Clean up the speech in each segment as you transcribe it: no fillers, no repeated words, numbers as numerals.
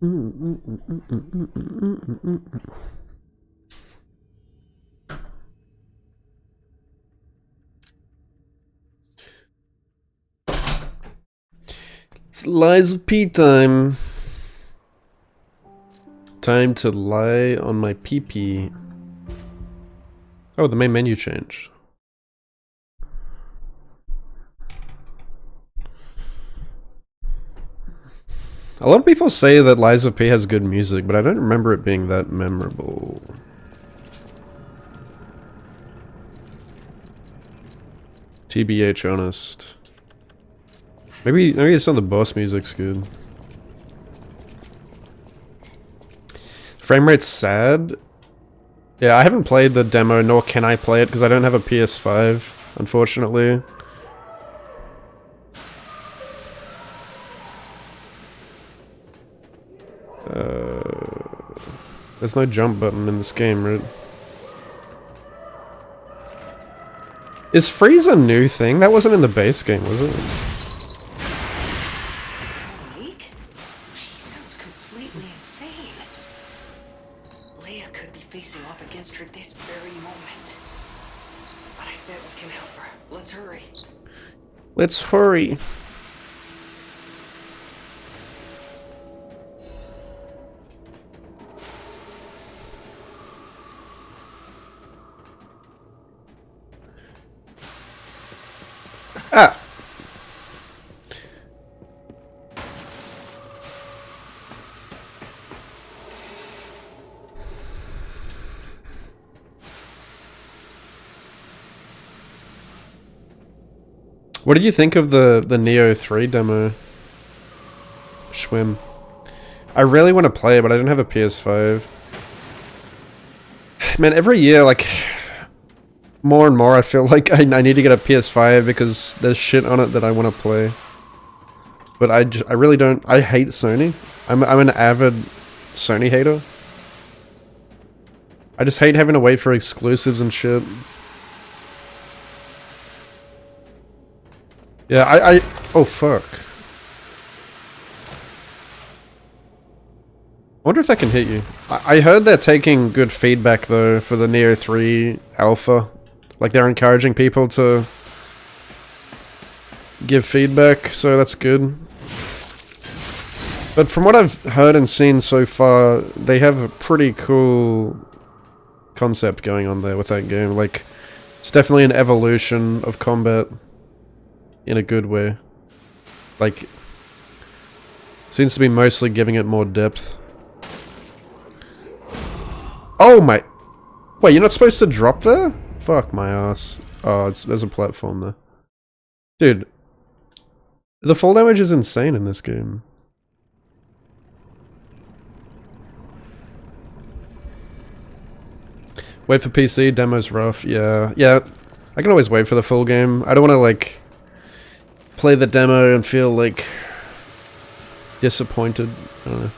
It's lies of pee time. Time to lie on my pee-pee. Oh, the main menu changed. A lot of people say that Lies of P has good music, but I don't remember it being that memorable. TBH, honest. Maybe some of the boss music's good. Frame rate's sad. Yeah, I haven't played the demo, nor can I play it because I don't have a PS5, unfortunately. There's no jump button in this game, right? Is freeze a new thing? That wasn't in the base game, was it? Monique? She sounds completely insane. Leia could be facing off against her this very moment. But I bet we can help her. Let's hurry. Let's hurry. Ah! What did you think of the Neo 3 demo? Schwim. I really want to play it, but I don't have a PS5. Man, every year, like, more and more I feel like I need to get a PS5 because there's shit on it that I want to play. But I really don't. I hate Sony. I'm an avid Sony hater. I just hate having to wait for exclusives and shit. Yeah, oh fuck. I wonder if that can hit you. I heard they're taking good feedback though for the Neo 3 Alpha. Like they're encouraging people to give feedback, so that's good. But from what I've heard and seen so far, they have a pretty cool concept going on there with that game. Like, it's definitely an evolution of combat in a good way. Like, seems to be mostly giving it more depth. Oh my... Wait, you're not supposed to drop there? Fuck my ass. Oh, there's a platform there. Dude, the fall damage is insane in this game. Wait for PC, demo's rough. Yeah, I can always wait for the full game. I don't want to, like, play the demo and feel, like, disappointed. I don't know.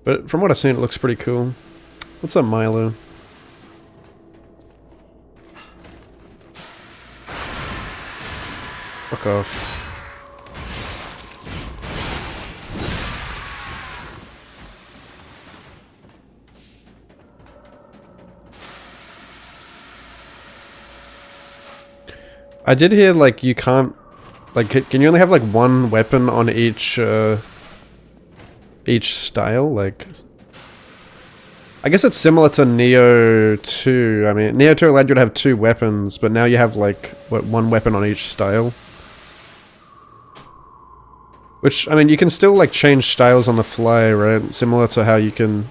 But from what I've seen, it looks pretty cool. What's up, Milo? Fuck off. I did hear, like, you can't... Like, can you only have, like, one weapon on each style? Like... I guess it's similar to Neo 2. I mean, Neo 2 allowed you to have 2 weapons, but now you have, like, what, 1 weapon on each style? Which, I mean, you can still, like, change styles on the fly, right? Similar to how you can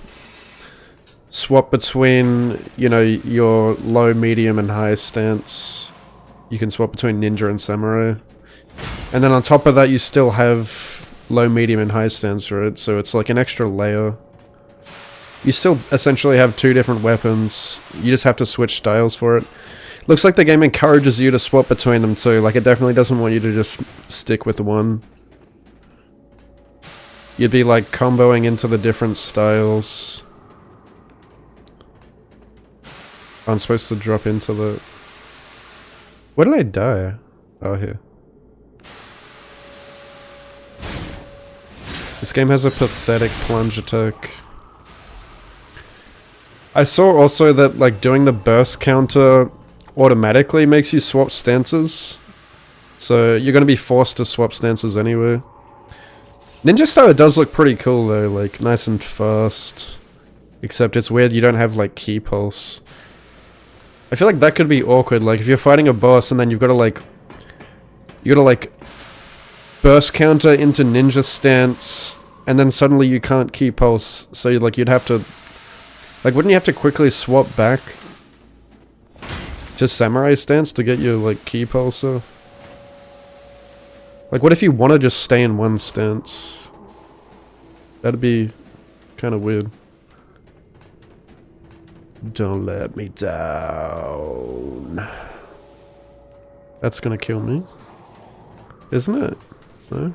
swap between, you know, your low, medium, and high stance. You can swap between ninja and samurai. And then on top of that, you still have low, medium, and high stance, right? So it's like an extra layer. You still essentially have 2 different weapons. You just have to switch styles for it. Looks like the game encourages you to swap between them too. Like, it definitely doesn't want you to just stick with one. You'd be, like, comboing into the different styles. I'm supposed to drop into the... Where did I die? Oh, here. This game has a pathetic plunge attack. I saw also that like doing the burst counter automatically makes you swap stances. So you're gonna be forced to swap stances anyway. Ninja Star does look pretty cool though, like nice and fast. Except it's weird you don't have like key pulse. I feel like that could be awkward, like if you're fighting a boss and then you've gotta like burst counter into ninja stance and then suddenly you can't key pulse, so like you'd have to like wouldn't you have to quickly swap back to samurai stance to get your like key pulser? Like what if you want to just stay in one stance? That'd be kind of weird. Don't let me down. That's gonna kill me. Isn't it? No?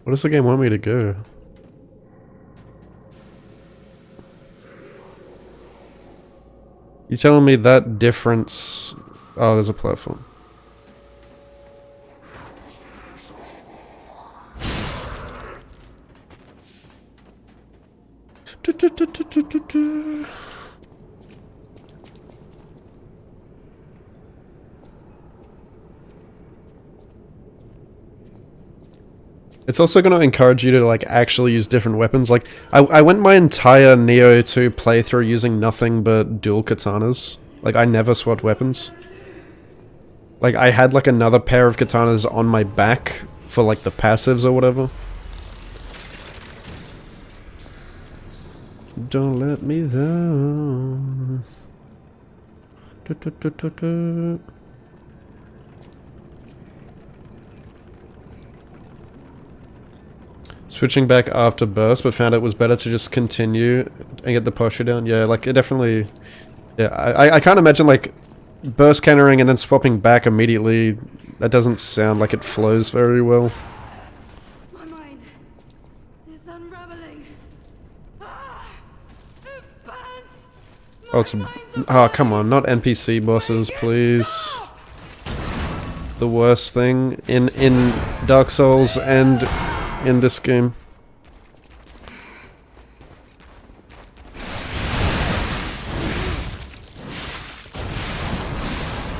What does the game want me to go? You telling me that difference... Oh, there's a platform. It's also going to encourage you to like actually use different weapons. Like I went my entire Neo 2 playthrough using nothing but dual katanas. Like I never swapped weapons. Like I had like another pair of katanas on my back for like the passives or whatever. Don't let me down. Switching back after burst, but found it was better to just continue and get the posture down. Yeah, like it definitely... Yeah, I can't imagine like burst countering and then swapping back immediately. That doesn't sound like it flows very well. My mind is unraveling. It burns. Oh, it's... Oh, come on, not NPC bosses, please. The worst thing in Dark Souls and in this game.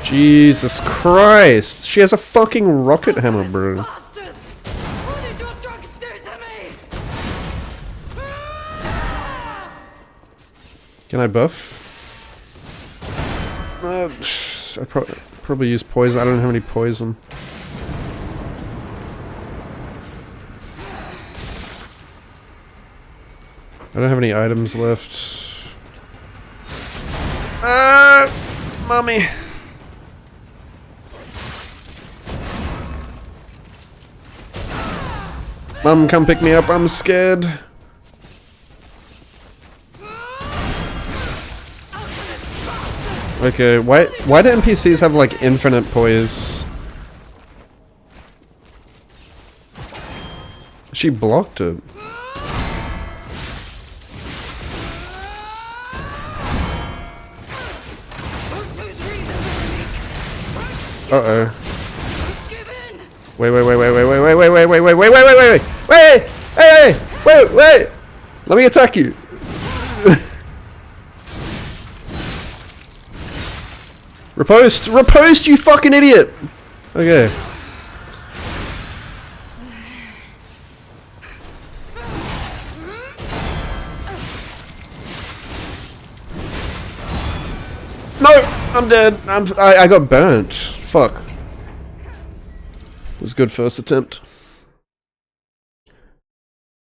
Jesus Christ! She has a fucking rocket hammer, bro. Bastards! What did your drugs do to me? Can I buff? I probably use poison. I don't have any poison. I don't have any items left. Mommy. Mom, come pick me up. I'm scared. Okay, why do NPCs have like infinite poise? She blocked it. Uh-oh. Wait. Wait! Let me attack you. Riposte, you fucking idiot! Okay. No! I'm dead. I got burnt. Fuck. It was a good first attempt.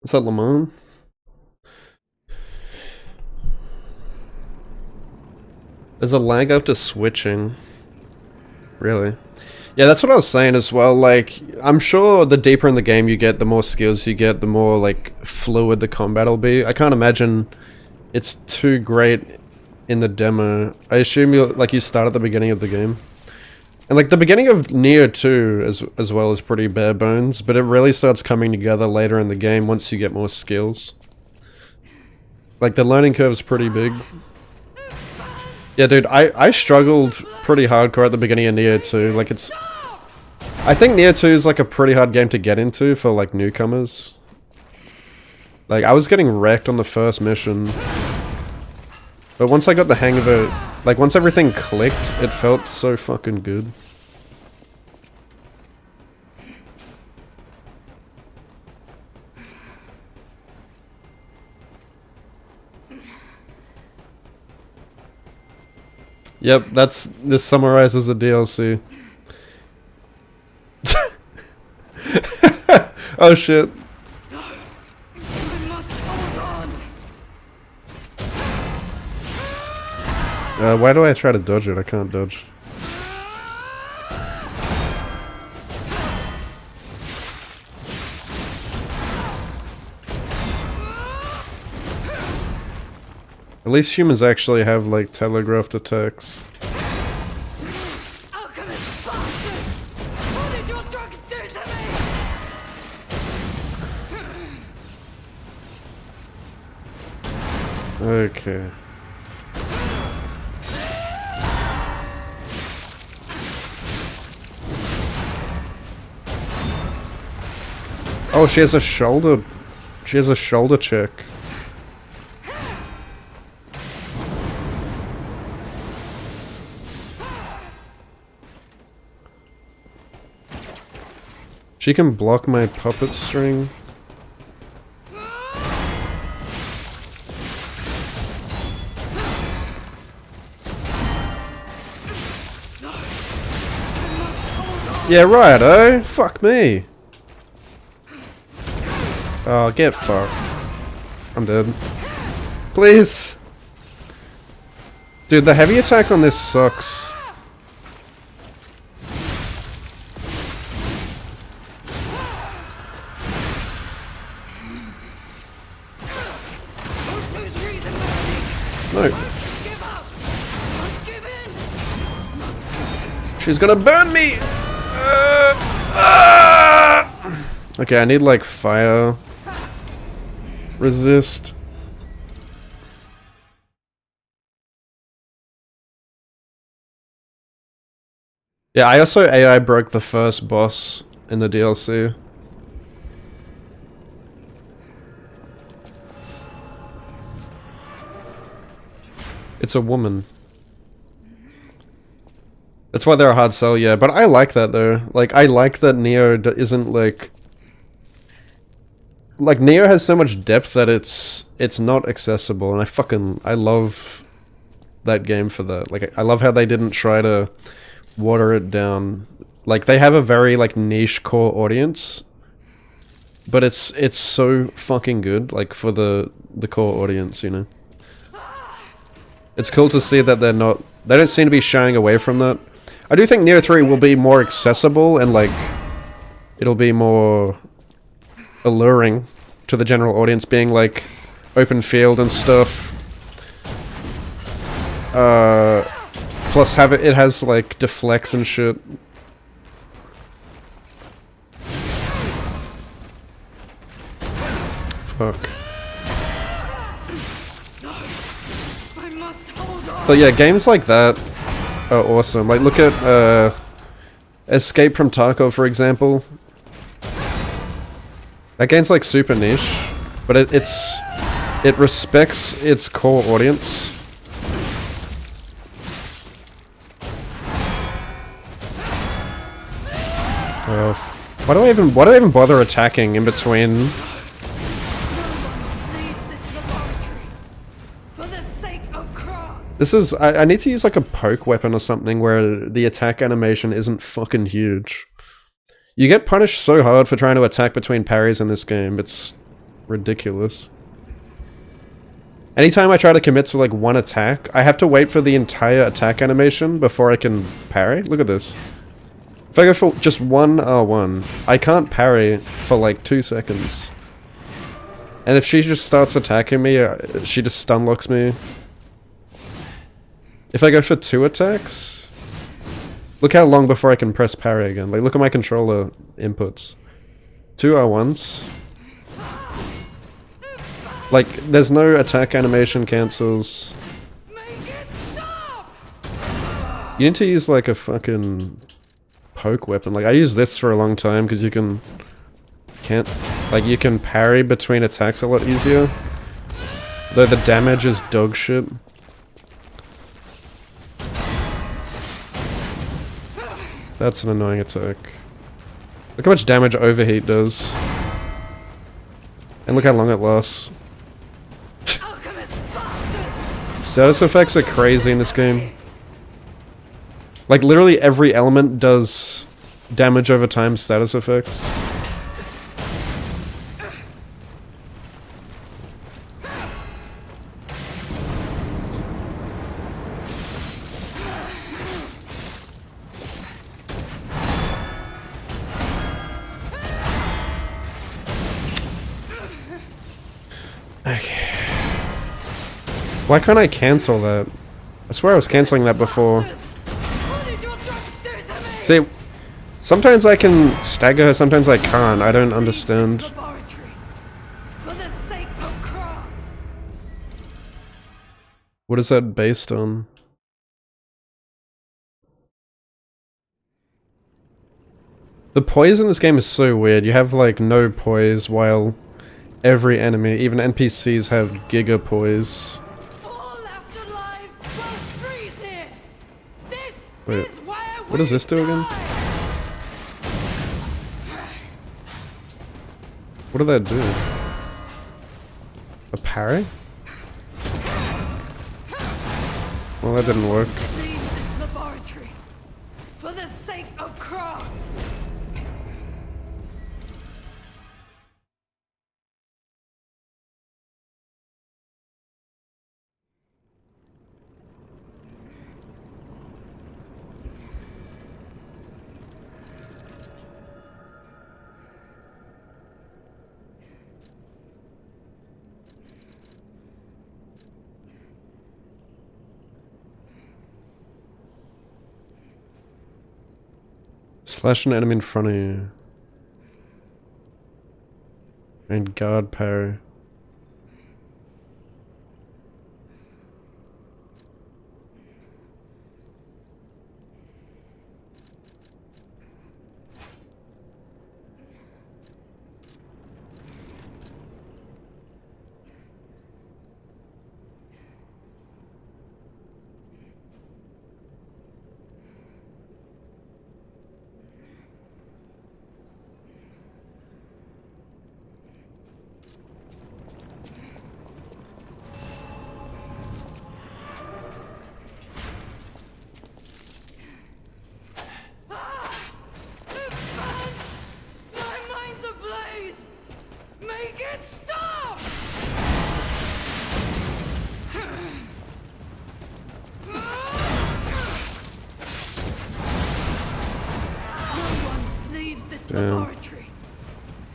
Is that Lamont? There's a lag after switching. Really? Yeah, that's what I was saying as well. Like, I'm sure the deeper in the game you get, the more skills you get, the more, like, fluid the combat will be. I can't imagine it's too great in the demo. I assume you start at the beginning of the game. And, like, the beginning of Neo 2 as well is pretty bare bones, but it really starts coming together later in the game once you get more skills. Like, the learning curve's pretty big. Yeah, dude, I struggled pretty hardcore at the beginning of Neo 2. Like, I think Neo 2 is, like, a pretty hard game to get into for, like, newcomers. Like, I was getting wrecked on the first mission. But once I got the hang of it, like, once everything clicked, it felt so fucking good. Yep, this summarizes the DLC. Oh shit. Why do I try to dodge it? I can't dodge. At least humans actually have, like, telegraphed attacks. Alchemist bastard! What did your drugs do to me? Okay. Oh, she has a shoulder... She has a shoulder check. She can block my puppet string. Yeah, right, oh? Fuck me. Oh, get fucked. I'm dead. Please! Dude, the heavy attack on this sucks. No. She's gonna burn me! Okay, I need, like, fire resist. Yeah, I also AI broke the first boss in the DLC. It's a woman. That's why they're a hard sell, yeah. But I like that, though. Like, I like that Neo isn't, like... Like, Neo has so much depth that it's not accessible. And I love that game for that. Like, I love how they didn't try to water it down. Like, they have a very, like, niche core audience. But it's so fucking good, like, for the core audience, you know? It's cool to see that they don't seem to be shying away from that. I do think Neo 3 will be more accessible and, like, it'll be more alluring to the general audience, being, like, open field and stuff. Plus it has, like, deflects and shit. Fuck. But yeah, games like that are awesome. Like, look at Escape from Tarkov, for example. That game's, like, super niche, but it respects its core audience. Why do I even bother attacking in between? This is... I need to use, like, a poke weapon or something where the attack animation isn't fucking huge. You get punished so hard for trying to attack between parries in this game, it's ridiculous. Anytime I try to commit to, like, one attack, I have to wait for the entire attack animation before I can parry. Look at this. If I go for just one R1, I can't parry for, like, 2 seconds. And if she just starts attacking me, she just stun locks me. If I go for 2 attacks... Look how long before I can press parry again. Like, look at my controller inputs. 2 R1s. Like, there's no attack animation cancels. You need to use, like, a fucking poke weapon. Like, I use this for a long time because you can't Like, you can parry between attacks a lot easier. Though the damage is dog shit. That's an annoying attack. Look how much damage Overheat does. And look how long it lasts. Status effects are crazy in this game. Like, literally every element does damage over time status effects. Okay. Why can't I cancel that? I swear I was canceling that before. See, sometimes I can stagger her, sometimes I can't. I don't understand. What is that based on? The poise in this game is so weird. You have like no poise while every enemy, even NPCs, have giga poise. Wait, what does this do again? What did that do? A parry? Well, that didn't work. For the sake of craft. Slash an enemy in front of you. And guard parry. Laboratory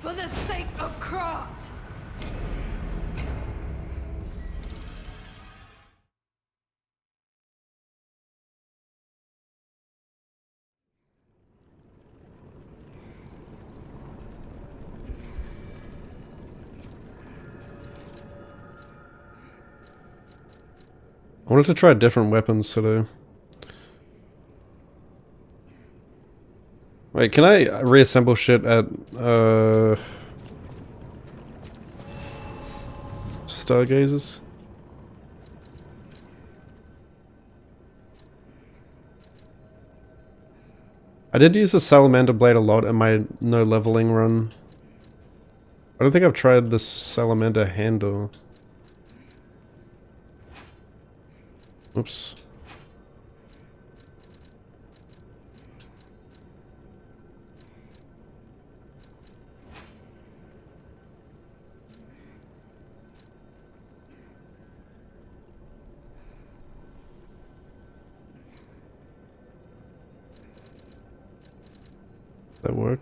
for the sake of craft. I wanted to try different weapons today. Wait, can I reassemble shit at, Stargazers? I did use the Salamander Blade a lot in my no leveling run. I don't think I've tried the Salamander Handle. Oops. That work?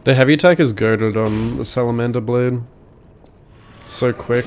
The heavy attack is goated on the Salamander Blade. So quick.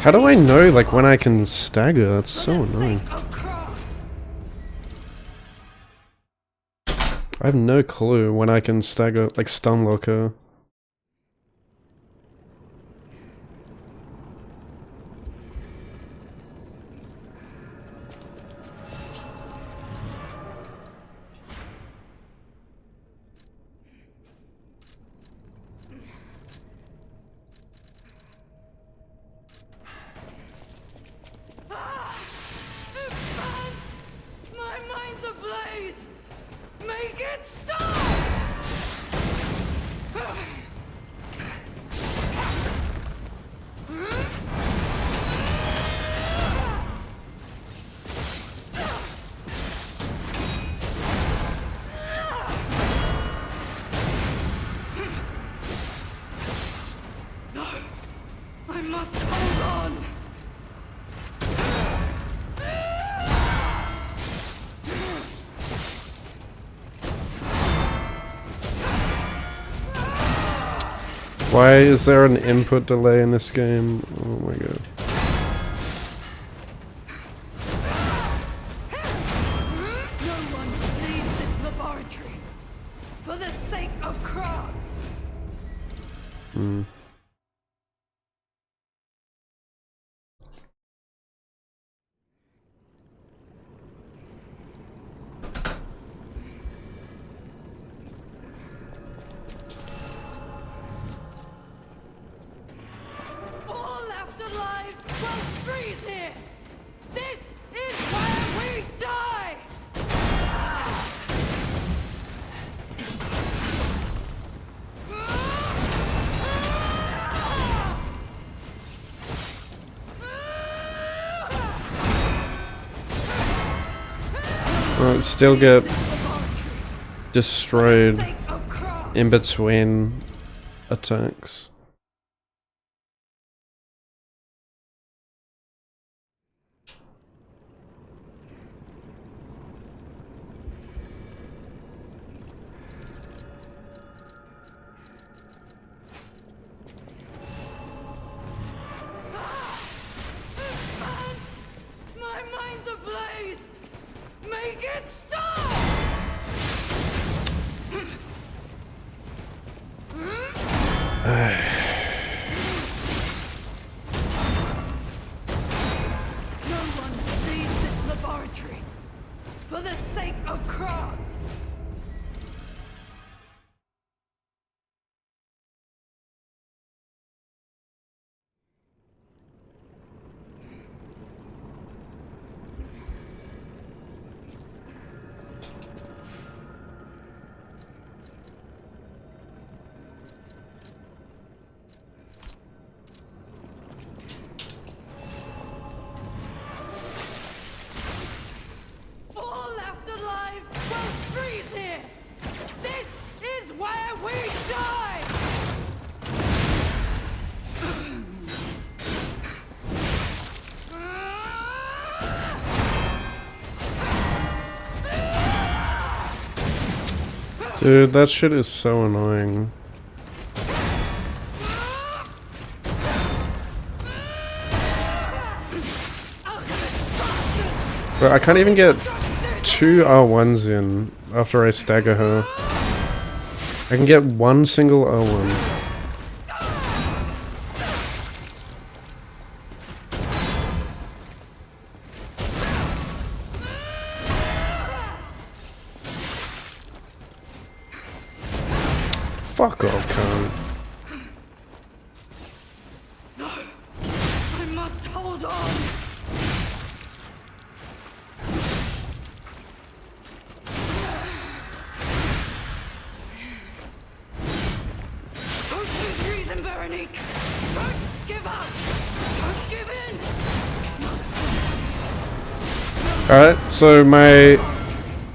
How do I know, like, when I can stagger? That's so annoying. I have no clue when I can stagger, like, stun lock her. My mind's ablaze! Make it stop! No! I must hold on! Why is there an input delay in this game? Oh my god. No one leaves this laboratory for the sake of craft. All left alive will freeze here. This is where we die. Well, still get For destroyed the sake of craft. in between attacks. My mind's ablaze. Make it stop. No one leaves this laboratory for the sake of craft. All left alive will freeze here. This is where we die. Dude, that shit is so annoying. But I can't even get 2 R1s in after I stagger her. I can get one single R1. Fuck off, cunt. I must hold on. Don't lose reason, Veronique. Don't give up. Don't give in. Alright, so my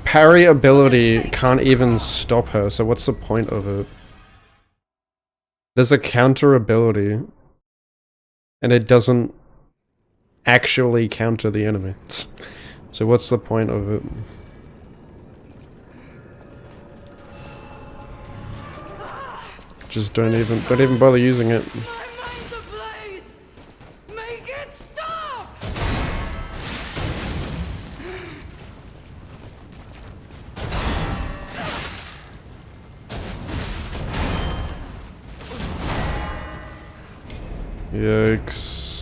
parry ability can't even stop her, so what's the point of it? There's a counter ability, and it doesn't actually counter the enemy. So what's the point of it? Just don't even bother using it. My mind's ablaze. Make it Yikes.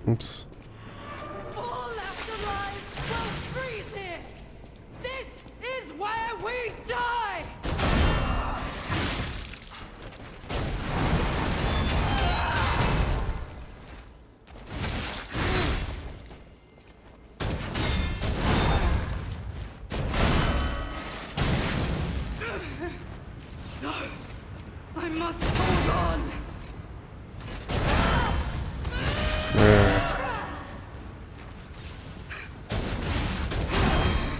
Oops. All left alive will freeze here. This is where we die. No, I must hold on.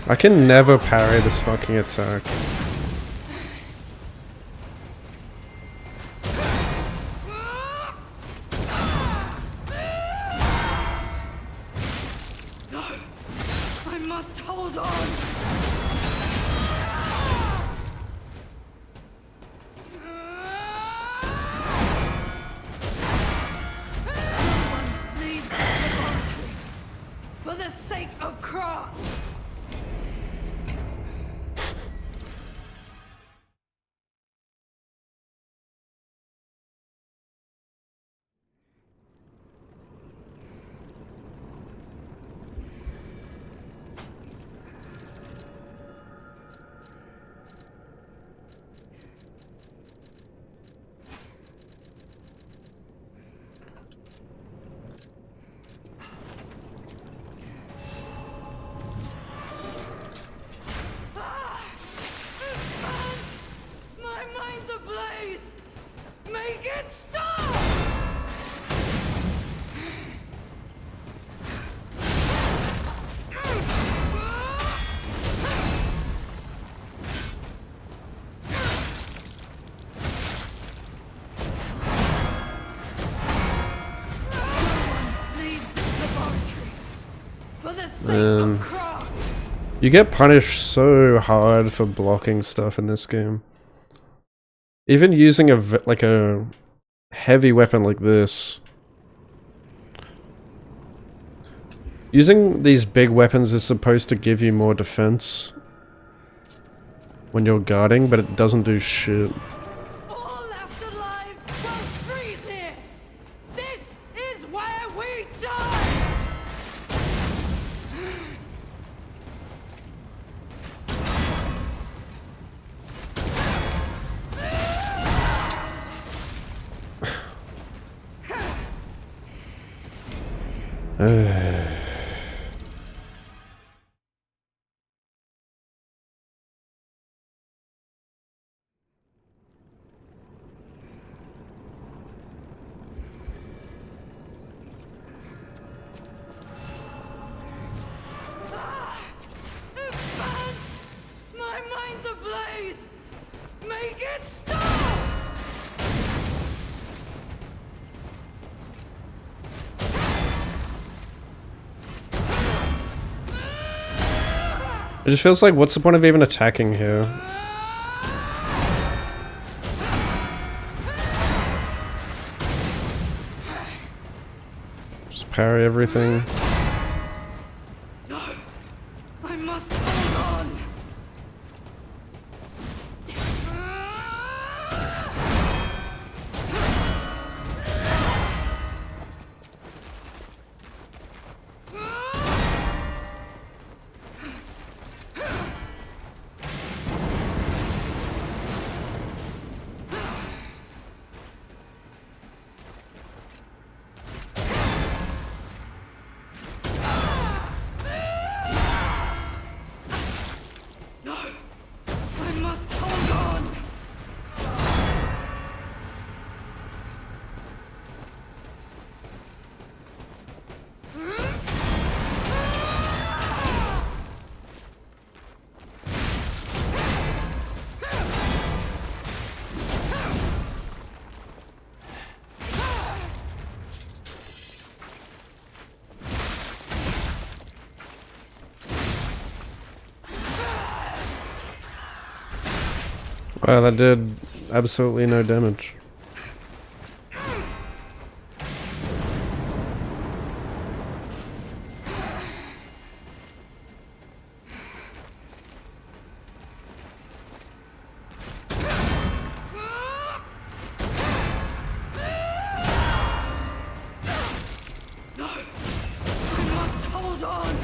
I can never parry this fucking attack. No, I must hold on. Someone leave the laboratory for the sake of Kron. My mind's ablaze! Make it stop! Leave this laboratory for the sake of Kron. You get punished so hard for blocking stuff in this game. Even using like a heavy weapon like this. Using these big weapons is supposed to give you more defense when you're guarding, but it doesn't do shit. All left alive will freeze here. This is where we die. My mind's ablaze. Make it stop. It just feels like, what's the point of even attacking here? Just parry everything. No, I must hold on. Wow, that did absolutely no damage. Hold on!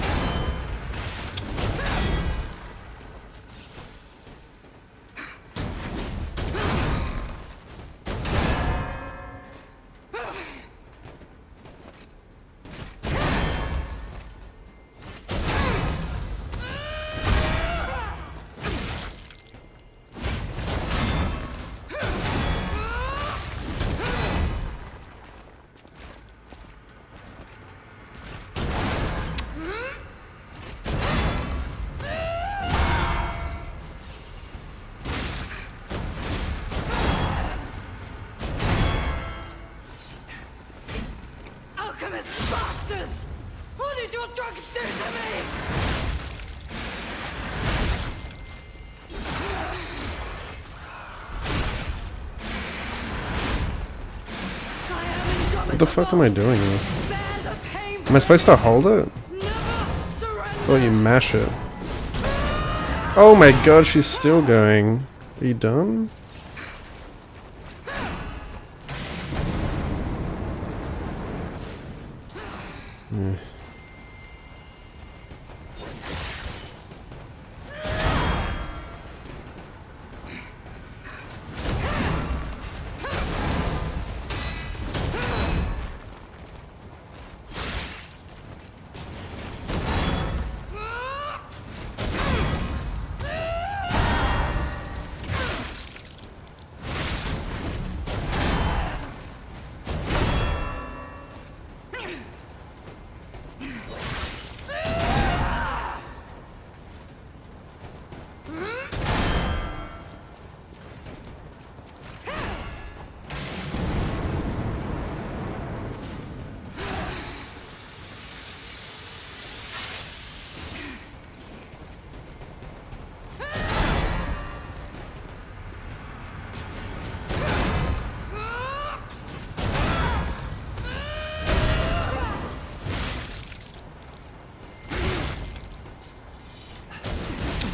Alchemist bastards! What did your drugs do to me? What the fuck am I doing here? Bear the pain Am I supposed to hold it? Never I surrender! thought you mash it. Oh my god, she's still going. Are you done? Hmm.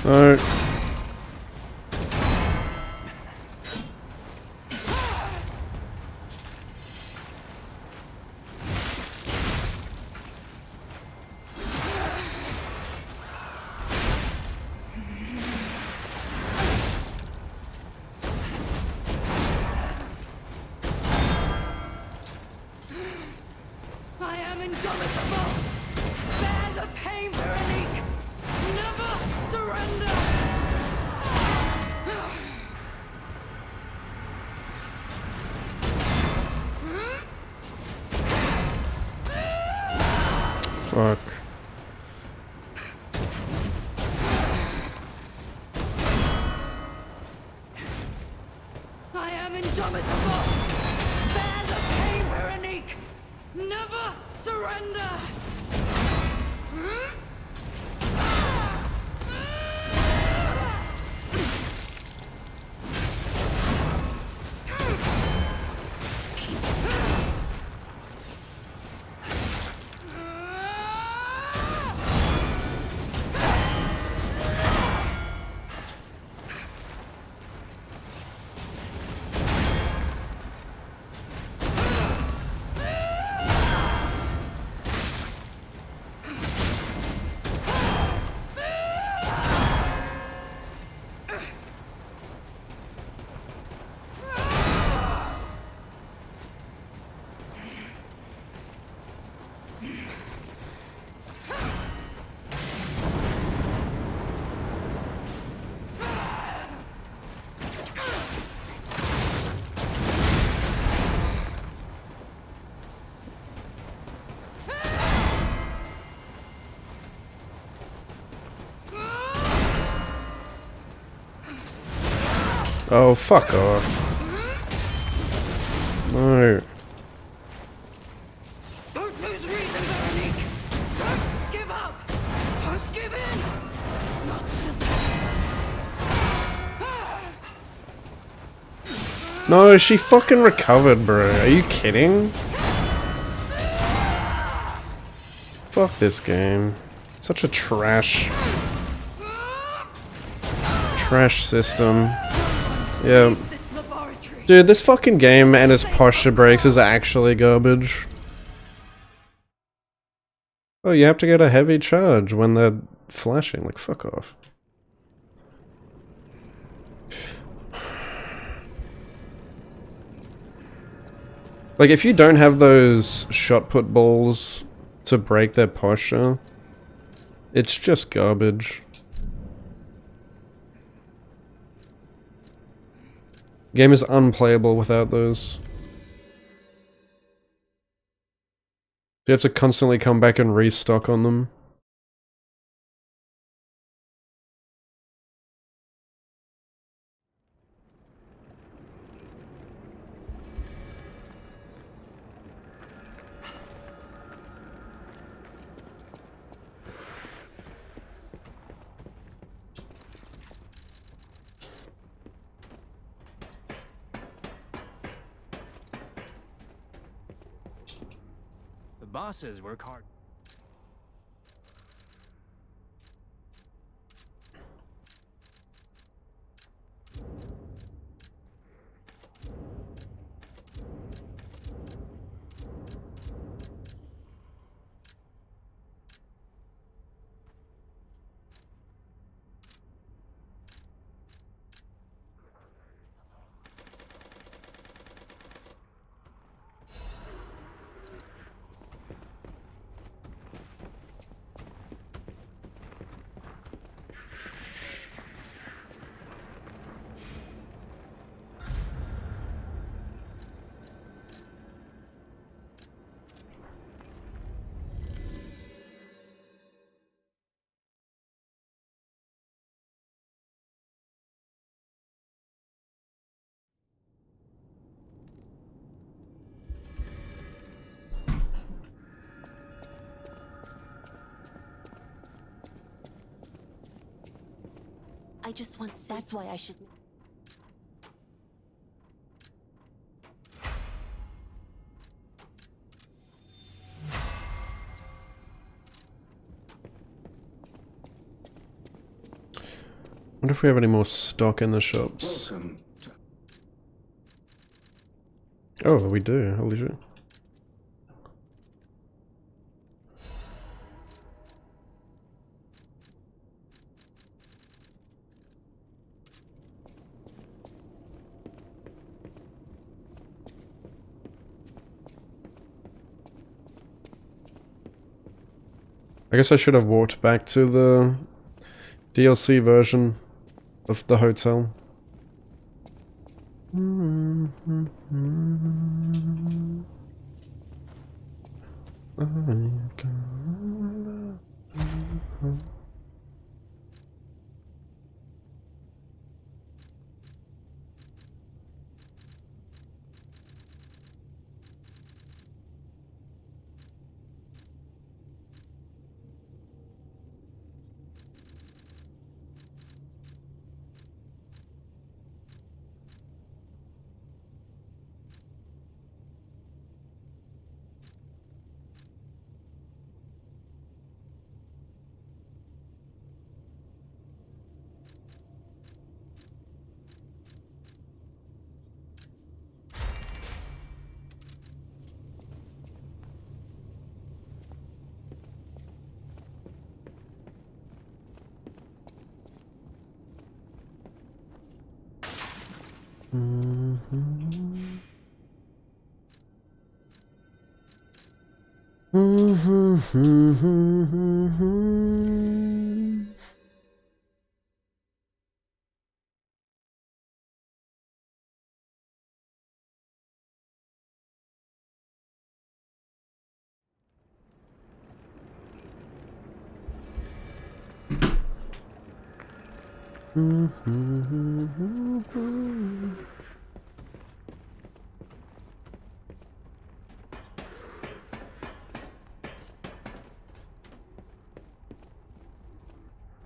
Alright. I am indomitable! Bear the pain, Veronique! Never surrender! Fuck. I am indomitable! Bear the pain, Veronique! Never surrender! Oh, fuck off. No. Don't lose reason, Veronique! Don't give up! Don't give in! Not No, she fucking recovered, bro. Are you kidding? Fuck this game. Such a trash system. Yeah. Dude, this fucking game and its posture breaks is actually garbage. Oh, you have to get a heavy charge when they're flashing. Like, fuck off. Like, if you don't have those shot put balls to break their posture, it's just garbage. Game is unplayable without those. You have to constantly come back and restock on them. The bosses work hard. I just want. That's why I should. Wonder if we have any more stock in the shops. Oh, we do. Holy shit. I guess I should have walked back to the DLC version of the hotel.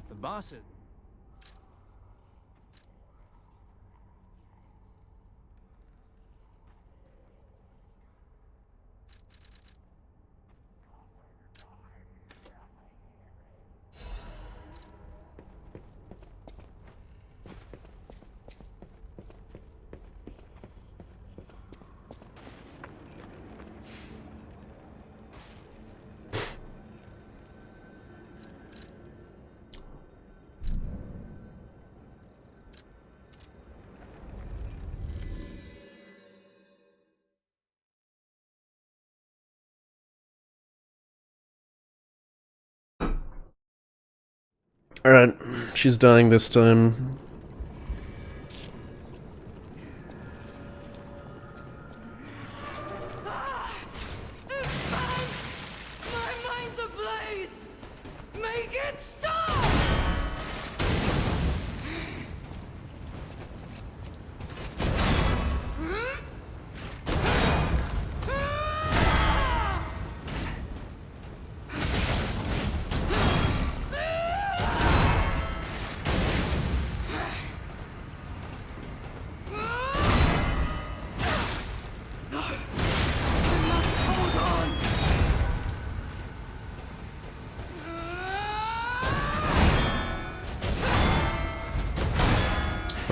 The bosses. Alright, she's dying this time. My mind's ablaze! Make it stop!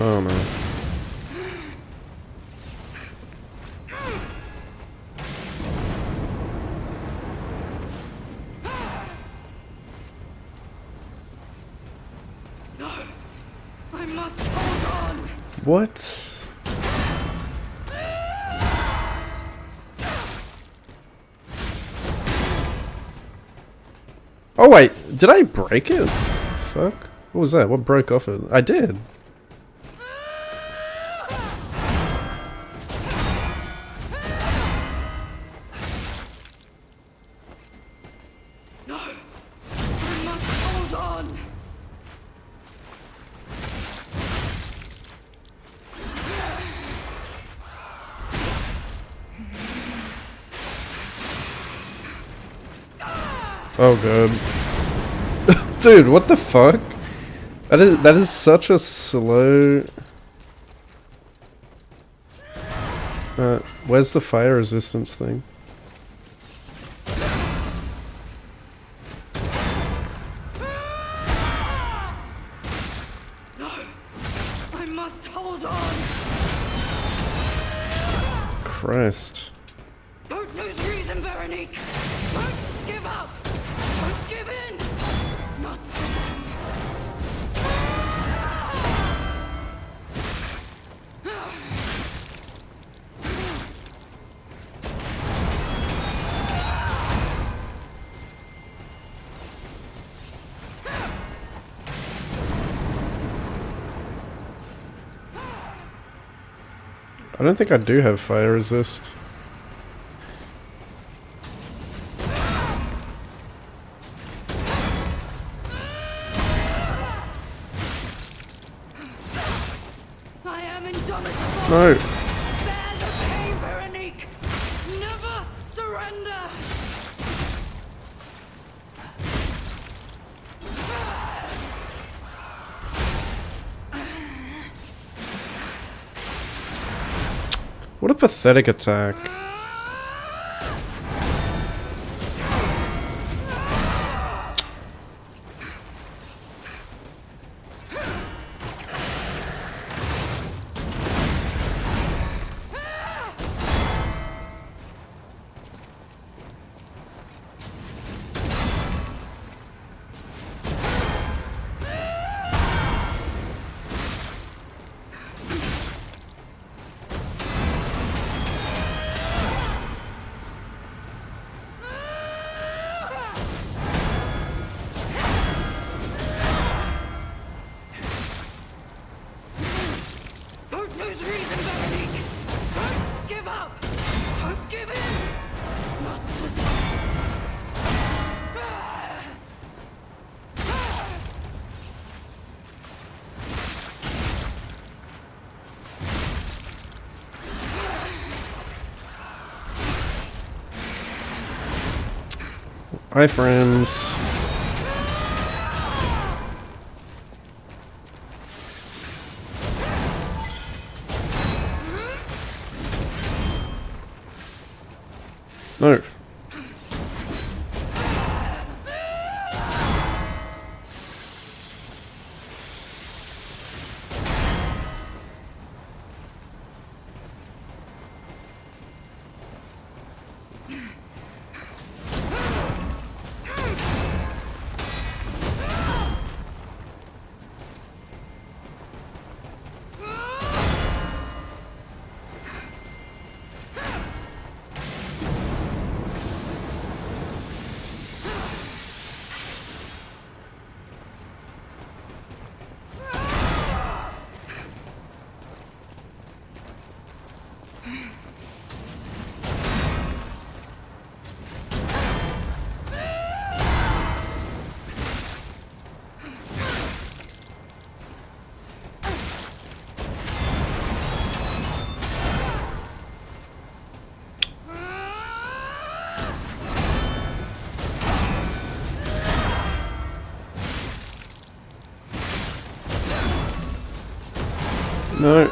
Oh no. I must hold on! What? Oh wait, did I break it? Fuck. What was that? What broke off it? I did. No! I must hold on! Oh god. Dude, what the fuck? That is such a slow... where's the fire resistance thing? No! I must hold on! Christ. Don't lose reason, Veronique! Don't give up! Don't give in! Not I don't think I do have fire resist. I am indomitable! No. Bear the pain, Veronique! Never surrender! What a pathetic attack. Don't lose reason, Veronique! Don't give up! Don't give in! Not Hi, friends. No. No.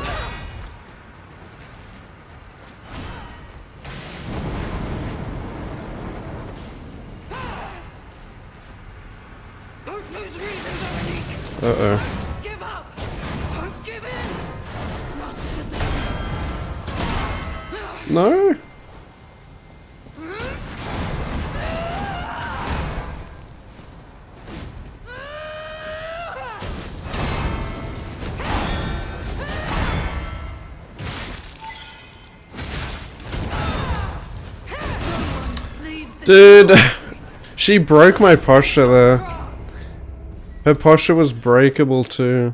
Uh-oh. Give up! Don't give in! Not No? Dude, she broke my posture there. Her posture was breakable too.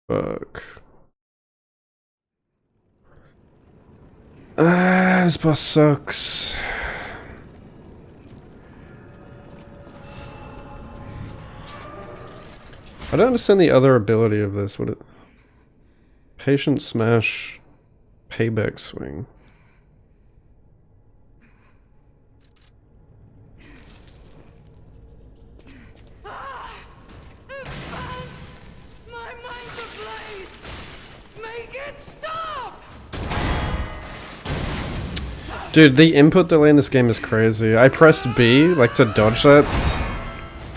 Fuck. This boss sucks. I don't understand the other ability of this. What it? Patient smash, payback swing. My mind's ablaze! Make it stop! Dude, the input delay in this game is crazy. I pressed B, like, to dodge that,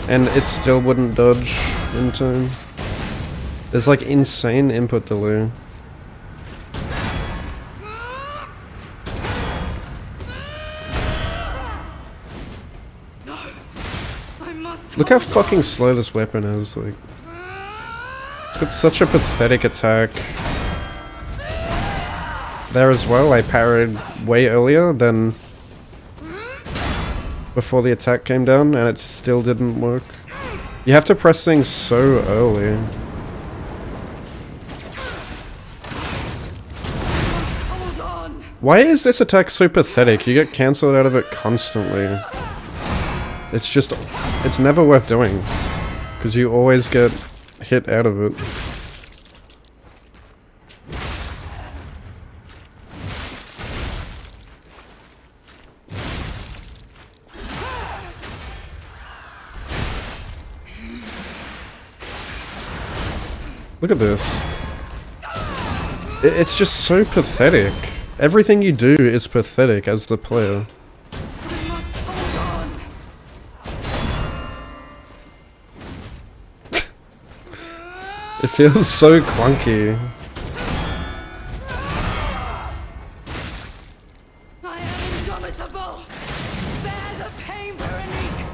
and it still wouldn't dodge in time. There's, like, insane input delay. Look how fucking slow this weapon is, like. It's got such a pathetic attack. There as well, I parried way earlier than before the attack came down, and it still didn't work. You have to press things so early. Why is this attack so pathetic? You get cancelled out of it constantly. It's just, it's never worth doing, because you always get hit out of it. Look at this. It's just so pathetic. Everything you do is pathetic as the player. It feels so clunky. I am indomitable! Bear the pain, Veronique!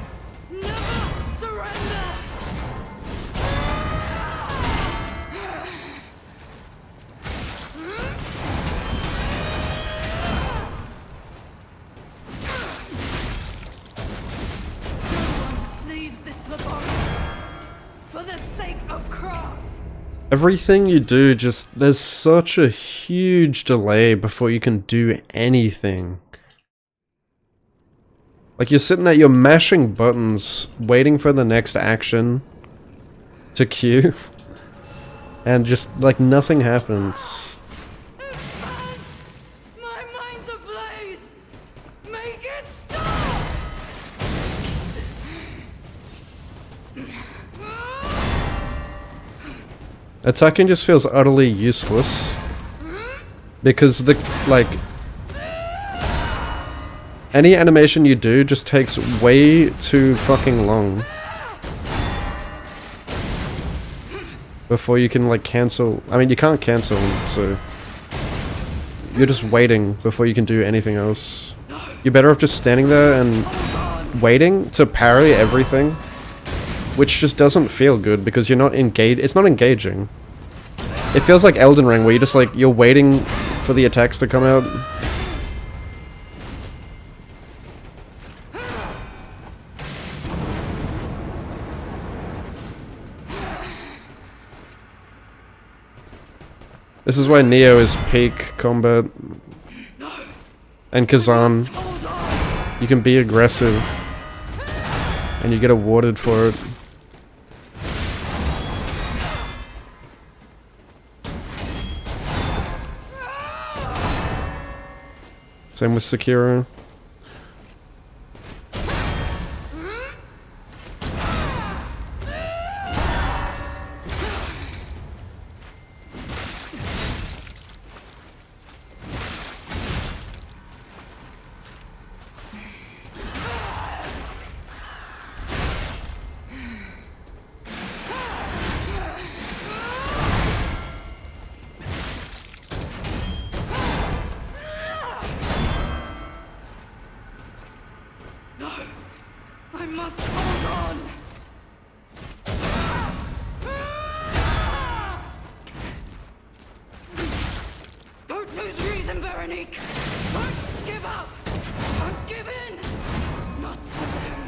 Never surrender! Leave this laboratory for the sake of craft! Everything you do just, there's such a huge delay before you can do anything. Like you're sitting there, you're mashing buttons, waiting for the next action to queue, and just like nothing happens. My mind's ablaze! Make it stop! Attacking just feels utterly useless. Because the, like, any animation you do just takes way too fucking long. Before you can, like, cancel. I mean, you can't cancel, so you're just waiting before you can do anything else. You're better off just standing there and waiting to parry everything. Which just doesn't feel good because you're not engaged. It's not engaging. It feels like Elden Ring where you're just like, you're waiting for the attacks to come out. This is why Neo is peak combat. And Kazan. You can be aggressive. And you get awarded for it. Same with Sekiro. I must hold on. Don't lose reason, Veronique. Don't give up. Don't give in. Not to them.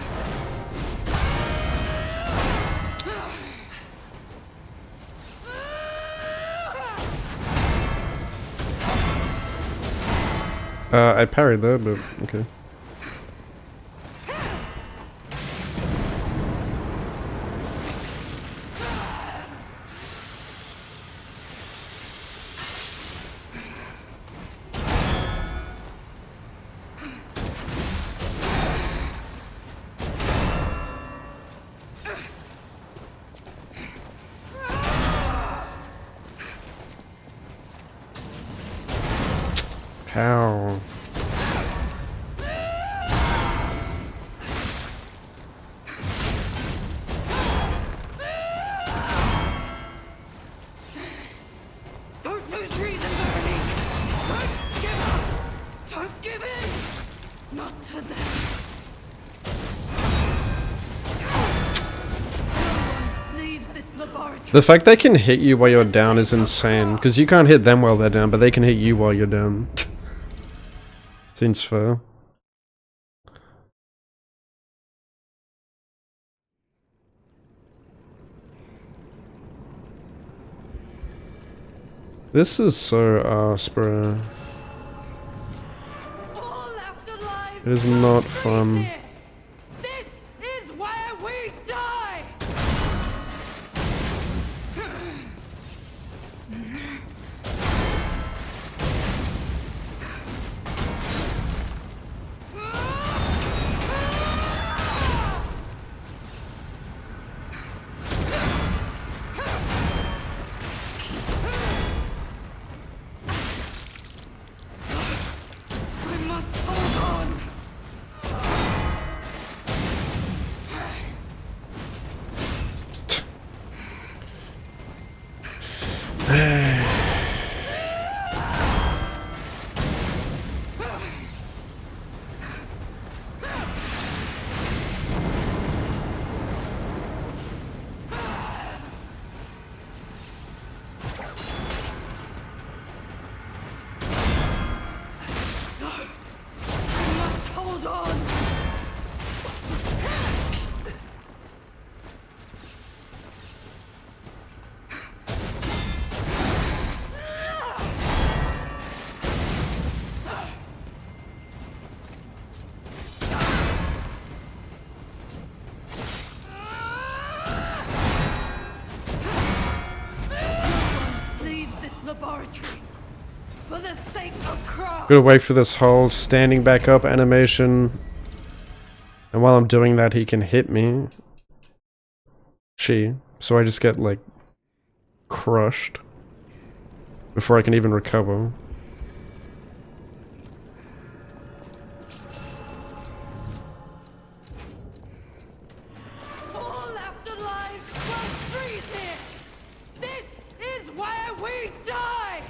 I parried that, but okay. How? Don't lose reason, Veronique. Don't give up. Don't give in. Not to them. No one leaves this laboratory. The fact they can hit you while you're down is insane, because you can't hit them while they're down, but they can hit you while you're down. Seems fair. This is so arse, bro. All left alive. It is not fun. This is where we die. I must hold on. I must hold on. Leave this laboratory for the sake of Crow. Gotta wait for this whole standing back up animation. And while I'm doing that, he can hit me. So I just get, like, crushed before I can even recover. All left alive will freeze here. This is where we die.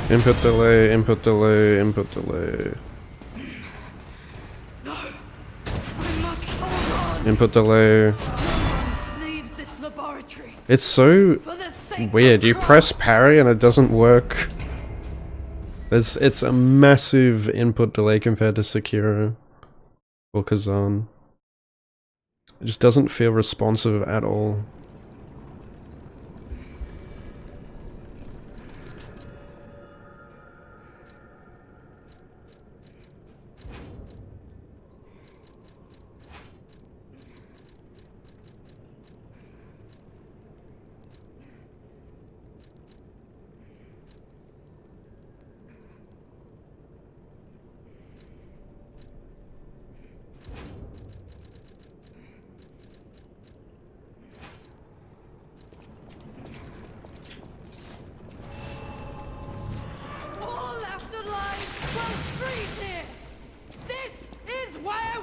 Input delay, input delay, input delay. I must hold on. Input delay. Leaves this laboratory It's so for the sake weird. of You Crow. press parry and it doesn't work. It's a massive input delay compared to Sekiro or Kazan. It just doesn't feel responsive at all.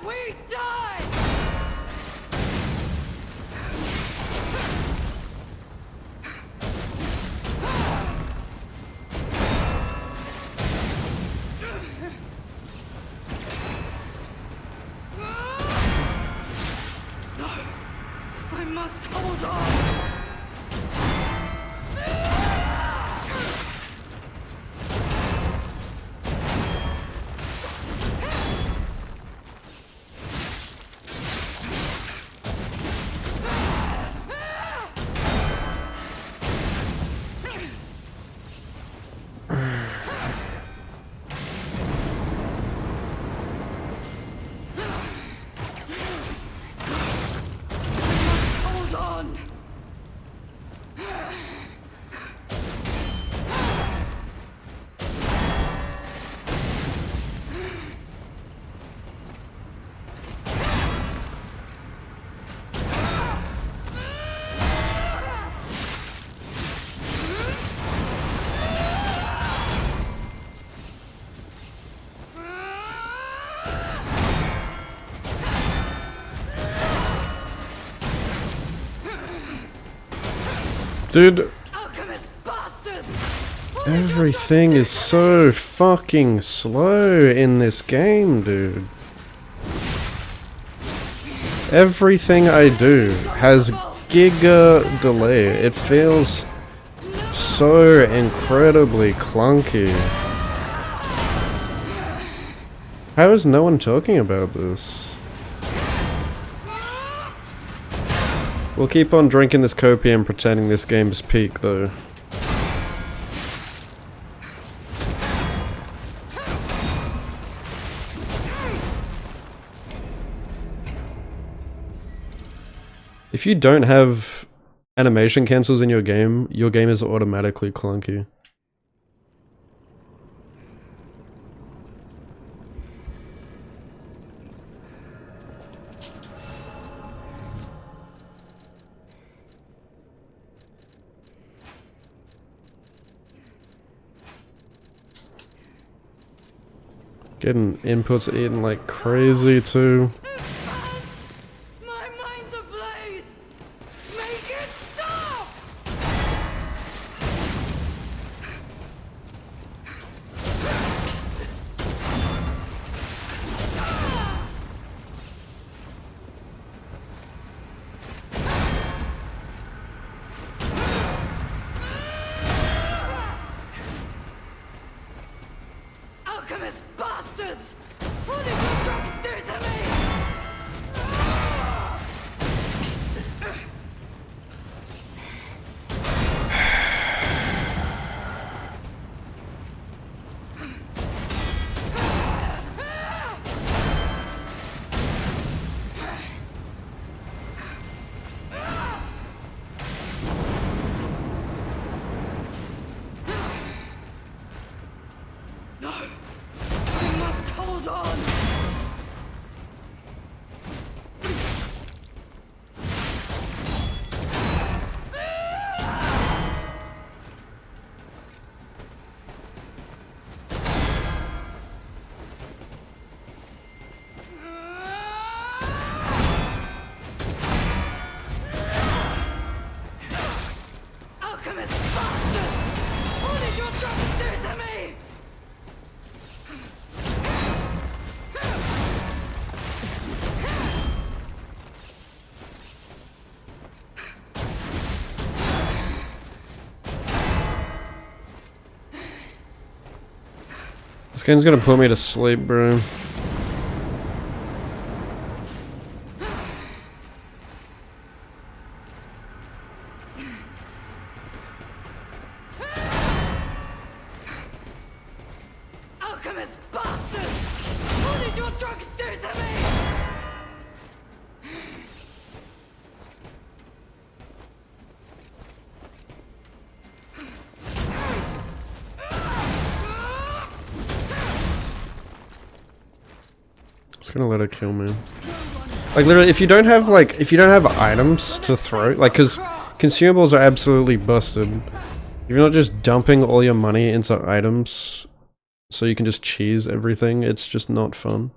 we die! No! I must hold on! Hold on! Dude, Alchemist bastards! everything is so fucking slow in this game, dude. Everything I do has giga delay. It feels so incredibly clunky. How is no one talking about this? We'll keep on drinking this copium pretending this game's peak though. If you don't have animation cancels in your game is automatically clunky. Getting inputs eaten like crazy too. My mind's ablaze! Make it stop! Alchemist bastards! What did your drugs do to me? No! I must hold on! Alchemist bastards! What did your drugs do to me? This game's gonna put me to sleep, bro. Alchemist bastards! What did your drugs do to me? Just gonna let it kill me. Like literally, if you don't have items to throw, like, cause consumables are absolutely busted. If you're not just dumping all your money into items, so you can just cheese everything, it's just not fun.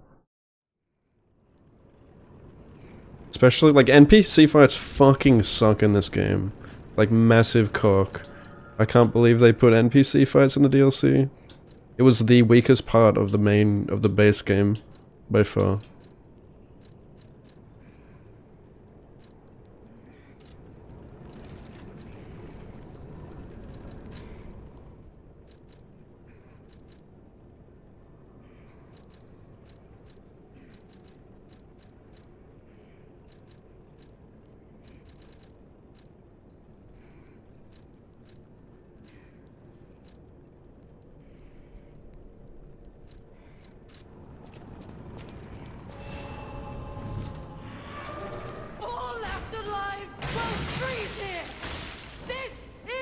Especially, like, NPC fights fucking suck in this game. Like, massive cock. I can't believe they put NPC fights in the DLC. It was the weakest part of the base game, by far. All left alive will freeze here! This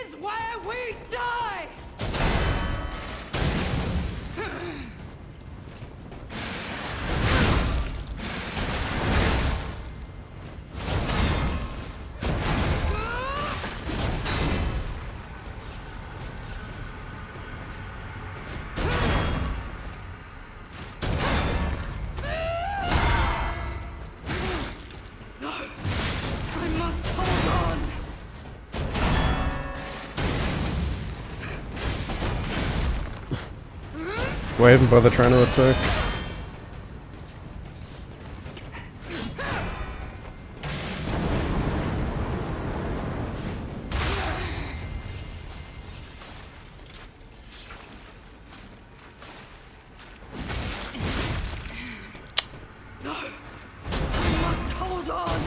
is where we die! I must hold on! Why even bother trying to attack? I must hold on!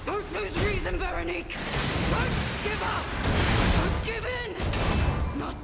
Don't lose reason, Veronique! Don't give up! Don't give in! Not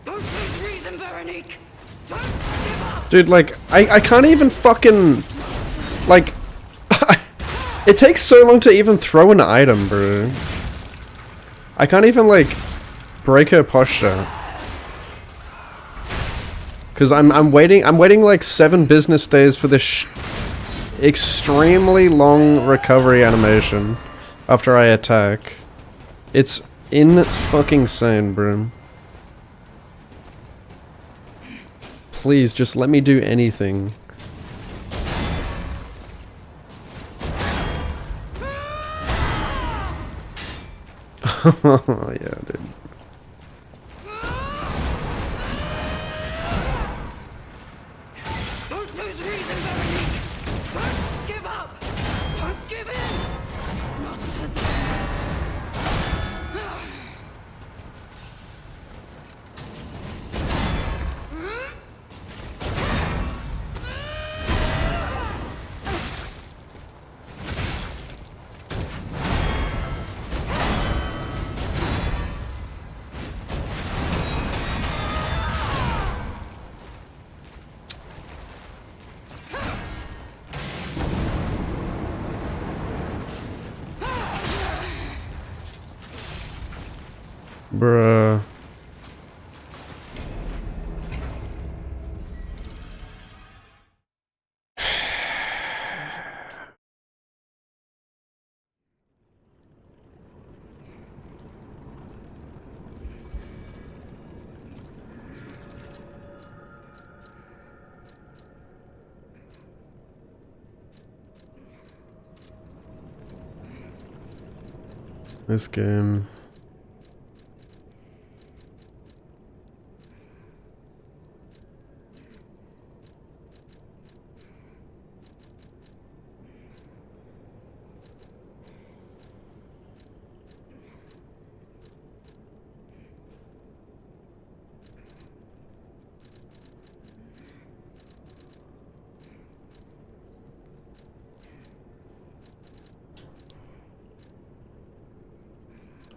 Don't lose reason, Veronique! Don't give up! Dude, like, I can't even fucking... Like... It takes so long to even throw an item, bro. I can't even, like, break her posture. Cause I'm waiting like 7 business days for this extremely long recovery animation after I attack. It's fucking insane, bro. Please, just let me do anything. Yeah, dude. Don't lose reason, Veronique! Don't give up! Don't give in! Not Bruh. This game.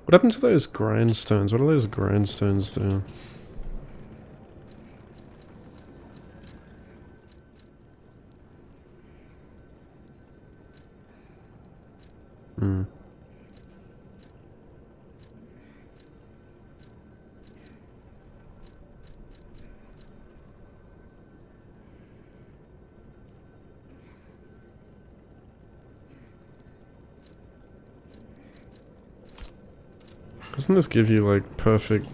What happened to those grindstones? What do those grindstones do? Hmm. Doesn't this give you like perfect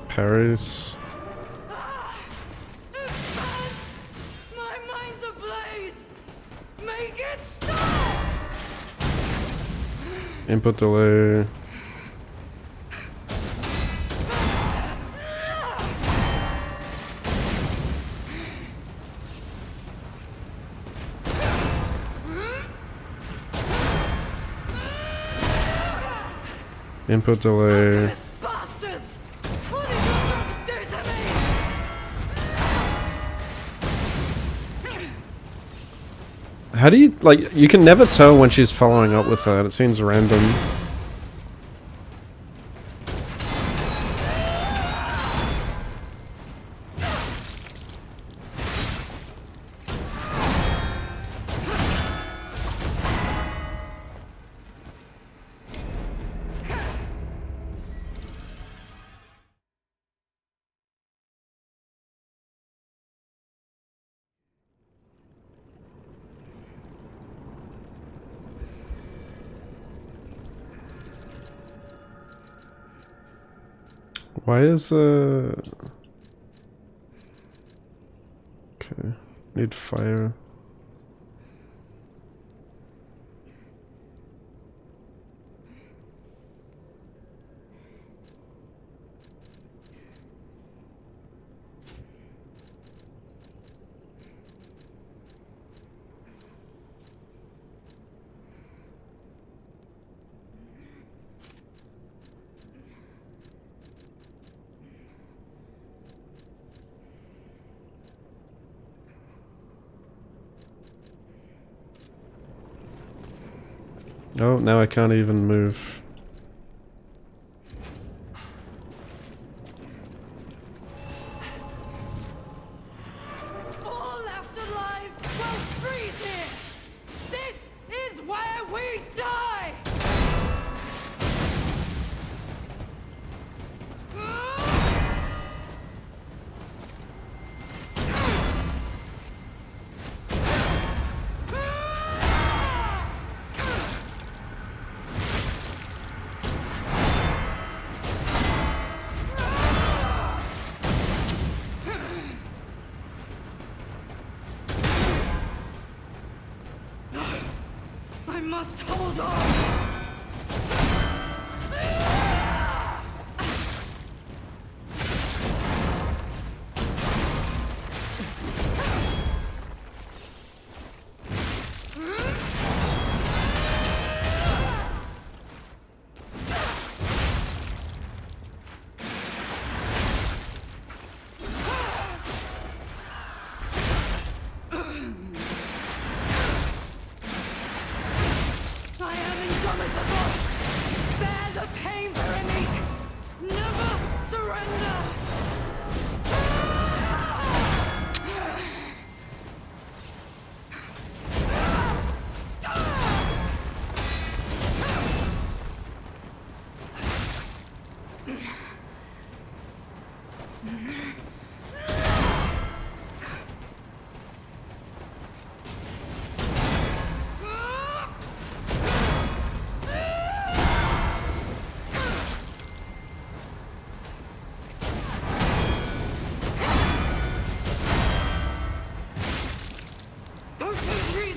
parries? My mind's ablaze! Make it stop! Input delay. Input delay. Bastards! What did your dogs do to me? How do you, like, you can never tell when she's following up with that. It seems random. Why is okay, need fire. Oh, now I can't even move. All left alive will freeze here! This is where we die! I must hold on! I haven't done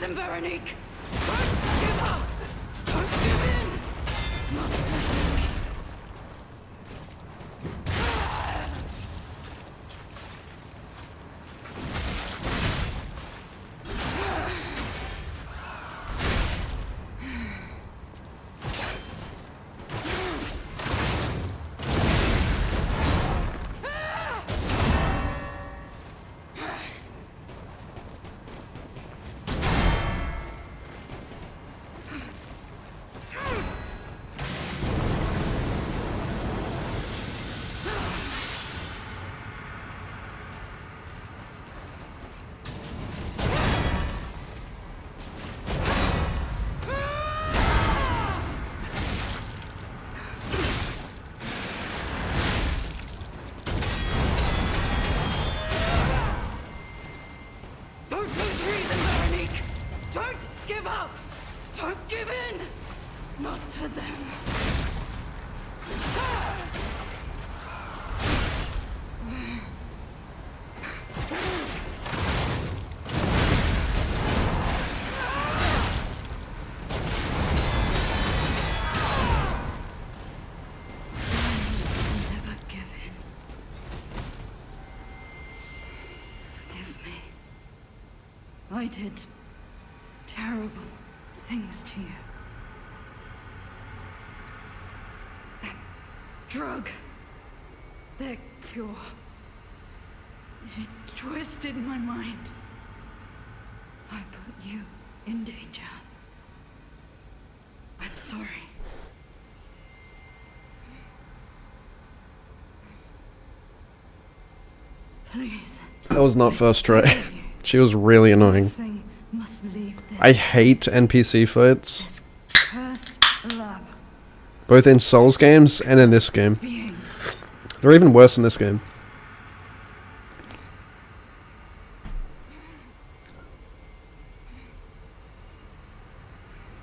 treason, Veronique! Don't give up! Don't give in! Not so easily. Don't lose reason, Veronique! Don't give up! Don't give in! Not to them. Never give in. Forgive me. I did terrible things to you. That drug, that cure, it twisted my mind. I put you in danger. I'm sorry. Please. That was not first try. She was really annoying. Thing must leave this I hate NPC fights, cursed lab. both in Souls games and in this game. Beings. They're even worse in this game.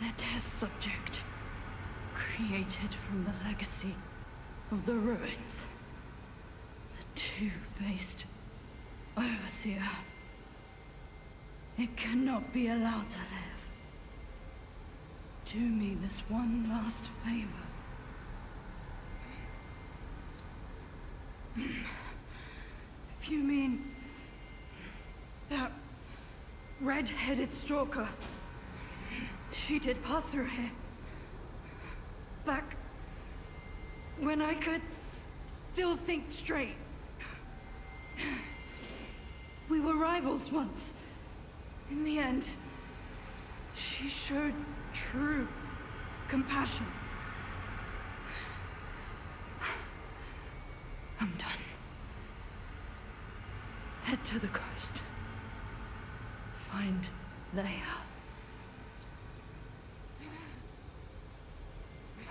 The test subject, created from the legacy of the ruins. The two-faced Overseer. It cannot be allowed to live. Do me this one last favor. If you mean that red-headed stalker, she did pass through here. Back when I could still think straight. We were rivals once. In the end, she showed true compassion. I'm done. Head to the coast. Find Leia.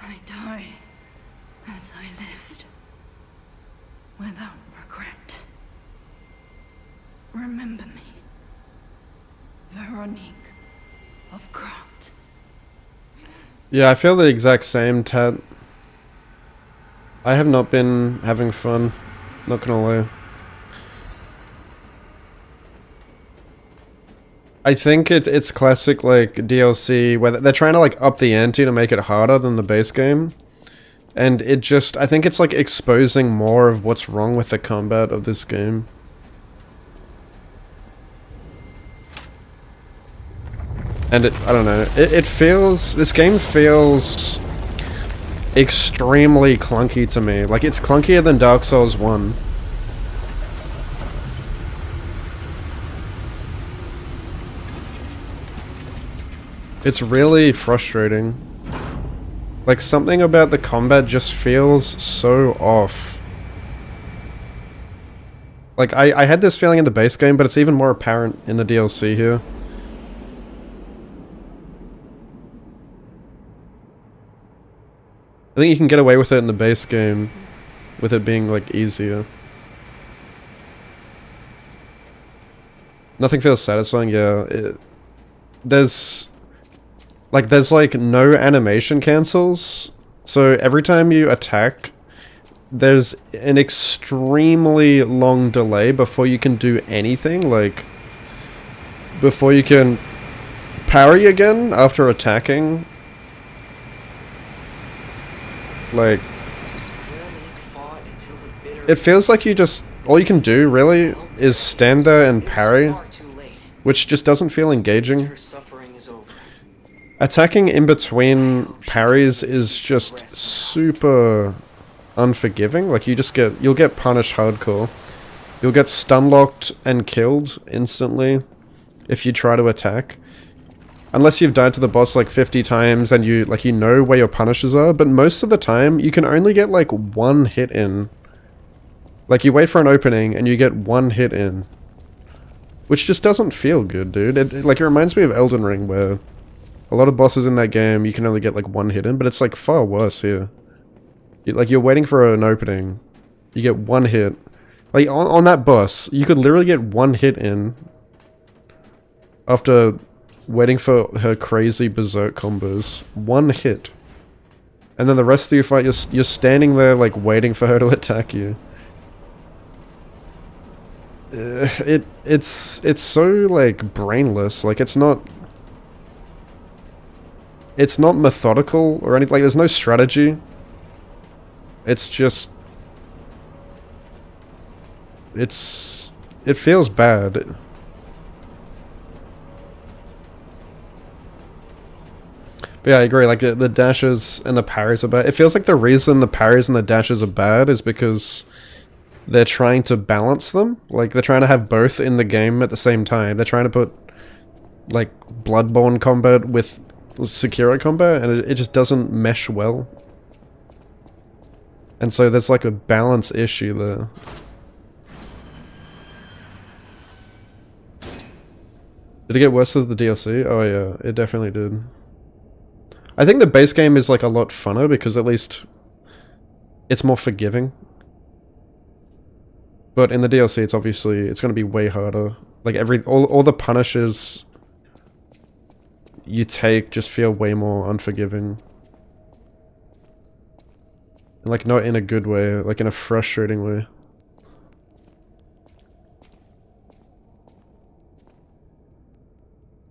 I die as I lived, without regret. Remember me, Veronique of Grant. Yeah, I feel the exact same, Tat. I have not been having fun, not gonna lie. I think it's classic, like, DLC, where they're trying to, like, up the ante to make it harder than the base game. And it just, I think it's, like, exposing more of what's wrong with the combat of this game. And I don't know, it feels, this game feels extremely clunky to me. Like, it's clunkier than Dark Souls 1. It's really frustrating. Like, something about the combat just feels so off. Like, I had this feeling in the base game, but it's even more apparent in the DLC here. I think you can get away with it in the base game, with it being, like, easier. Nothing feels satisfying, yeah. There's like no animation cancels, so every time you attack, there's an extremely long delay before you can do anything, like, before you can parry again after attacking, like, it feels like you just, all you can do really is stand there and parry, which just doesn't feel engaging. Attacking in between parries is just super unforgiving. Like, you'll get punished hardcore. You'll get stun locked and killed instantly if you try to attack. Unless you've died to the boss like 50 times and you know where your punishes are, but most of the time you can only get like one hit in. Like, you wait for an opening and you get one hit in. Which just doesn't feel good, dude. It reminds me of Elden Ring, where a lot of bosses in that game you can only get like one hit in, but it's like far worse here. You're waiting for an opening, you get one hit. Like, on that boss, you could literally get one hit in after waiting for her crazy berserk combos. One hit. And then the rest of your fight, you're standing there, like, waiting for her to attack you. It's so, like, brainless. Like, it's not methodical or anything. Like, there's no strategy. It's just... It feels bad. But yeah, I agree, like, the dashes and the parries are bad. It feels like the reason the parries and the dashes are bad is because they're trying to balance them. Like, they're trying to have both in the game at the same time. They're trying to put, like, Bloodborne combat with Sekiro combat, and it just doesn't mesh well. And so there's, like, a balance issue there. Did it get worse with the DLC? Oh yeah, it definitely did. I think the base game is like a lot funner because at least it's more forgiving. But in the DLC, it's going to be way harder. Like all the punishes you take just feel way more unforgiving. And like not in a good way, like in a frustrating way.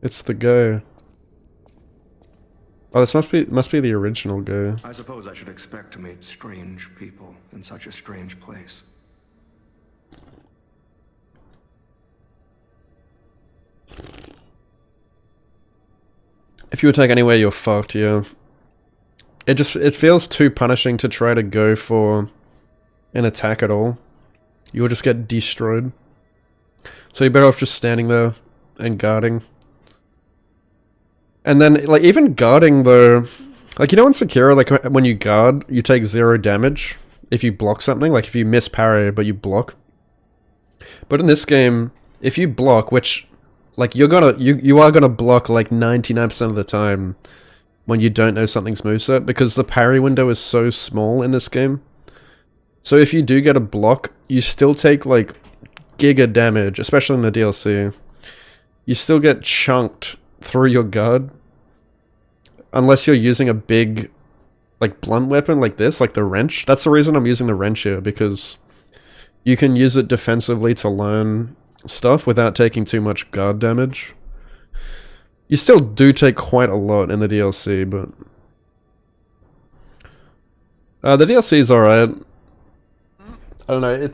It's the go. Oh, this must be the original go. I suppose I should expect to meet strange people in such a strange place. If you attack anywhere, you're fucked, yeah. It feels too punishing to try to go for an attack at all. You'll just get destroyed. So you're better off just standing there and guarding. And then, like, even guarding though, like, you know in Sekiro, like, when you guard, you take 0 damage if you block something, like if you miss parry but you block. But in this game, if you block, which, like, you are gonna block like 99% of the time when you don't know something's moveset, because the parry window is so small in this game. So if you do get a block, you still take like giga damage, especially in the DLC. You still get chunked through your guard, unless you're using a big, like, blunt weapon like this, like the wrench. That's the reason I'm using the wrench here, because you can use it defensively to learn stuff without taking too much guard damage. You still do take quite a lot in the DLC, but the DLC is alright. I don't know,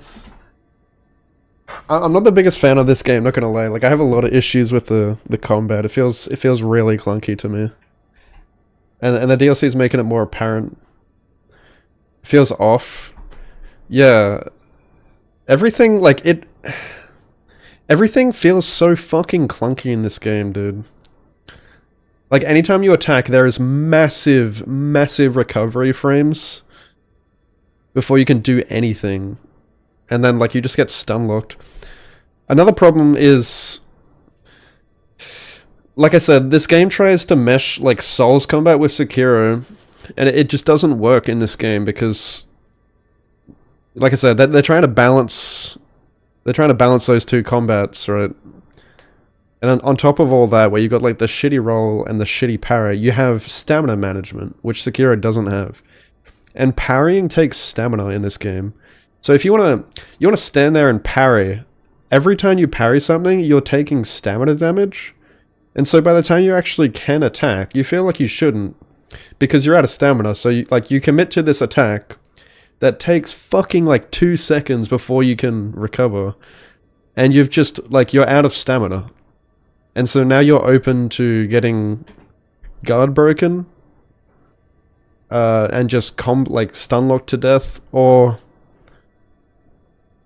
I'm not the biggest fan of this game, not gonna lie. Like, I have a lot of issues with the combat. It feels really clunky to me. And the DLC is making it more apparent. It feels off. Yeah. Everything, like, everything feels so fucking clunky in this game, dude. Like, anytime you attack, there is massive recovery frames before you can do anything. And then, like, you just get stun locked. Another problem is, like I said, this game tries to mesh, like, Souls combat with Sekiro, and it just doesn't work in this game because, like I said, they're trying to balance those two combats, right? And on top of all that, where you got, like, the shitty roll and the shitty parry, you have stamina management, which Sekiro doesn't have. And parrying takes stamina in this game. So if you wanna stand there and parry, every time you parry something, you're taking stamina damage. And so by the time you actually can attack, you feel like you shouldn't, because you're out of stamina. So you commit to this attack that takes fucking like 2 seconds before you can recover, and you've just like you're out of stamina, and so now you're open to getting guard broken, and just like stun locked to death, or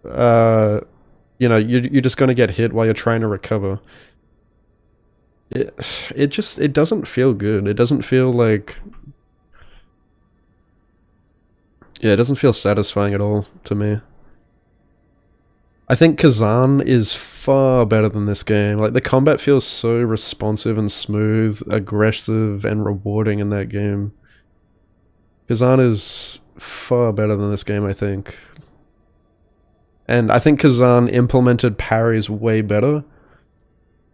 you know, you're just gonna get hit while you're trying to recover. It doesn't feel good. It doesn't feel like, yeah, it doesn't feel satisfying at all to me. I think Kazan is far better than this game. Like, the combat feels so responsive and smooth, aggressive and rewarding in that game. Kazan is far better than this game, I think. And I think Kazan implemented parries way better.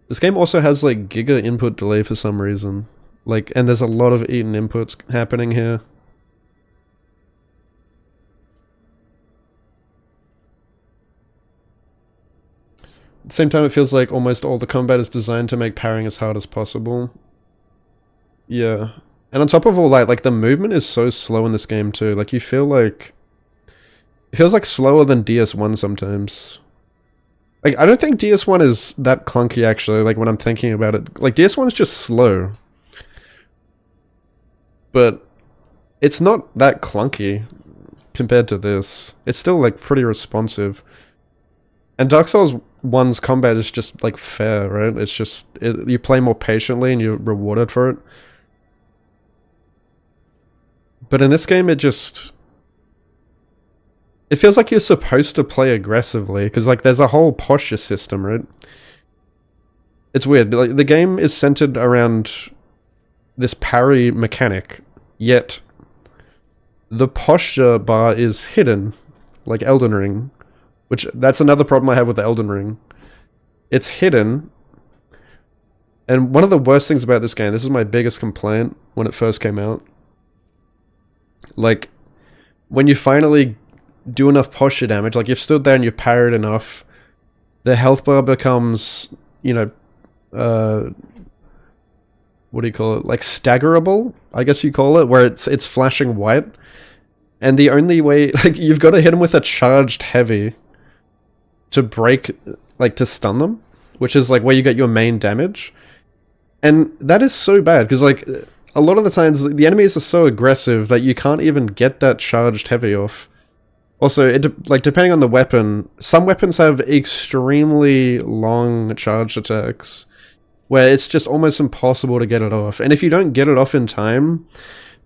This game also has like giga input delay for some reason. Like, and there's a lot of eaten inputs happening here. At the same time, it feels like almost all the combat is designed to make parrying as hard as possible. Yeah. And on top of all that, like, the movement is so slow in this game too. Like, you feel like... It feels like slower than DS1 sometimes. Like, I don't think DS1 is that clunky, actually, like, when I'm thinking about it. Like, DS1 is just slow. But it's not that clunky compared to this. It's still, like, pretty responsive. And Dark Souls 1's combat is just, like, fair, right? It's just... you play more patiently and you're rewarded for it. But in this game, it just... It feels like you're supposed to play aggressively, because, like, there's a whole posture system, right? It's weird. Like, the game is centered around this parry mechanic, yet the posture bar is hidden, like Elden Ring. Which, that's another problem I have with Elden Ring. It's hidden, and one of the worst things about this game, this is my biggest complaint when it first came out. Like, when you finally do enough posture damage, like, you've stood there and you've parried enough, the health bar becomes, you know, what do you call it? Like, staggerable, I guess you call it, where it's flashing white. And the only way, like, you've got to hit them with a charged heavy to break, like, to stun them, which is, like, where you get your main damage. And that is so bad, because, like, a lot of the times, the enemies are so aggressive that you can't even get that charged heavy off. Also, like, depending on the weapon, some weapons have extremely long charged attacks, where it's just almost impossible to get it off. And if you don't get it off in time,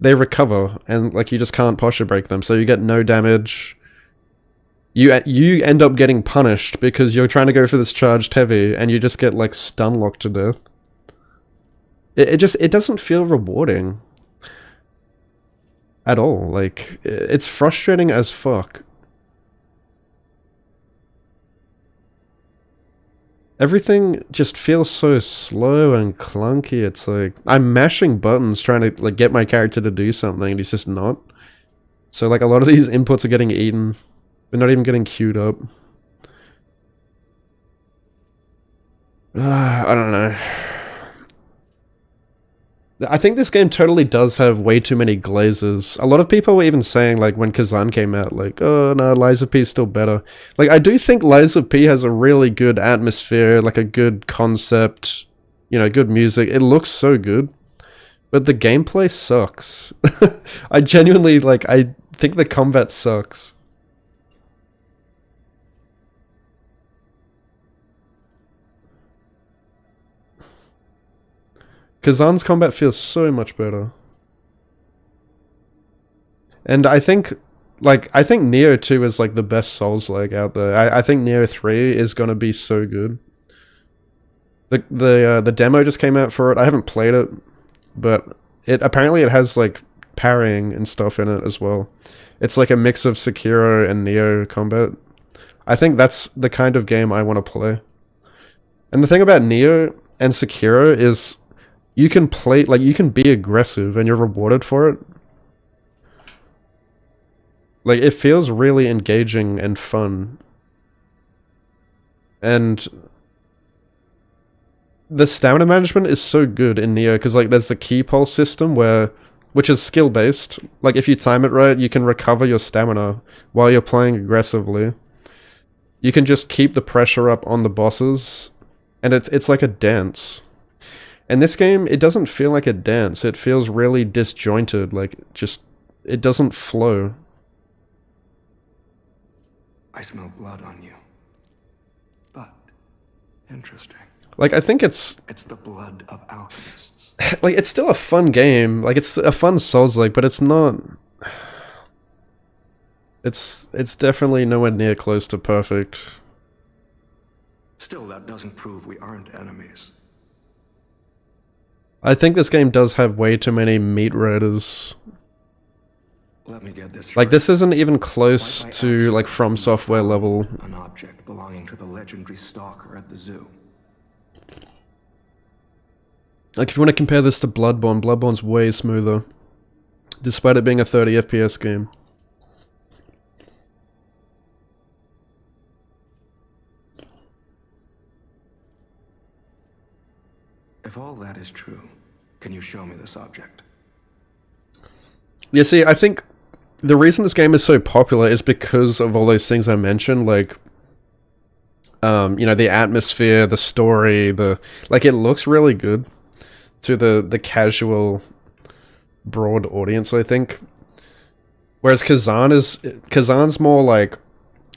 they recover, and, like, you just can't posture break them, so you get no damage. You end up getting punished because you're trying to go for this charged heavy, and you just get, like, stun locked to death. It doesn't feel rewarding at all. Like, it's frustrating as fuck. Everything just feels so slow and clunky. It's like, I'm mashing buttons trying to, like, get my character to do something, and he's just not. So, like, a lot of these inputs are getting eaten. They're not even getting queued up. I don't know. I think this game totally does have way too many glazes. A lot of people were even saying, like, when Kazan came out, like, oh no, Lies of P is still better. Like, I do think Lies of P has a really good atmosphere, like a good concept, you know, good music. It looks so good. But the gameplay sucks. I genuinely, like, I think the combat sucks. Kazan's combat feels so much better. And I think, like, I think Neo 2 is, like, the best Souls-like out there. I think Neo 3 is gonna be so good. The demo just came out for it. I haven't played it, but apparently it has, like, parrying and stuff in it as well. It's like a mix of Sekiro and Neo combat. I think that's the kind of game I want to play. And the thing about Neo and Sekiro is you can play, like, you can be aggressive and you're rewarded for it. Like, it feels really engaging and fun. And the stamina management is so good in Neo, because like there's the key pulse system which is skill based. Like if you time it right, you can recover your stamina while you're playing aggressively. You can just keep the pressure up on the bosses, and it's like a dance. And this game, it doesn't feel like a dance. It feels really disjointed, like just it doesn't flow. I smell blood on you. But interesting. Like I think it's the blood of alchemists. like it's still a fun game. Like it's a fun Souls-like, but it's not. It's definitely nowhere near close to perfect. Still, that doesn't prove we aren't enemies. I think this game does have way too many meat riders. Let me get this Like straight. this isn't even close Why by to accident like From you Software found level. An object belonging to the legendary stalker at the zoo. Like if you want to compare this to Bloodborne, Bloodborne's way smoother. Despite it being a 30 FPS game. If all that is true, can you show me this object? Yeah, see, I think the reason this game is so popular is because of all those things I mentioned, like, you know, the atmosphere, the story, like, it looks really good to the casual, broad audience, I think. Whereas Kazan's more, like,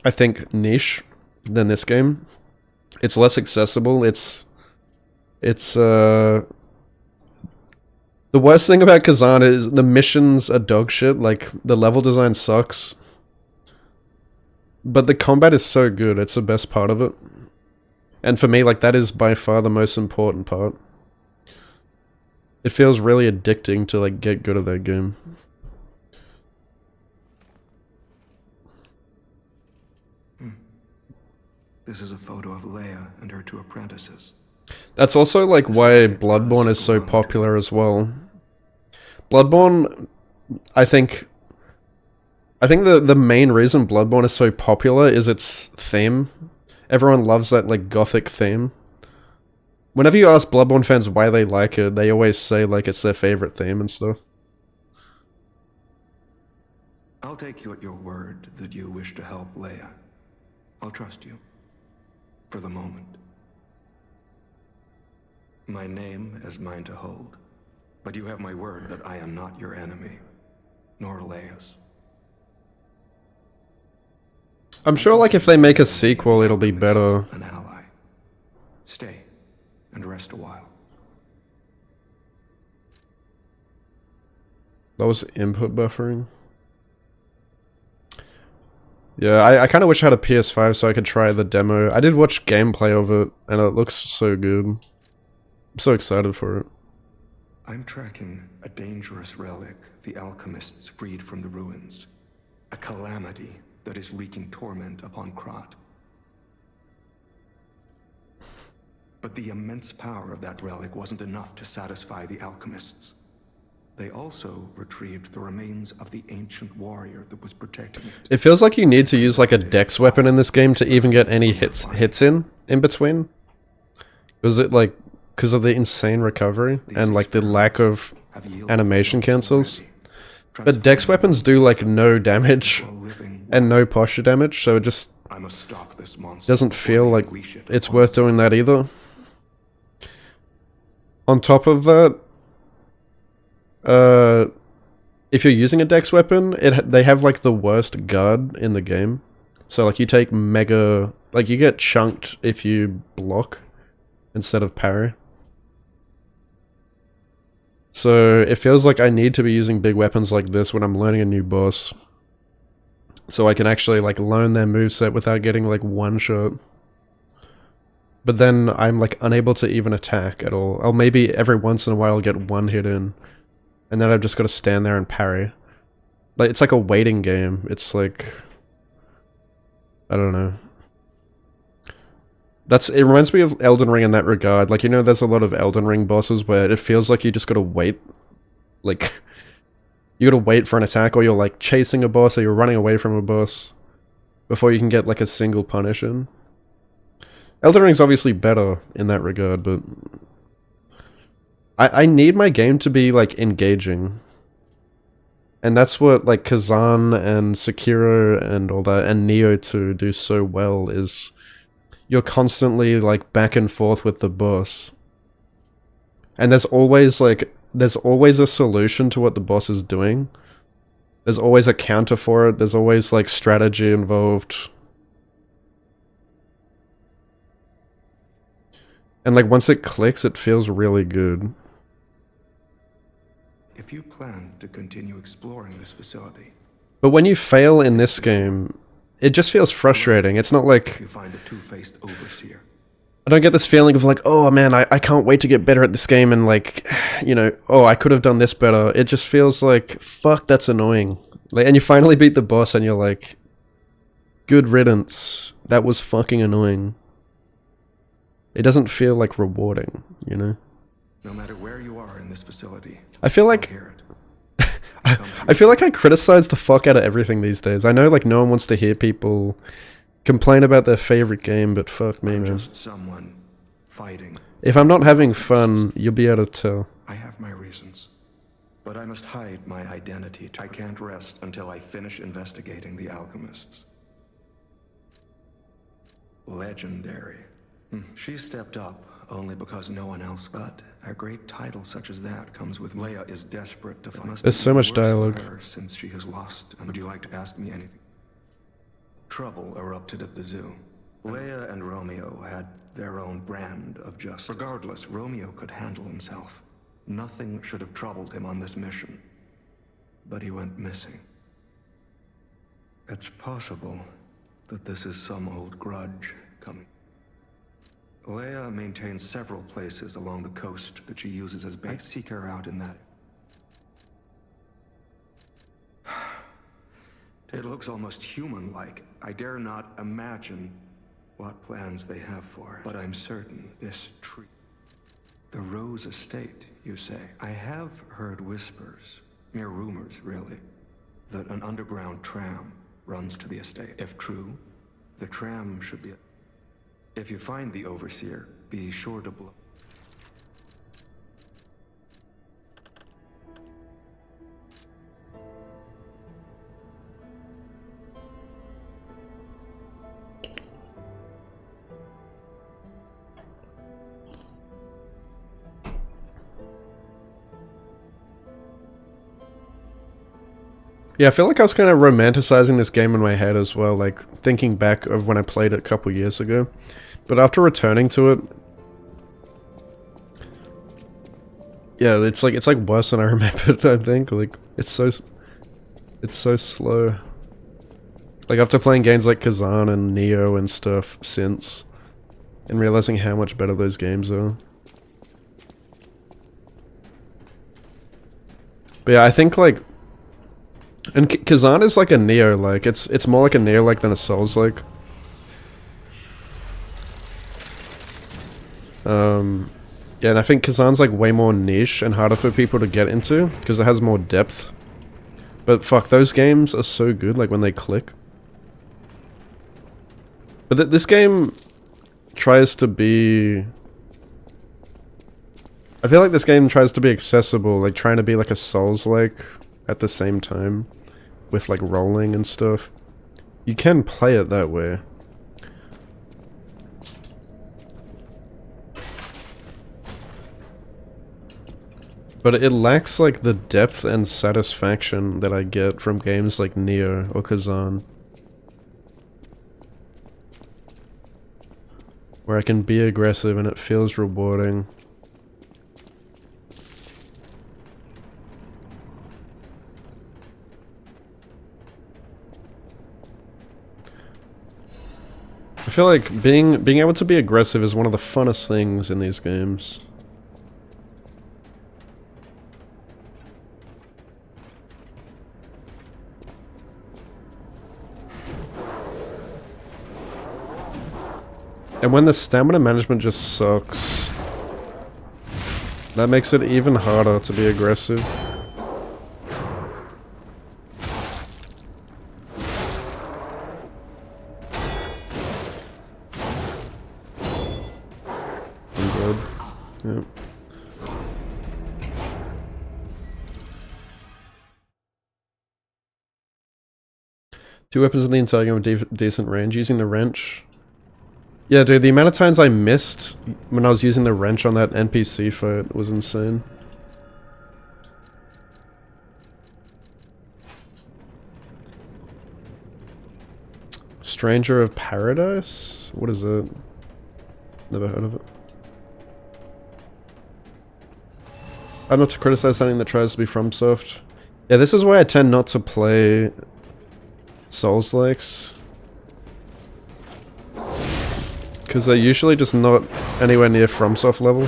I think, niche than this game. It's less accessible, the worst thing about Kazan is the missions are dog shit, like, the level design sucks. But the combat is so good, it's the best part of it. And for me, like, that is by far the most important part. It feels really addicting to, like, get good at that game. This is a photo of Leia and her two apprentices. That's also, like, why Bloodborne is so popular as well. Bloodborne, I think the main reason Bloodborne is so popular is its theme. Everyone loves that, like, gothic theme. Whenever you ask Bloodborne fans why they like it, they always say, like, it's their favorite theme and stuff. I'll take you at your word that you wish to help Leia. I'll trust you. For the moment. My name is mine to hold. But you have my word that I am not your enemy. Nor Leia's. I'm sure, like, if they make a sequel, it'll be better. An ally. Stay and rest a while. That was input buffering. Yeah, I kind of wish I had a PS5 so I could try the demo. I did watch gameplay of it, and it looks so good. I'm so excited for it. I'm tracking a dangerous relic the alchemists freed from the ruins. A calamity that is wreaking torment upon Krat. But the immense power of that relic wasn't enough to satisfy the alchemists. They also retrieved the remains of the ancient warrior that was protecting it. It feels like you need to use, like, a dex weapon in this game to even get any hits in between. Was it, like, because of the insane recovery and, like, the lack of animation cancels? But dex weapons do, like, no damage and no posture damage, so it just doesn't feel like it's worth doing that either. On top of that, if you're using a dex weapon, they have, like, the worst guard in the game. So, like, you take mega... Like, you get chunked if you block instead of parry. So, it feels like I need to be using big weapons like this when I'm learning a new boss. So I can actually, like, learn their moveset without getting, like, one shot. But then I'm, like, unable to even attack at all. I'll maybe every once in a while get one hit in. And then I've just got to stand there and parry. Like, it's like a waiting game. It's like... I don't know. It reminds me of Elden Ring in that regard. Like, you know, there's a lot of Elden Ring bosses where it feels like you just gotta wait. Like, you gotta wait for an attack, or you're, like, chasing a boss, or you're running away from a boss before you can get, like, a single punish in. Elden Ring's obviously better in that regard, but I need my game to be like engaging. And that's what like Kazan and Sekiro and all that and Neo 2 do so well is you're constantly like back and forth with the boss. And there's always a solution to what the boss is doing. There's always a counter for it. There's always like strategy involved. And like once it clicks, it feels really good. If you plan to continue exploring this facility, But when you fail in this game, it just feels frustrating. It's not like you find a two-faced overseer. I don't get this feeling of like, oh man, I can't wait to get better at this game and like, you know, oh, I could have done this better. It just feels like, fuck, that's annoying. Like, and you finally beat the boss and you're like, good riddance. That was fucking annoying. It doesn't feel like rewarding, you know? No matter where you are in this facility, I feel like I'll hear it. I feel like I criticize the fuck out of everything these days. I know like no one wants to hear people complain about their favorite game, but fuck me, I'm man. just someone fighting. If I'm not having fun, you'll be able to tell. I have my reasons, but I must hide my identity. I can't rest until I finish investigating the alchemists. Legendary. She stepped up only because no one else. But a great title such as that comes with Leia is desperate to find. There's so much dialogue. Since she has lost. And would you like to ask me anything? Trouble erupted at the zoo. Leia and Romeo had their own brand of justice. Regardless, Romeo could handle himself. Nothing should have troubled him on this mission. But he went missing. It's possible that this is some old grudge coming. Leia maintains several places along the coast that she uses as bait. I seek her out in that. It looks almost human-like. I dare not imagine what plans they have for her. But I'm certain this tree... The Rose Estate, you say? I have heard whispers, mere rumors really, that an underground tram runs to the estate. If true, the tram should be... If you find the Overseer, be sure to blow. Yeah, I feel like I was kind of romanticizing this game in my head as well, like thinking back of when I played it a couple years ago. But after returning to it, yeah, it's like worse than I remembered. I think like it's so slow. Like after playing games like Kazan and Neo and stuff since, and realizing how much better those games are. But yeah, I think like. And Kazan is like a Neo-like. It's more like a Neo-like than a Souls-like. Yeah, and I think Kazan's like way more niche and harder for people to get into because it has more depth. But fuck, those games are so good, like when they click. But this game tries to be... I feel like this game tries to be accessible, like trying to be like a Souls-like at the same time, with like rolling and stuff. You can play it that way. But it lacks like the depth and satisfaction that I get from games like Neo or Kazan. Where I can be aggressive and it feels rewarding. I feel like being able to be aggressive is one of the funnest things in these games. And when the stamina management just sucks, that makes it even harder to be aggressive. I'm good. Yep. 2 weapons in the entire game with decent range. Using the wrench. Yeah, dude, the amount of times I missed when I was using the wrench on that NPC fight was insane. Stranger of Paradise? What is it? Never heard of it. I'm not to criticize something that tries to be FromSoft. Yeah, this is why I tend not to play Souls-likes. Because they're usually just not anywhere near FromSoft level.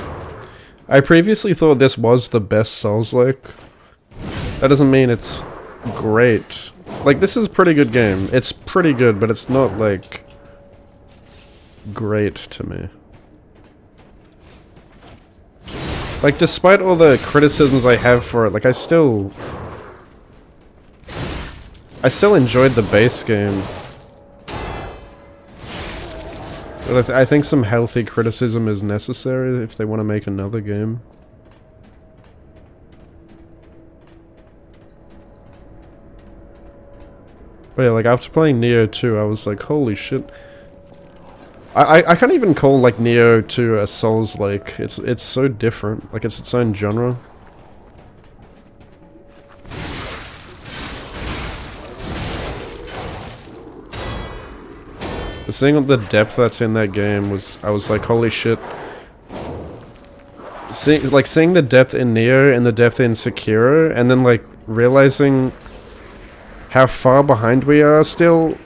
I previously thought this was the best Souls-like. That doesn't mean it's great. Like, this is a pretty good game. It's pretty good, but it's not, like, great to me. Like, despite all the criticisms I have for it, like, I still enjoyed the base game. But I think some healthy criticism is necessary if they want to make another game. But yeah, like, after playing Neo 2, I was like, holy shit. I can't even call, like, Neo 2 a Souls-like. It's so different. Like, it's its own genre. Seeing the depth that's in that game was, I was like, holy shit. Seeing the depth in Neo and the depth in Sekiro, and then, like, realizing how far behind we are still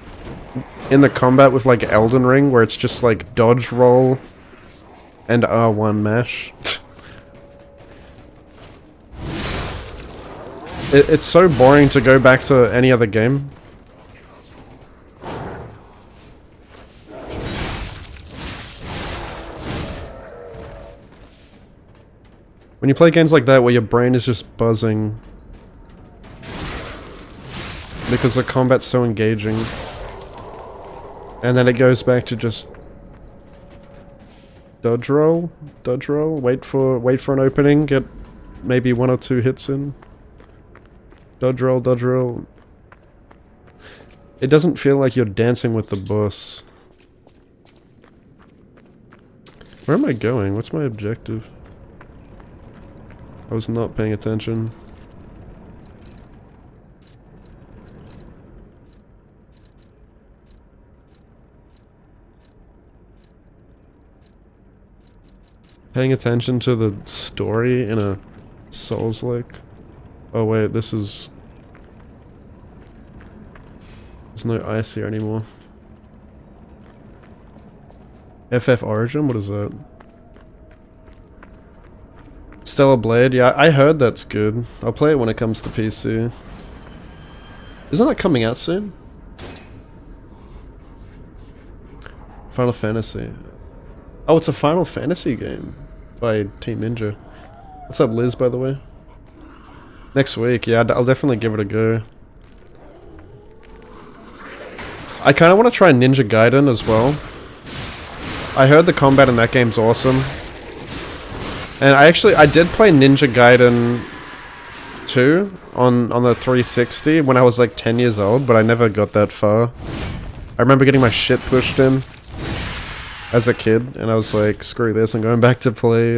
in the combat with, like, Elden Ring, where it's just, like, dodge roll and R1 mash. It's so boring to go back to any other game. When you play games like that where your brain is just buzzing because the combat's so engaging, and then it goes back to just dodge roll, wait for an opening, get maybe 1 or 2 hits in, dodge roll. It doesn't feel like you're dancing with the boss. Where am I going? What's my objective? I was not paying attention. Paying attention to the story in a Souls-like. Oh wait, this is... There's no ice here anymore. FF Origin? What is that? Stellar Blade? Yeah, I heard that's good. I'll play it when it comes to PC. Isn't that coming out soon? Final Fantasy. Oh, it's a Final Fantasy game by Team Ninja. What's up, Liz, by the way? Next week, yeah, I'll definitely give it a go. I kind of want to try Ninja Gaiden as well. I heard the combat in that game's awesome. And I did play Ninja Gaiden 2 on the 360 when I was like 10 years old, but I never got that far. I remember getting my shit pushed in as a kid, and I was like, screw this, I'm going back to play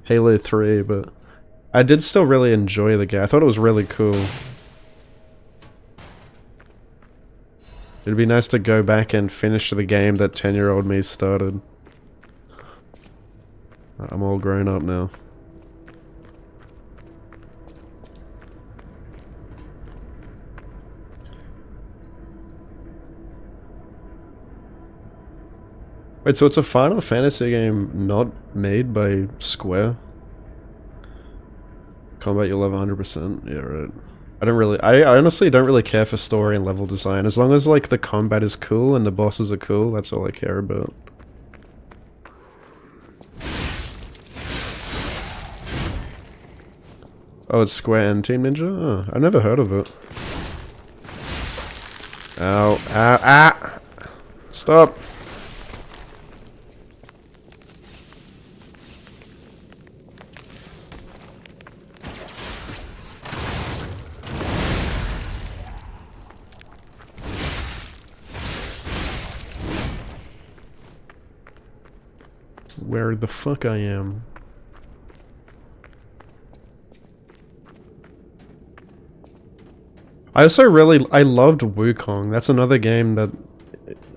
Halo 3, but I did still really enjoy the game. I thought it was really cool. It'd be nice to go back and finish the game that 10-year-old me started. I'm all grown up now. Wait, so it's a Final Fantasy game not made by Square? Combat you'll love 100%? Yeah, right. I honestly don't really care for story and level design. As long as, like, the combat is cool and the bosses are cool, that's all I care about. Oh, it's Square and Team Ninja? Oh, I never heard of it. Ow, ow, ah! Stop! where the fuck I am. I also I loved Wukong. That's another game that,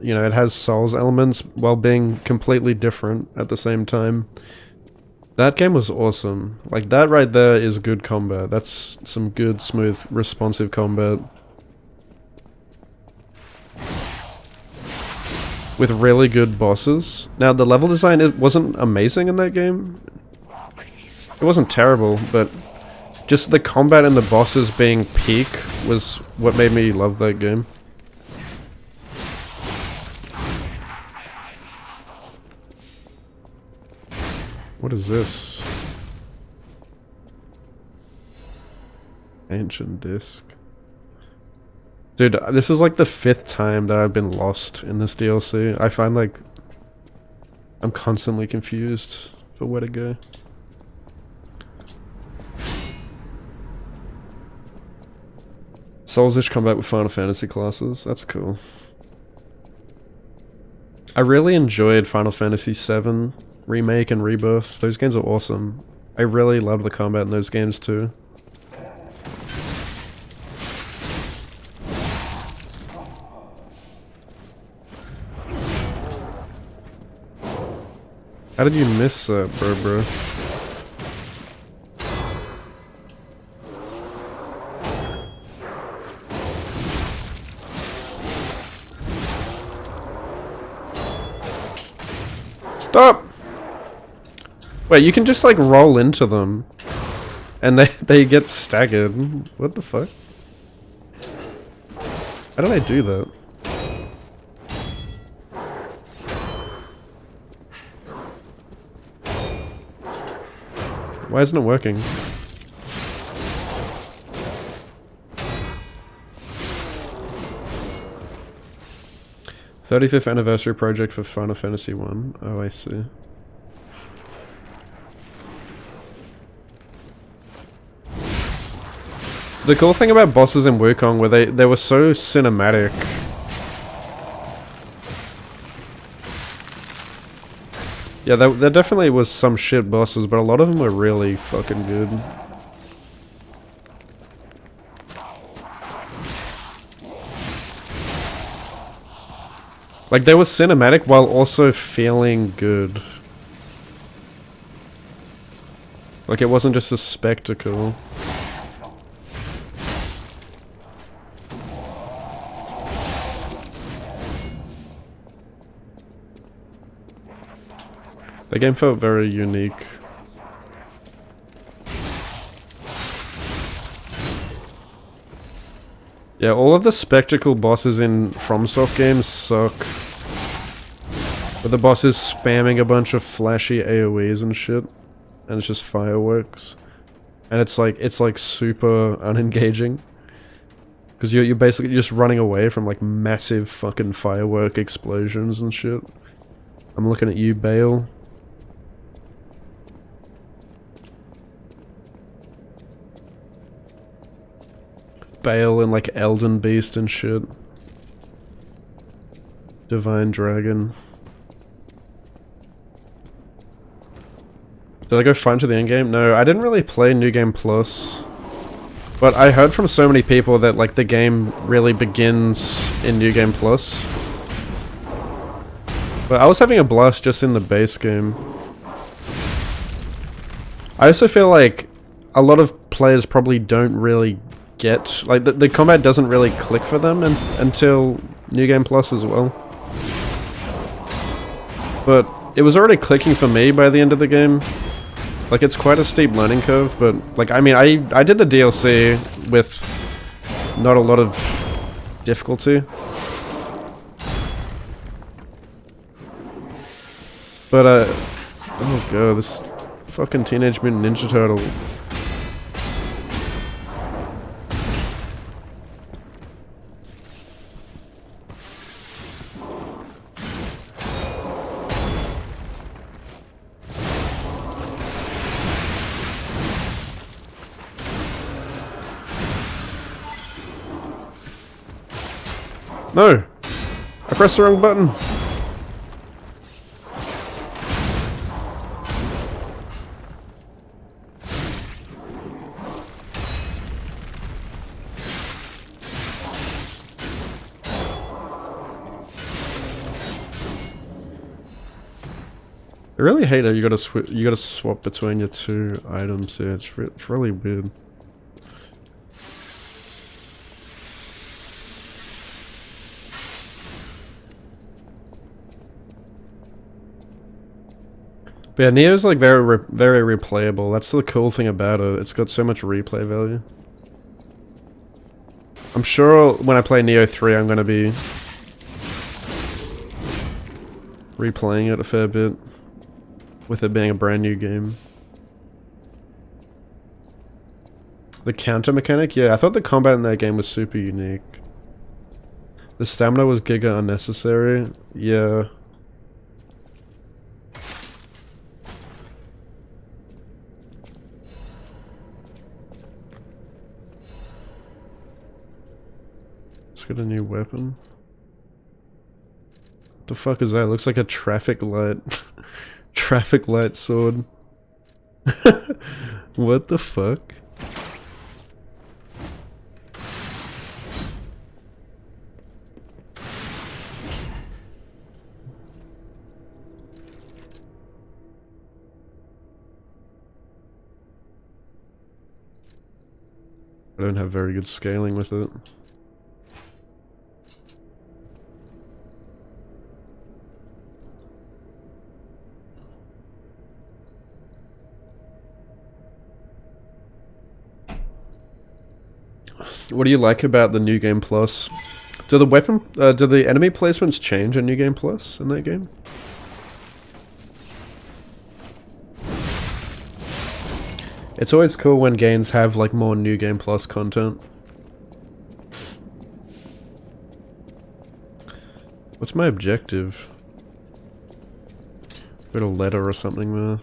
you know, it has Souls elements while being completely different at the same time. That game was awesome. Like, that right there is good combat. That's some good, smooth, responsive combat. With really good bosses. Now, the level design, it wasn't amazing in that game. It wasn't terrible, but just the combat and the bosses being peak was what made me love that game. What is this? Ancient disc. Dude, this is like the 5th time that I've been lost in this DLC. I find like I'm constantly confused for where to go. Souls-ish combat with Final Fantasy classes. That's cool. I really enjoyed Final Fantasy VII Remake and Rebirth. Those games are awesome. I really love the combat in those games too. How did you miss that, bro? Stop! Wait, you can just like roll into them and they get staggered. What the fuck? How did I do that? Why isn't it working? '35th anniversary project for Final Fantasy 1. Oh, I see. The cool thing about bosses in Wukong were they were so cinematic. Yeah, there definitely was some shit bosses, but a lot of them were really fucking good. Like, they were cinematic while also feeling good. Like, it wasn't just a spectacle. The game felt very unique. Yeah, all of the spectacle bosses in FromSoft games suck. But the boss is spamming a bunch of flashy AoEs and shit. And it's just fireworks. And it's like super unengaging. Because you're basically just running away from like massive fucking firework explosions and shit. I'm looking at you, Bale. Bale and like Elden Beast and shit. Divine Dragon. Did I go far into the endgame? No, I didn't really play New Game Plus. But I heard from so many people that like the game really begins in New Game Plus. But I was having a blast just in the base game. I also feel like a lot of players probably don't really get... Like, the combat doesn't really click for them until New Game Plus as well. But it was already clicking for me by the end of the game. Like, it's quite a steep learning curve, but... Like, I mean, I did the DLC with not a lot of difficulty. But, oh god, this fucking Teenage Mutant Ninja Turtle... No! I pressed the wrong button! really hate that you gotta swap between your two items here. It's really weird. But yeah, Neo's like very replayable. That's the cool thing about it. It's got so much replay value. I'm sure when I play Neo 3, I'm gonna be replaying it a fair bit, with it being a brand new game. The counter mechanic? Yeah, I thought the combat in that game was super unique. The stamina was giga unnecessary. Yeah. Let's get a new weapon. What the fuck is that? It looks like a traffic light. Traffic light sword. What the fuck? I don't have very good scaling with it. What do you like about the New Game Plus? Do the enemy placements change in New Game Plus in that game? It's always cool when games have like more New Game Plus content. What's my objective? Got a letter or something there.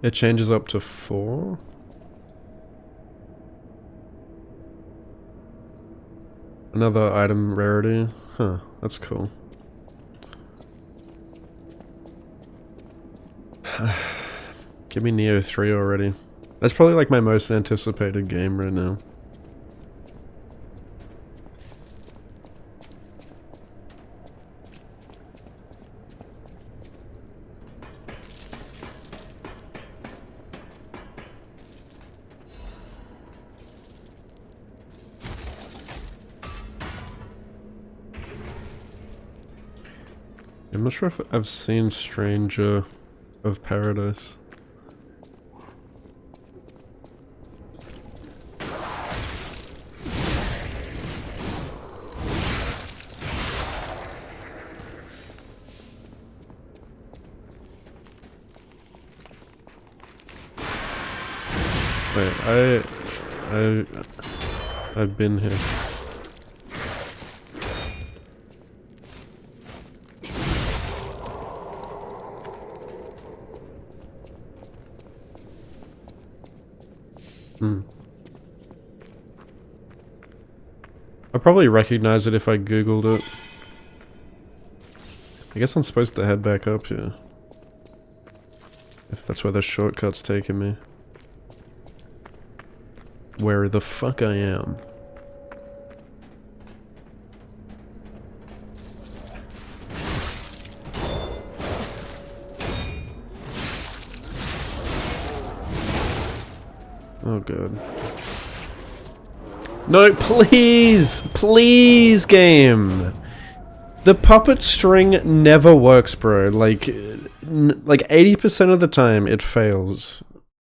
It changes up to 4. Another item rarity. Huh, that's cool. Give me Neo 3 already. That's probably like my most anticipated game right now. I'm not sure if I've seen Stranger of Paradise. Wait, I've been here. I'd probably recognize it if I googled it. I guess I'm supposed to head back up here. If that's where the shortcut's taking me. Where the fuck I am. Oh god. No, please! Please, game! The puppet string never works, bro. Like 80% of the time, it fails.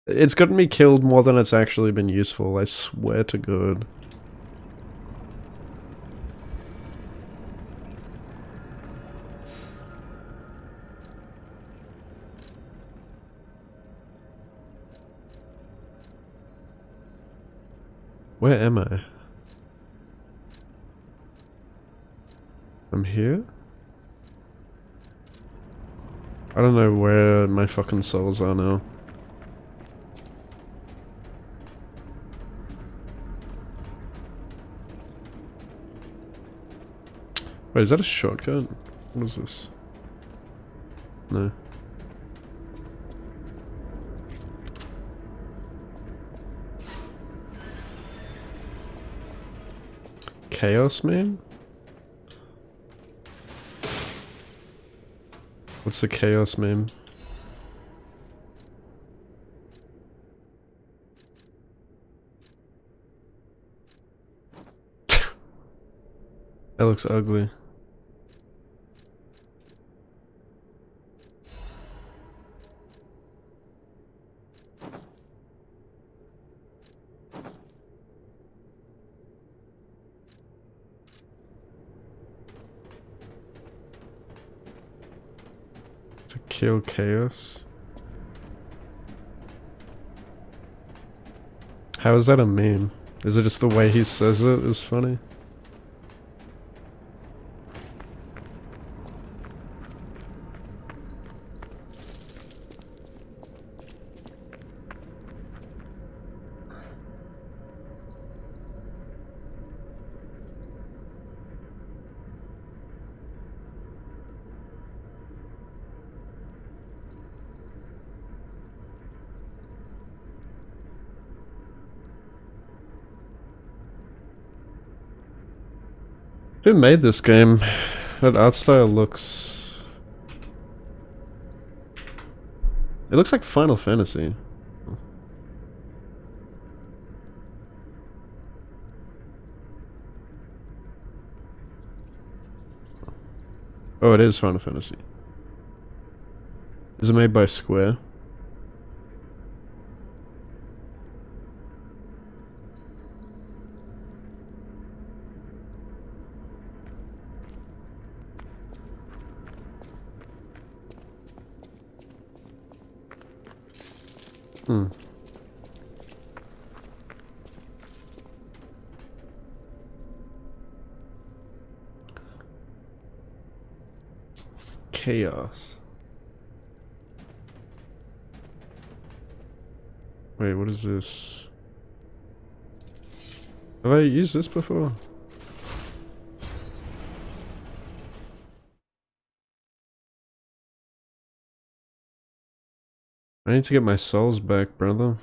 It's gotten me killed more than it's actually been useful, I swear to God. Where am I? I'm here? I don't know where my fucking souls are now. Wait, is that a shortcut? What is this? No. Chaos Man? What's the Chaos Man? That looks ugly. To kill chaos? How is that a meme? Is it just the way he says it is funny? Who made this game? That art style looks... It looks like Final Fantasy. Oh, it is Final Fantasy. Is it made by Square? Hmm. Chaos. Wait, what is this? Have I used this before? I need to get my souls back, brother.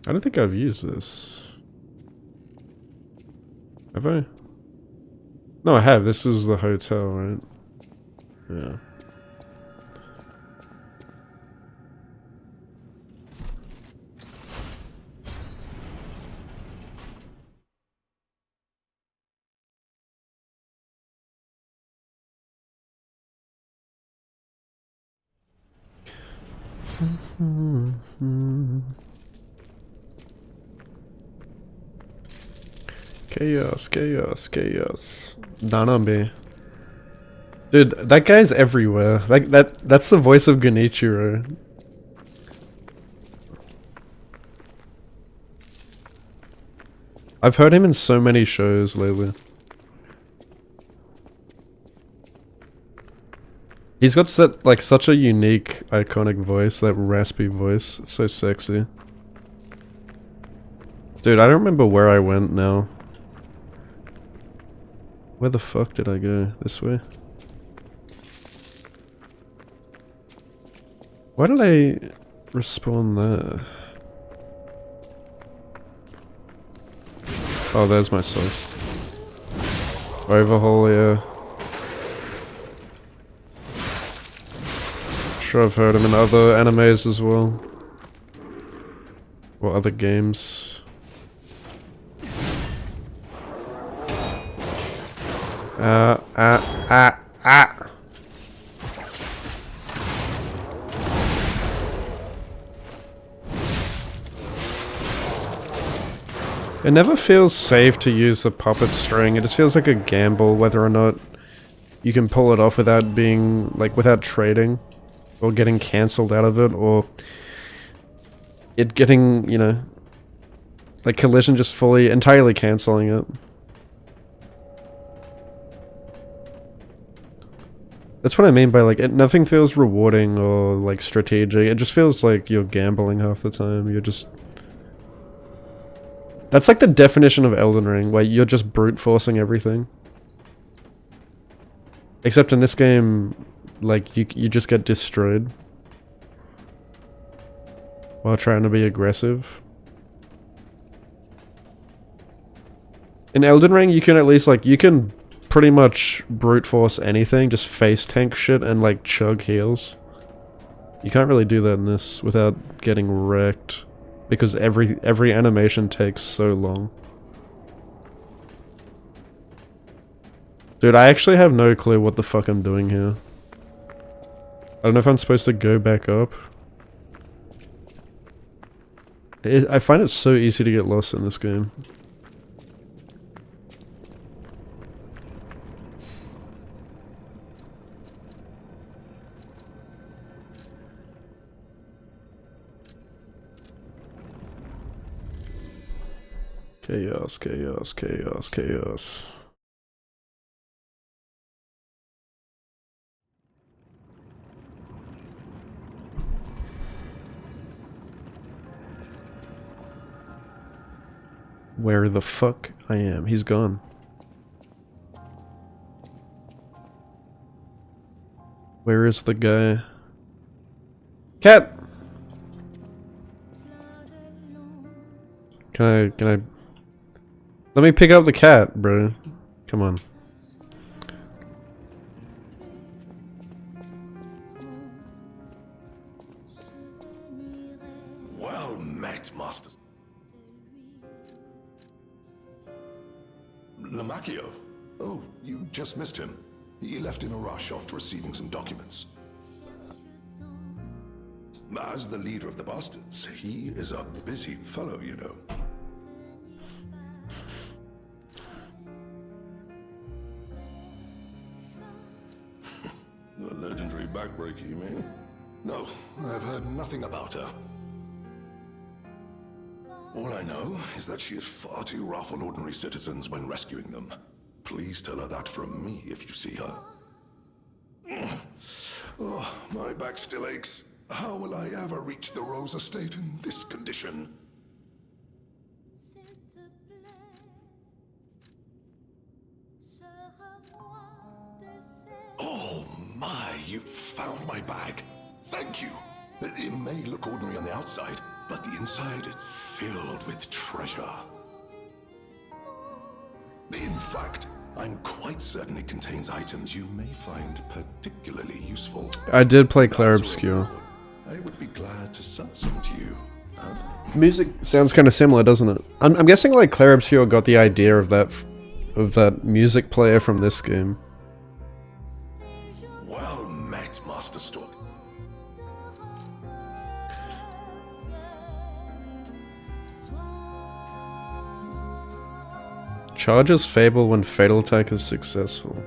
I don't think I've used this. Have I? No, I have. This is the hotel, right? Yeah. Chaos, chaos, chaos. Danabe. Dude, that guy's everywhere. Like that's the voice of Genichiro. I've heard him in so many shows lately. He's got such a unique, iconic voice, that raspy voice. It's so sexy. Dude, I don't remember where I went now. Where the fuck did I go? This way? Why did I respawn there? Oh, there's my source. Overhaul, yeah. Sure, I've heard him in other animes as well. Or other games. It never feels safe to use the puppet string. It just feels like a gamble whether or not you can pull it off without being, like, without trading. Or getting cancelled out of it, or it getting, you know, like Collision just entirely cancelling it. That's what I mean by like nothing feels rewarding or like strategic. It just feels like you're gambling half the time. You're just That's like the definition of Elden Ring, where you're just brute forcing everything. Except in this game, like you just get destroyed while trying to be aggressive. In Elden Ring, you can at least like you can pretty much brute force anything, just face tank shit and like chug heals. You can't really do that in this without getting wrecked, because every animation takes so long. Dude, I actually have no clue what the fuck I'm doing here. I don't know if I'm supposed to go back up. I find it so easy to get lost in this game. Chaos, chaos, chaos, chaos. Where the fuck I am? He's gone. Where is the guy? Cat! Can I... Let me pick up the cat, bro. Come on. Well met, Master. Lamacchio. Oh, you just missed him. He left in a rush after receiving some documents. As the leader of the bastards, he is a busy fellow, you know. The legendary backbreaker, you mean? No, I've heard nothing about her. All I know is that she is far too rough on ordinary citizens when rescuing them. Please tell her that from me if you see her. Oh, my back still aches. How will I ever reach the Rose Estate in this condition? Oh my, you found my bag. Thank you. It may look ordinary on the outside, but the inside is filled with treasure. In fact, I'm quite certain it contains items you may find particularly useful. I did play Clair Obscur. I would be glad to sell some to you. Music sounds kind of similar, doesn't it? I'm guessing like Clair Obscur got the idea of that music player from this game. Well met, Master Stork. Charges Fable when Fatal Attack is successful.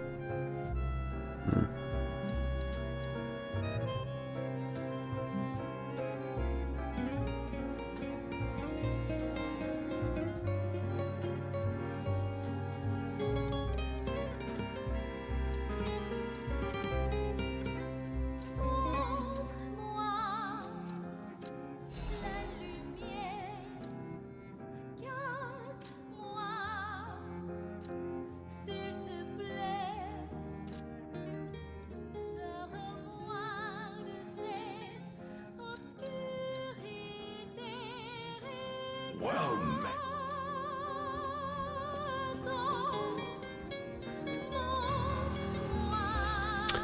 Well met.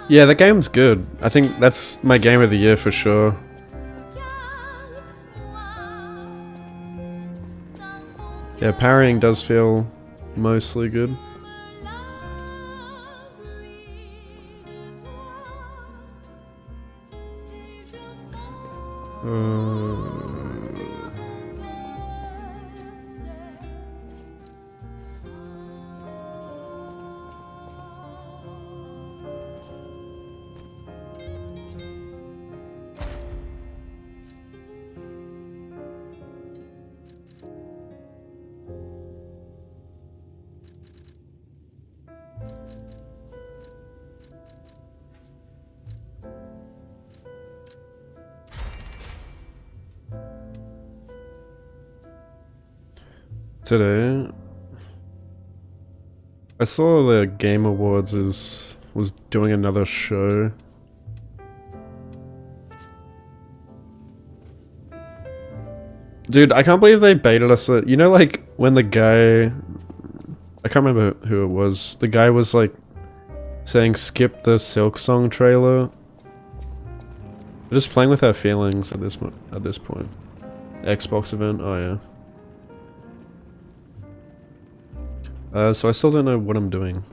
Yeah, the game's good. I think that's my game of the year for sure. Yeah, parrying does feel mostly good. Today, I saw the Game Awards was doing another show. Dude, I can't believe they baited us. You know, like when the guy, I can't remember who it was. The guy was like saying skip the Silk Song trailer. We're just playing with our feelings at this point. Xbox event. Oh yeah. So I still don't know what I'm doing.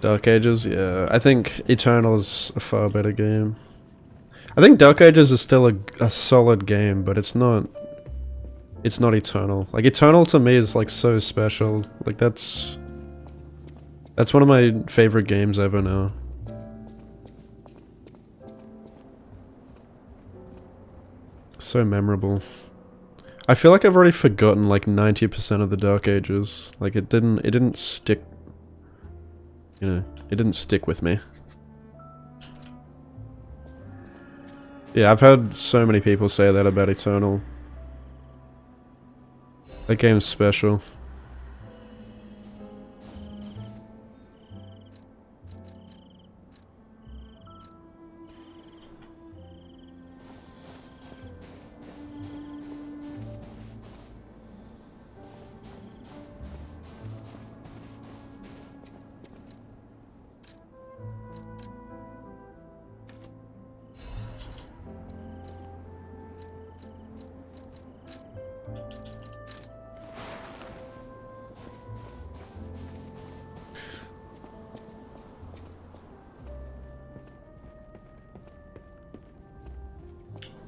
Dark Ages, yeah. I think Eternal is a far better game. I think Dark Ages is still a solid game, but it's not Eternal. Like Eternal to me is like so special. Like that's one of my favorite games ever now. So memorable. I feel like I've already forgotten like 90% of the Dark Ages. Like it didn't stick, you know, it didn't stick with me. Yeah, I've heard so many people say that about Eternal. That game's special.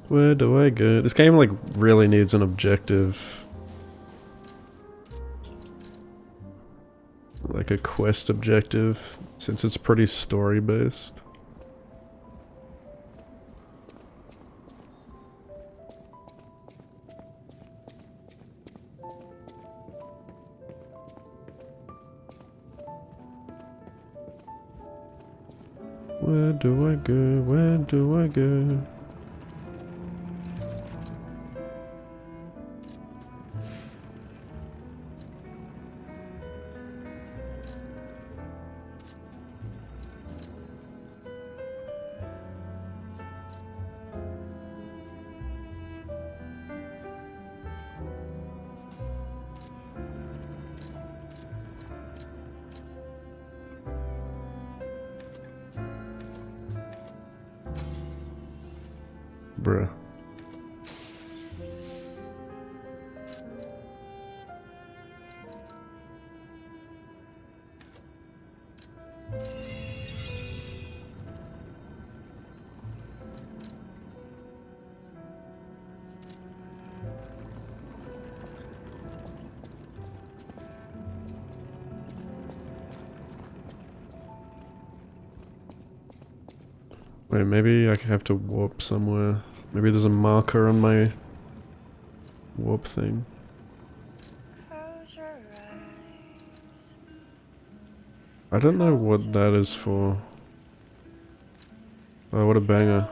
Where do I go? This game like really needs an objective. Like a quest objective, since it's pretty story based. Where do I go? Where do I go? Bruh. Wait, maybe I have to warp somewhere. Maybe there's a marker on my warp thing. I don't know what that is for. Oh, what a banger.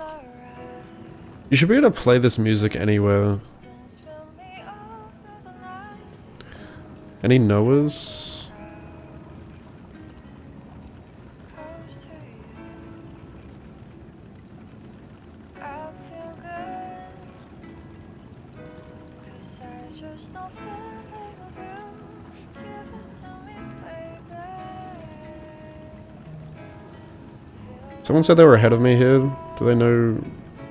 You should be able to play this music anywhere. Any Noahs? Someone said they were ahead of me here. Do they know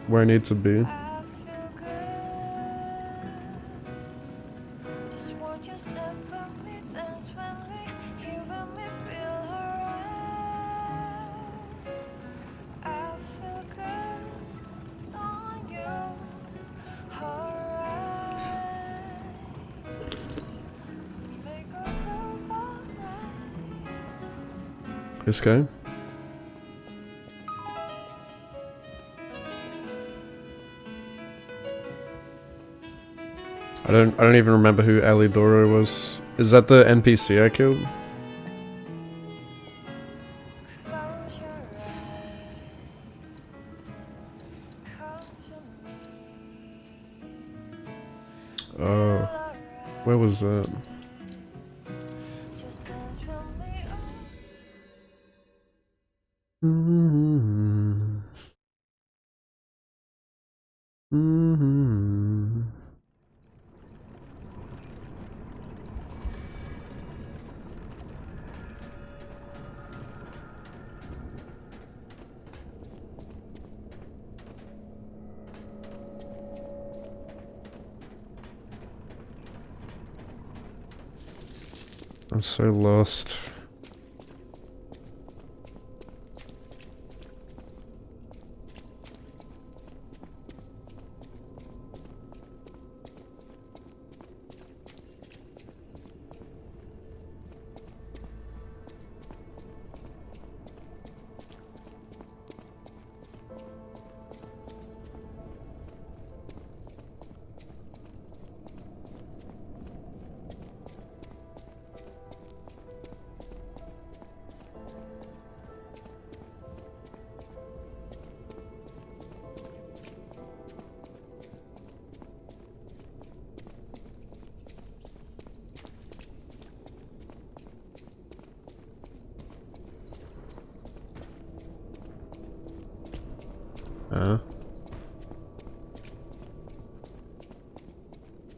where I need to be? This guy? I don't even remember who Alidoro was. Is that the NPC I killed? Where was that? Mm-hmm. Mm-hmm. I'm so lost.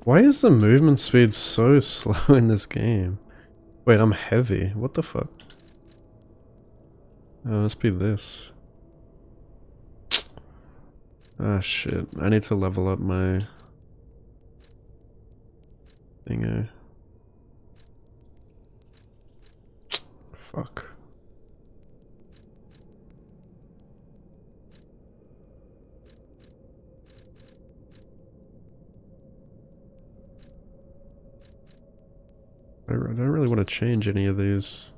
Why is the movement speed so slow in this game? Wait, I'm heavy. What the fuck? Oh, must be this. Ah, shit. I need to level up my thingo. Fuck. I don't really want to change any of these.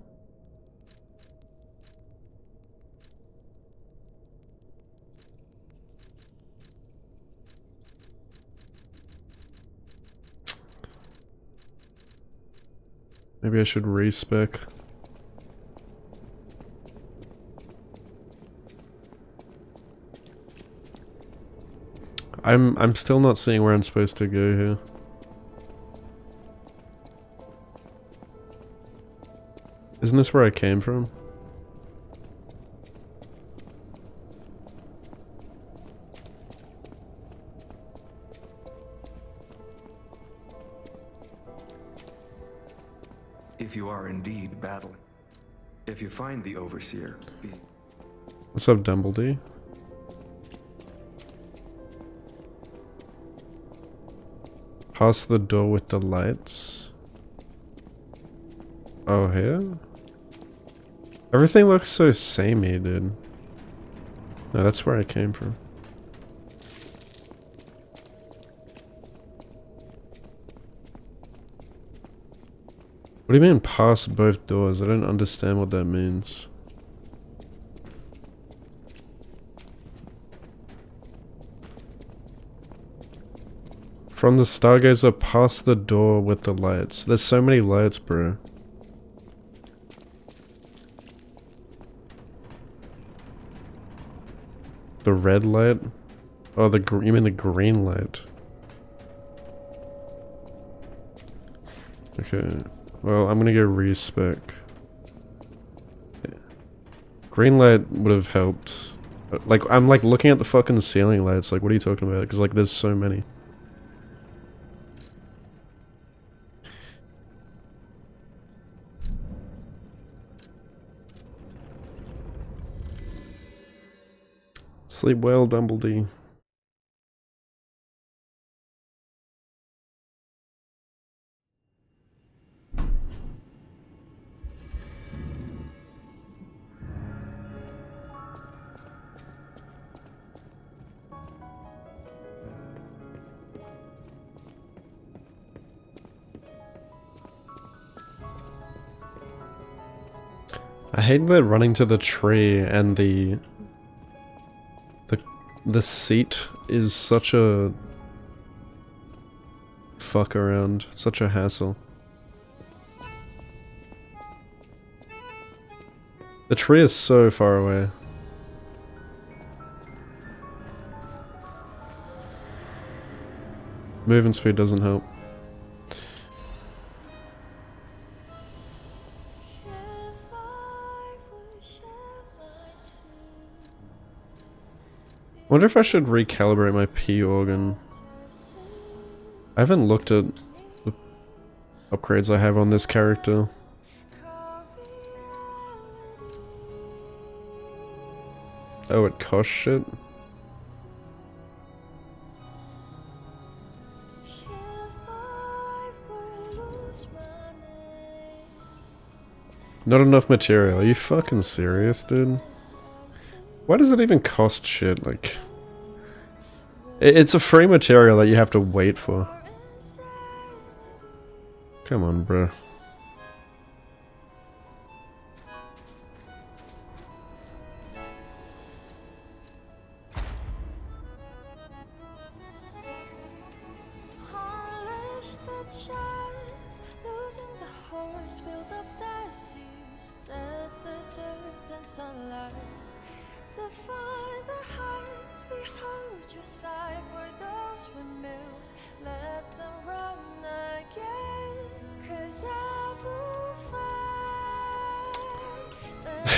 Maybe I should respec. I'm still not seeing where I'm supposed to go here. Isn't this where I came from? If you are indeed battling, if you find the Overseer, What's up, Dumbledore? Past the door with the lights. Oh, here? Everything looks so samey, dude. No, that's where I came from. What do you mean past both doors? I don't understand what that means. From the Stargazer past the door with the lights. There's so many lights, bro. The red light? Oh, you mean the green light? Okay. Well, I'm gonna go respec. Yeah. Green light would have helped. Like, I'm like looking at the fucking ceiling lights. Like, what are you talking about? Because like, there's so many. Sleep well, Dumbledore. I hate that running to the tree and the seat is such a fuck around, such a hassle. The tree is so far away. Movement speed doesn't help. Wonder if I should recalibrate my P organ. I haven't looked at the upgrades I have on this character. Oh, it costs shit? Not enough material. Are you fucking serious, dude? Why does it even cost shit? Like, it's a free material that you have to wait for. Come on, bro.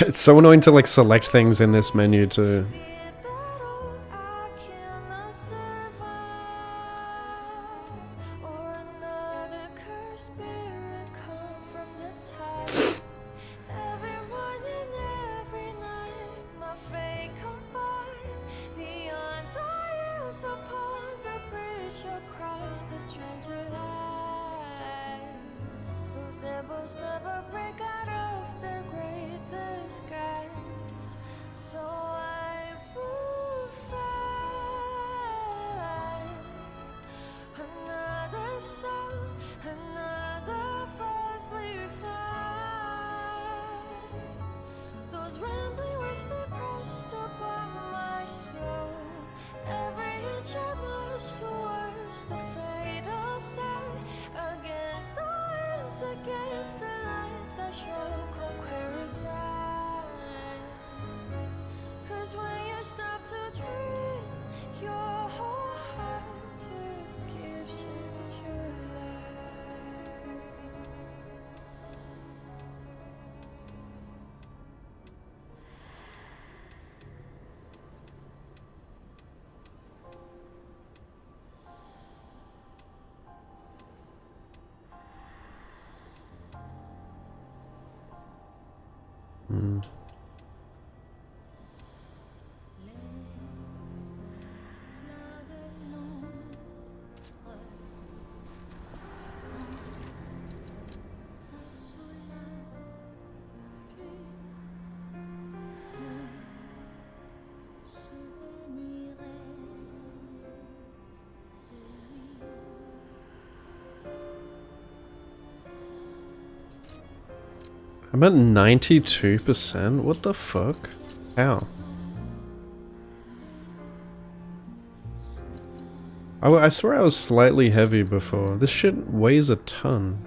It's so annoying to like select things in this menu to... I'm at 92%? What the fuck? How? I swear I was slightly heavy before. This shit weighs a ton.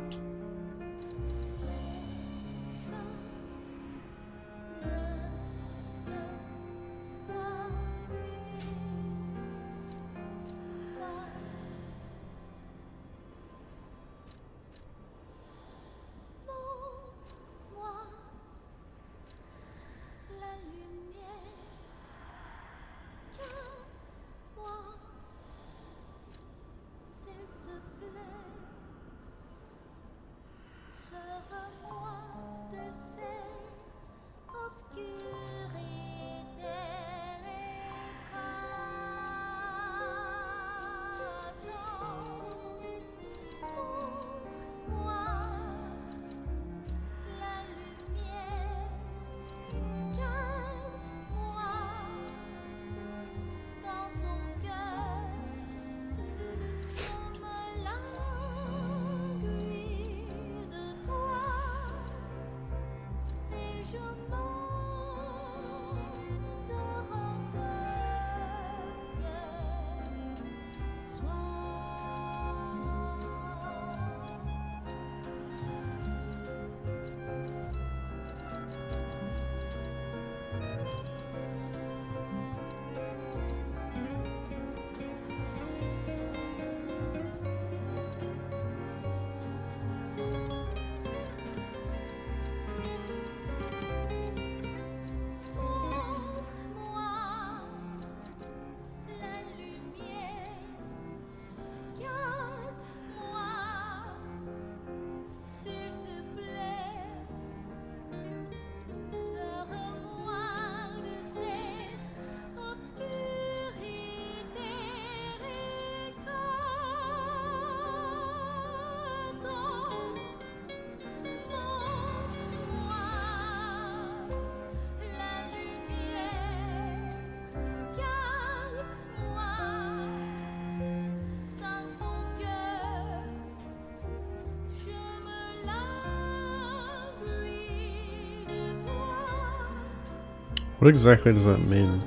What exactly does that mean?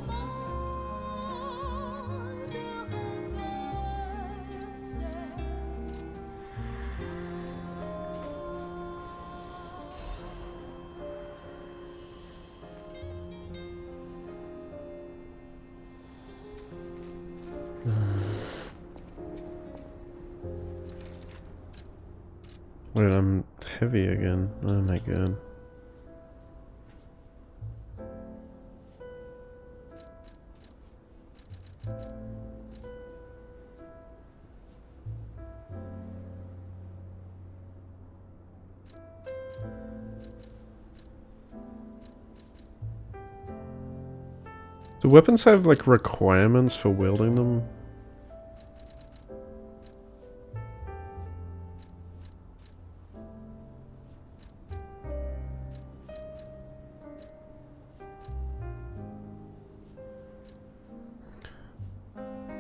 Wait, I'm heavy again. Oh my god. Do weapons have, like, requirements for wielding them?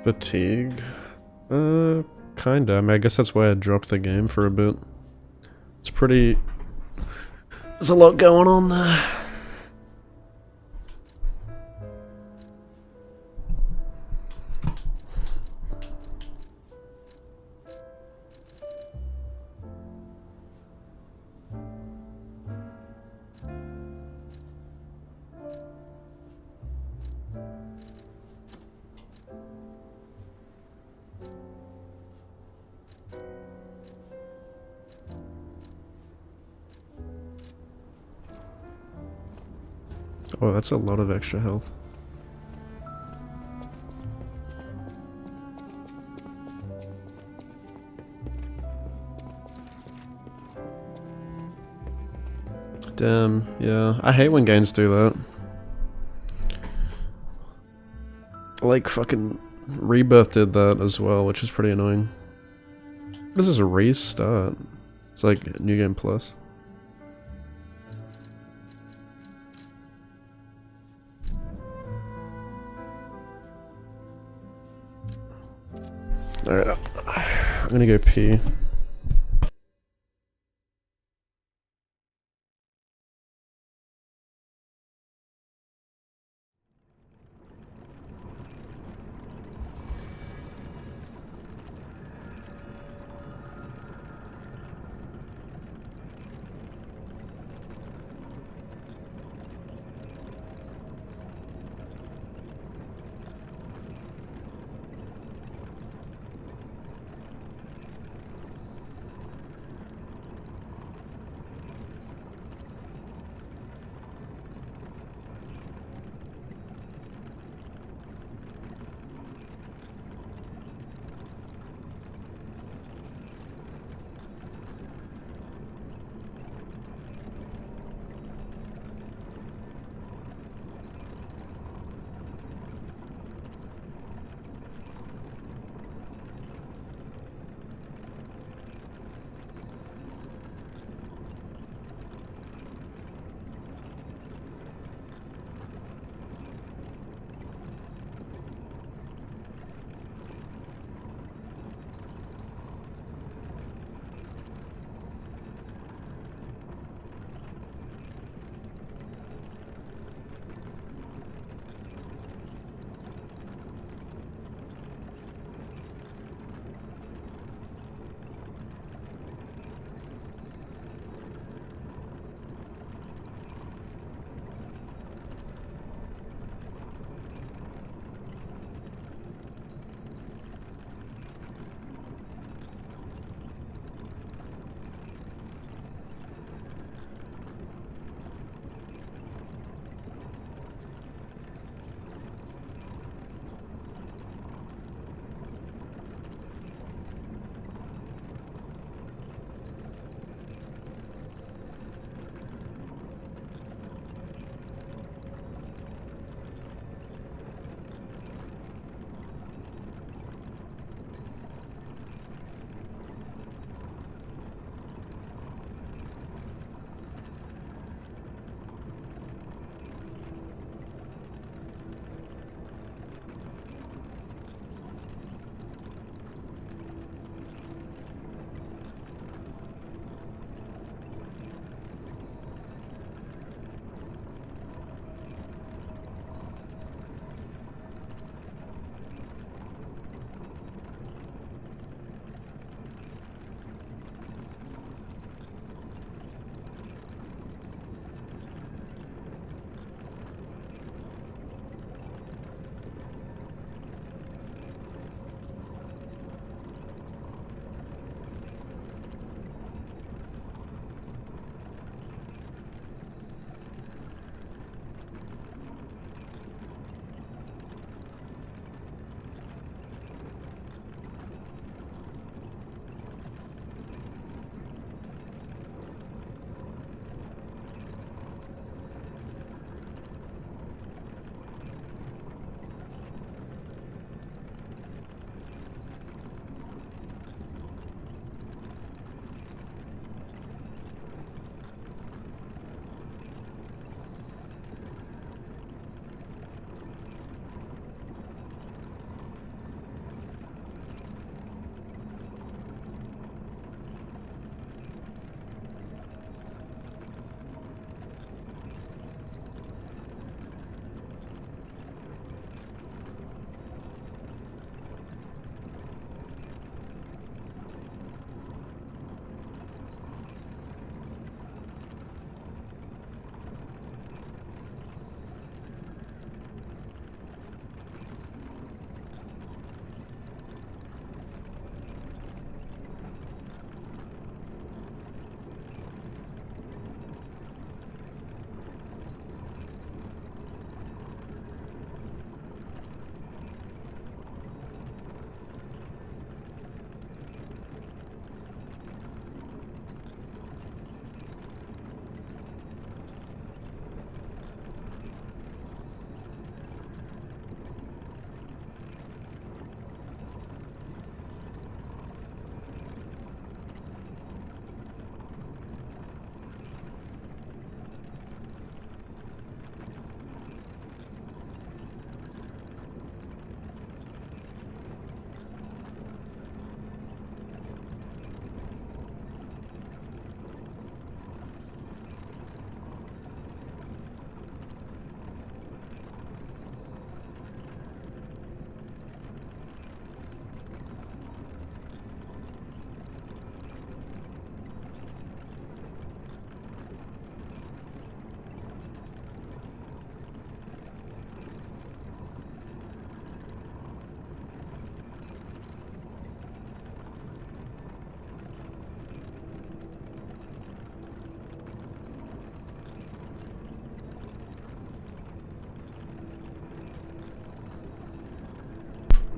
Fatigue? Kinda. I mean, I guess that's why I dropped the game for a bit. It's pretty... There's a lot going on there. Oh, that's a lot of extra health. Damn, yeah. I hate when games do that. Like fucking Rebirth did that as well, which is pretty annoying. What is this, a restart? It's like New Game Plus. Alright, I'm gonna go pee.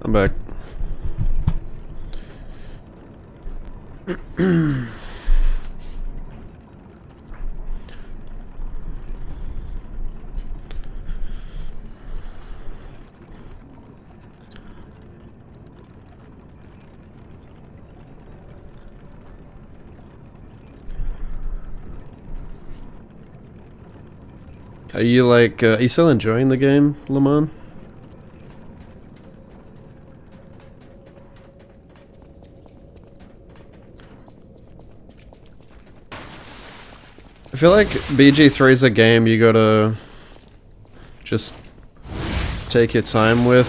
I'm back. Are you like, are you still enjoying the game, Lamont? I feel like BG3 is a game you gotta just take your time with.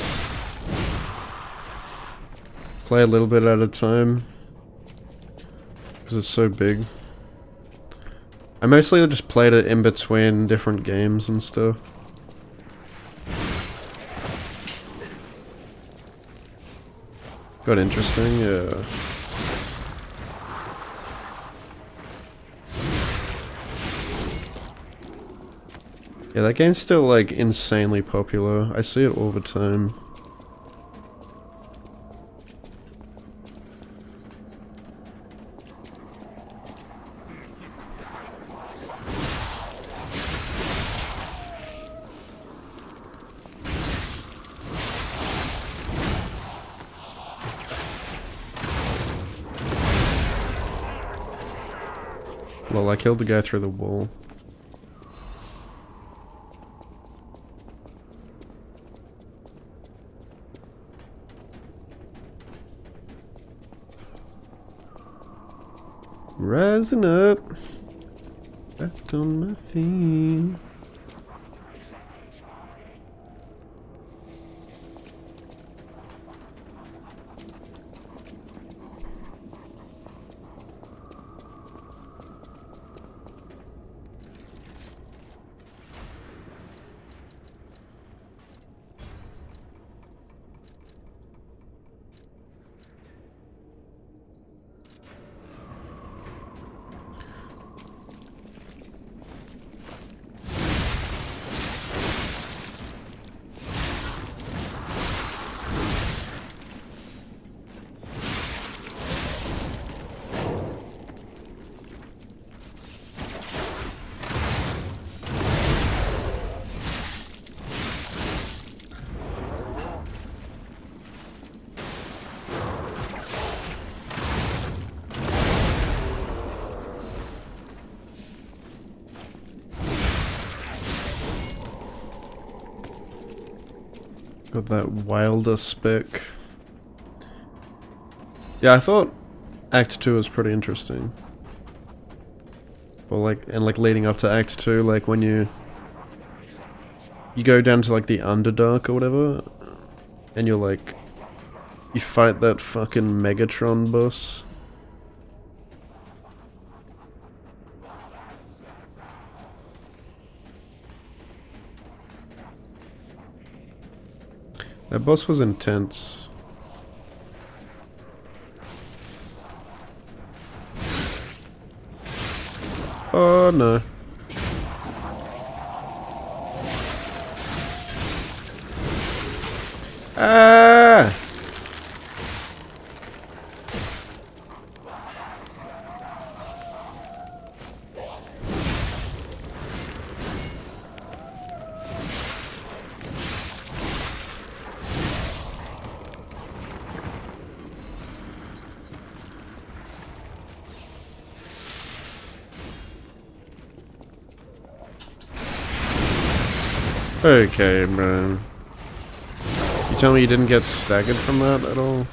Play a little bit at a time. Because it's so big. I mostly just played it in between different games and stuff. Got interesting, yeah. Yeah, that game's still like insanely popular. I see it all the time. Well, I killed the guy through the wall. Rising up, back on my feet. Got that wilder spec. Yeah, I thought Act 2 was pretty interesting. Well, like, and like leading up to Act 2, like when you go down to like the Underdark or whatever, and you're like, you fight that fucking Megatron boss. That boss was intense. Oh no. Ah! Okay, man. You tell me you didn't get staggered from that at all?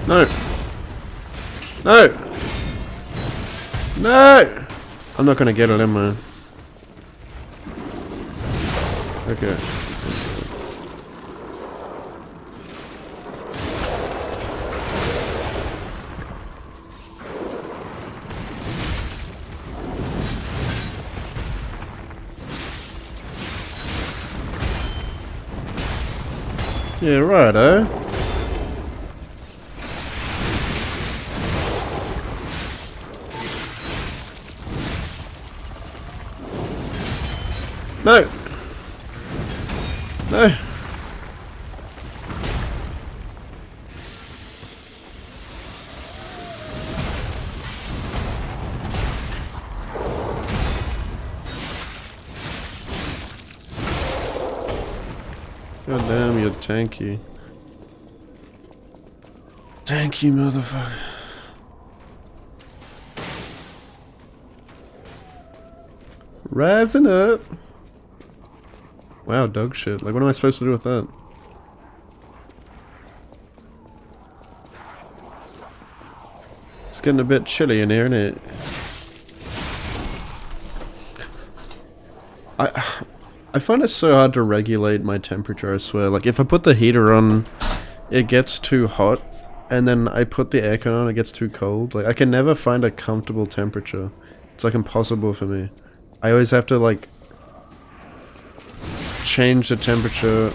No! No! No! I'm not gonna get it, am I? Okay. Yeah, right, eh? No! No! God damn, you're tanky. Tanky motherfucker. Rising up! Wow, dog shit. Like, what am I supposed to do with that? It's getting a bit chilly in here, isn't it? I find it so hard to regulate my temperature, I swear. Like, if I put the heater on, it gets too hot, and then I put the aircon on, it gets too cold. Like, I can never find a comfortable temperature. It's, like, impossible for me. I always have to, like, change the temperature.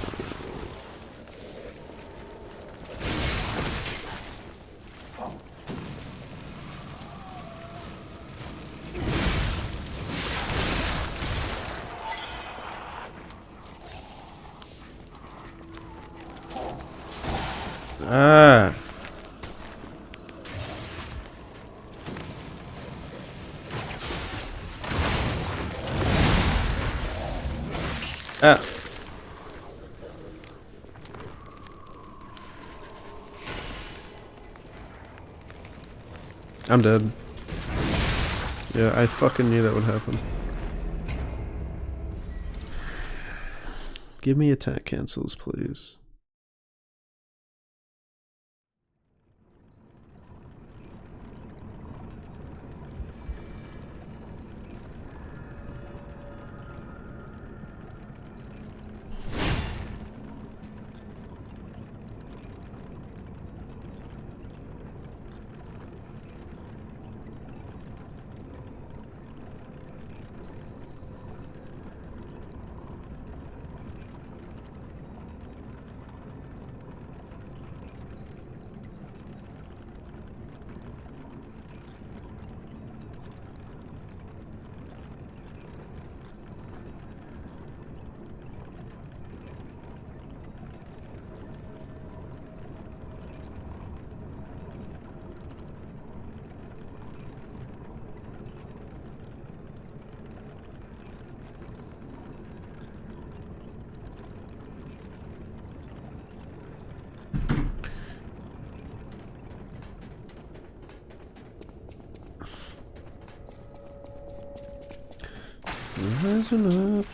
Ah. Ah. I'm dead. Yeah, I fucking knew that would happen. Give me attack cancels, please. Rising up,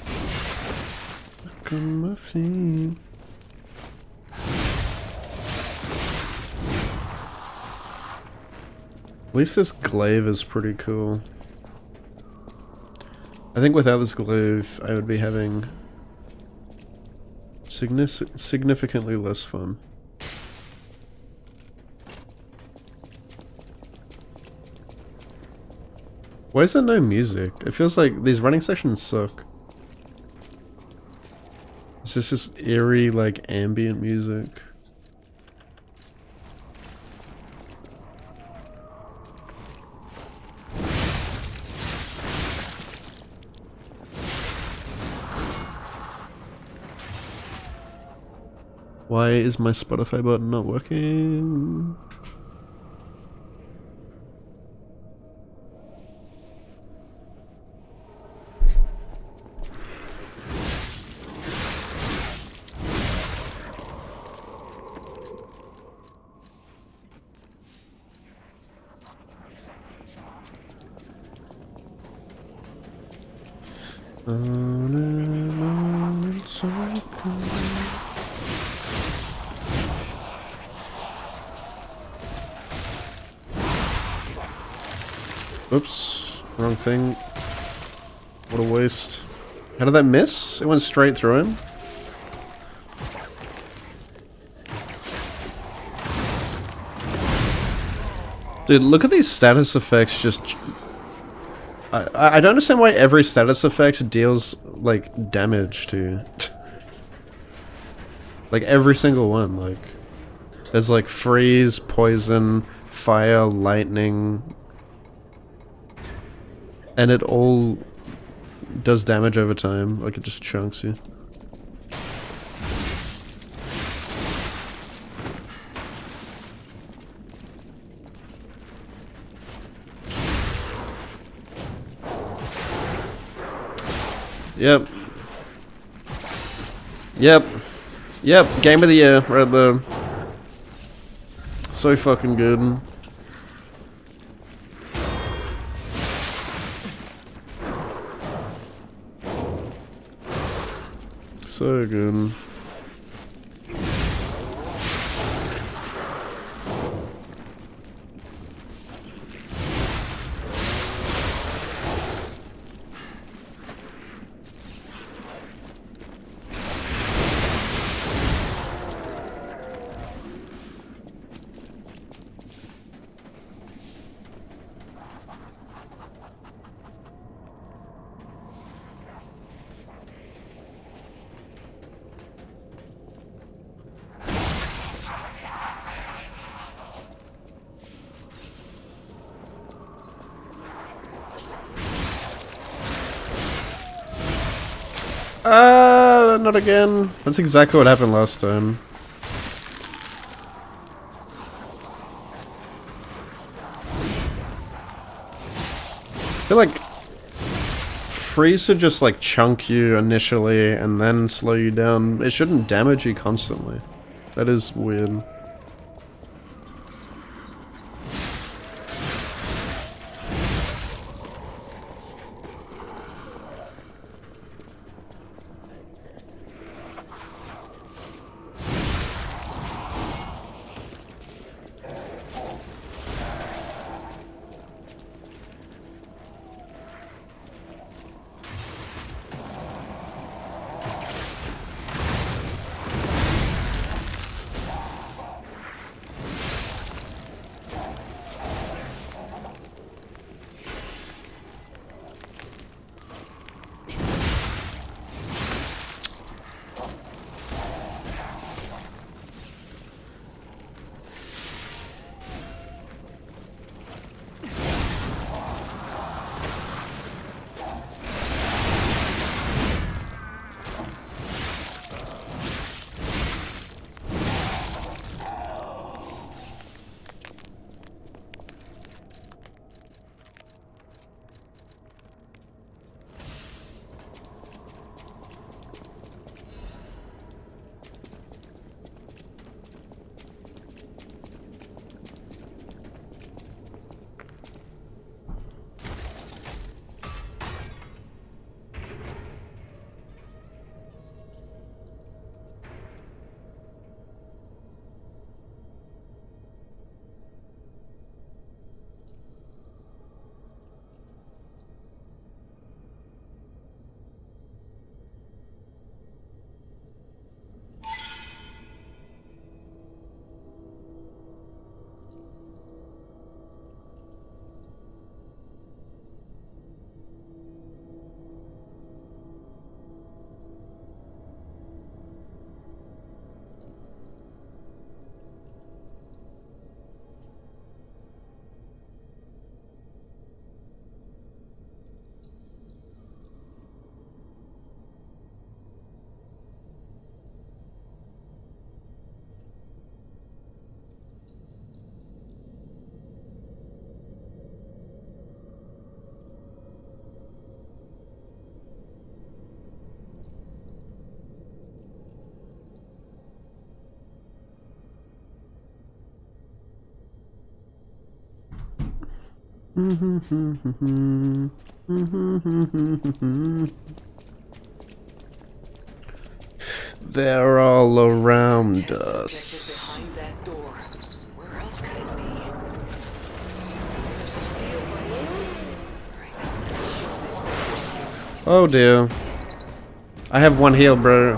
back on my feet. At least this glaive is pretty cool. I think without this glaive, I would be having significantly less fun. Why is there no music? It feels like these running sections suck. Is this just eerie, like, ambient music? Why is my Spotify button not working? On and on in circles. Oops, wrong thing. What a waste. How did that miss? It went straight through him. Dude, look at these status effects just... I don't understand why every status effect deals, like, damage to you. Like every single one. Like there's like freeze, poison, fire, lightning, and it all does damage over time. Like it just chunks you. Yep. Yep. Yep. Game of the year right there. So fucking good. So good. Not again. That's exactly what happened last time. I feel like freeze should just like chunk you initially and then slow you down. It shouldn't damage you constantly. That is weird. They're all around us. Behind that door. Where else could it be? There's a steel blade. Alright, now let's show this to Oh dear. I have one heal, bro.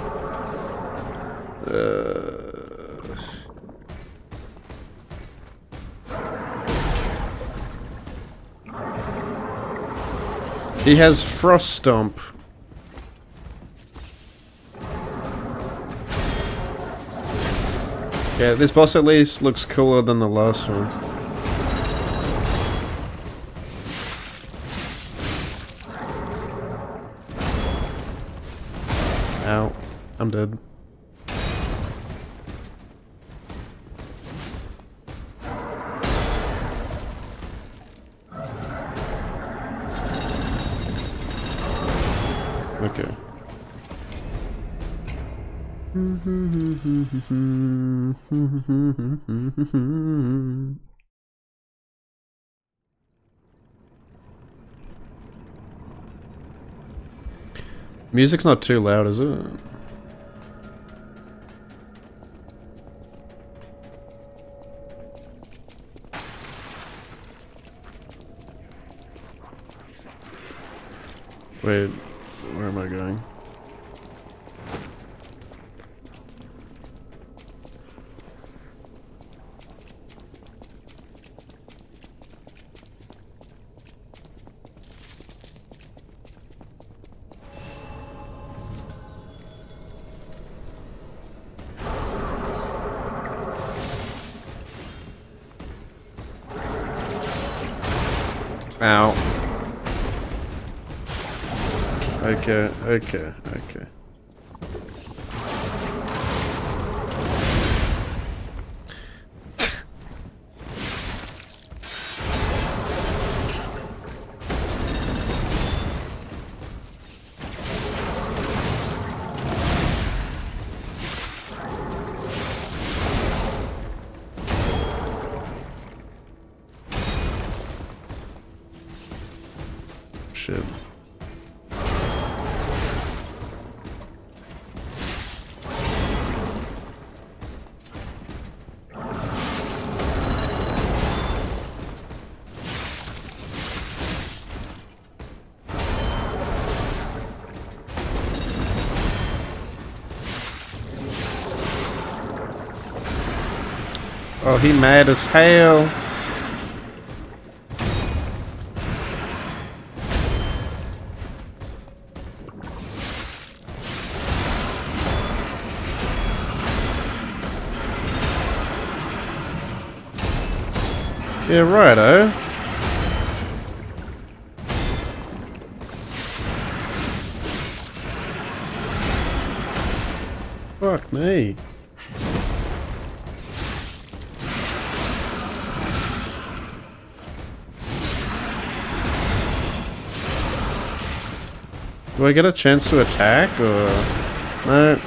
He has Frost Stomp. Yeah, this boss at least looks cooler than the last one. Ow. I'm dead. Okay. Music's not too loud, is it? Wait, where am I going? Ow. Okay, okay, okay. Shit. Oh, he mad as hell. Yeah, righto. Fuck me. Do I get a chance to attack or no?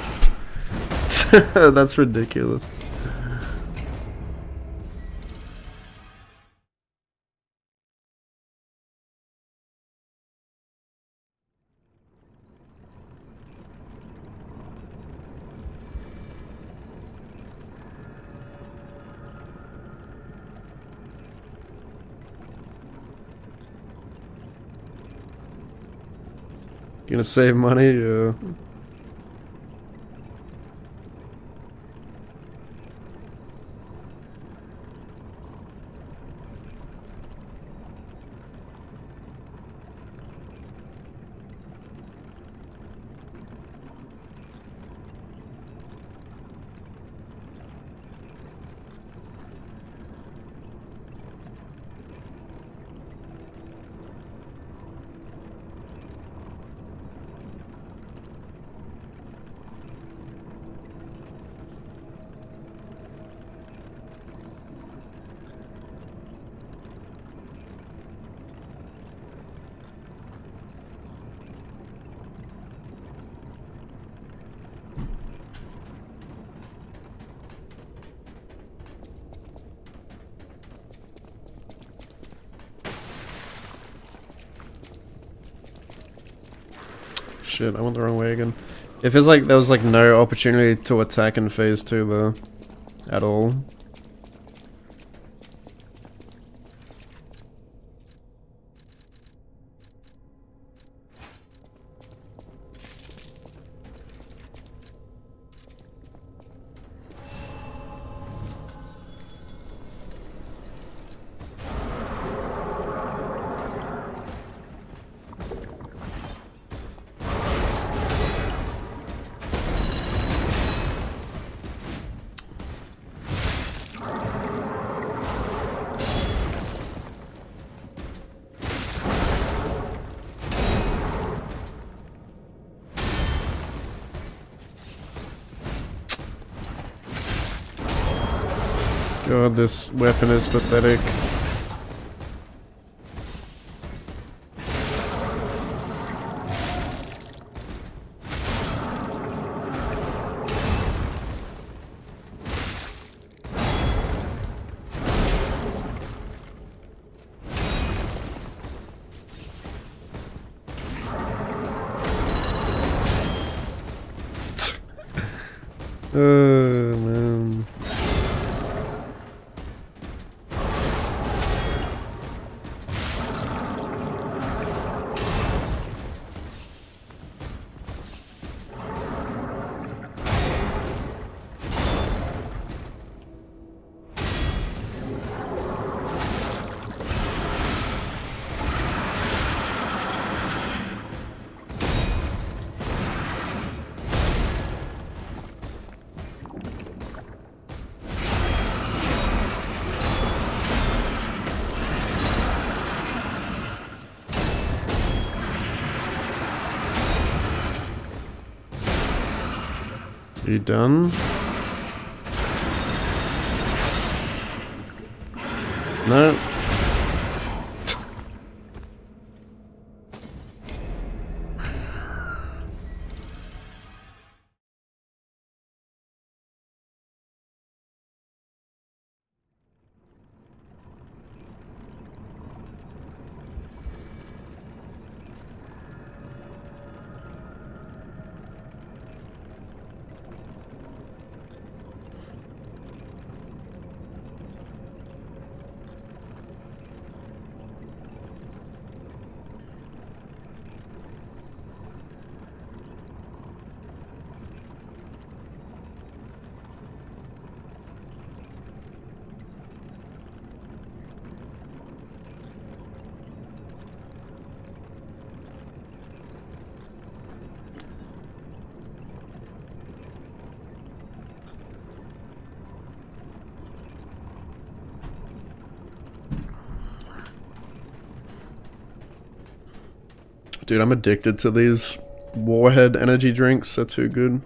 That's ridiculous. Gonna save money? Shit, I went the wrong way again. It feels like there was like no opportunity to attack in phase 2 though. At all. God, this weapon is pathetic. Oh, man. You done? No. Dude, I'm addicted to these Warhead energy drinks. They're too good.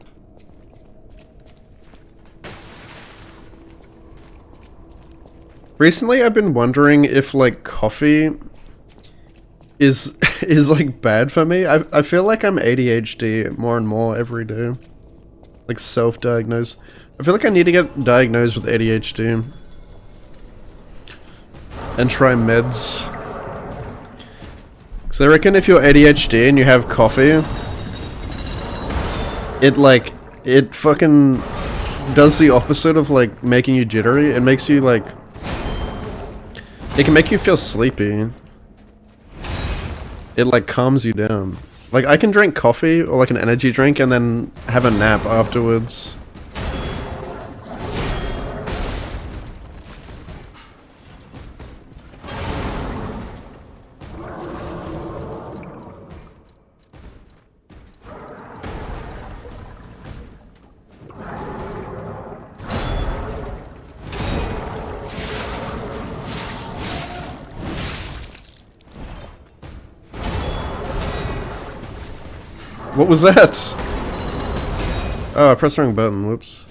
Recently, I've been wondering if, like, coffee is is like bad for me. I feel like I'm ADHD more and more every day. Like, self-diagnosed. I feel like I need to get diagnosed with ADHD and try meds. So I reckon if you're ADHD and you have coffee, it fucking does the opposite of, like, making you jittery. It makes you, like, it can make you feel sleepy. It, like, calms you down. Like, I can drink coffee or, like, an energy drink and then have a nap afterwards. What was that? Oh, I pressed the wrong button. Whoops.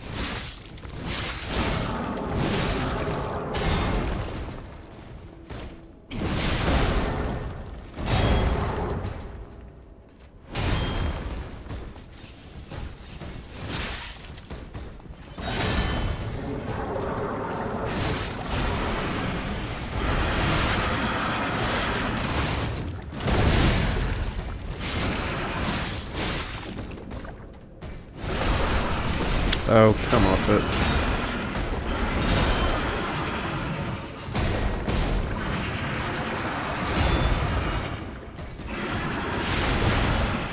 Oh, come off it.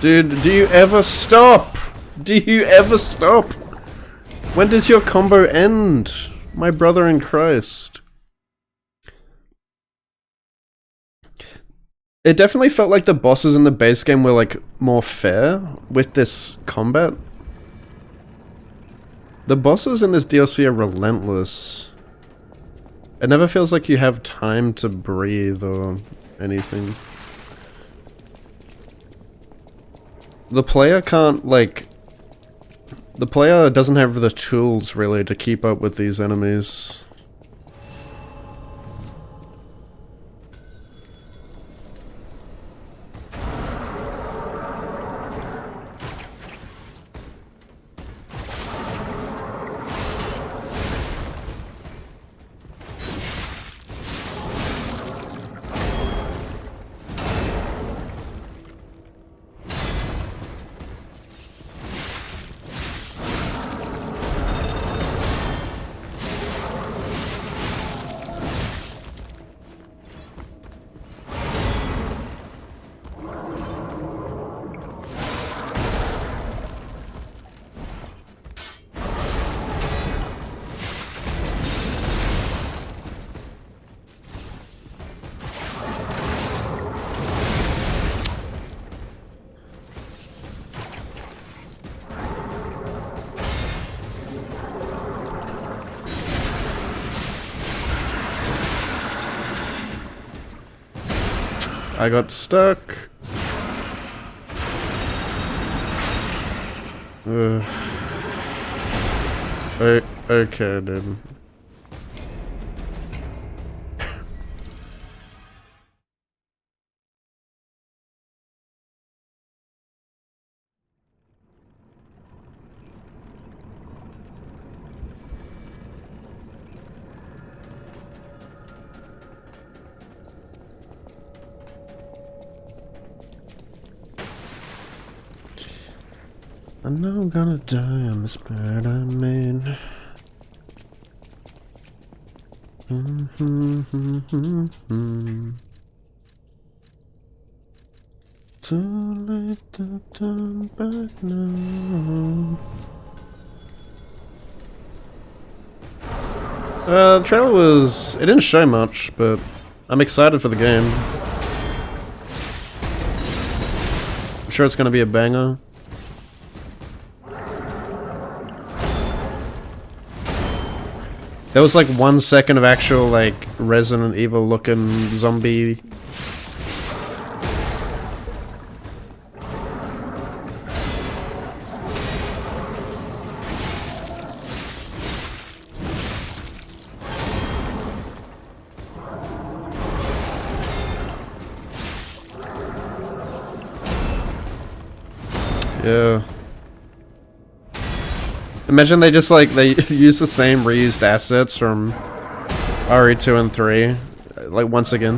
Dude, do you ever stop? Do you ever stop? When does your combo end? My brother in Christ. It definitely felt like the bosses in the base game were, like, more fair with this combat. The bosses in this DLC are relentless. It never feels like you have time to breathe or anything. The player can't, like... The player doesn't have the tools, really, to keep up with these enemies. I got stuck. Okay, dude. I know I'm gonna die on this bed I made. Too late to turn back now. The trailer was... it didn't show much, but I'm excited for the game. I'm sure it's gonna be a banger. There was like 1 second of actual like Resident Evil looking zombie. Yeah. Imagine they just like, they use the same reused assets from RE2 and 3, like once again.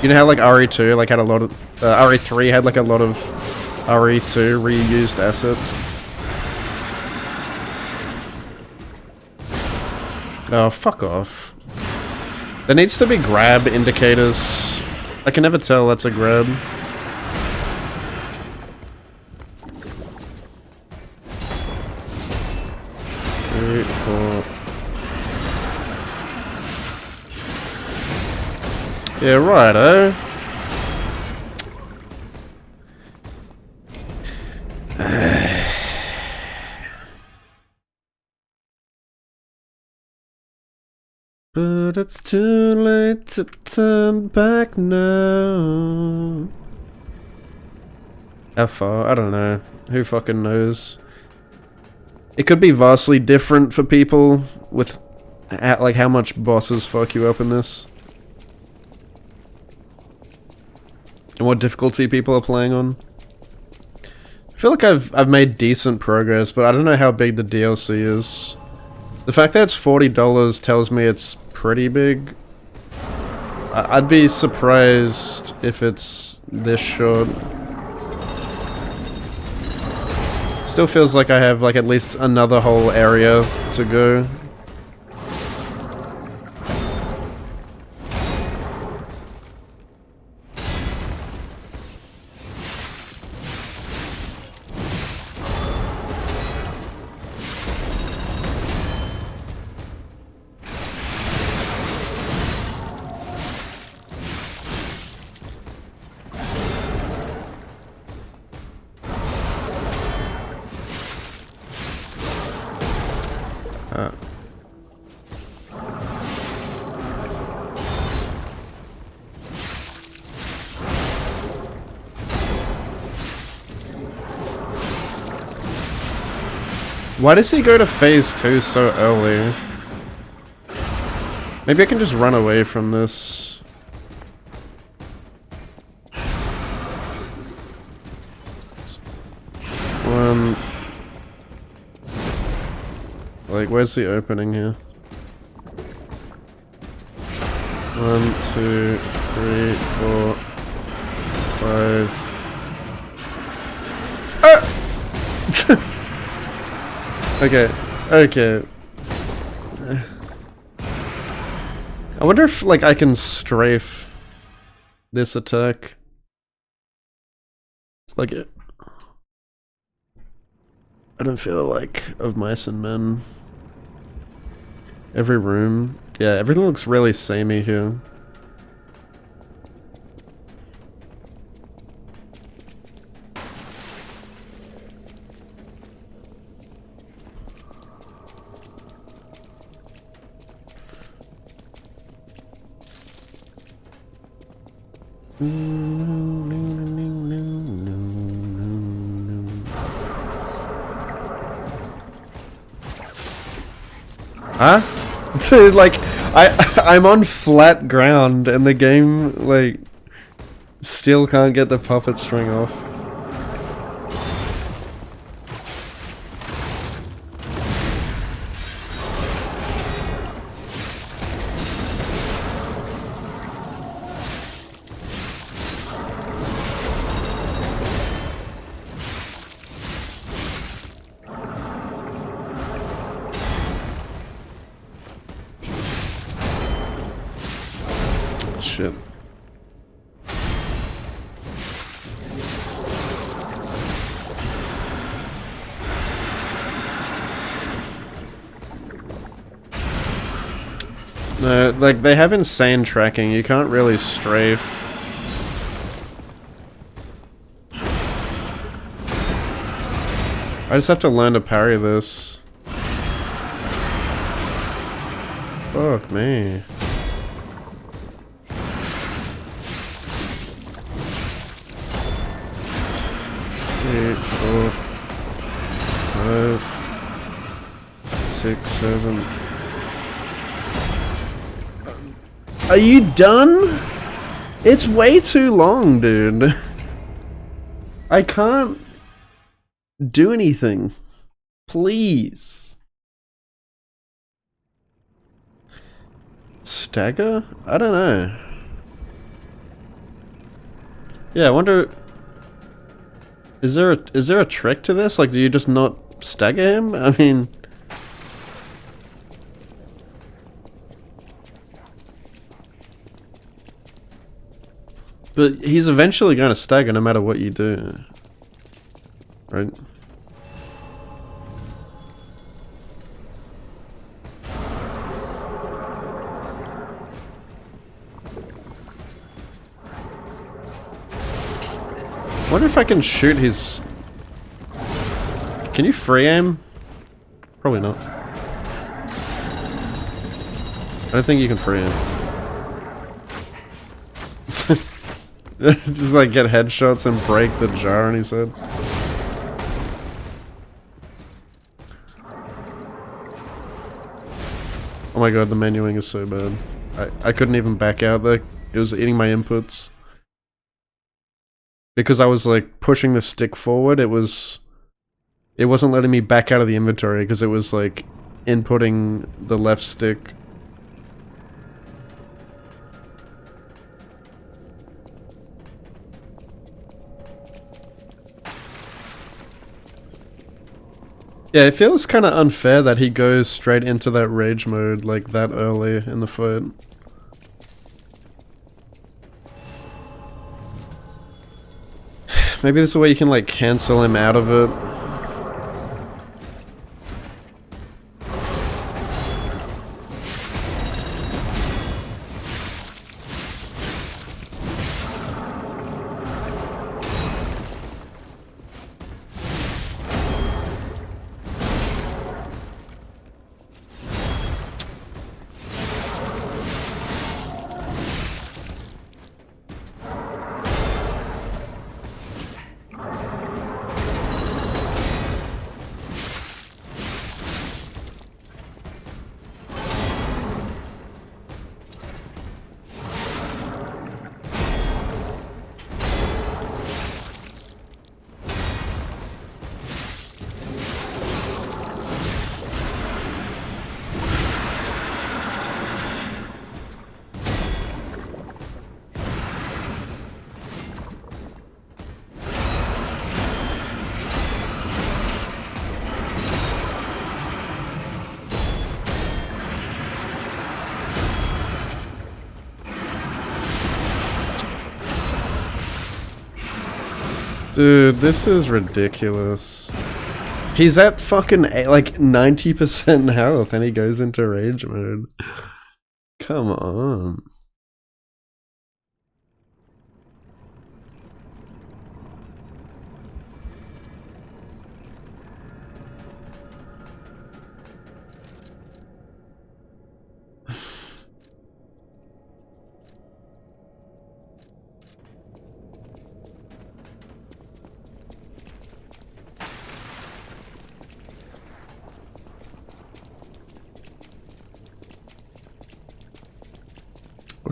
You know how like RE2 like had a lot of, RE3 had like a lot of RE2 reused assets? Oh, fuck off. There needs to be grab indicators. I can never tell that's a grab. Yeah, righto. But it's too late to turn back now. How far? I don't know. Who fucking knows? It could be vastly different for people with like how much bosses fuck you up in this. And what difficulty people are playing on. I feel like I've made decent progress, but I don't know how big the DLC is. The fact that it's $40 tells me it's pretty big. I'd be surprised if it's this short. Still feels like I have like at least another whole area to go. Why does he go to phase 2 so early? Maybe I can just run away from this. One. Like, where's the opening here? 1, 2, 3, 4, 5. Ah! Okay, okay. I wonder if, like, I can strafe this attack. Like, it. I don't feel like of mice and men. Every room. Yeah, everything looks really samey here. Huh? Dude, like, I'm on flat ground and the game, like, still can't get the puppet string off. Shit. No, like, they have insane tracking. You can't really strafe. I just have to learn to parry this. Fuck me. Eight, 4, 5, 6, 7. Are you done? It's way too long, dude. I can't do anything. Please. Stagger? I don't know. Yeah, I wonder. Is there a trick to this? Like, do you just not stagger him? I mean. But he's eventually going to stagger no matter what you do. Right? I wonder if I can shoot his... Can you free aim? Probably not. I don't think you can free aim. Just like get headshots and break the jar on his head. Oh my god, the menuing is so bad. I couldn't even back out there. It was eating my inputs. Because I was like pushing the stick forward, it wasn't letting me back out of the inventory because it was like inputting the left stick. Yeah, it feels kind of unfair that he goes straight into that rage mode like that early in the fight. Maybe this is a way you can like cancel him out of it. Dude, this is ridiculous. He's at fucking like 90% health and he goes into rage mode. Come on.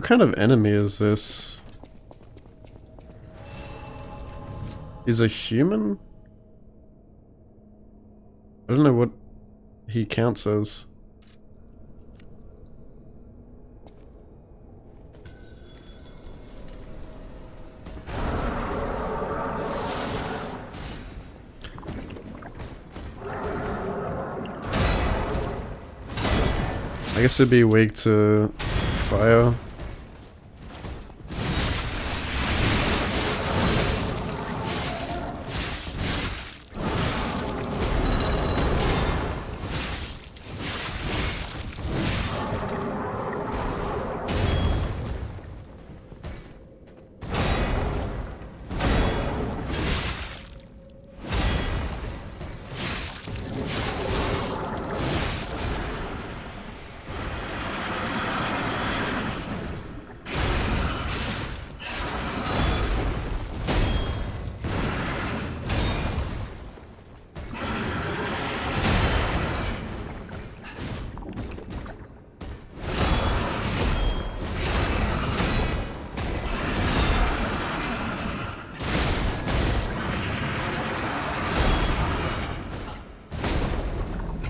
kind of enemy is this? He's a human? I don't know what he counts as. I guess it'd be weak to fire.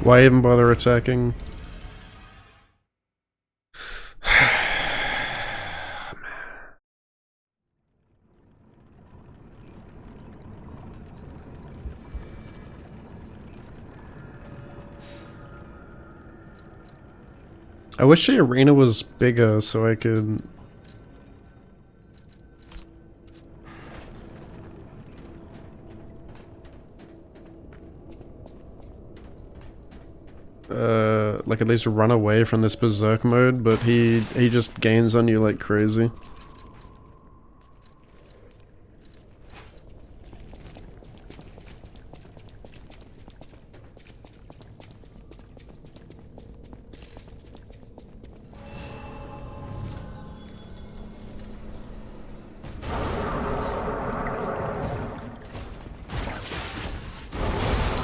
Why even bother attacking? I wish the arena was bigger so I could... like at least run away from this berserk mode, but he just gains on you like crazy.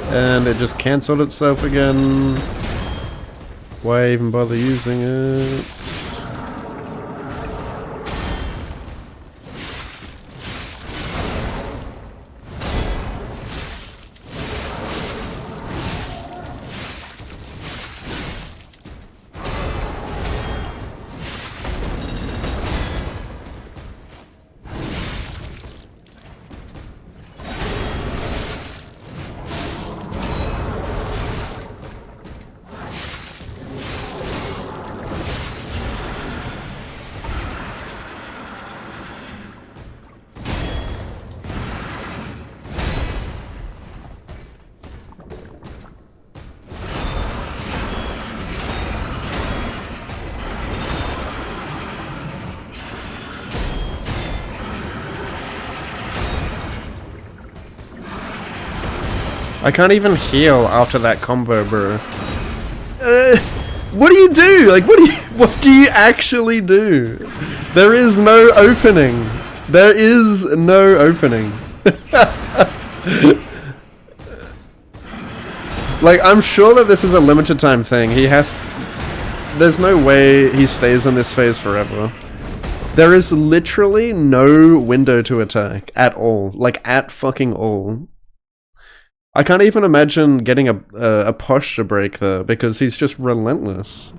And it just cancelled itself again. Why even bother using it? I can't even heal after that combo, bro. What do you do? Like, what do you actually do? There is no opening. There is no opening. Like, I'm sure that this is a limited time thing. There's no way he stays in this phase forever. There is literally no window to attack at all. Like, at fucking all. I can't even imagine getting a posture break there, because he's just relentless.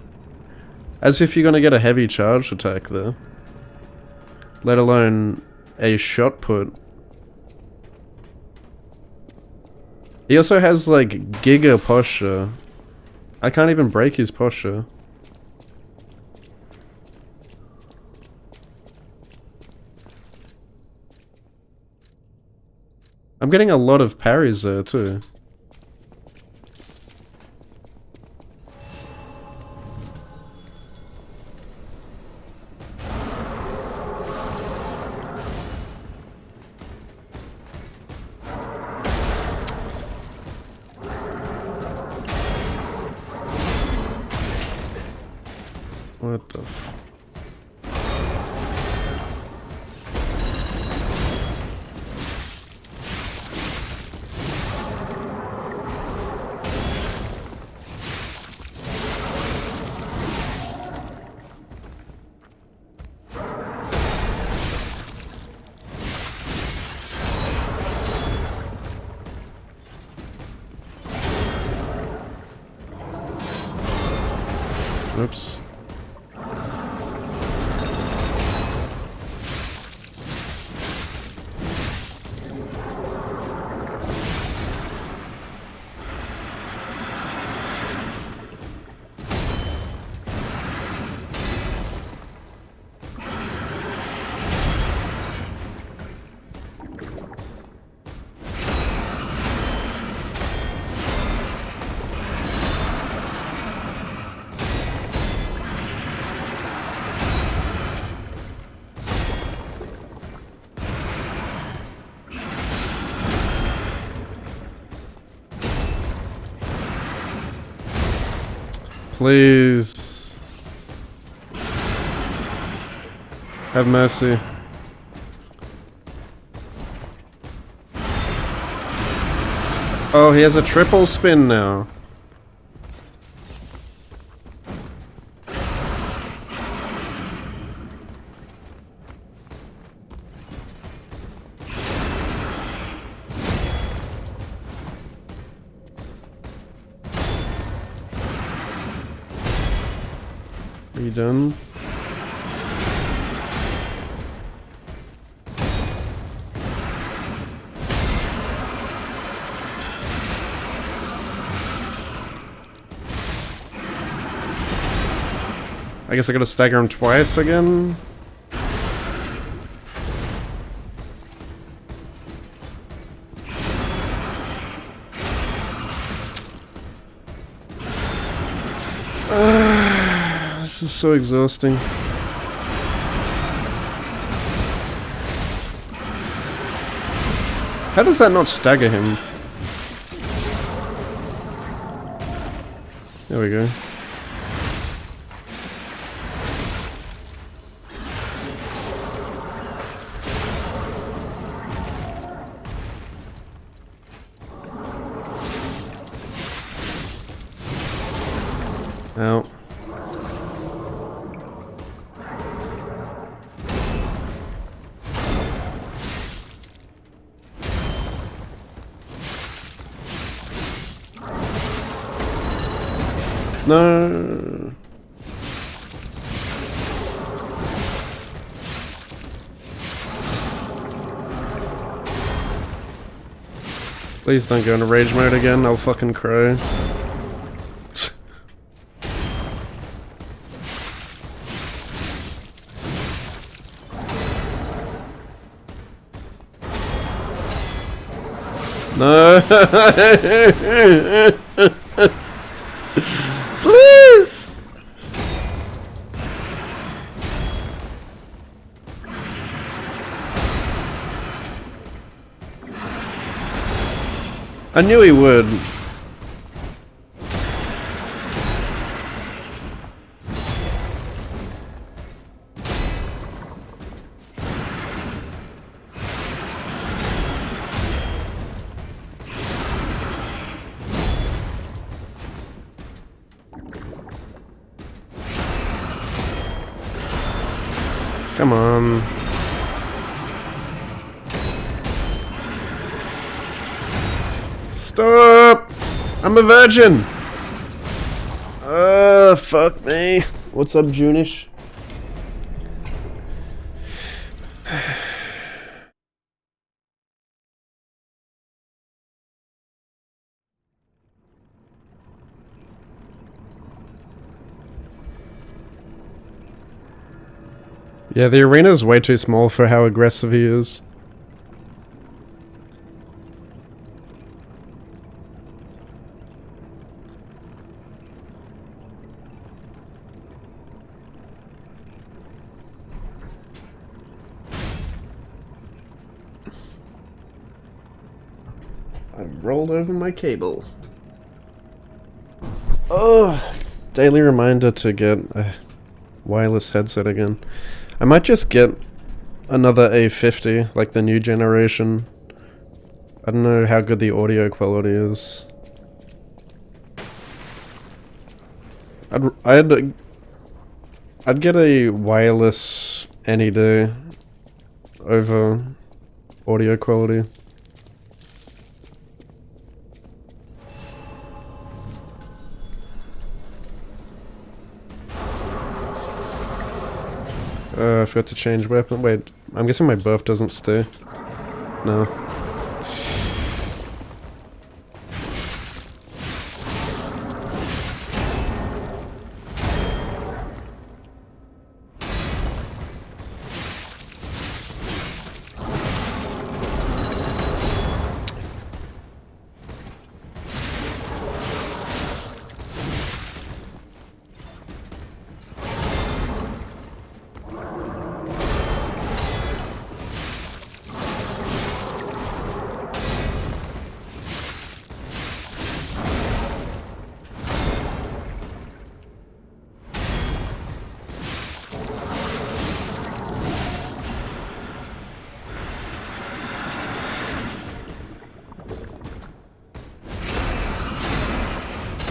As if you're gonna get a heavy charge attack there. Let alone a shot put. He also has like giga posture. I can't even break his posture. I'm getting a lot of parries there too. What the f... Oops. Please. Have mercy. Oh, he has a triple spin now. Are you done? I guess I gotta stagger him twice again. This is so exhausting. How does that not stagger him? There we go. Ow. No. Please don't go into rage mode again, I'll fucking cry. No. Please. I knew he would. Come on. Stop! I'm a virgin! Fuck me. What's up, Junish? Yeah, the arena is way too small for how aggressive he is. I've rolled over my cable. Oh, daily reminder to get a wireless headset again. I might just get another A50, like the new generation. I don't know how good the audio quality is. I'd get a wireless any day over audio quality. I forgot to change weapon. Wait, I'm guessing my buff doesn't stay. No.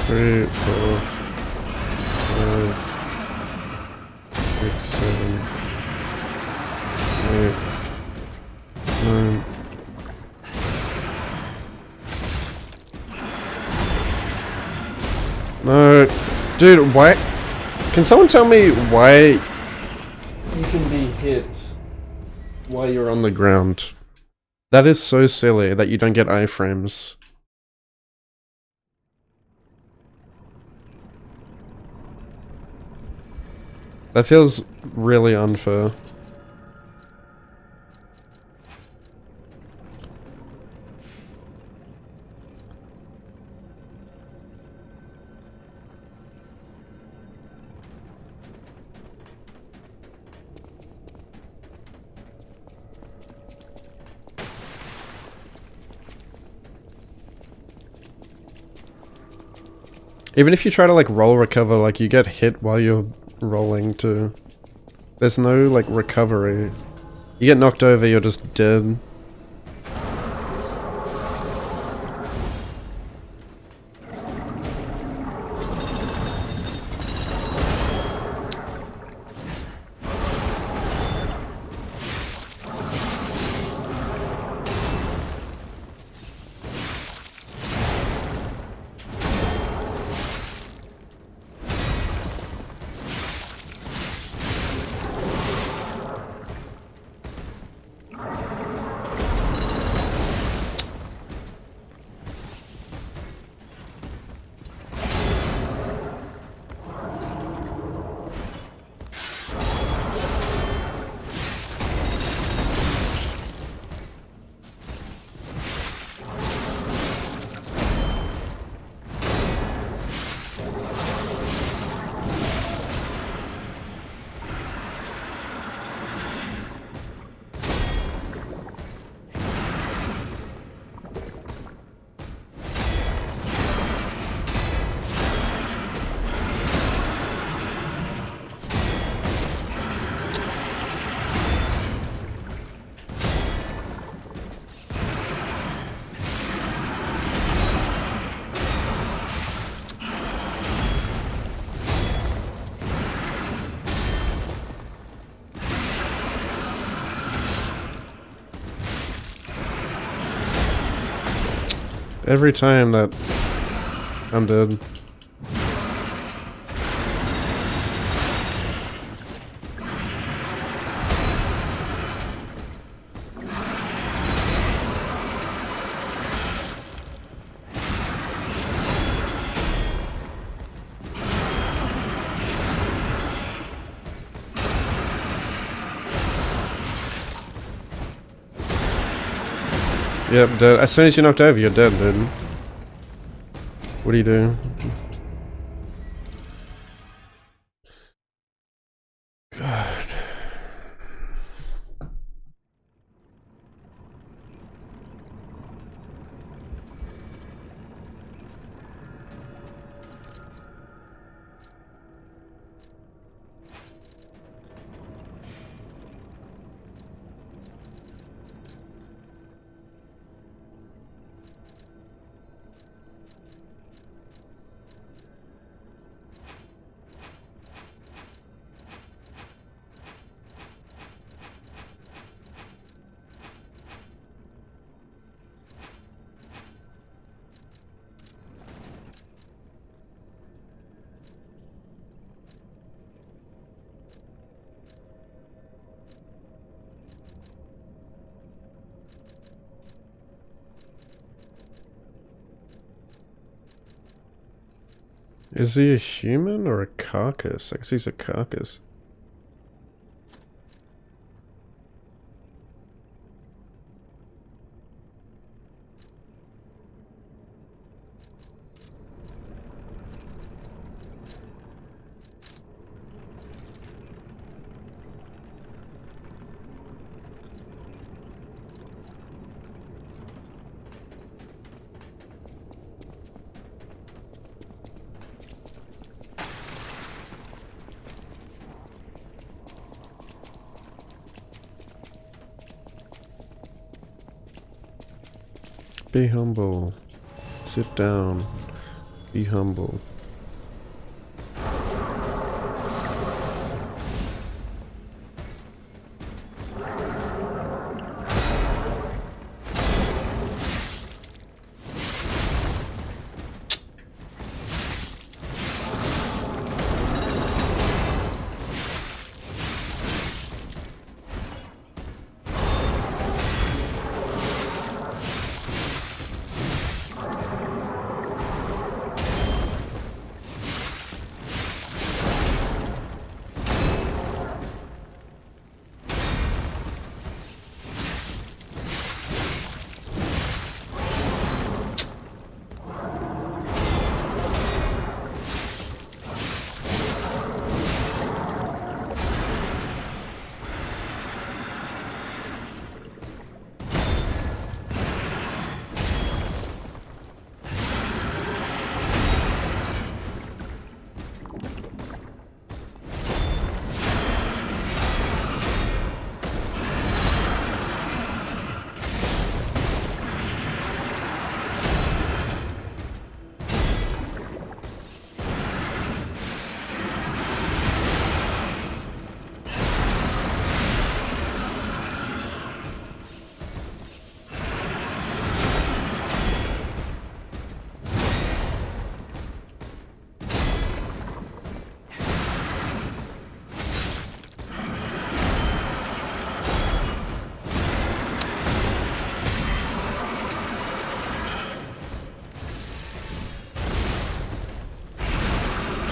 Three, 4, 5, 6, 7, 8, 9. No, dude, why? Can someone tell me why you can be hit while you're on the ground? That is so silly that you don't get iframes. That feels really unfair. Even if you try to like roll recover, like you get hit while you're rolling too. There's no like recovery. You get knocked over, you're just dead. Every time that I'm dead. Yep, dead. As soon as you're knocked over, you're dead, dude. What do you do? God. Is he a human or a carcass? I guess he's a carcass. Be humble. Sit down. Be humble.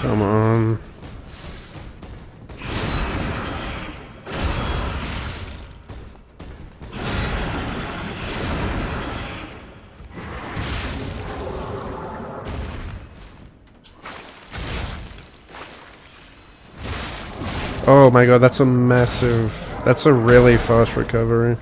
Come on. Oh my god, that's a massive... That's a really fast recovery.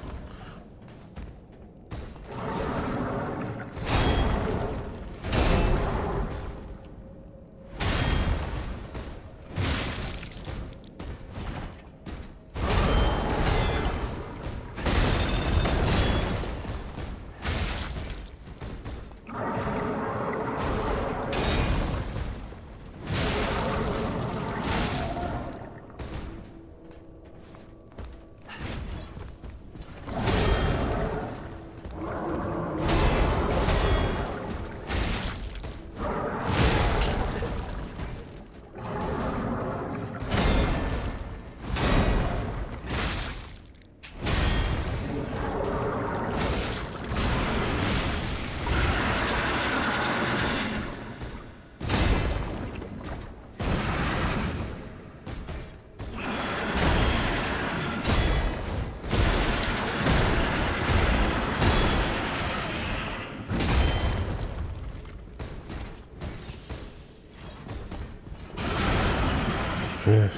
Yeah.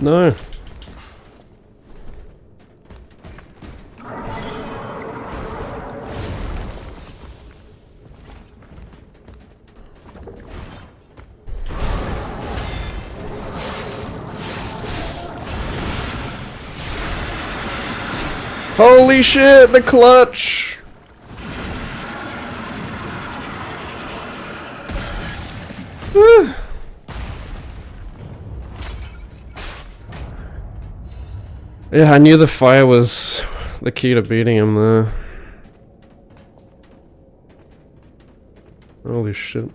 No. Holy shit, the clutch! Whew. Yeah, I knew the fire was the key to beating him there. Holy shit.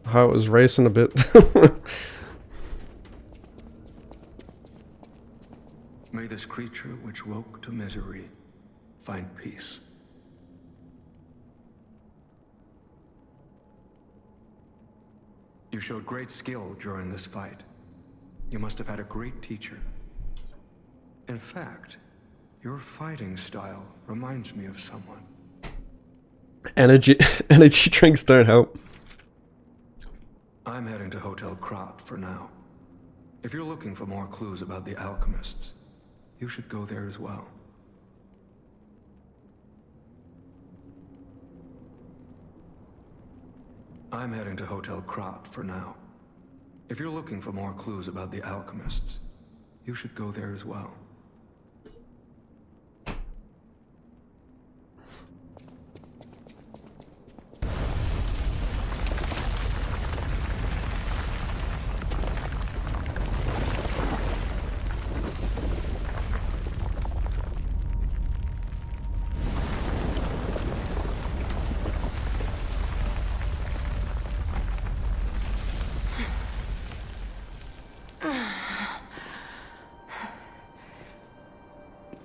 Heart was racing a bit. May this creature which woke to misery find peace. You showed great skill during this fight. You must have had a great teacher. In fact, your fighting style reminds me of someone. Energy drinks don't help. I'm heading to Hotel Krat for now. If you're looking for more clues about the alchemists, you should go there as well. I'm heading to Hotel Krat for now. If you're looking for more clues about the alchemists, you should go there as well.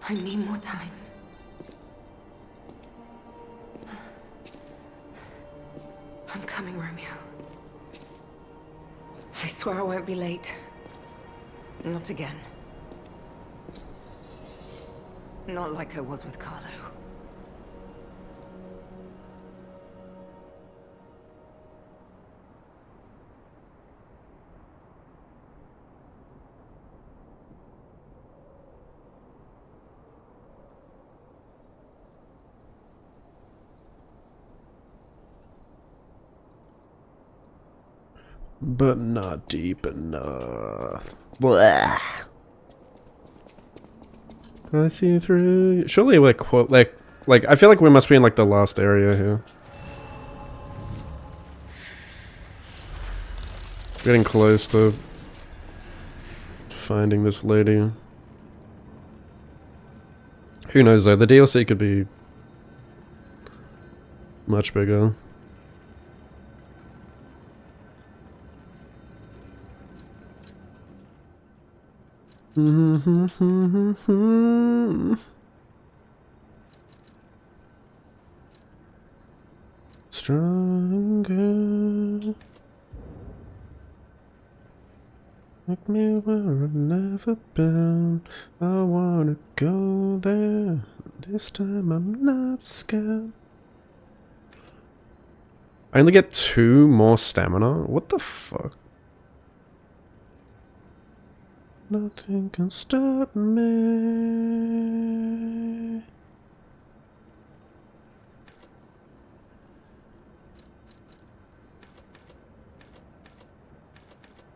I need more time. I'm coming, Romeo. I swear I won't be late. Not again. Not like I was with Carlo. But not deep enough. Blah. I see through. Surely, like, I feel like we must be in like the last area here. Getting close to finding this lady. Who knows though? The DLC could be much bigger. Stronger. Make me where I've never been. I wanna go there. This time I'm not scared. I only get 2 more stamina? What the fuck? Nothing can stop me.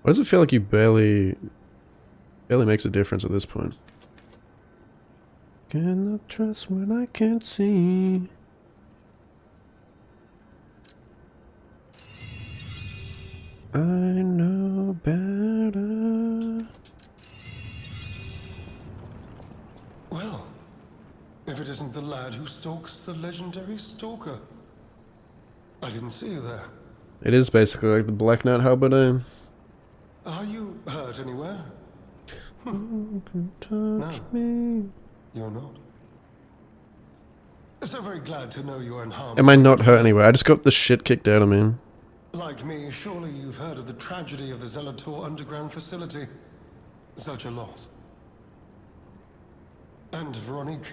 Why does it feel like you barely makes a difference at this point? Cannot trust what I can't see. I know better. Well, if it isn't the lad who stalks the legendary stalker. I didn't see you there. It is basically like the Black Knight Halberdine. Are you hurt anywhere? You can touch me. You're not. So very glad to know you're unharmed. Am I not hurt anywhere? I just got the shit kicked out of me. Like me, surely you've heard of the tragedy of the Zelator underground facility. Such a loss. And Veronique,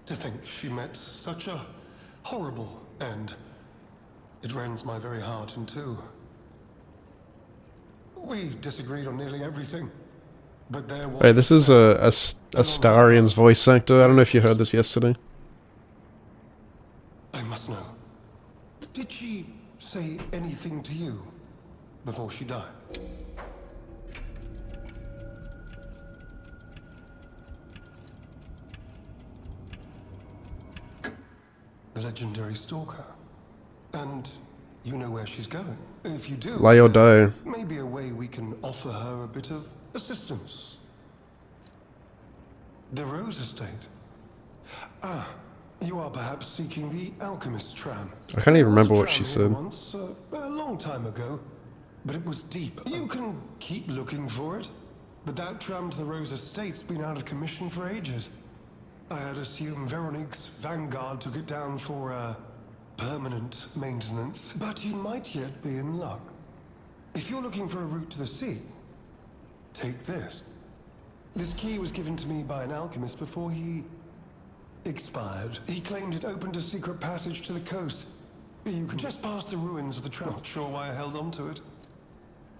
to think she met such a horrible end. It rends my very heart in two. We disagreed on nearly everything. But there was... Hey, this is a Astarian's voice actor. I don't know if you heard this yesterday. I must know. Did she say anything to you before she died? The legendary stalker. And you know where she's going. If you do, Lie or die. maybe a way we can offer her a bit of assistance. The Rose Estate. Ah, you are perhaps seeking the Alchemist tram. I can't even remember There what was a she tram here said. once, a long time ago, but it was deep. You can keep looking for it, but that tram to the Rose Estate's been out of commission for ages. I had assumed Veronique's Vanguard took it down for permanent maintenance, but you might yet be in luck. If you're looking for a route to the sea, take this. This key was given to me by an alchemist before he expired. He claimed it opened a secret passage to the coast. You can just pass the ruins of the tram. Not sure why I held on to it.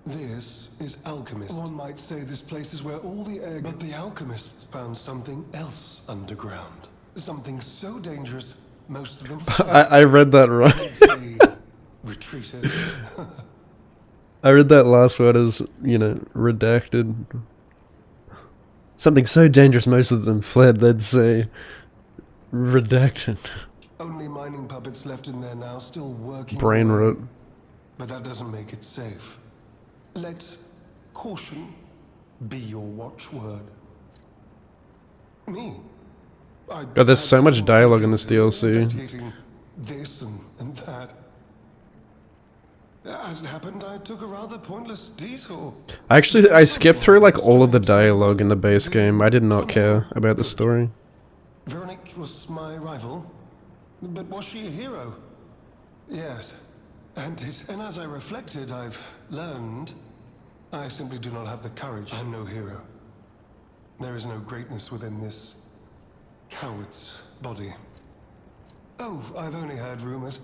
This is Alchemist. One might say this place is where all the air... But the alchemists found something else underground. Something so dangerous, most of them... I read that right. They retreated. I read that last word as, you know, redacted. Something so dangerous most of them fled, they'd say. Redacted. Only mining puppets left in there now, still working. Brain away. rot. But that doesn't make it safe. Let caution be your watchword. Me? God, there's so much dialogue in this DLC. Investigating this and that. As it happened, I took a rather pointless detour. I skipped through like all of the dialogue in the base game. I did not care about the story. Veronique was my rival, but was she a hero? Yes, and as I reflected, I've learned I simply do not have the courage. I'm no hero. There is no greatness within this coward's body. Oh, I've only heard rumors.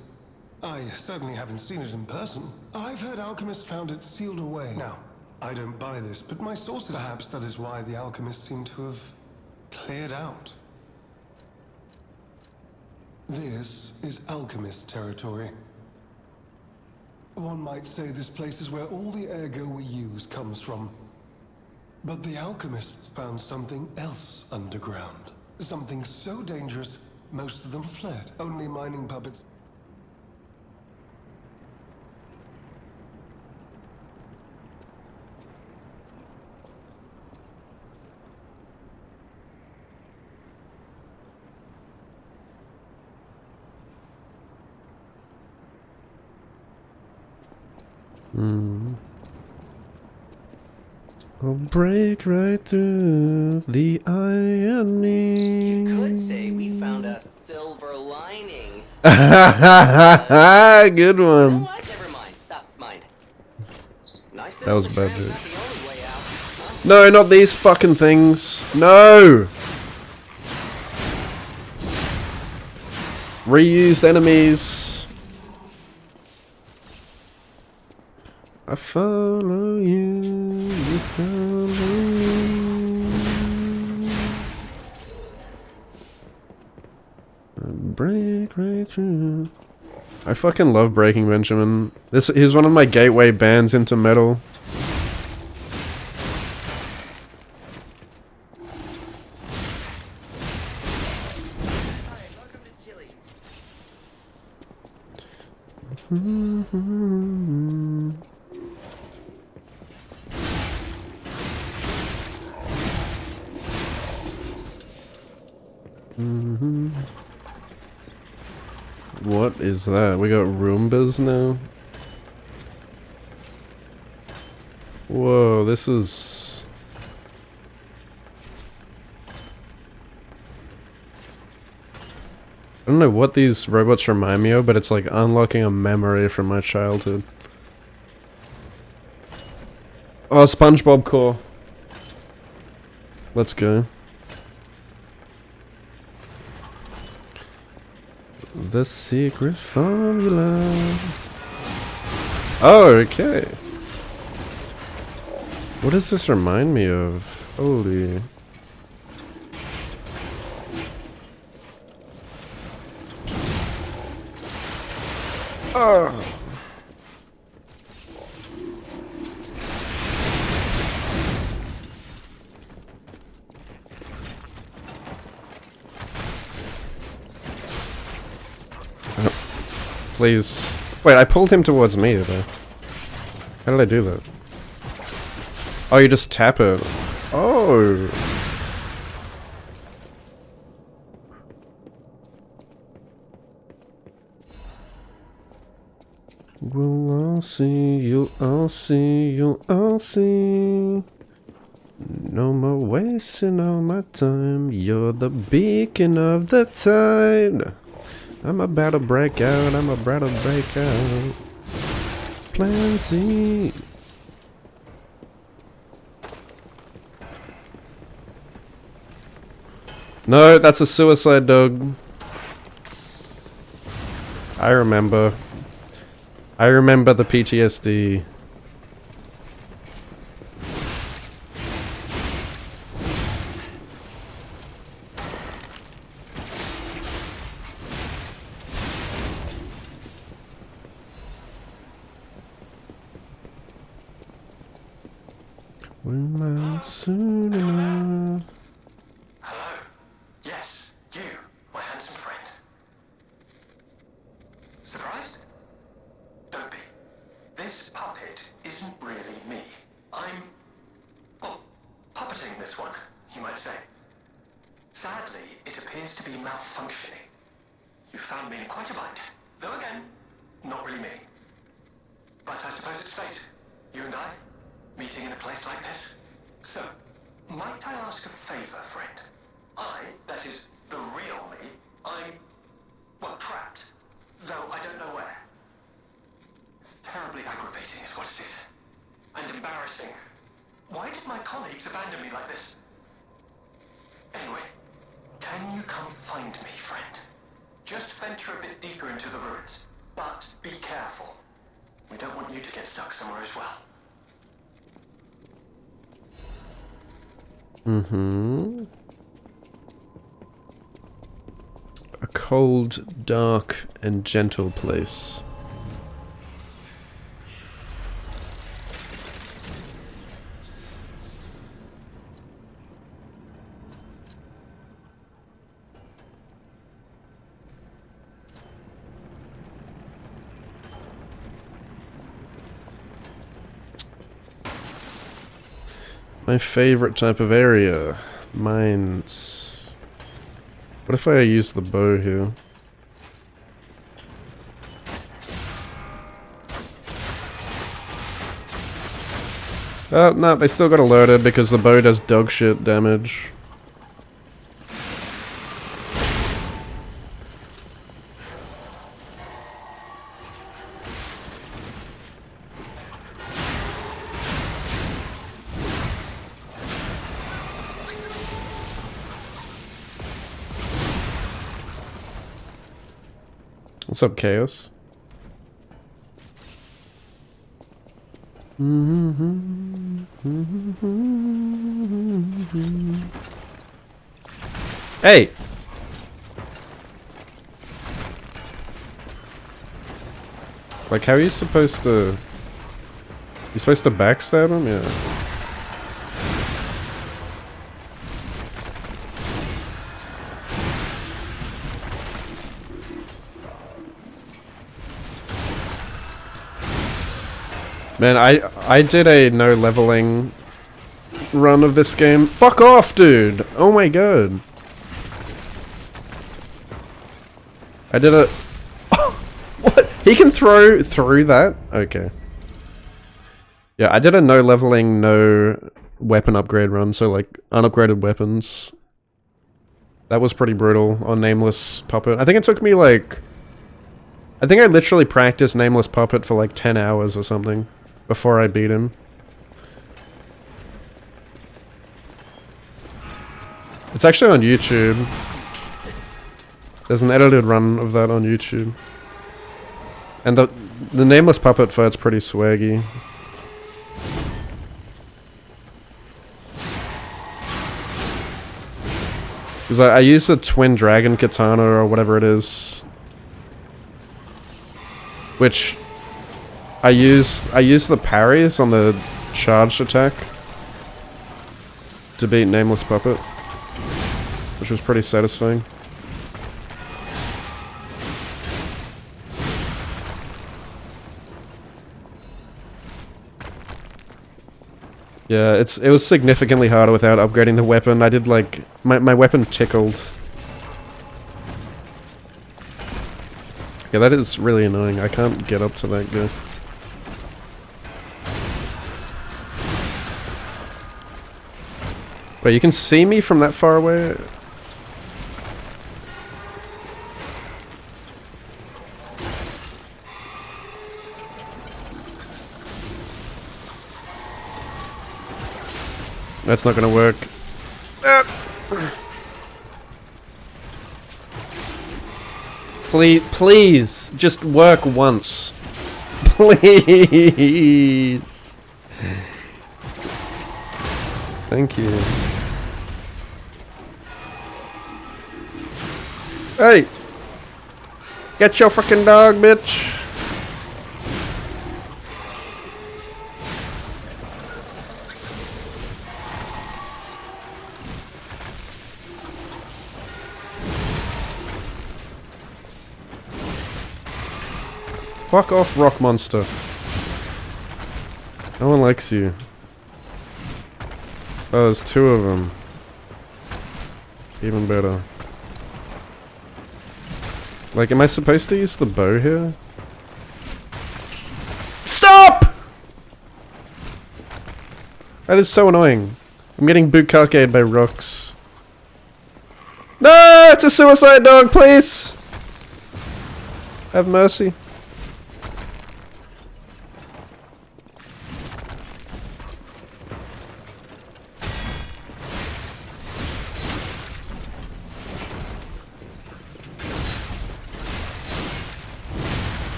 I certainly haven't seen it in person. I've heard alchemists found it sealed away. Now, I don't buy this, but my sources... Perhaps that is why the alchemists seem to have cleared out. This is alchemist territory. One might say this place is where all the ergo we use comes from. But the alchemists found something else underground. Something so dangerous, most of them fled. Only mining puppets... I'll break right through the irony. You could say we found a silver lining. Good You know one. what? Never mind. Mind. Nice That was a bad tram's joke. not the only way out, huh? No, not these fucking things. No! Reused enemies. I follow you, you follow me. I break right through. I fucking love Breaking Benjamin. He's one of my gateway bands into metal. What is that? We got Roombas now? Whoa, this is... I don't know what these robots remind me of, but it's like unlocking a memory from my childhood. Oh, SpongeBob core. Let's go. The secret formula. Oh, okay. What does this remind me of? Holy. Oh. Please. Wait, I pulled him towards me though. How did I do that? Oh, you just tap it. Oh. We'll all see, you'll all see, you'll all see. No more wasting all my time. You're the beacon of the tide. I'm about to break out, I'm about to break out. Plan Z. No, that's a suicide dog. I remember. I remember the PTSD. When I soon enough. Hello? Yes, you, my handsome friend. Surprised? Don't be. This puppet isn't really me. I'm, well, puppeting this one, you might say. Sadly, it appears to be malfunctioning. You found me in quite a bind. Though again, not really me. But I suppose it's fate. You and I, meeting in a place like this. So, might I ask a favor, friend? That is, the real me, I'm, well, trapped. Though I don't know where. It's terribly aggravating is what it is. And embarrassing. Why did my colleagues abandon me like this? Anyway, can you come find me, friend? Just venture a bit deeper into the ruins. But be careful. We don't want you to get stuck somewhere as well. Mm-hmm. A cold, dark, and gentle place. My favorite type of area. Mines. What if I use the bow here? Oh, no, they still got alerted because the bow does dog shit damage. What's up, Chaos? Hey! Like, how are you supposed to... You're supposed to backstab him? Yeah. Man, I did a no leveling run of this game. Fuck off, dude! Oh my god. I did a... What? He can throw through that? Okay. Yeah, I did a no leveling, no weapon upgrade run, so like unupgraded weapons. That was pretty brutal on Nameless Puppet. I think it took me like... I think I literally practiced Nameless Puppet for like 10 hours or something before I beat him. It's actually on YouTube. There's an edited run of that on YouTube. And the Nameless Puppet fight's pretty swaggy. Because I use the Twin Dragon Katana or whatever it is. Which I use the parries on the charged attack to beat Nameless Puppet, which was pretty satisfying. Yeah, it was significantly harder without upgrading the weapon. I did like my weapon tickled. Yeah, that is really annoying. I can't get up to that guy. Wait, you can see me from that far away? That's not gonna work. Please, just work once. Please. Thank you. Hey! Get your fucking dog, bitch! Fuck off, rock monster. No one likes you. Oh, there's two of them. Even better. Like, am I supposed to use the bow here? Stop! That is so annoying. I'm getting bukake by rocks. No! It's a suicide dog, please! Have mercy.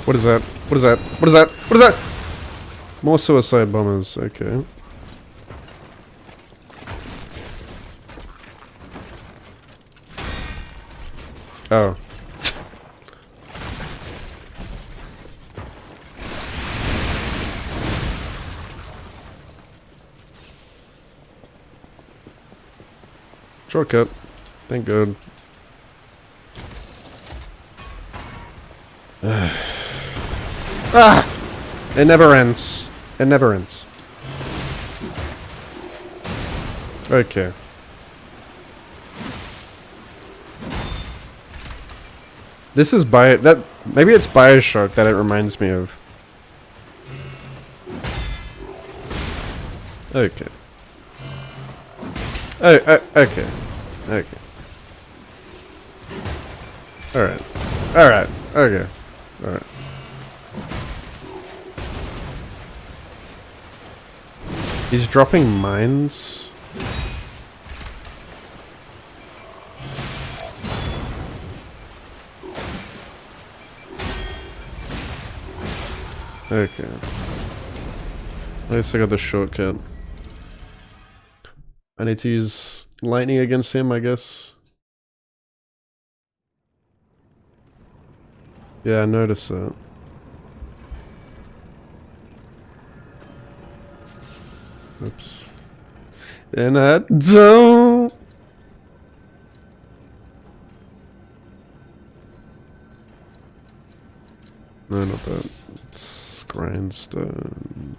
What is that? What is that? What is that? What is that? More suicide bombers, okay. Oh. Shortcut. Thank God. Ah! It never ends. It never ends. Okay. This is maybe it's BioShock that it reminds me of. Okay. Oh, okay. Okay. Alright. Alright. Okay. Alright. He's dropping mines. Okay. At least I got the shortcut. I need to use lightning against him, I guess. Yeah, I noticed that. Oops. And I don't. No, not that. It's grindstone.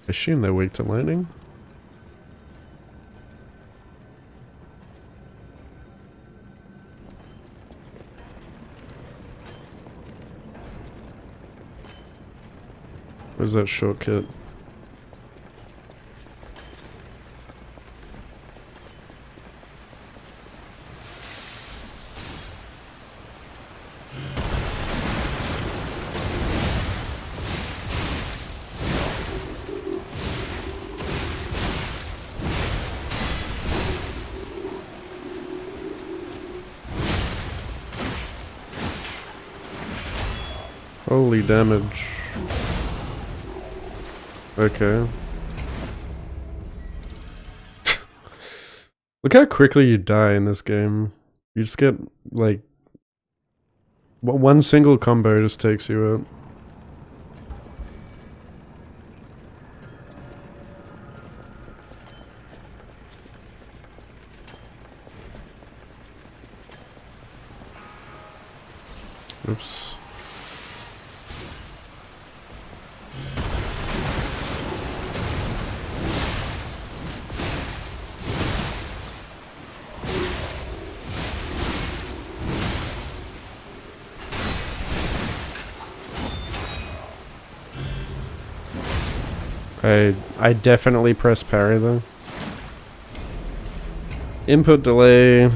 I assume they're weak to lightning. Where's that shortcut? Holy damage. Okay. Look how quickly you die in this game. You just get, like... one single combo just takes you out. Oops. I definitely press parry though. Input delay.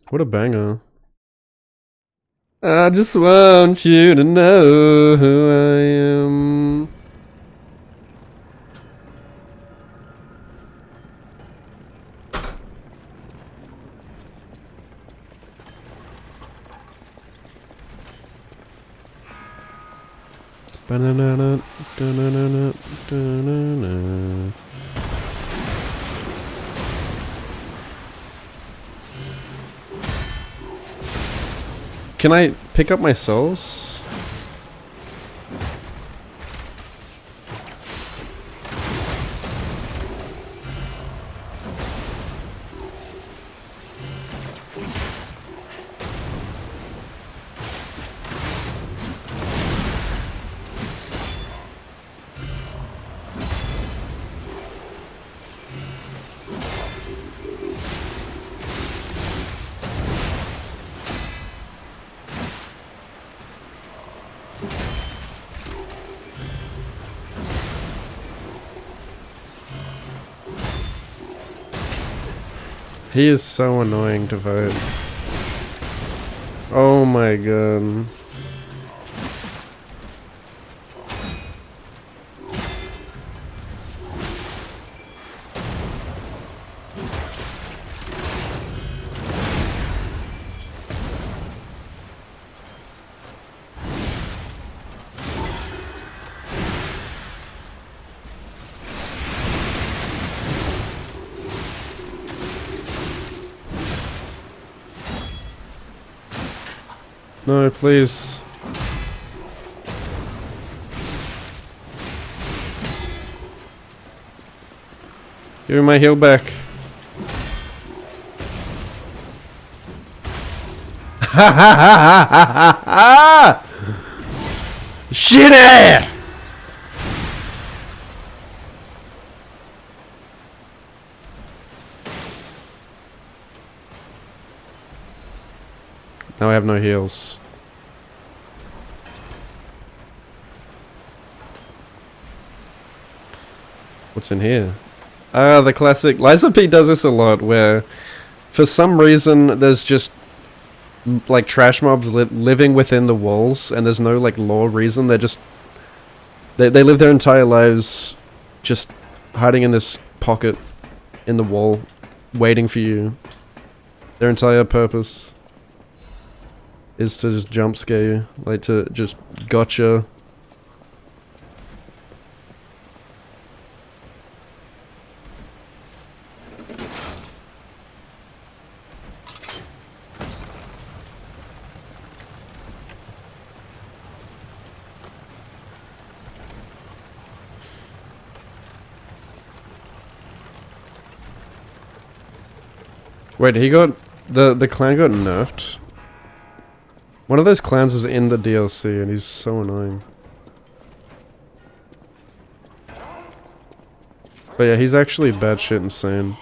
What a banger. I just want you to know who I am. Banana, banana, banana. Can I pick up my souls? He is so annoying to vote. Oh my god. No, please. Give me my heal back. Shitty! Now I have no heals. What's in here? Ah, the classic. Liza P does this a lot, where for some reason there's just like trash mobs living within the walls, and there's no like lore reason. They're just they live their entire lives just hiding in this pocket in the wall, waiting for you. Their entire purpose is to just jump scare you, like to just gotcha. Wait, he got the clan got nerfed. One of those clans is in the DLC, and he's so annoying. But yeah, he's actually batshit insane.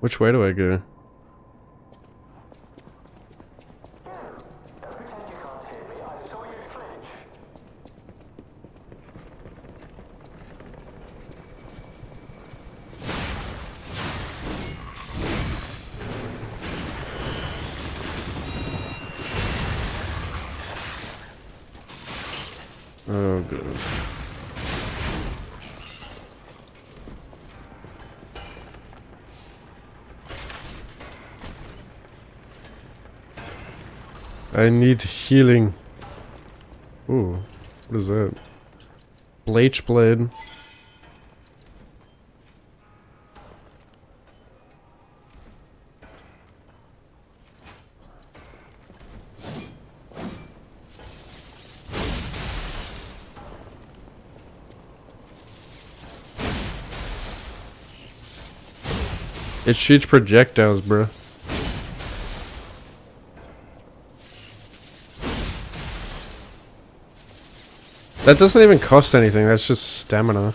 Which way do I go? Oh, good. I need healing. Ooh, what is that? Bleach blade. It shoots projectiles, bro. That doesn't even cost anything, that's just stamina.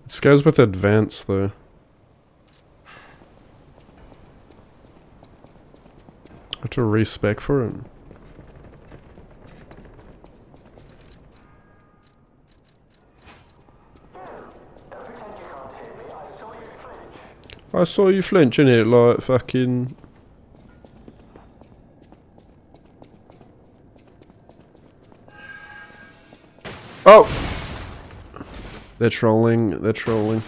This goes with advance, though. I have to respec for it. I saw you flinching it like fucking... Oh! They're trolling, they're trolling.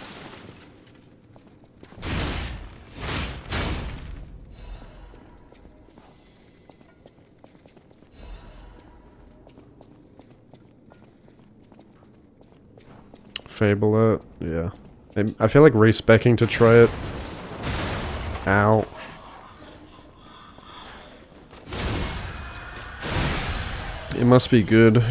Fable it, yeah. I feel like respecing to try it. Ow. It must be good.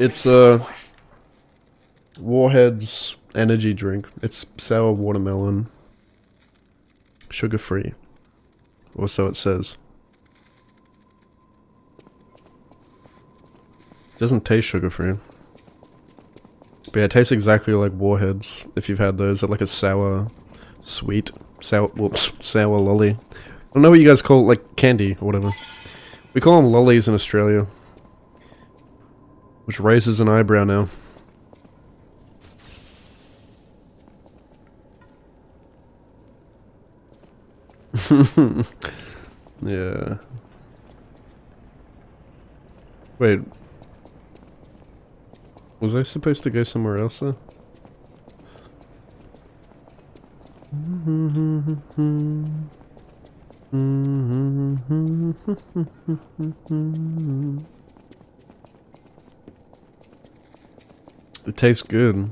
It's Warhead's energy drink. It's sour watermelon. Sugar free. Or so it says. Doesn't taste sugar free. But yeah, it tastes exactly like Warheads if you've had those. They're like a sour, sweet, sour lolly. I don't know what you guys call like candy or whatever. We call them lollies in Australia. Which raises an eyebrow now. Yeah. Wait. Was I supposed to go somewhere else though? It tastes good.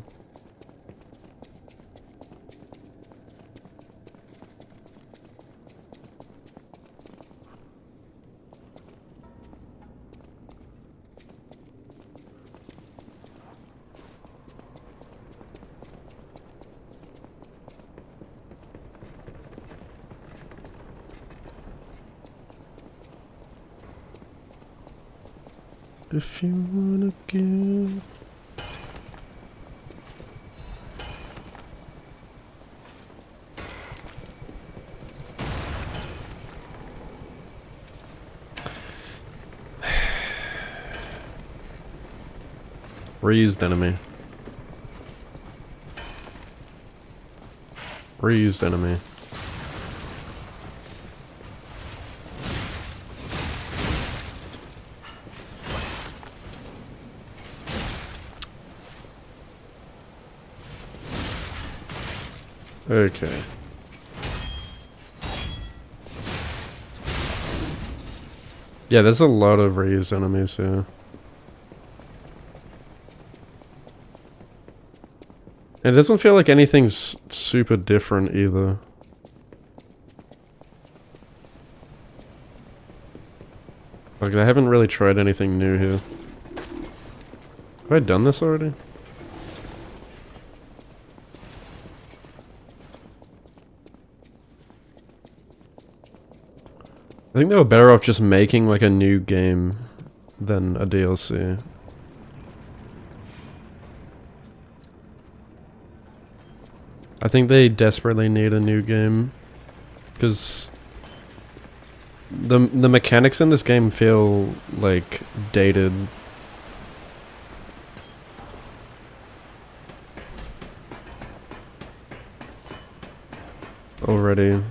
If you wanna give. Reused enemy. Reused enemy. Okay. Yeah, there's a lot of reuse enemies here. It doesn't feel like anything's super different either. Like, I haven't really tried anything new here. Have I done this already? I think they were better off just making like a new game than a DLC. I think they desperately need a new game because the mechanics in this game feel like dated. Already.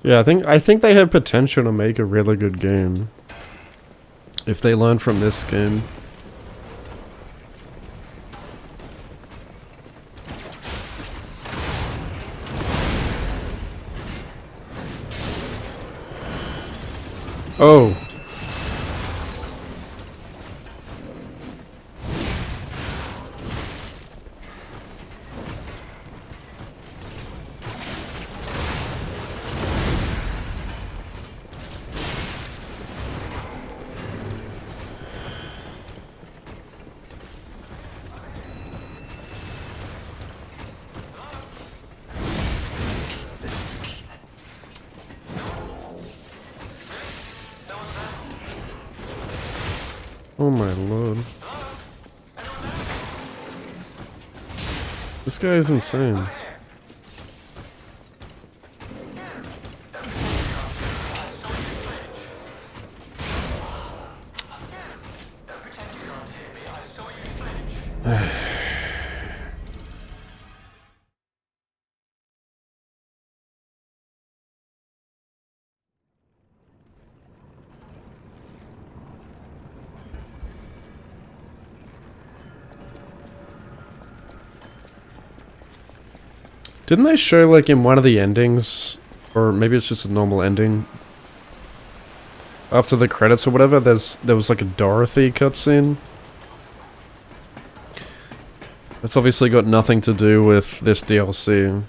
Yeah, I think they have potential to make a really good game. If they learn from this game. Oh. Oh my lord. This guy is insane. Didn't they show, like, in one of the endings, or maybe it's just a normal ending, after the credits or whatever, there was like a Dorothy cutscene? That's obviously got nothing to do with this DLC. I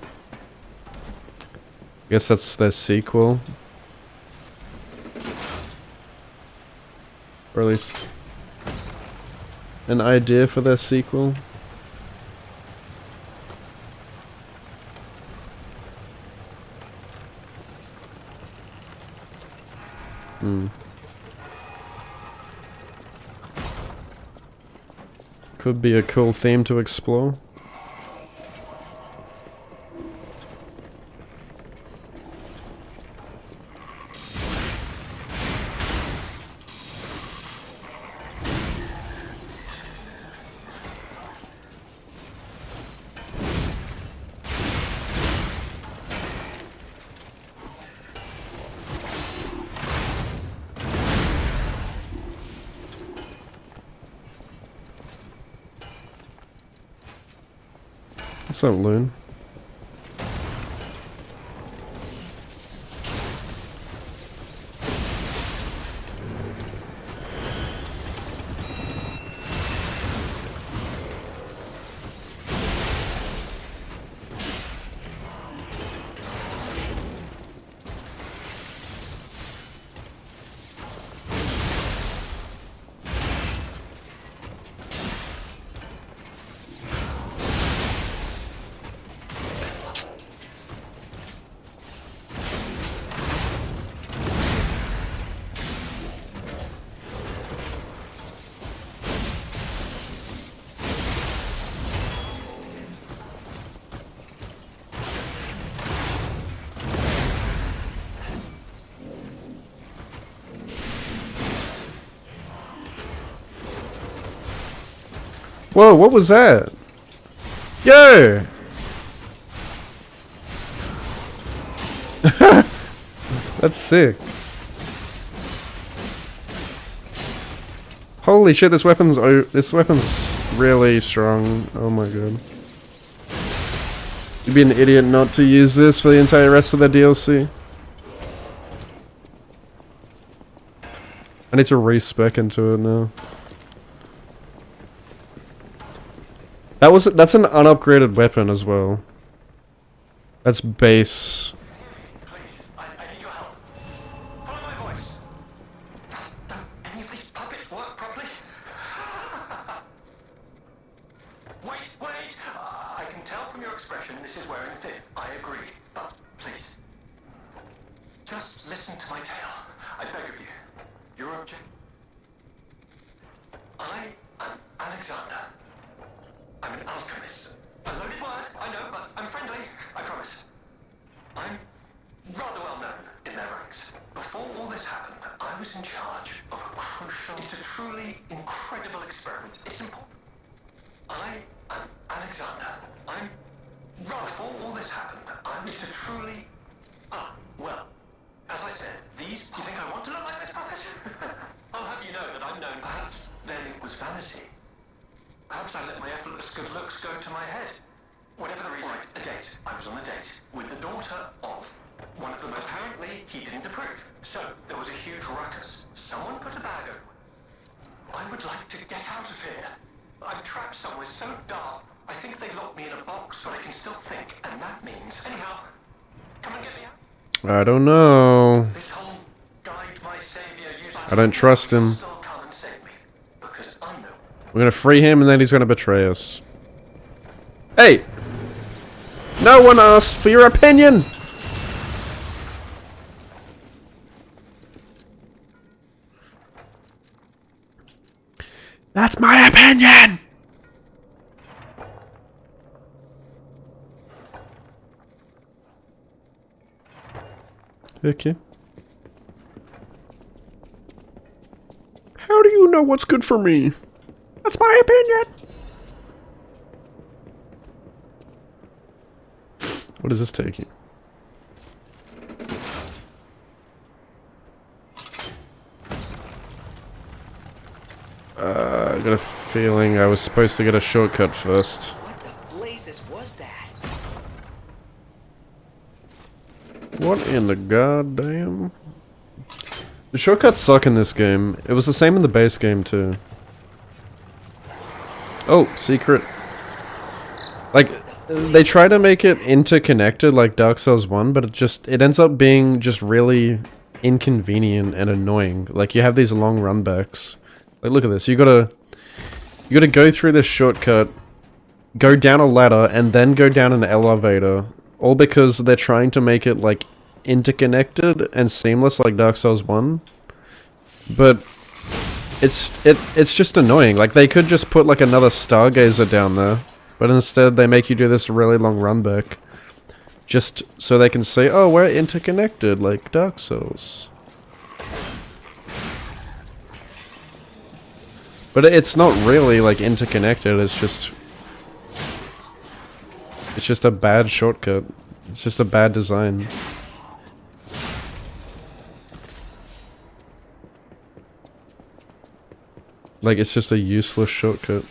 guess that's their sequel. Or at least an idea for their sequel. Could be a cool theme to explore. What's up, Loon? Whoa, what was that? Yo! That's sick. Holy shit, this weapon's really strong. Oh my god. You'd be an idiot not to use this for the entire rest of the DLC. I need to respec into it now. That's an unupgraded weapon as well. That's base. Please, I need your help. Follow my voice. Don't any of these puppets work properly? Wait! I can tell from your expression this is wearing thin. I agree. But please, just listen to my tale. I beg of you. Your object. I am Alexander. I'm an alchemist. A loaded word, I know, but I'm friendly, I promise. I'm rather well known in their ranks. Before all this happened, I was in charge of a crucial... It's a truly incredible experiment. It's important. I am Alexander. I'm... Before all this happened, I was a truly... well, as I said, these... You think I want to look like this puppet? I'll have you know that I'm known. Perhaps then it was vanity. Perhaps I let my effortless good looks go to my head. Whatever the reason. Right, a date. I was on a date with the daughter of one of the most... Apparently, he didn't approve. So, there was a huge ruckus. Someone put a bag over it. I would like to get out of here. I'm trapped somewhere so dark. I think they locked me in a box so I can still think, and that means... Anyhow, come and get me out. I don't know. This whole guide my savior used... I don't trust him. Still come and save me. Because I know... We're gonna free him and then he's gonna betray us. Hey! No one asked for your opinion! That's my opinion! Okay. How do you know what's good for me? That's my opinion! What is this taking? I got a feeling I was supposed to get a shortcut first. What the blazes was that? What in the goddamn? The shortcuts suck in this game. It was the same in the base game too. Oh, secret. Like, they try to make it interconnected like Dark Souls 1, but it ends up being just really inconvenient and annoying. Like, you have these long runbacks. Like, look at this. You gotta go through this shortcut, go down a ladder, and then go down an elevator. All because they're trying to make it, like, interconnected and seamless like Dark Souls 1. But it's just annoying. Like, they could just put, like, another Stargazer down there. But instead, they make you do this really long run back. Just so they can say, oh, we're interconnected, like Dark Souls. But it's not really, like, interconnected, it's just a bad shortcut. It's just a bad design. Like, it's just a useless shortcut.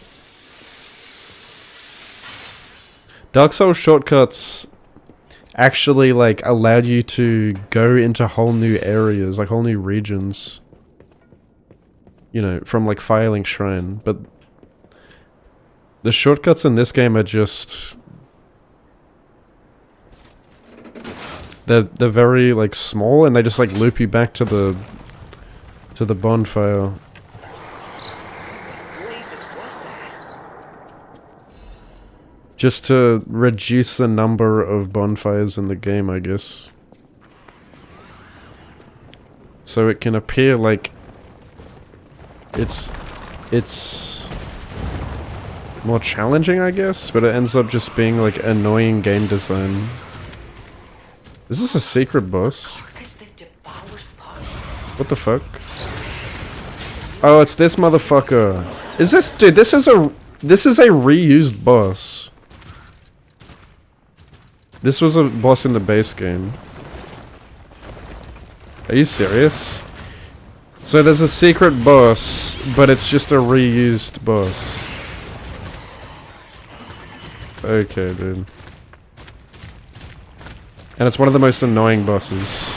Dark Souls shortcuts actually like allowed you to go into whole new areas, like whole new regions. You know, from like Firelink Shrine, but the shortcuts in this game are just they're very like small, and they just like loop you back to the bonfire. Blazes was that? Just to reduce the number of bonfires in the game, I guess. So it can appear like it's more challenging, I guess, but it ends up just being like annoying game design. Is this a secret boss? Carcass that devours puppets. What the fuck? Oh, it's this motherfucker. Is this, dude, this is a reused boss. This was a boss in the base game. Are you serious? So there's a secret boss, but it's just a reused boss. Okay, dude. And it's one of the most annoying bosses.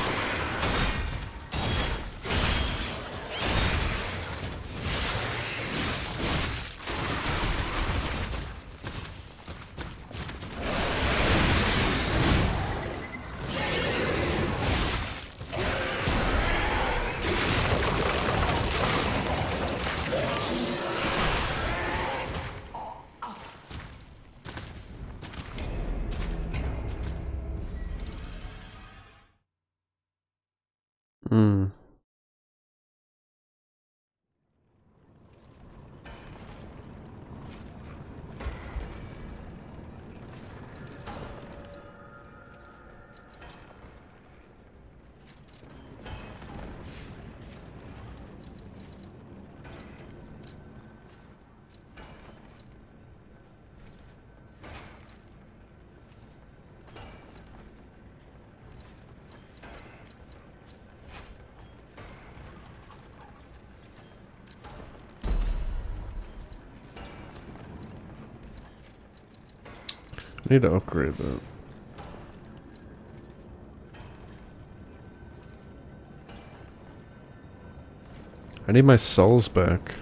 Hmm. I need to upgrade that. I need my souls back.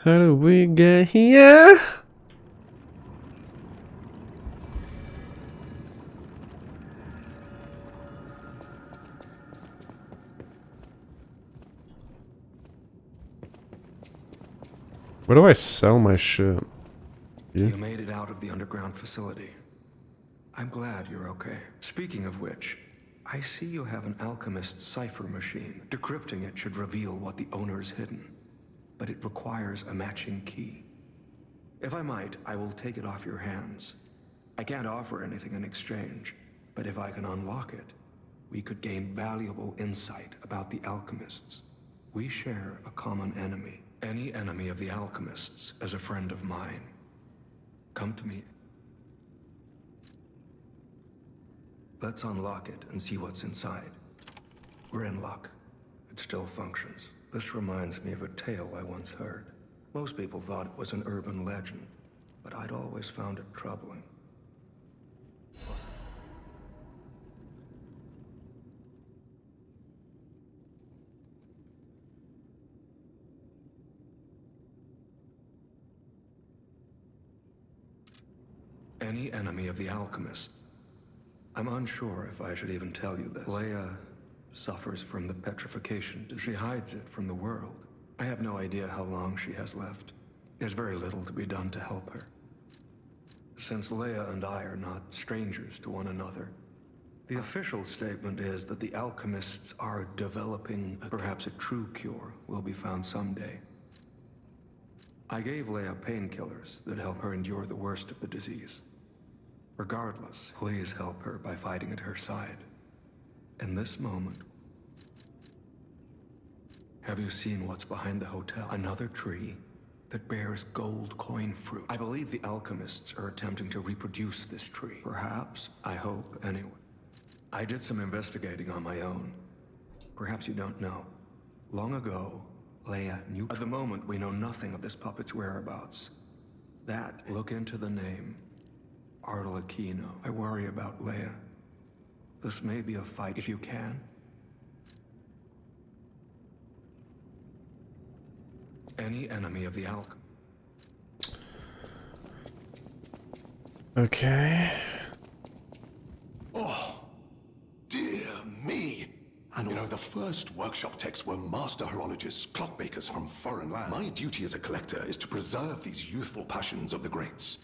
How do we get here? Where do I sell my shit? You made it out of the underground facility. I'm glad you're okay. Speaking of which, I see you have an alchemist's cipher machine. Decrypting it should reveal what the owner's hidden, but it requires a matching key. If I might, I will take it off your hands. I can't offer anything in exchange, but if I can unlock it, we could gain valuable insight about the alchemists. We share a common enemy. Any enemy of the alchemists is a friend of mine. Come to me. Let's unlock it and see what's inside. We're in luck. It still functions. This reminds me of a tale I once heard. Most people thought it was an urban legend, but I'd always found it troubling. Any enemy of the alchemists. I'm unsure if I should even tell you this. Leia suffers from the petrification. She hides it from the world. I have no idea how long she has left. There's very little to be done to help her. Since Leia and I are not strangers to one another, the official statement is that the alchemists are developing perhaps a true cure will be found someday. I gave Leia painkillers that help her endure the worst of the disease. Regardless, please help her by fighting at her side. In this moment, Have you seen what's behind the hotel? Another tree that bears gold coin fruit. I believe the alchemists are attempting to reproduce this tree. Perhaps, I hope, anyway. I did some investigating on my own. Perhaps you don't know. Long ago, Leia knew. At the moment, we know nothing of this puppet's whereabouts. Look into the name. Arlecchino. I worry about Leia. This may be a fight if you can. Any enemy of the alchemy. Okay. Oh, dear me. And you know, the first workshop techs were master horologists, clockmakers from foreign lands. My duty as a collector is to preserve these youthful passions of the greats.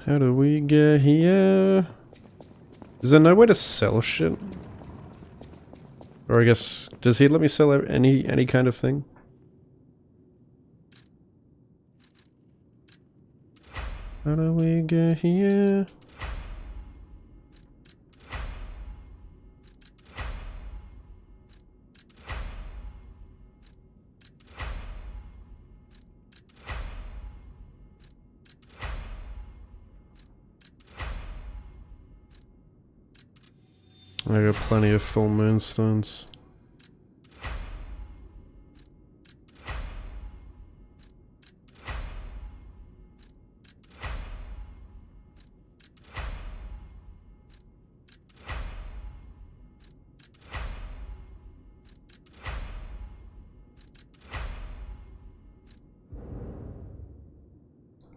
How do we get here? Is there no way to sell shit? Or I guess, does he let me sell any kind of thing? How do we get here? I got plenty of full moonstones.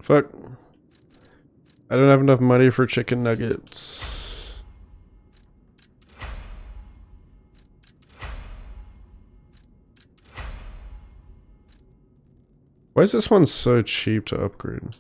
Fuck. I don't have enough money for chicken nuggets. Why is this one so cheap to upgrade?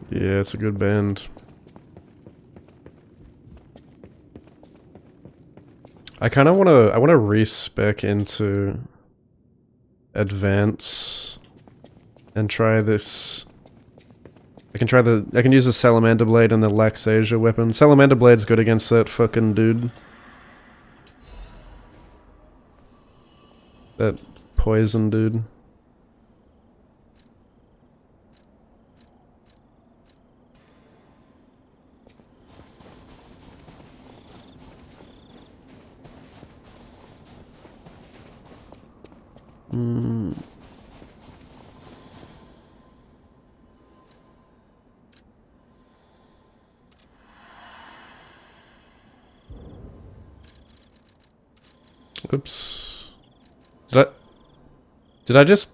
Yeah, it's a good band. I kind of I want to respec into advance and try this. I can use the Salamander Blade and the Laxasia weapon. Salamander Blade's good against that fucking dude. That poison dude. Oops. Did I just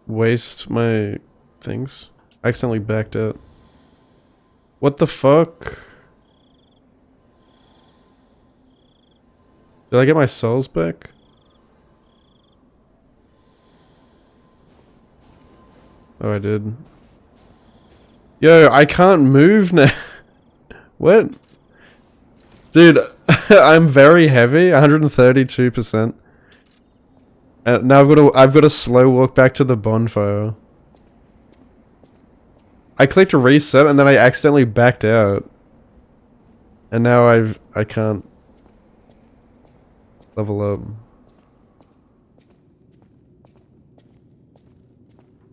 waste my things? I accidentally backed out. What the fuck? Did I get my souls back? Oh, I did. Yo, I can't move now. What? Dude, I'm very heavy, 132%. And now I've got to slow walk back to the bonfire. I clicked reset and then I accidentally backed out. And now I can't level up.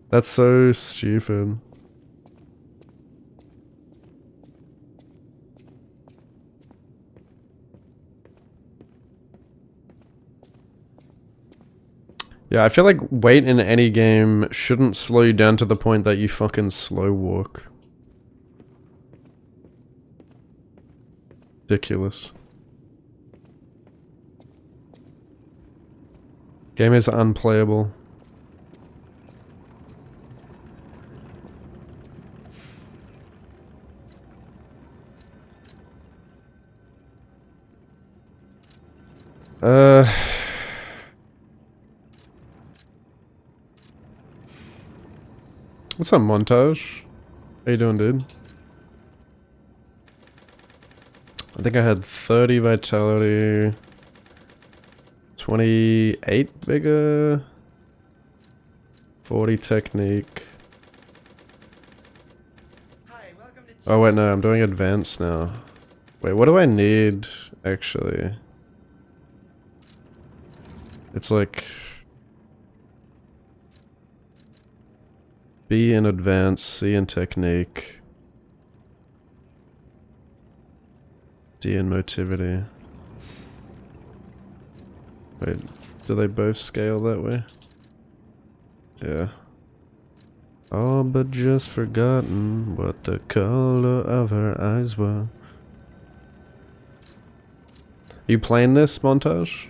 That's so stupid. Yeah, I feel like wait in any game shouldn't slow you down to the point that you fucking slow walk. Ridiculous. Game is unplayable. What's up, Montage? How you doing, dude? I think I had 30 vitality, 28 vigor, 40 technique. Oh wait, no, I'm doing advanced now. Wait, what do I need, actually? It's like... B in advanced, C in technique, D in motivity. Wait, do they both scale that way? Yeah. All but just forgotten what the color of her eyes were. You playing this, Montage?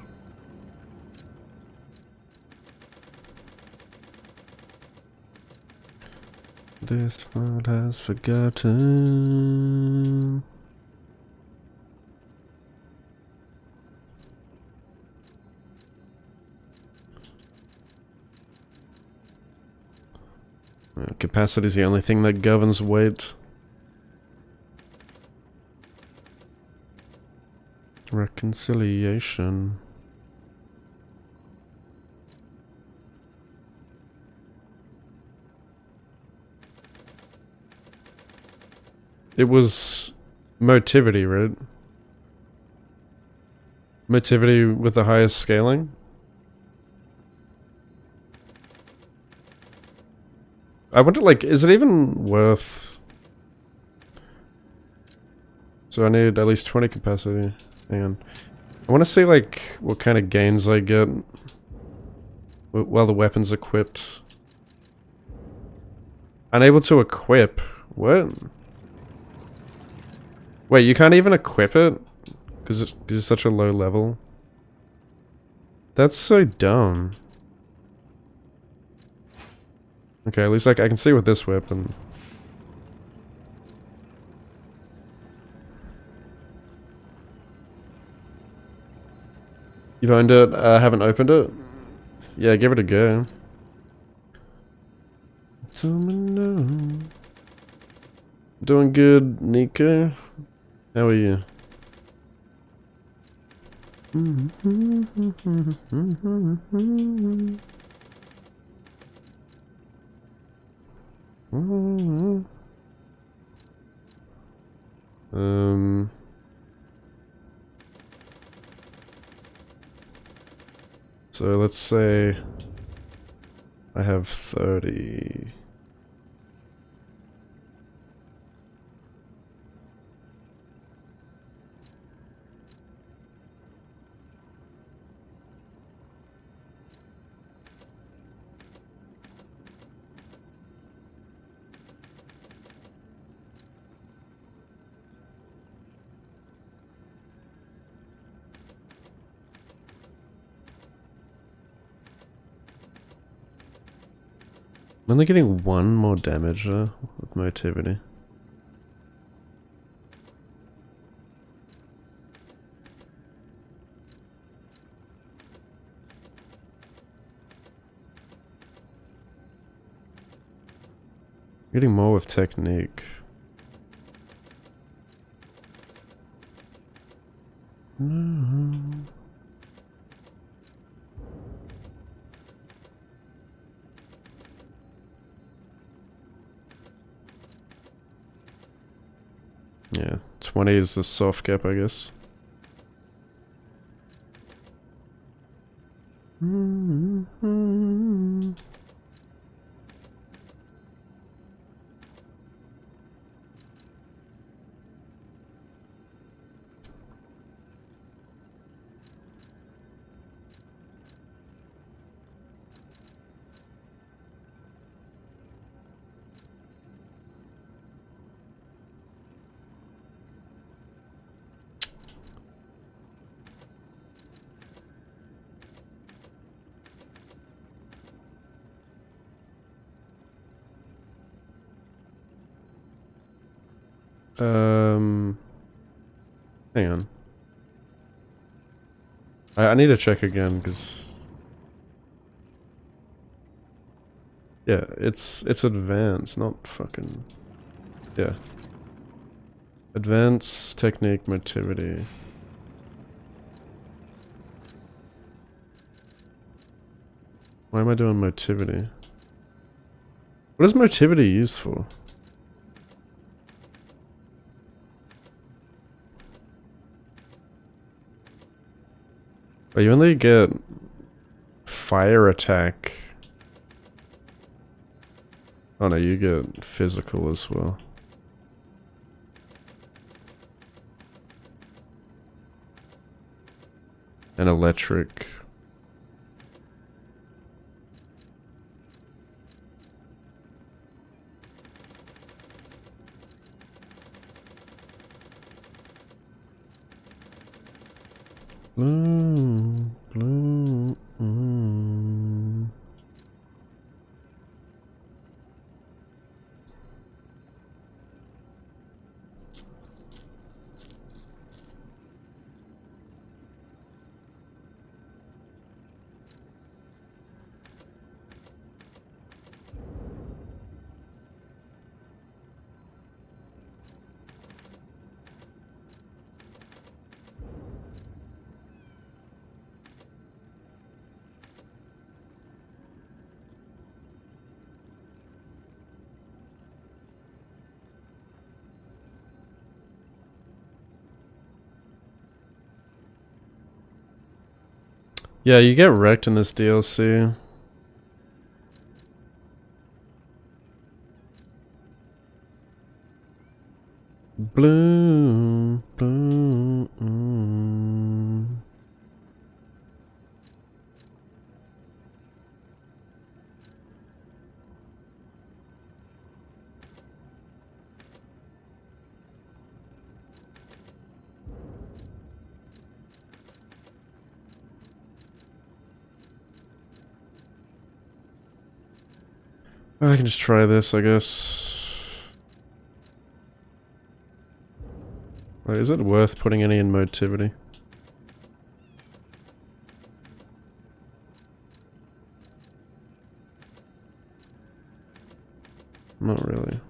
This world has forgotten. Capacity is the only thing that governs weight. Reconciliation. It was motivity, right? Motivity with the highest scaling? I wonder, like, is it even worth... So I need at least 20 capacity. Hang on. I want to see, like, what kind of gains I get while the weapon's equipped. Unable to equip? What? Wait, you can't even equip it? Because it's such a low level? That's so dumb. Okay, at least like I can see with this weapon. You've owned it, I haven't opened it? Yeah, give it a go. Doing good, Nico. How are you? So let's say I have 30. I'm only getting one more damage with motivity. Getting more with technique. Yeah, 20 is the soft cap, I guess. Hang on. I need to check again, because... Yeah, it's advanced, not fucking... Yeah. Advanced technique motivity. Why am I doing motivity? What is motivity used for? Oh, you only get fire attack. Oh no, you get physical as well. And electric. Blue, blue, Yeah, you get wrecked in this DLC. Blue, blue, I can just try this, I guess. Wait, is it worth putting any in motivity? Not really.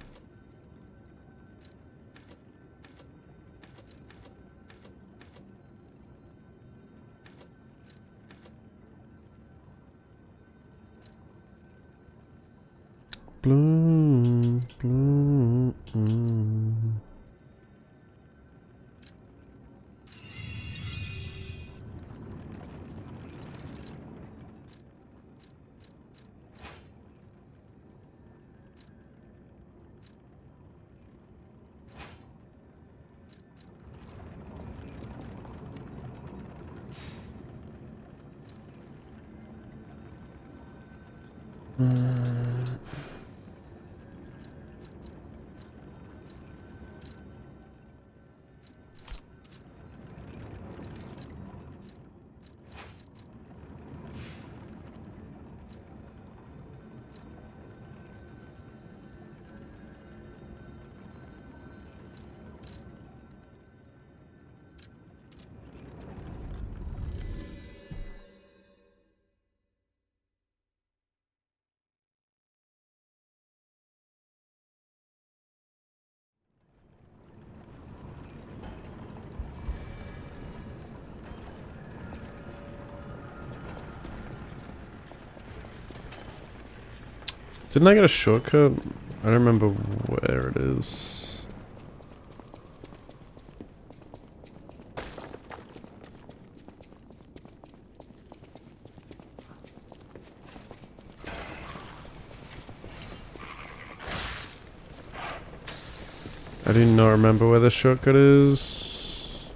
Blue, blue, Didn't I get a shortcut? I don't remember where it is. I do not remember where the shortcut is.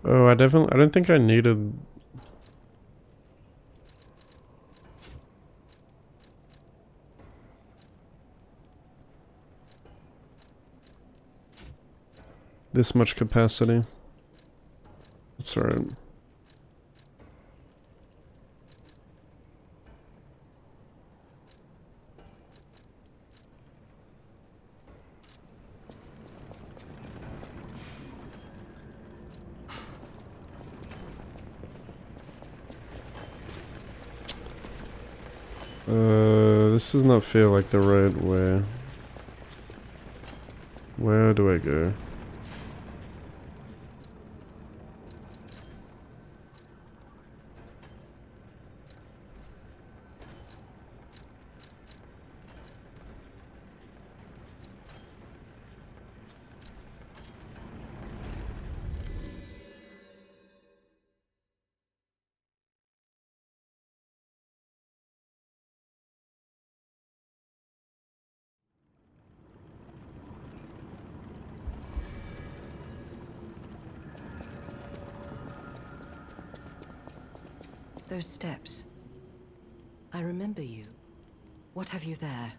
Oh, I don't think I needed... this much capacity. That's alright. This does not feel like the right way. Where do I go? Those steps. I remember you. What have you there?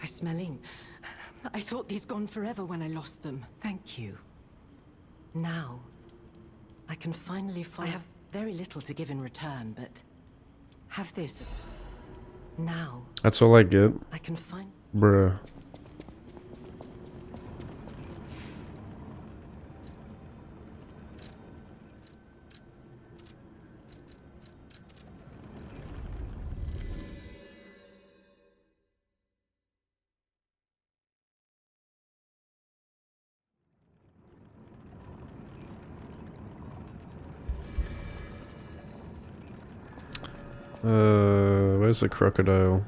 I'm smelling. I thought these gone forever when I lost them. Thank you. Now, I can finally find... I have very little to give in return, but... have this. Now... That's all I get? I can find... Bruh. Where's the crocodile?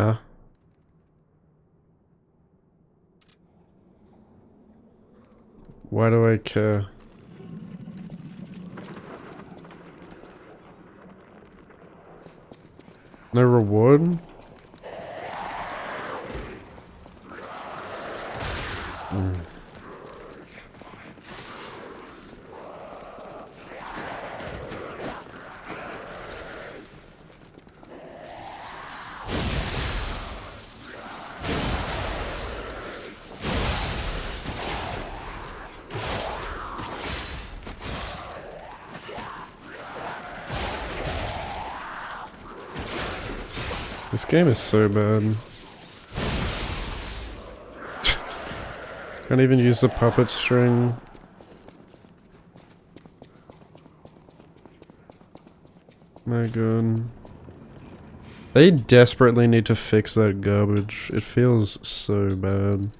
Ah. Why do I care? No reward? This game is so bad. Can't even use the puppet string. My god. They desperately need to fix that garbage. It feels so bad.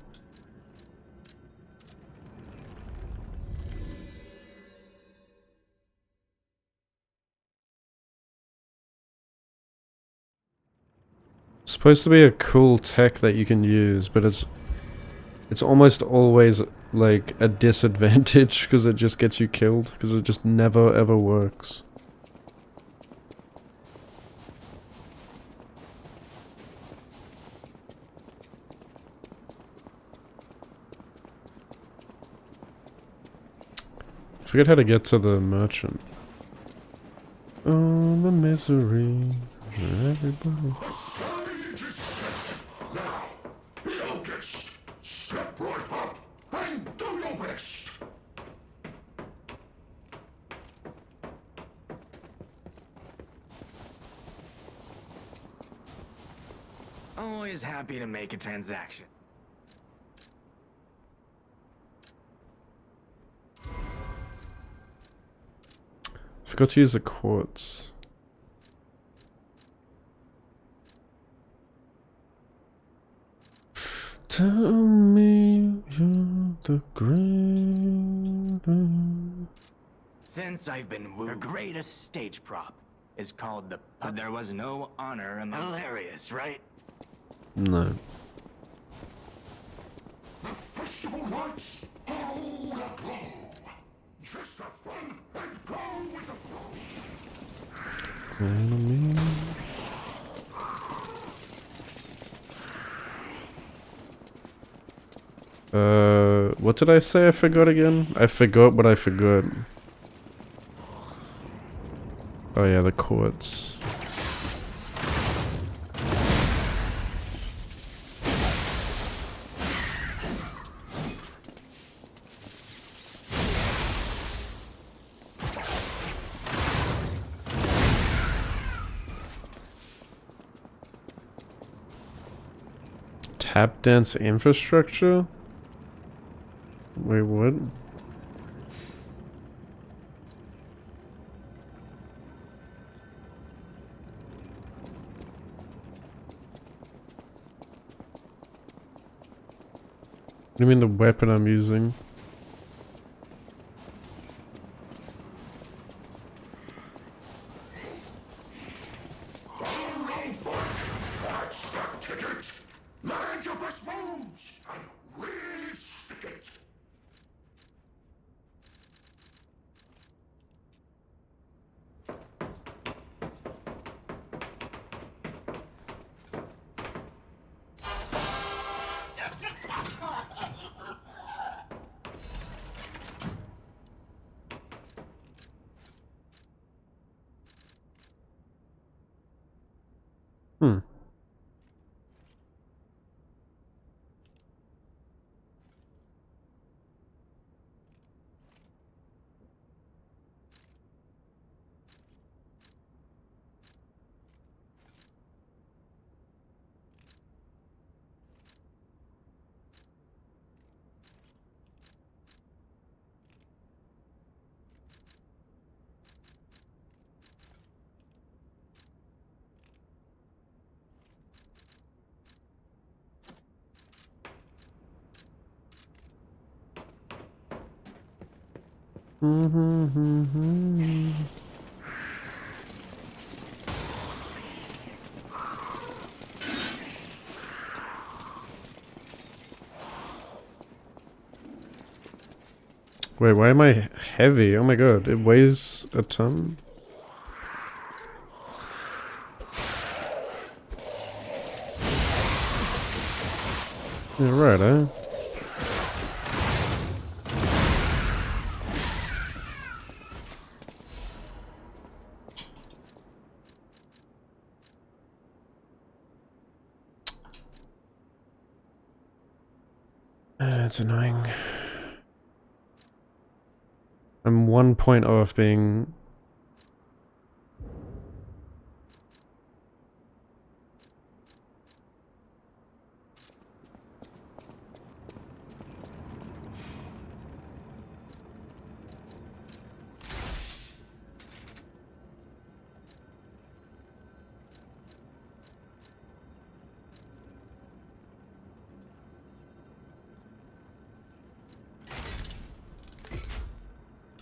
supposed to be a cool tech that you can use, but it's almost always like a disadvantage because it just gets you killed because it just never ever works. I forget how to get to the merchant. Oh, the misery. Everybody. Now, be August. Step right up and do your best. Always happy to make a transaction. Forgot to use the quartz. Tell me you're the greatest. Since I've been wooed, the greatest stage prop is called the but there was no honor in hilarious, right? No. The festival lights are all aglow. Just have fun and go with the flow. Enemy. What did I say I forgot again? I forgot what I forgot. Oh yeah, the quartz. Tap dance infrastructure? Wait, what? What do you mean the weapon I'm using? That's the ticket. Land your best moves and really stick it. Hmm. Wait, why am I heavy? Oh my god, it weighs a ton? Yeah, right, eh? It's annoying. I'm 1 point off being...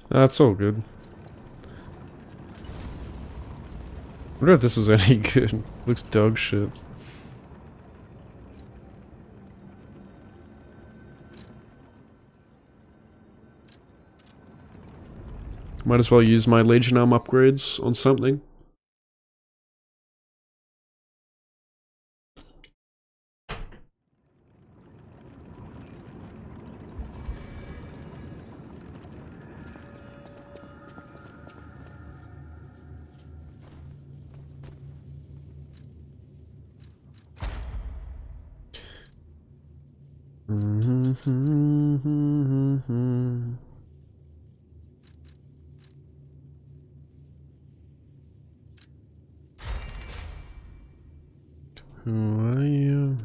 That's all good. I wonder if this is any good. Looks dog shit. Might as well use my Legion Arm upgrades on something. Who are you?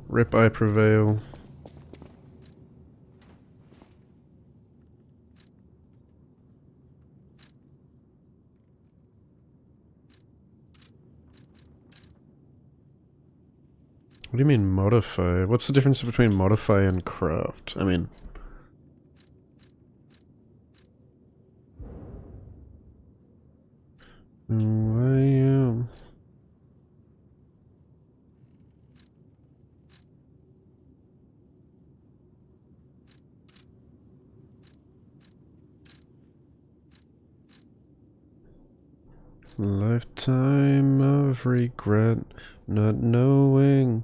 Rip, I prevail. What do you mean modify? What's the difference between modify and craft? I mean... Who are you? Lifetime of regret, not knowing.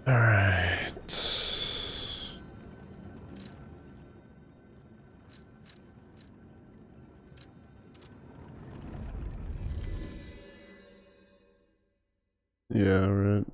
Alright. Yeah, right.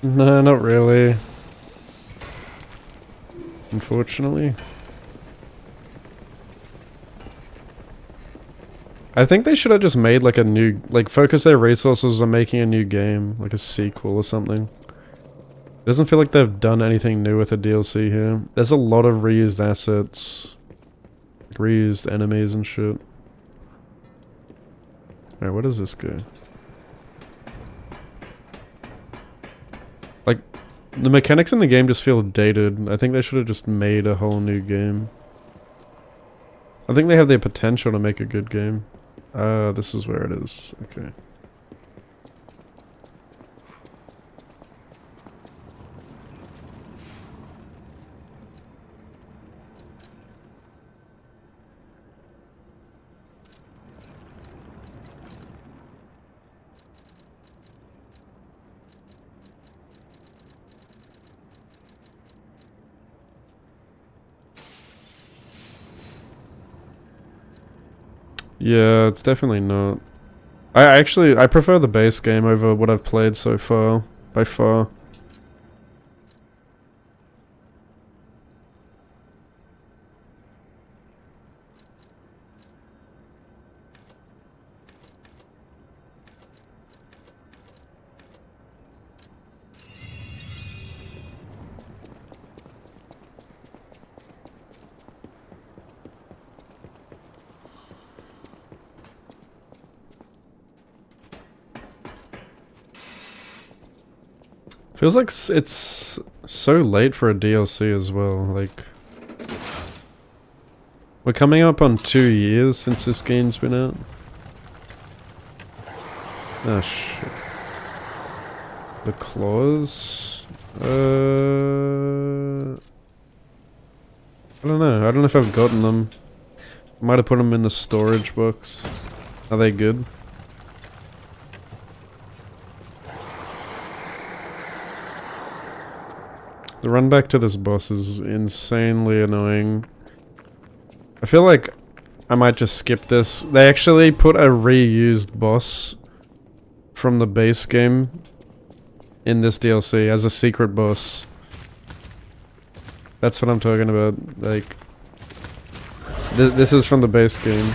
No, not really. Unfortunately. I think they should have just made like a new, like focus their resources on making a new game, like a sequel or something. It doesn't feel like they've done anything new with the DLC here. There's a lot of reused assets, reused enemies and shit. Alright, where does this go? Like, the mechanics in the game just feel dated. I think they should have just made a whole new game. I think they have the potential to make a good game. This is where it is. Okay. Yeah, it's definitely not. I prefer the base game over what I've played so far, by far. Feels like it's so late for a DLC as well, like... We're coming up on 2 years since this game's been out. Oh shit. The claws? I don't know. I don't know if I've gotten them. Might have put them in the storage box. Are they good? The run back to this boss is insanely annoying. I feel like I might just skip this. They actually put a reused boss from the base game in this DLC as a secret boss. That's what I'm talking about. Like, this is from the base game.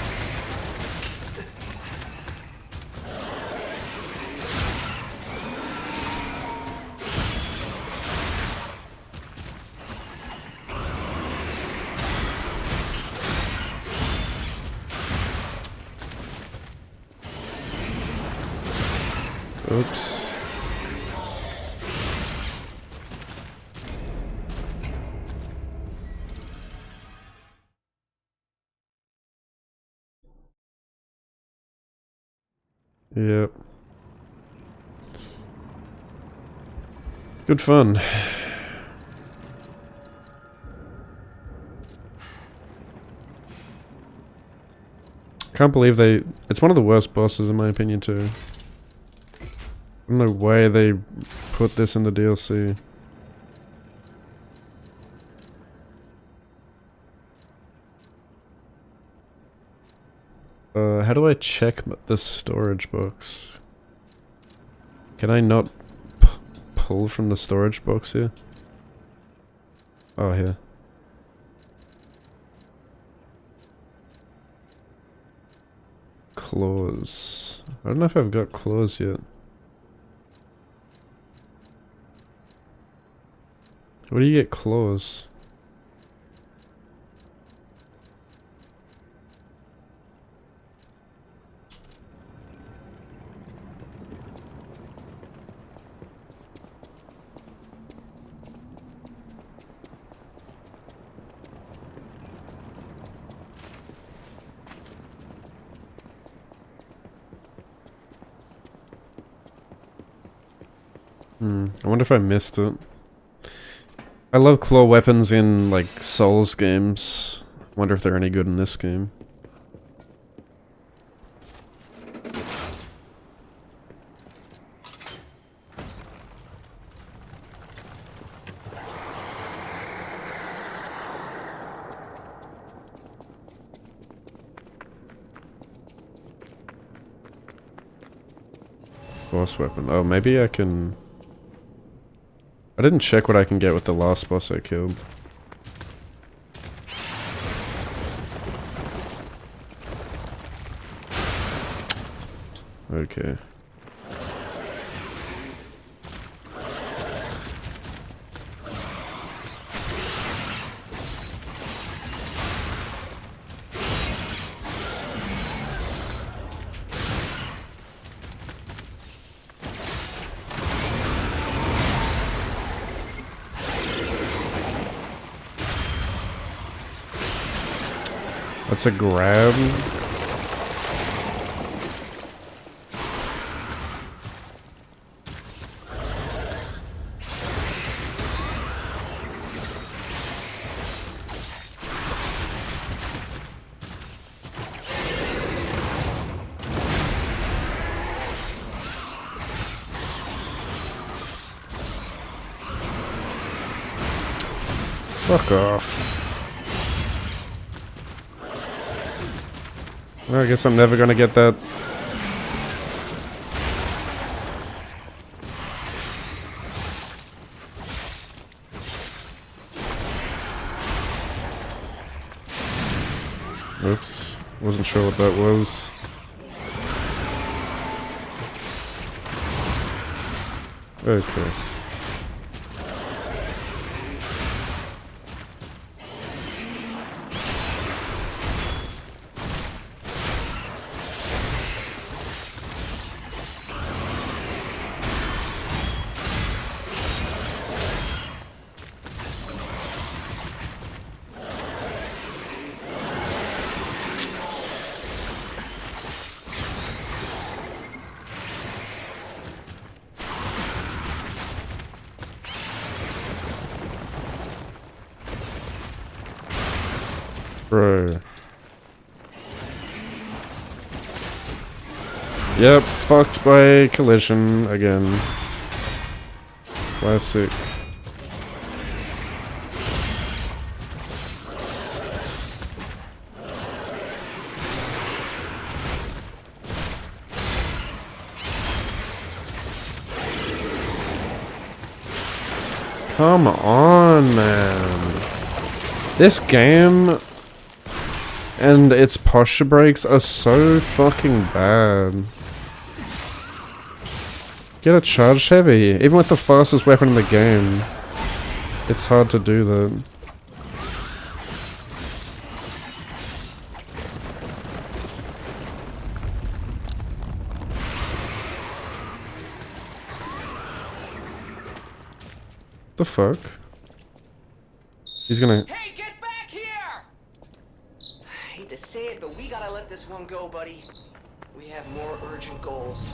Oops. Yep. Good fun. Can't believe it's one of the worst bosses in my opinion too. No way they put this in the DLC. How do I check the storage box? Can I not pull from the storage box here? Oh, here. Claws. I don't know if I've got claws yet. Where do you get claws? I wonder if I missed it. I love claw weapons in, like, Souls games. Wonder if they're any good in this game. Boss weapon. Oh, maybe I can... I didn't check what I can get with the last boss I killed. Okay. That's a grab. Fuck off. Well, I guess I'm never gonna get that. Oops. Wasn't sure what that was. Okay. Bro. Yep, fucked by collision again. Classic. Come on, man. This game and its posture breaks are so fucking bad. Get a charged heavy. Even with the fastest weapon in the game, it's hard to do that. The fuck? He's gonna... Hey, get back here! Hate to say it, but we gotta let this one go, buddy. We have more urgent goals.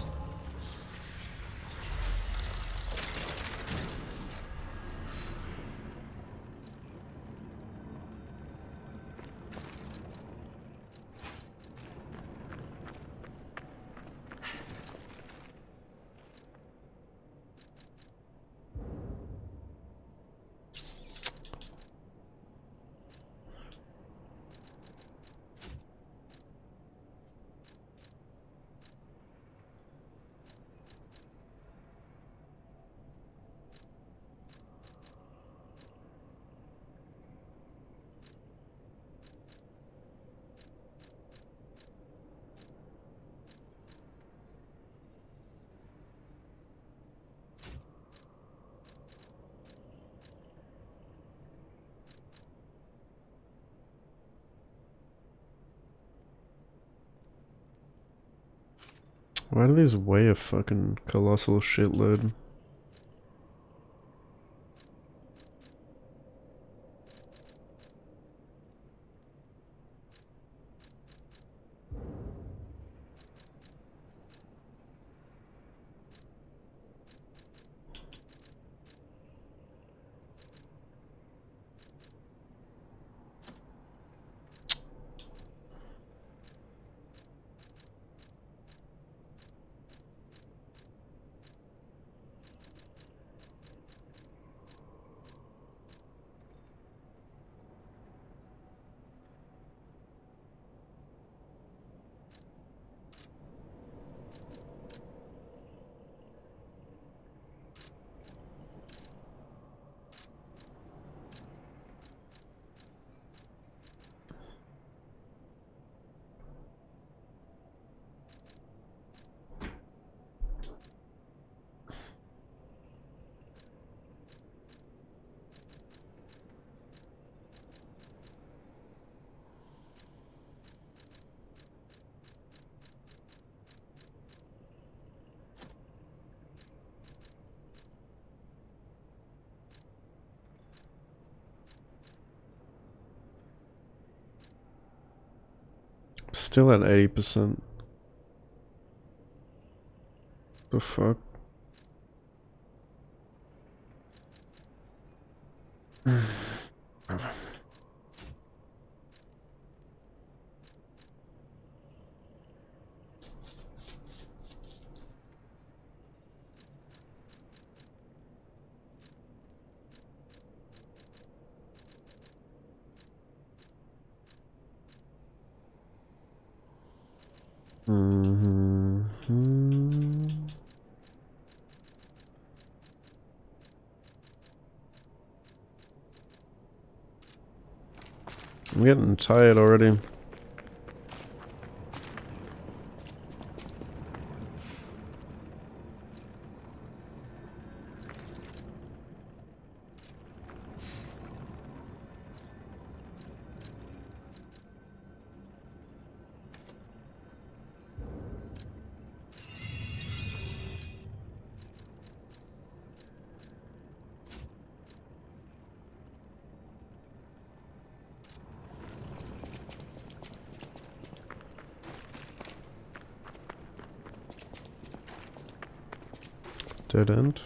Why do these weigh a fucking colossal shitload? Still at 80%. The fuck? Mm-hmm. I'm getting tired already. Dead end.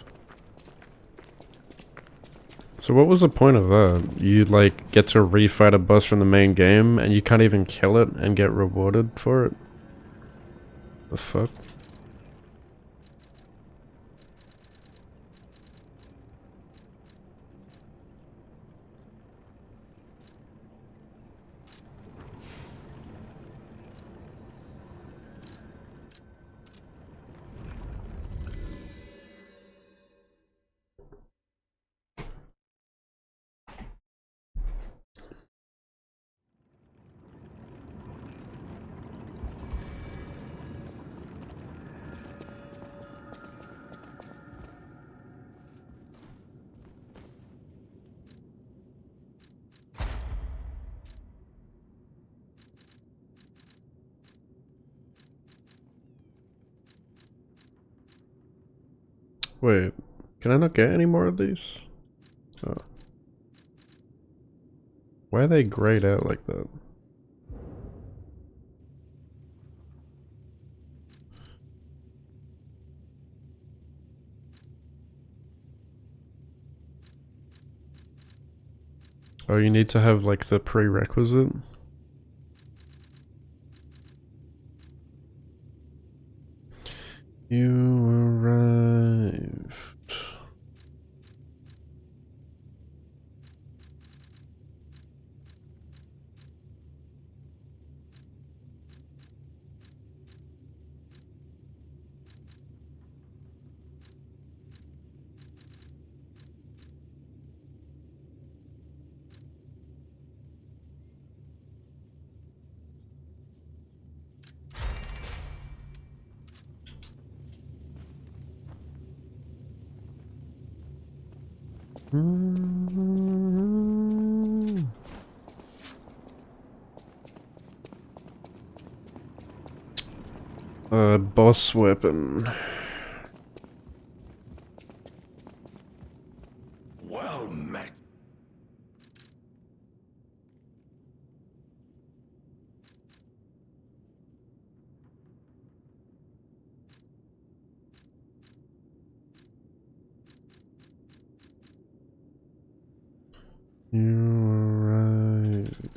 So what was the point of that? You like get to refight a boss from the main game and you can't even kill it and get rewarded for it? The fuck? Wait, can I not get any more of these? Oh. Why are they grayed out like that? Oh, you need to have like the prerequisite? You arrived. Boss weapon. Well met. You arrived.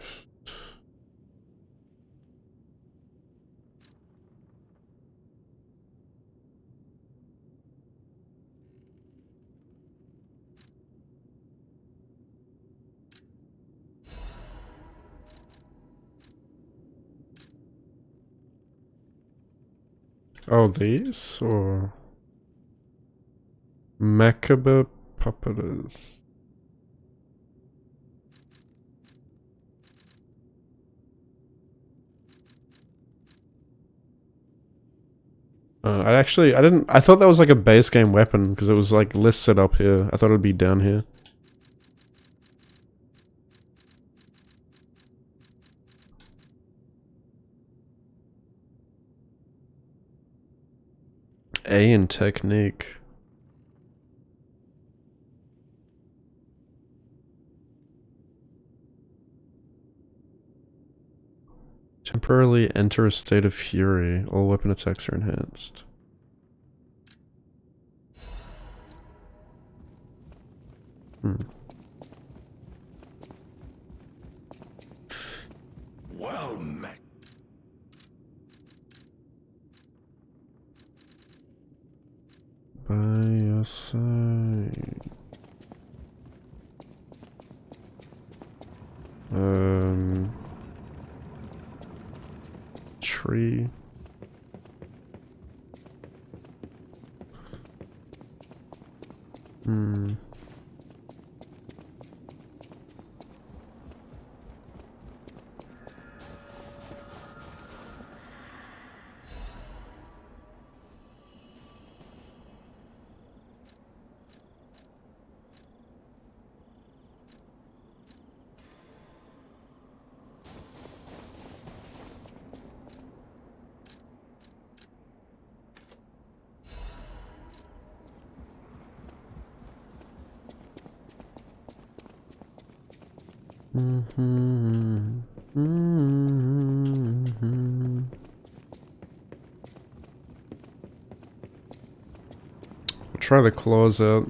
Oh, these? Or... Macabre puppeteers. I thought that was like a base game weapon because it was like listed up here. I thought it'd be down here. A in technique. Temporarily enter a state of fury. All weapon attacks are enhanced. Well met. By your side. Tree. Hmm. Mm-hmm. Mm-hmm. I'll try the claws out.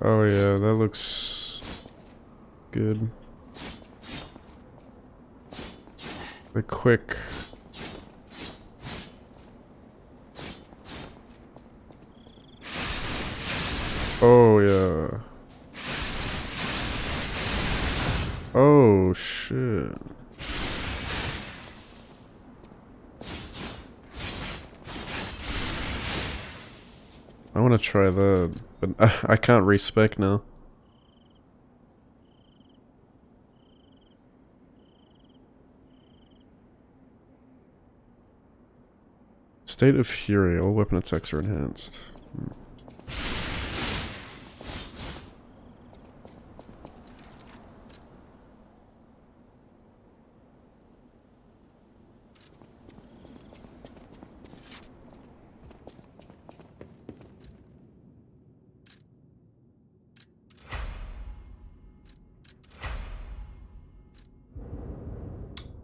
Oh yeah, that looks good. The quick. Oh yeah. Oh shit. I want to try that, but I can't respec now. State of Fury. All weapon attacks are enhanced.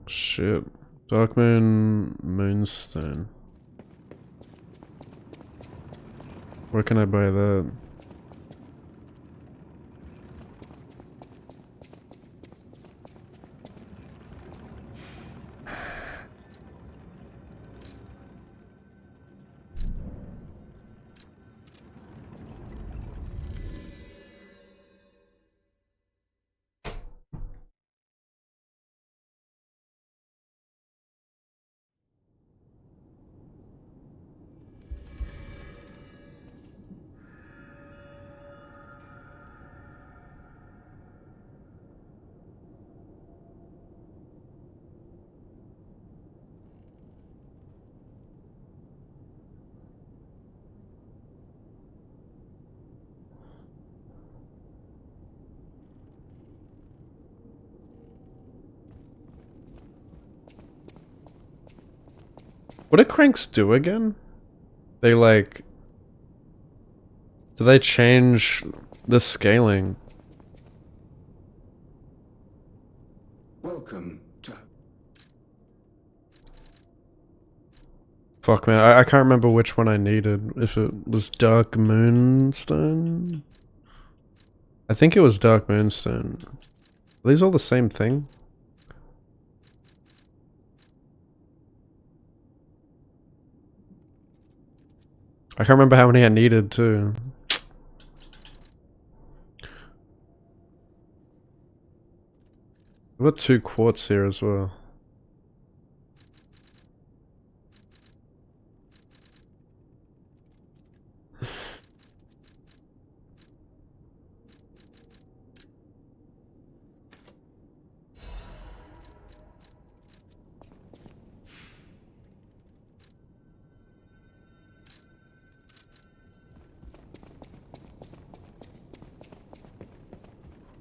Shit. Darkmoon Moonstone. Where can I buy that? What do cranks do again? They like... Do they change the scaling? Welcome to... Fuck man, I can't remember which one I needed. If it was Dark Moonstone? I think it was Dark Moonstone. Are these all the same thing? I can't remember how many I needed too. I've got 2 quartz here as well.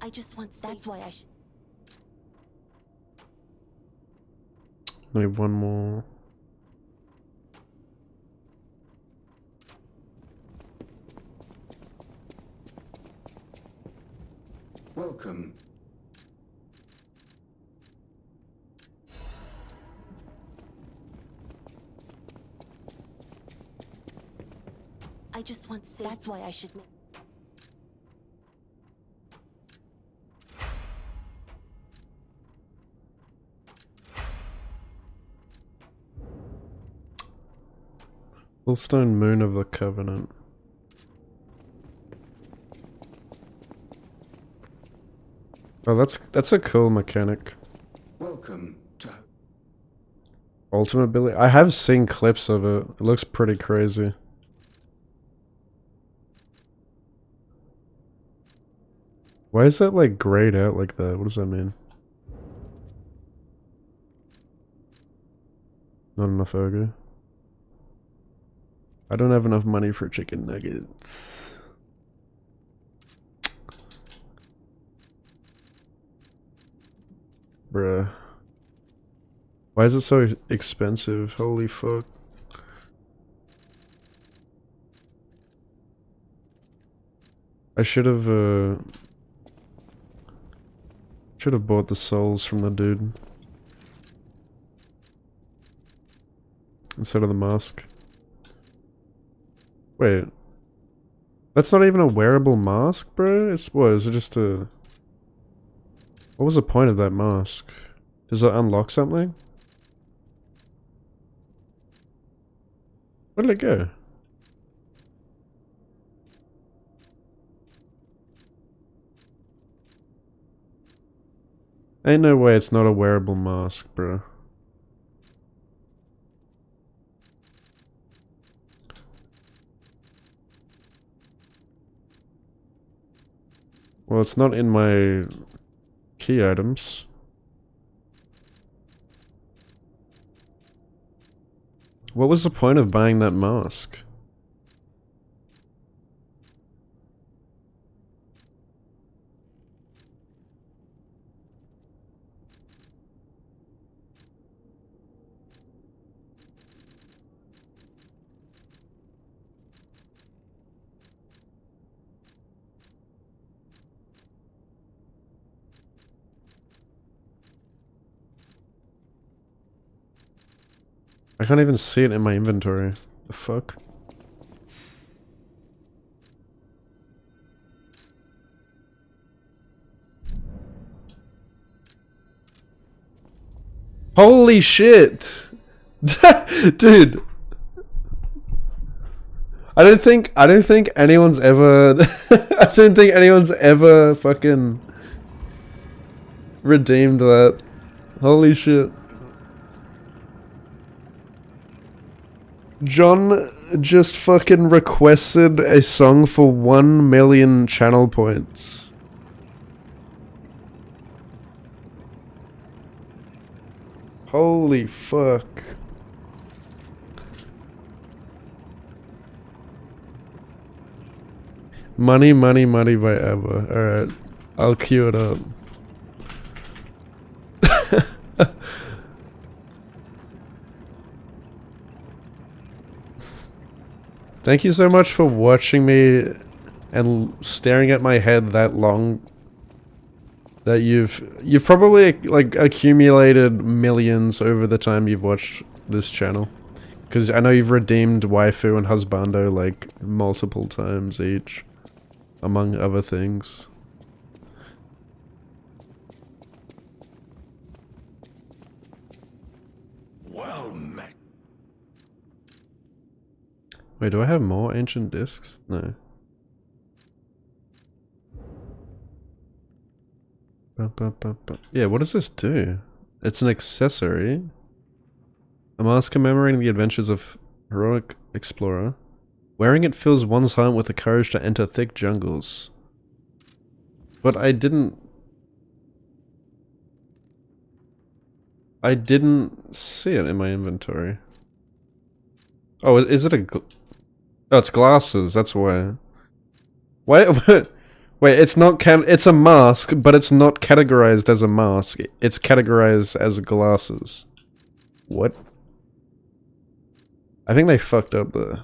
I just want safe. That's why I should. Need one more. Welcome. I just want safe. That's why I should make. Fullstone Moon of the Covenant. Oh, that's a cool mechanic. Welcome. Ultimate Billy. I have seen clips of it. It looks pretty crazy. Why is that like grayed out like that? What does that mean? Not enough ogre. I don't have enough money for chicken nuggets. Bruh. Why is it so expensive? Holy fuck. I should have bought the souls from the dude instead of the mask. Wait. That's not even a wearable mask, bro? It's what, is it just a... What was the point of that mask? Does it unlock something? Where did it go? Ain't no way it's not a wearable mask, bro. Well, it's not in my key items. What was the point of buying that mask? I can't even see it in my inventory. The fuck? Holy shit! Dude! I don't think anyone's ever I don't think anyone's ever fucking redeemed that. Holy shit. John just fucking requested a song for 1 million channel points. Holy fuck. Money, money, money by Abba. Alright. I'll queue it up. Thank you so much for watching me and staring at my head that long. That you've probably like accumulated millions over the time you've watched this channel. Because I know you've redeemed waifu and husbando like multiple times each, among other things. Well met. Wait, do I have more ancient discs? No. Yeah, what does this do? It's an accessory. A mask commemorating the adventures of heroic explorer. Wearing it fills one's heart with the courage to enter thick jungles. But I didn't see it in my inventory. Oh, is it a... Oh, it's glasses, that's why. Wait, wait, it's not it's a mask, but it's not categorized as a mask. It's categorized as glasses. What? I think they fucked up there.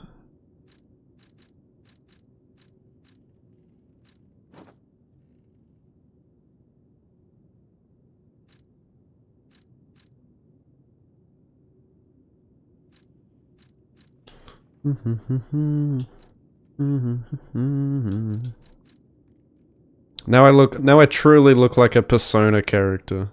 Now I truly look like a Persona character.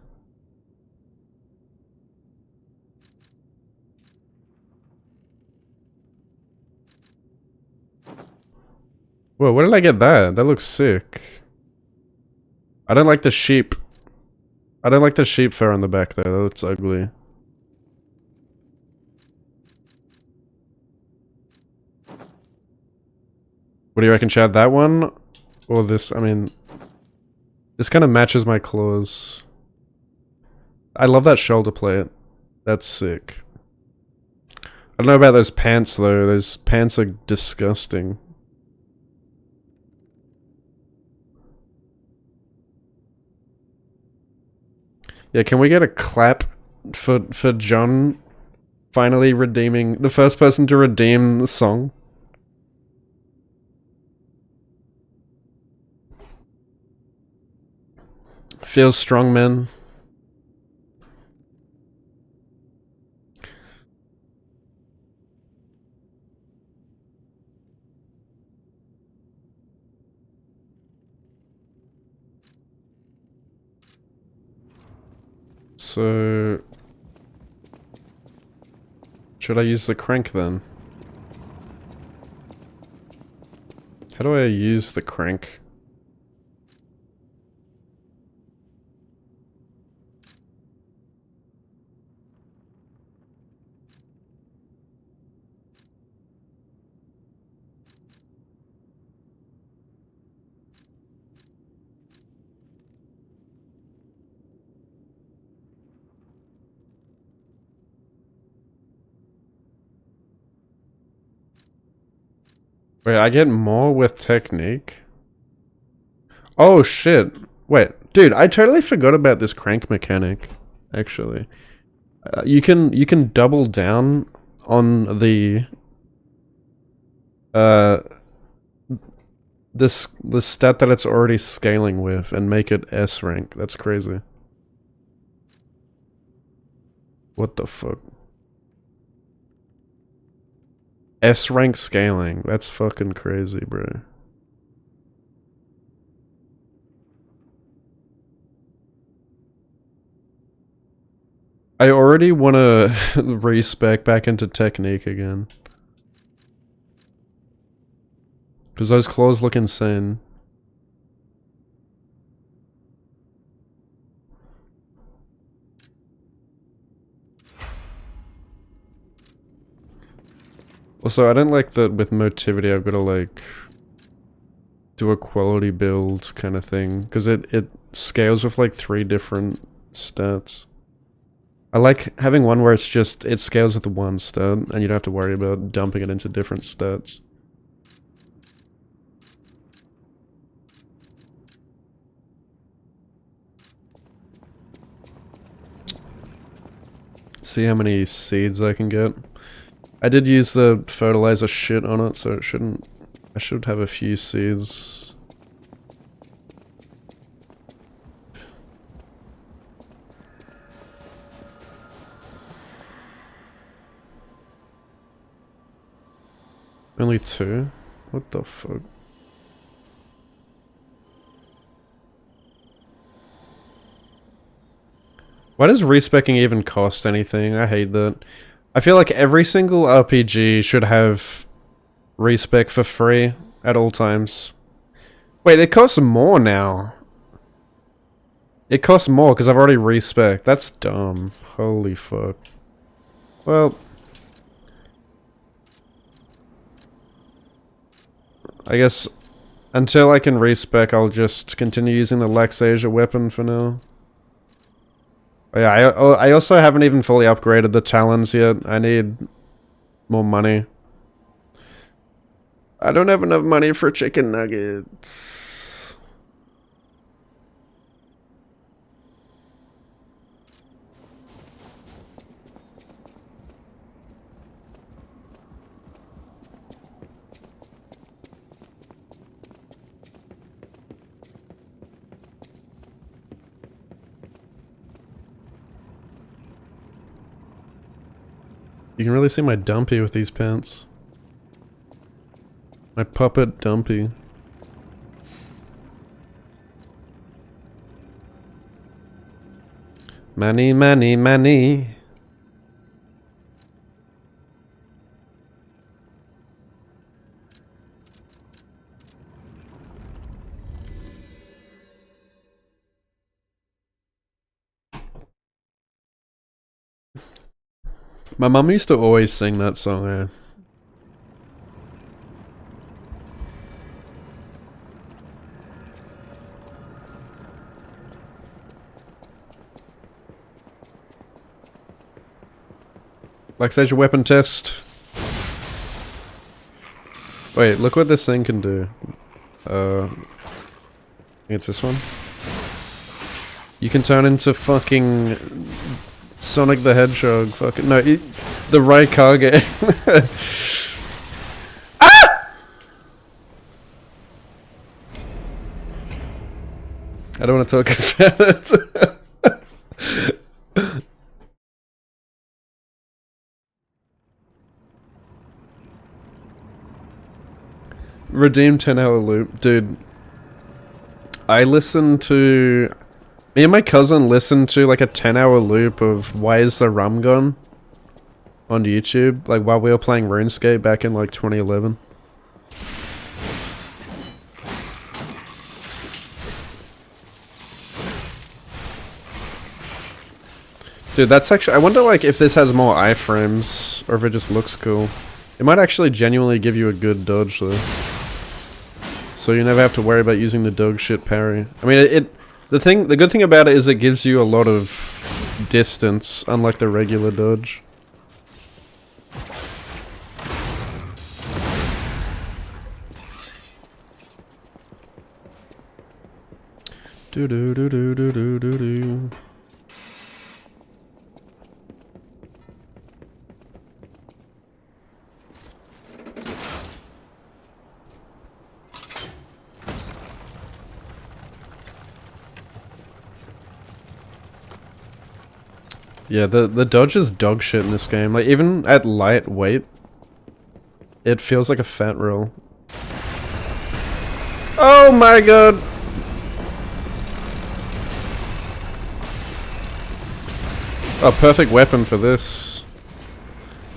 Whoa, where did I get that? That looks sick. I don't like the sheep. I don't like the sheep fur on the back there. That looks ugly. What do you reckon, Chad? That one? Or this? I mean, this kind of matches my claws. I love that shoulder plate. That's sick. I don't know about those pants though. Those pants are disgusting. Yeah, can we get a clap for John finally redeeming, the first person to redeem the song? Feels strong, man. So, should I use the crank then? How do I use the crank? Wait, I get more with technique? Oh shit. Wait, dude, I totally forgot about this crank mechanic, actually. You can double down on the the stat that it's already scaling with and make it S rank. That's crazy. What the fuck? S rank scaling. That's fucking crazy, bro. I already want to respec back into technique again. Because those claws look insane. Also, I don't like that with motivity I've got to like do a quality build kind of thing. Because it scales with like 3 different stats. I like having one where it's just, it scales with one stat and you don't have to worry about dumping it into different stats. See how many seeds I can get. I did use the fertilizer shit on it, so it shouldn't... I should have a few seeds. Only 2? What the fuck? Why does respecing even cost anything? I hate that. I feel like every single RPG should have respec for free at all times. Wait, it costs more now. It costs more because I've already respec. That's dumb. Holy fuck. Well, I guess until I can respec, I'll just continue using the Laxasia weapon for now. Oh, yeah, I also haven't even fully upgraded the talons yet. I need more money. I don't have enough money for chicken nuggets. You can really see my dumpy with these pants. My puppet dumpy. Money, money, money. My mum used to always sing that song, Like, says your weapon test. Wait, look what this thing can do. It's this one. You can turn into fucking Sonic the Hedgehog. Fucking no, the Raikage. I don't want to talk about it. Redeem 10-hour loop. Dude, I listened to... Me and my cousin listened to like a 10-hour loop of Why Is the Rum Gone? On YouTube, like while we were playing RuneScape back in like 2011. Dude, that's actually... I wonder like if this has more iframes or if it just looks cool. It might actually genuinely give you a good dodge though. So you never have to worry about using the dog shit parry. I mean, the good thing about it is it gives you a lot of distance, unlike the regular dodge. Do do do do do do do do. Yeah, the dodge is dog shit in this game. Like, even at lightweight, it feels like a fat roll. Oh my god! Oh, perfect weapon for this.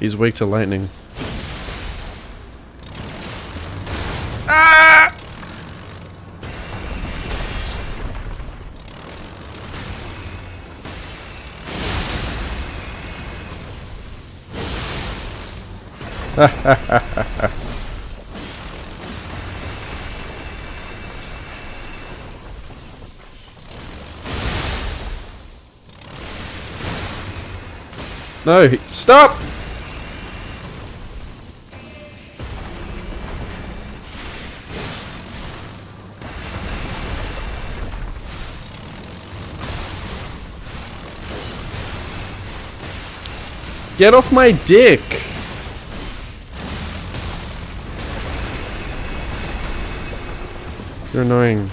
He's weak to lightning. Ah! No, stop! Get off my dick! You're annoying.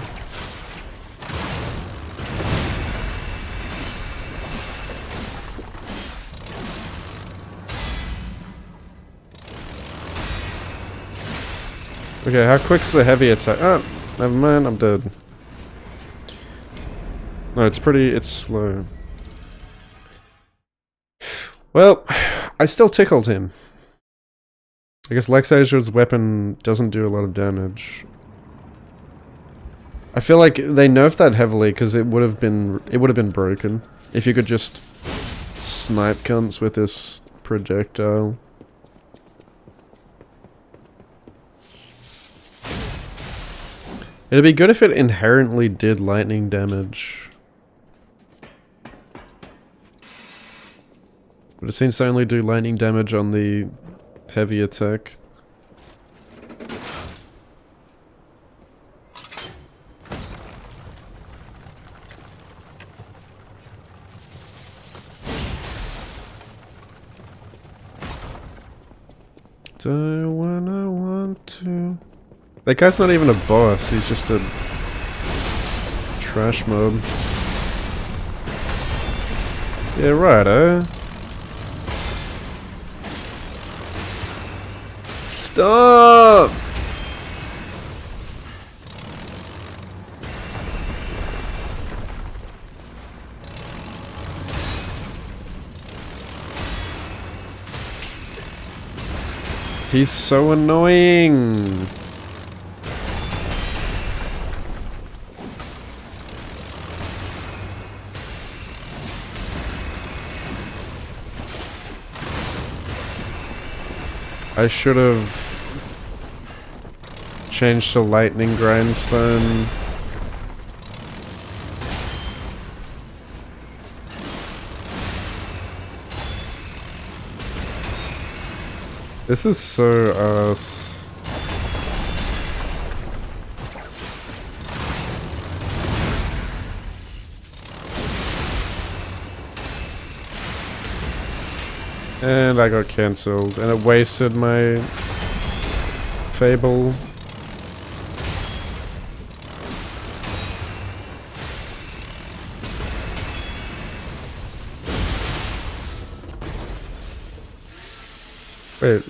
Okay, how quick's the heavy attack? Oh, never mind, I'm dead. No, it's slow. Well, I still tickled him. I guess Lex Asia's weapon doesn't do a lot of damage. I feel like they nerfed that heavily because it would have been broken if you could just snipe cunts with this projectile. It'd be good if it inherently did lightning damage. But it seems to only do lightning damage on the heavy attack. Do I want to... That guy's not even a boss, he's just a trash mob. Yeah, right, eh? Stop! He's so annoying. I should have changed to lightning grindstone. This is so ass. And I got cancelled, and it wasted my Fable. Wait.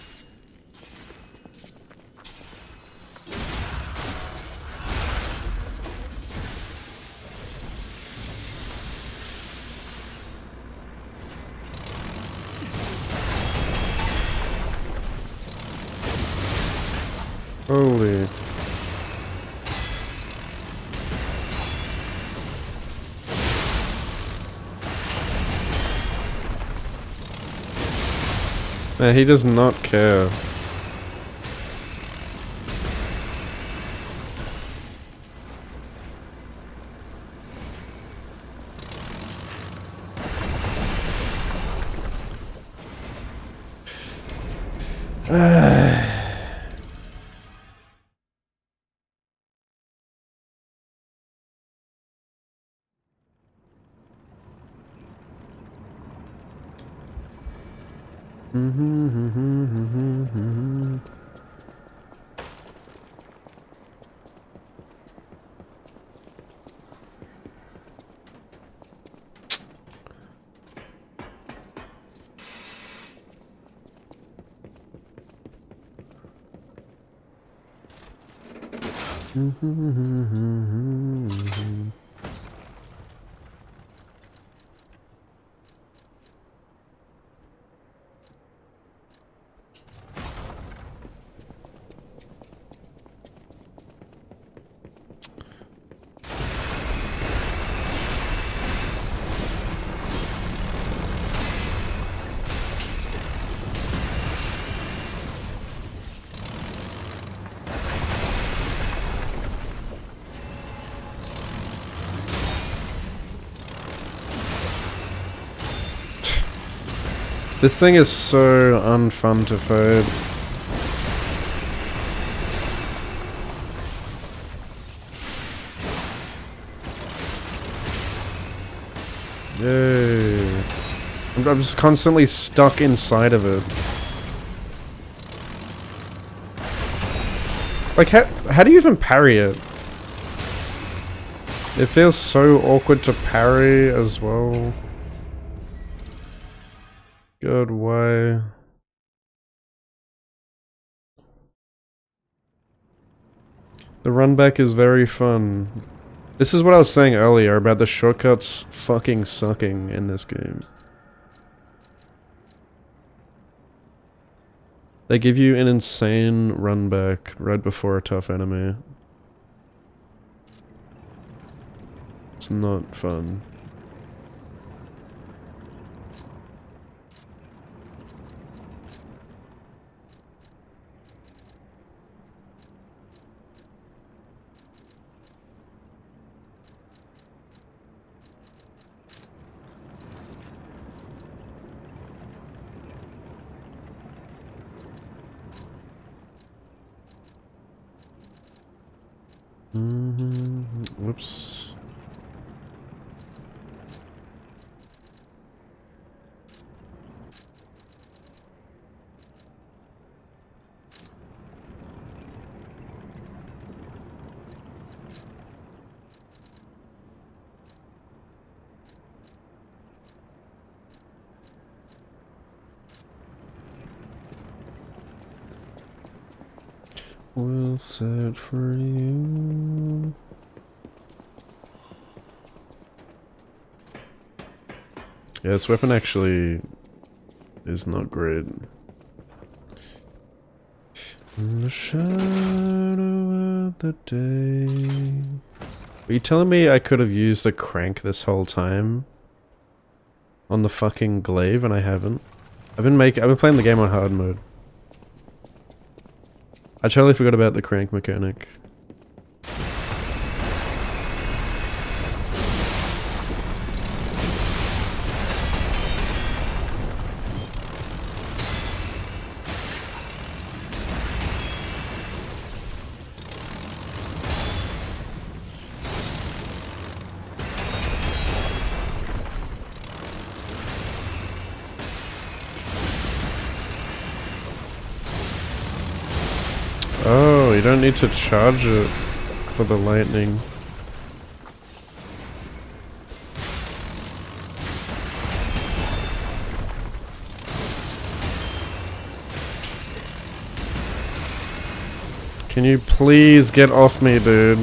Holy. Man, he does not care. This thing is so unfun to fight. Yay. I'm just constantly stuck inside of it. Like, how do you even parry it? It feels so awkward to parry as well. God, why? The run back is very fun. This is what I was saying earlier about the shortcuts fucking sucking in this game. They give you an insane run back right before a tough enemy. It's not fun. Whoops. We'll set for you. Yeah, this weapon actually is not great. In the shadow of the day. Are you telling me I could have used the crank this whole time? On the fucking glaive and I haven't? I've been playing the game on hard mode. I totally forgot about the crank mechanic. you don't need to charge it for the lightning. Can you please get off me, dude?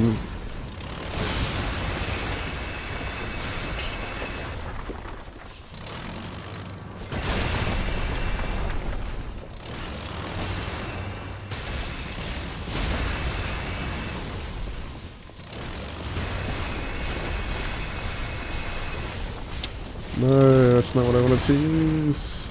No, that's not what I wanted to use.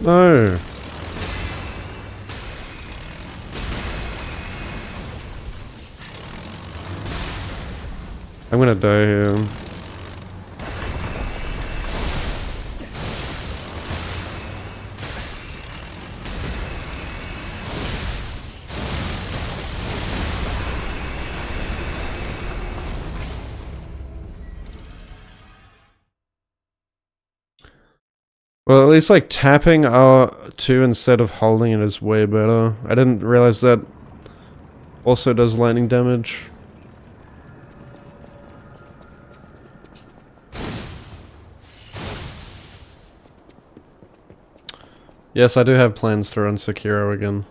No. I'm gonna die here. Well, at least like tapping R2 instead of holding it is way better. I didn't realize that also does lightning damage. Yes, I do have plans to run Sekiro again.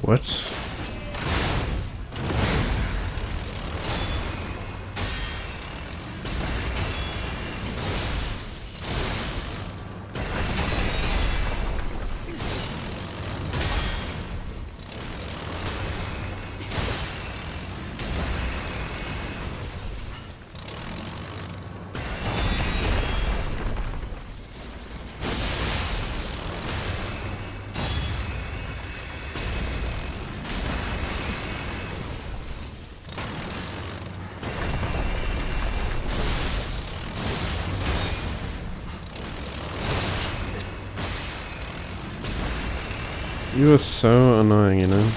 What? You are so annoying, you know?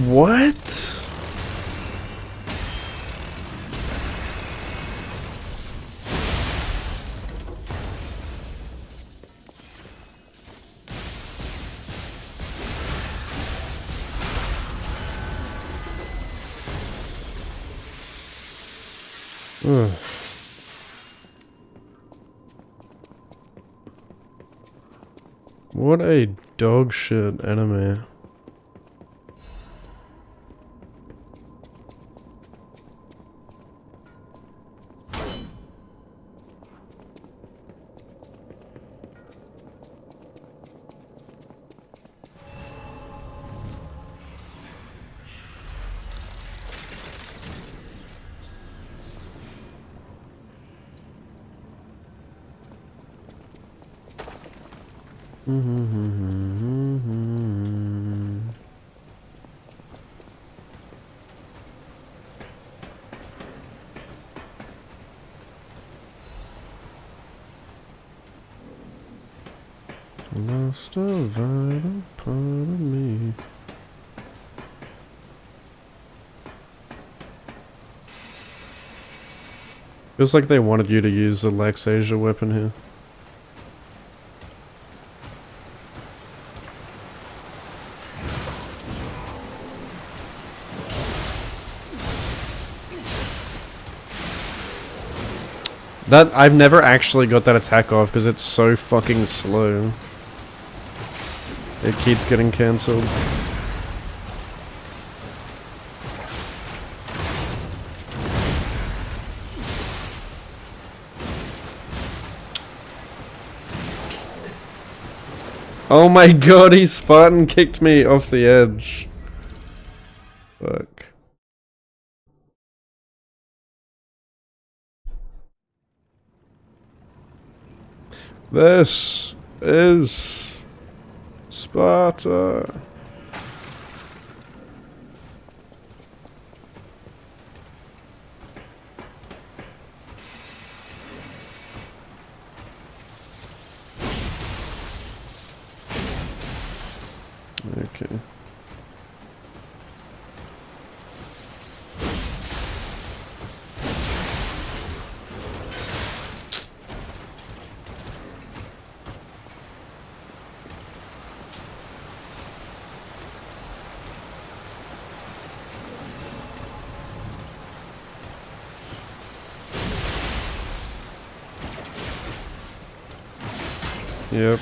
What? Ugh. What a dog shit anime. Lost a vital part of me. Feels like they wanted you to use the Lex Asia weapon here. That I've never actually got that attack off because it's so fucking slow. It keeps getting cancelled. Oh my god, he Spartan kicked me off the edge. Fuck. This is Sparta. Okay. Yep.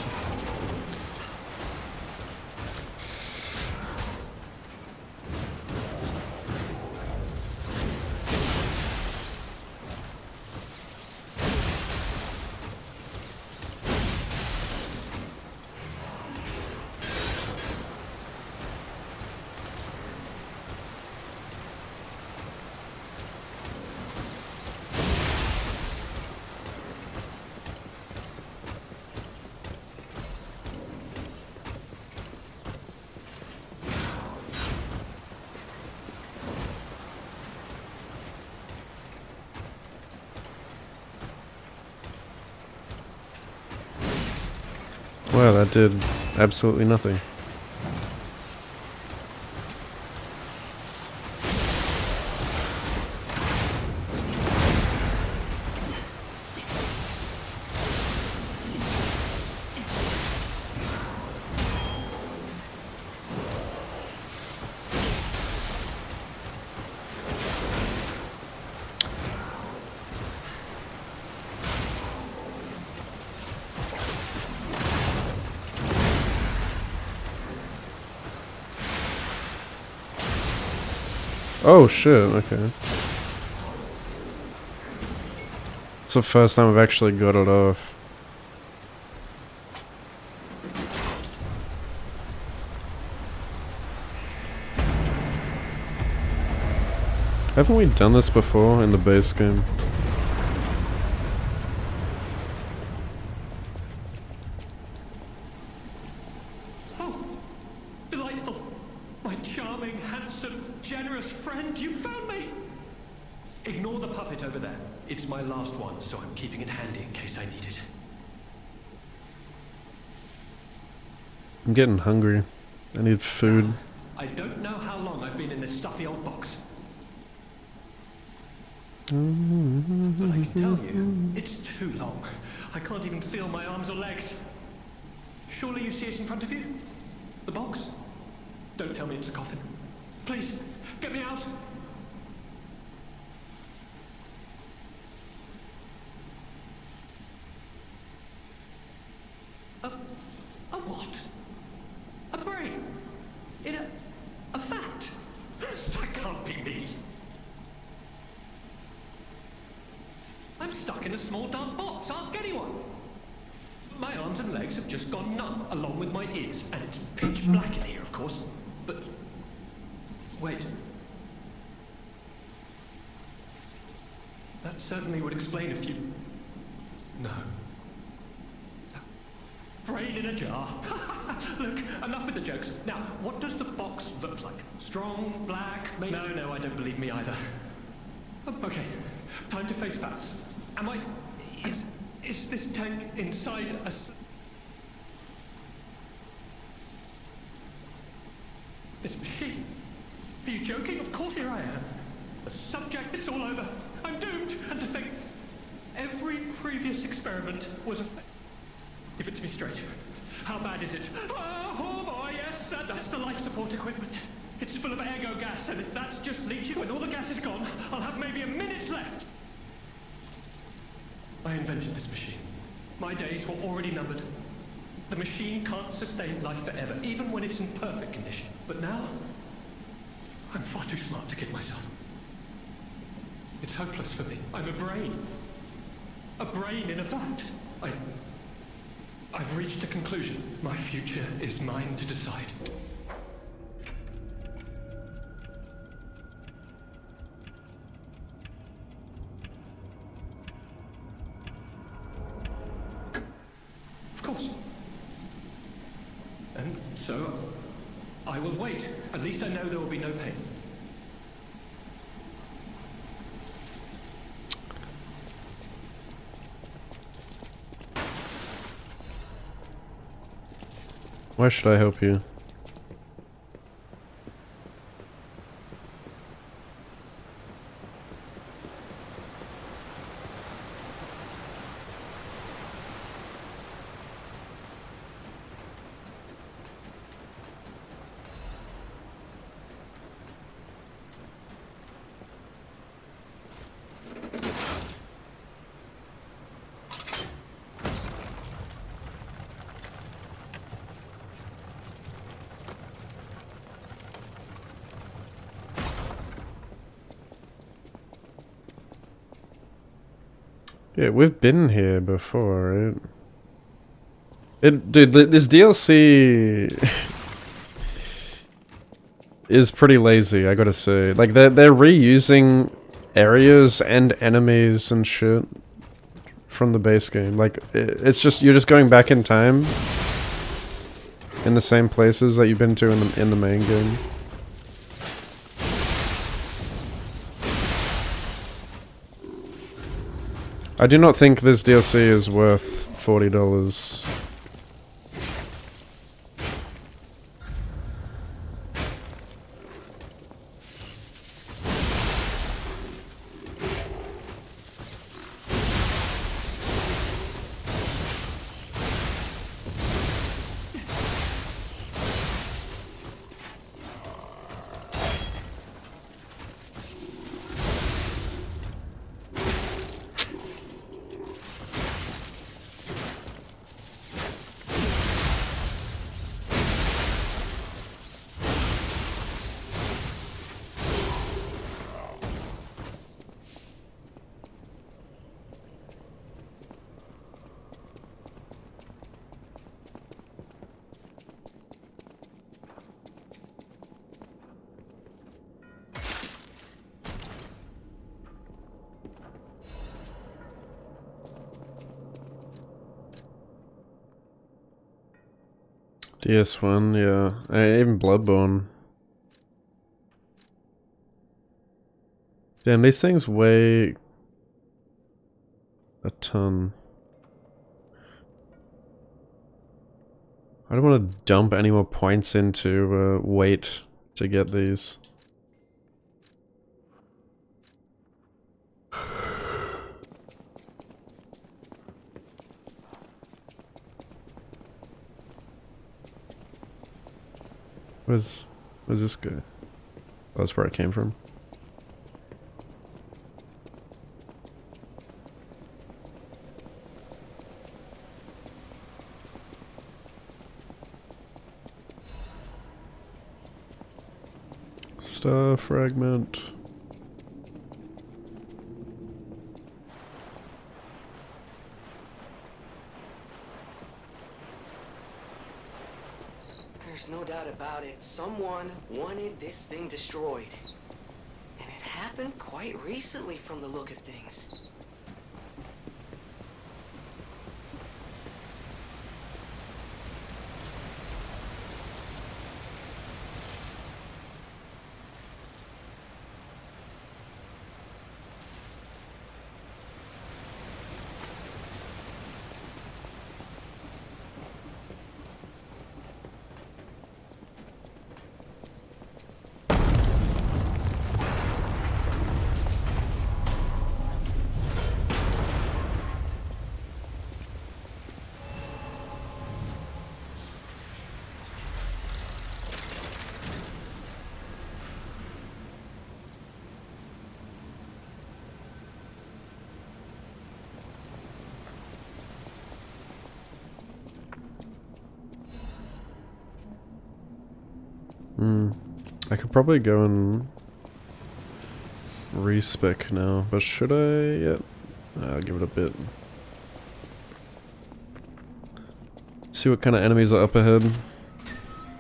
Wow, that did absolutely nothing. Oh shit, okay. It's the first time I've actually got it off. Haven't we done this before in the base game? I'm getting hungry. I need food. I don't know how long I've been in this stuffy old box. But I can tell you, it's too long. I can't even feel my arms or legs. Surely you see it in front of you? The box? Don't tell me it's a coffin. Please, get me out! A what? A brain? In a fat? That can't be me. I'm stuck in a small dark box. Ask anyone. My arms and legs have just gone numb, along with my ears, and it's pitch black in here, of course. But wait. That certainly would explain a few. No. Brain in a jar. Look, enough with the jokes. Now, what does the box look like? Strong, black, maybe? No, I don't believe me either. Okay, time to face facts. Am I... Is this tank inside a... previous experiment was a Give it to me straight. How bad is it? Oh boy, yes, that's the life support equipment. It's full of ergo gas, and if that's just leaching, when all the gas is gone, I'll have maybe a minute left. I invented this machine. My days were already numbered. The machine can't sustain life forever, even when it's in perfect condition. But now, I'm far too smart to kid myself. It's hopeless for me. I'm a brain. A brain in a vat. I've reached a conclusion. My future is mine to decide. Of course. And so, I will wait. At least I know there will be no pain. Why should I help you? Yeah, we've been here before, right? Dude, this DLC is pretty lazy, I gotta say. Like, they're reusing areas and enemies and shit from the base game. Like, it's just, you're just going back in time in the same places that you've been to in the main game. I do not think this DLC is worth $40. DS1, yeah. Even Bloodborne. Damn, these things weigh a ton. I don't want to dump any more points into weight to get these. Where's this guy? Oh, that's where I came from. Star fragment. There's no doubt about it. Someone wanted this thing destroyed. And it happened quite recently from the look of things. I could probably go and respec now, but should I yet? I'll give it a bit. See what kind of enemies are up ahead.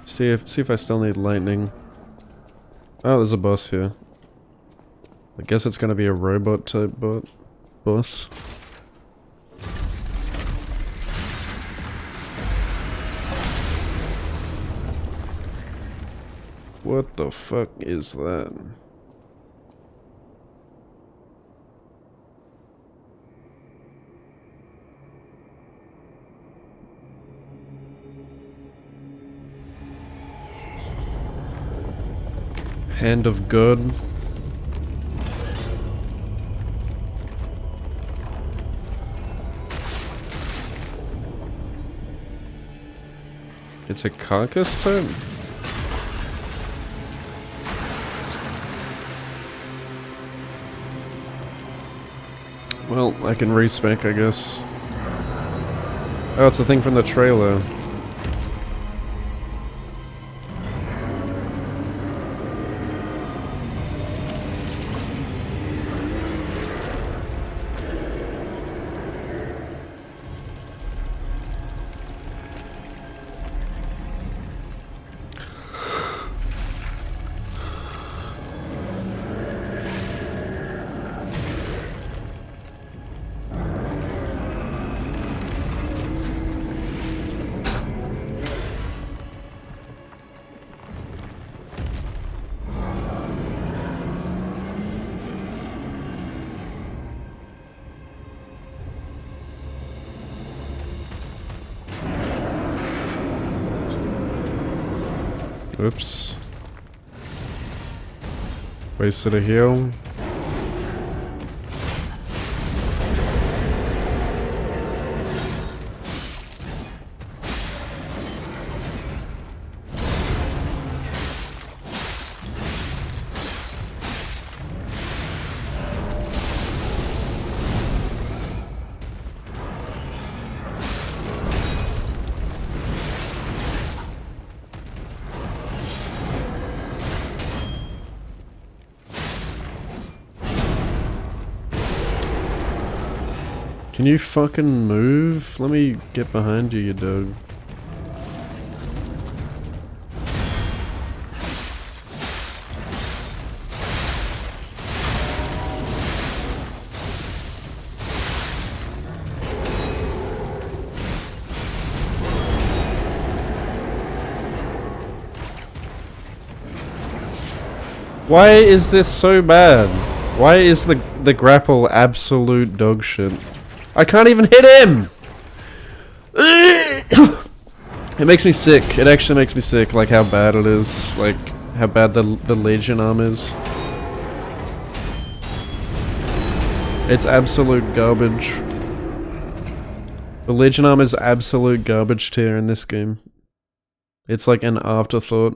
See if I still need lightning. Oh, there's a boss here. I guess it's gonna be a robot type boss. What the fuck is that? Hand of God. It's a carcass type? Well, I can respec, I guess. Oh, it's a thing from the trailer. Oops. Wasted a heal. Can you fucking move? Let me get behind you, you dog. Why is this so bad? Why is the grapple absolute dog shit? I can't even hit him! It makes me sick. It actually makes me sick, like how bad it is. Like, how bad the Legion arm is. It's absolute garbage. The Legion arm is absolute garbage tier in this game. It's like an afterthought.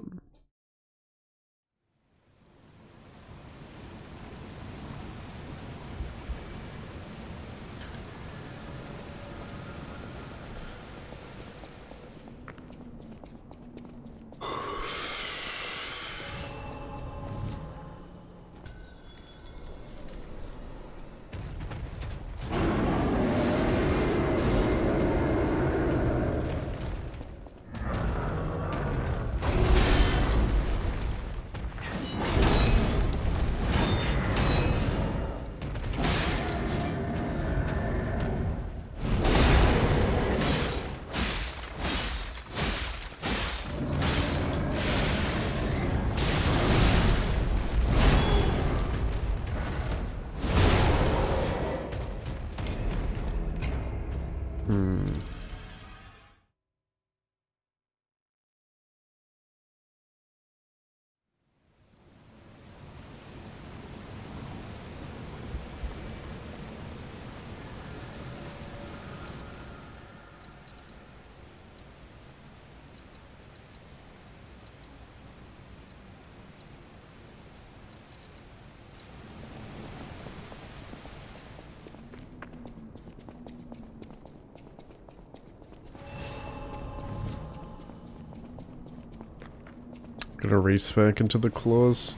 Got a respec into the claws.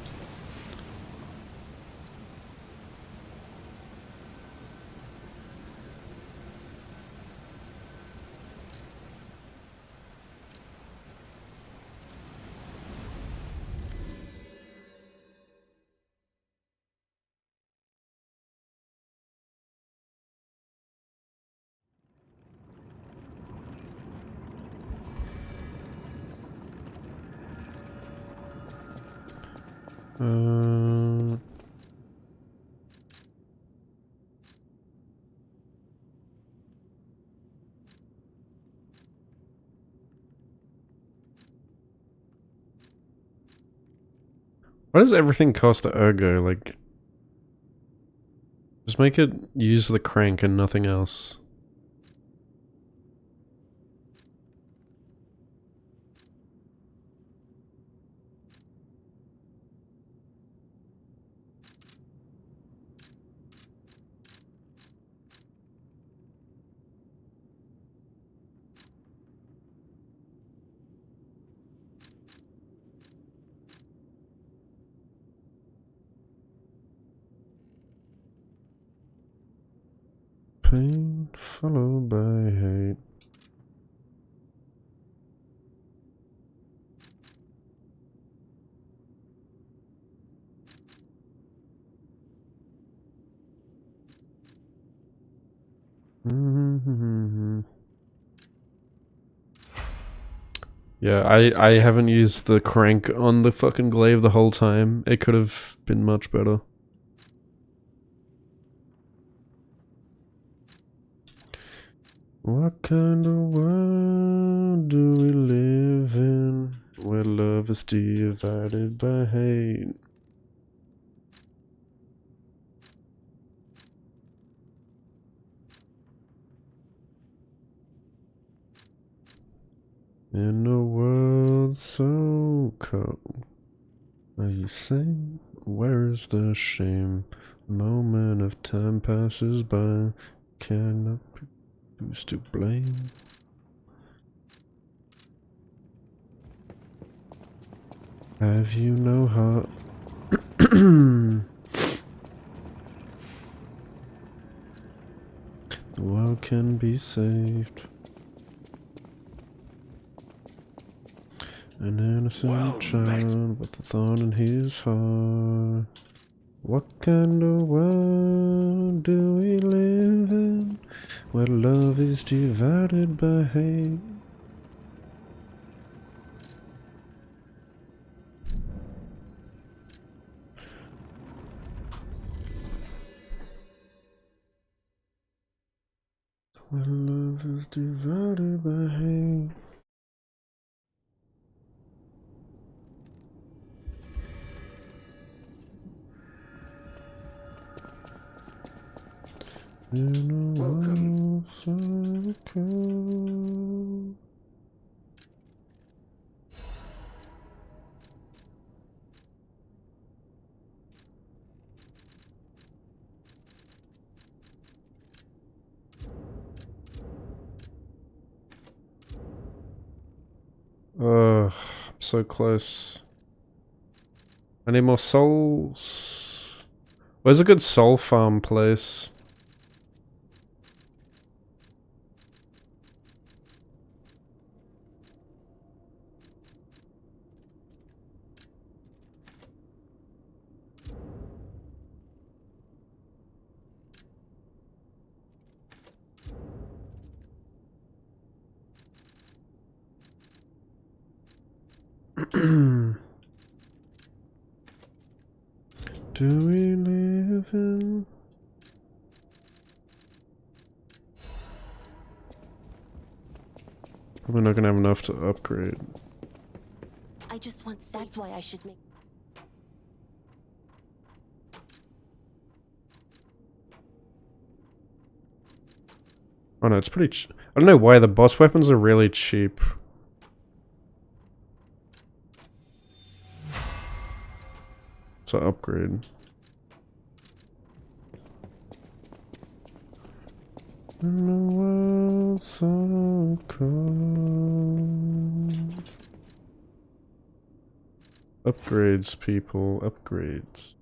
Why does everything cost the ergo? Like, just make it use the crank and nothing else. Pain followed by hate. Yeah, I haven't used the crank on the fucking glaive the whole time. It could have been much better. What kind of world do we live in where love is divided by hate? In a world so cold, are you saying, where is the shame? A moment of time passes by, cannot be who's to blame? Have you no heart? The world can be saved. An innocent child with a thorn in his heart. What kind of world do we live in where love is divided by hate? Where love is divided by hate. In a world so cold. I'm so close. I need more souls. Where's a good soul farm place? Do we live in? Probably not gonna have enough to upgrade. I just want. That's why I should make. Oh no, it's pretty I don't know why the boss weapons are really cheap. To upgrade. In a world so cold. Upgrades, people. Upgrades.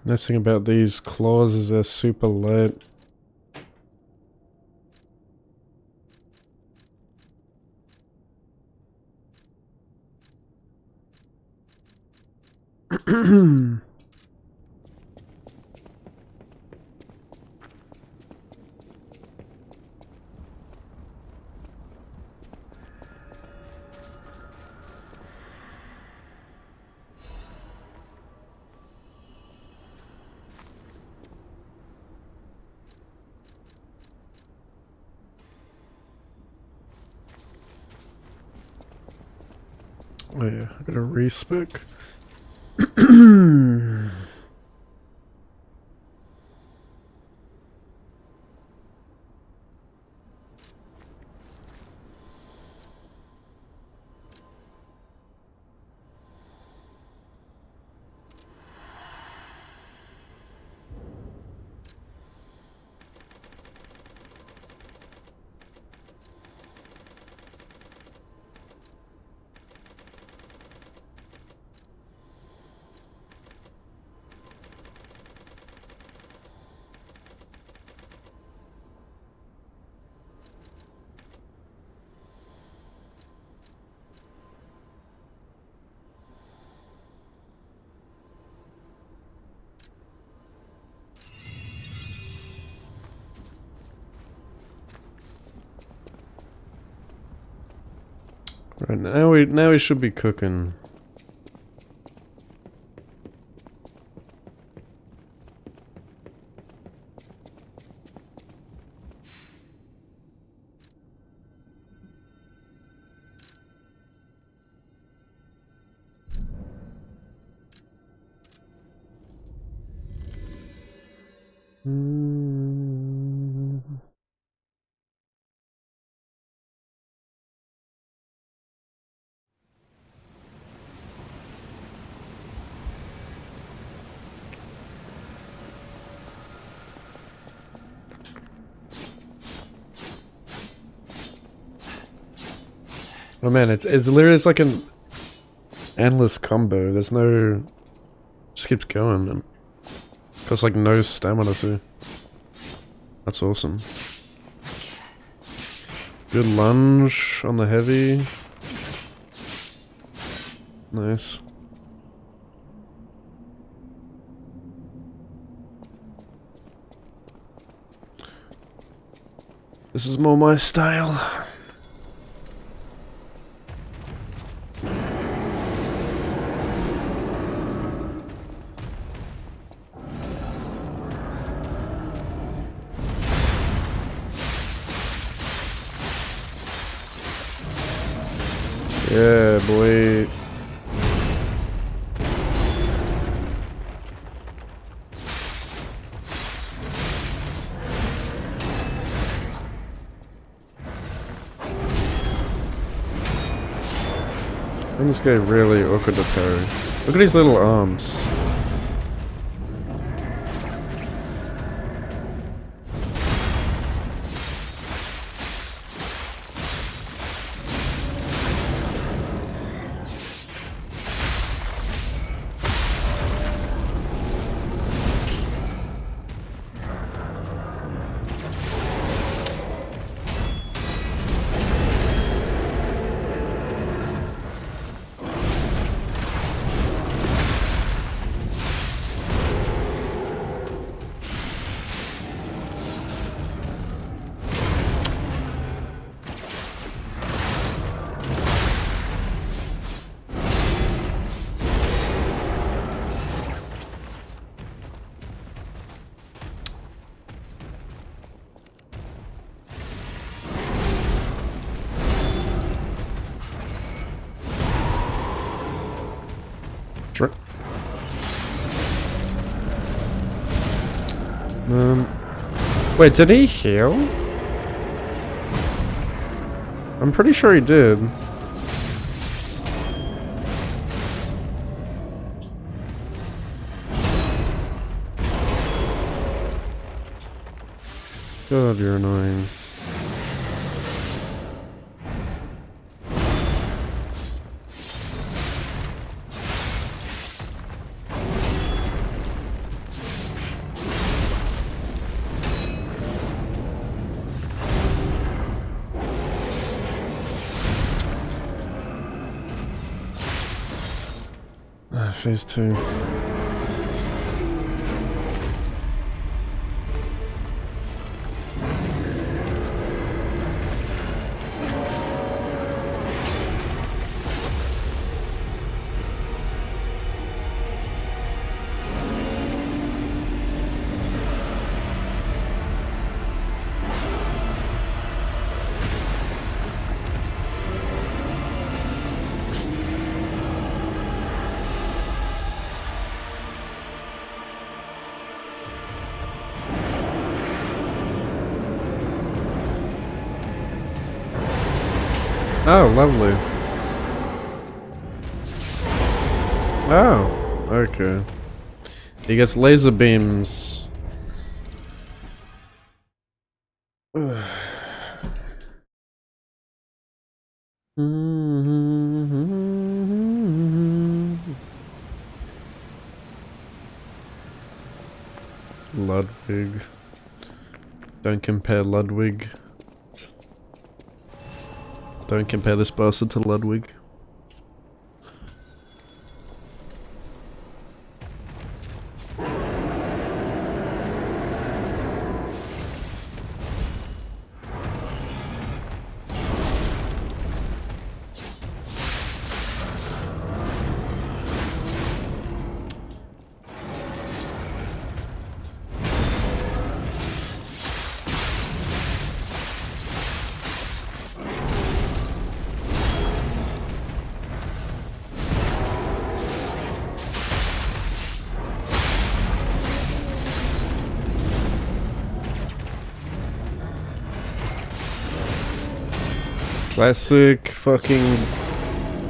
Nice thing about these claws is they're super light. Oh yeah, I got a respec. Right, now we should be cooking. Oh man, it's literally just like an endless combo. There's no just keeps going and costs like no stamina too. That's awesome. Good lunge on the heavy. Nice. This is more my style. Yeah, boy. And this guy really awkward to parry. Look at his little arms. Wait, did he heal? I'm pretty sure he did. God, you're annoying. Phase 2. Oh, lovely. Oh, okay. He gets laser beams. Ludwig. Don't compare Ludwig. Don't compare this bastard to Ludwig. Classic fucking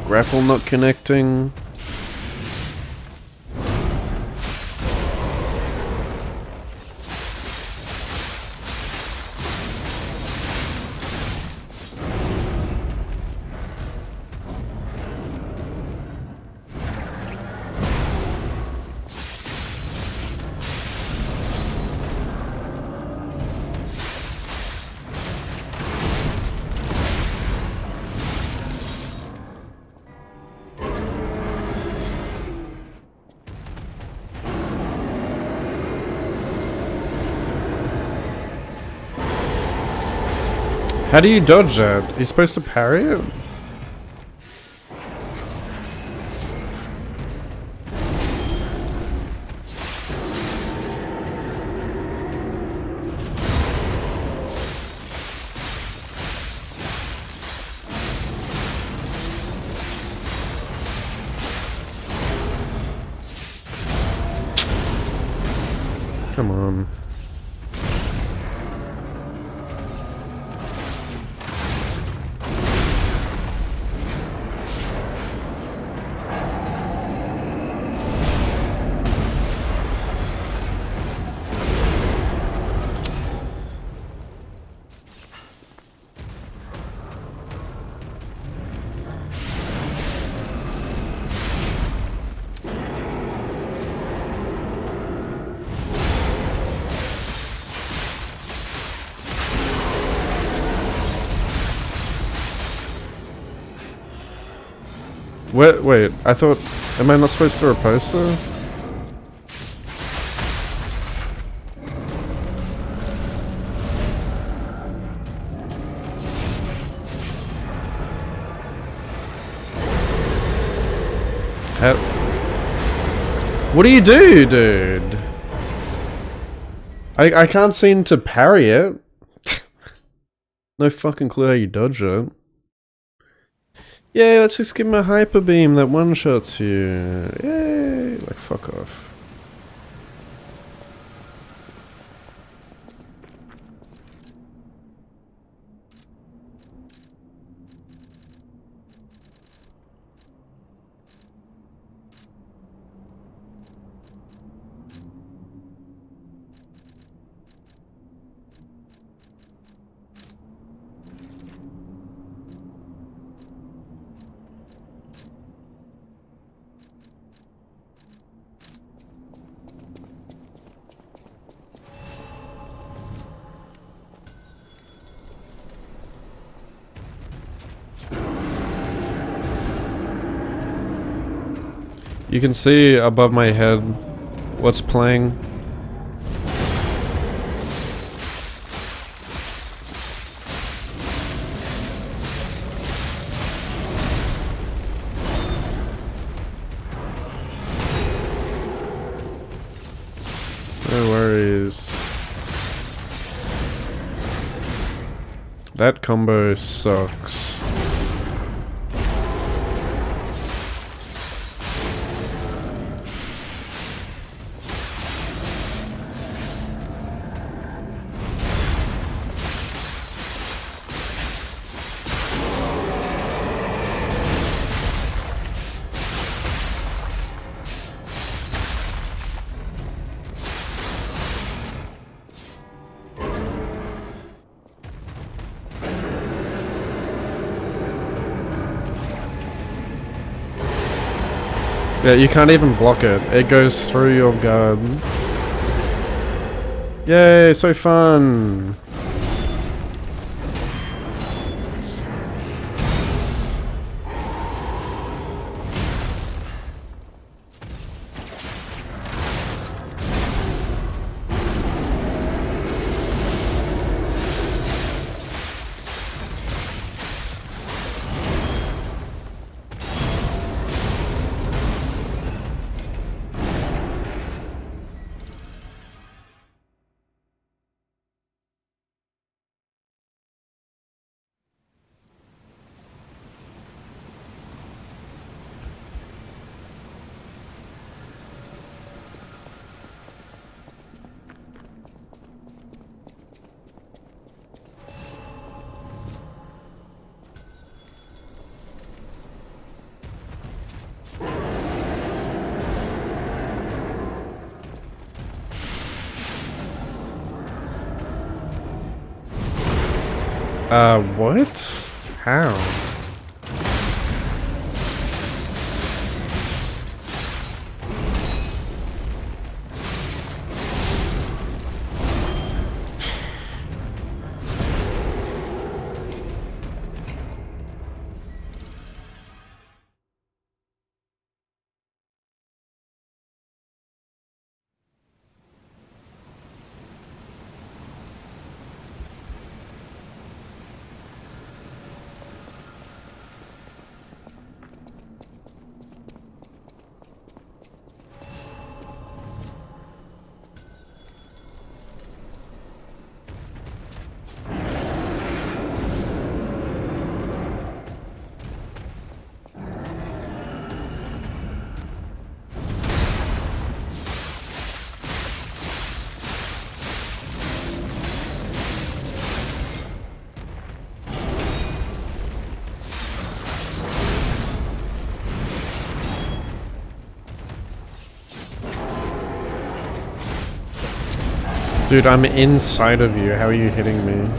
grapple not connecting. How do you dodge that? Are you supposed to parry it? Come on. Wait, I thought... Am I not supposed to repulse her? What do you do, dude? I can't seem to parry it. No fucking clue how you dodge it. Yeah, let's just give him a hyper beam that one-shots you. Yay! Like, fuck off. You can see above my head what's playing. No worries. That combo sucks. Yeah, you can't even block it. It goes through your guard. Yay, so fun! What? How? Dude, I'm inside of you. How are you hitting me?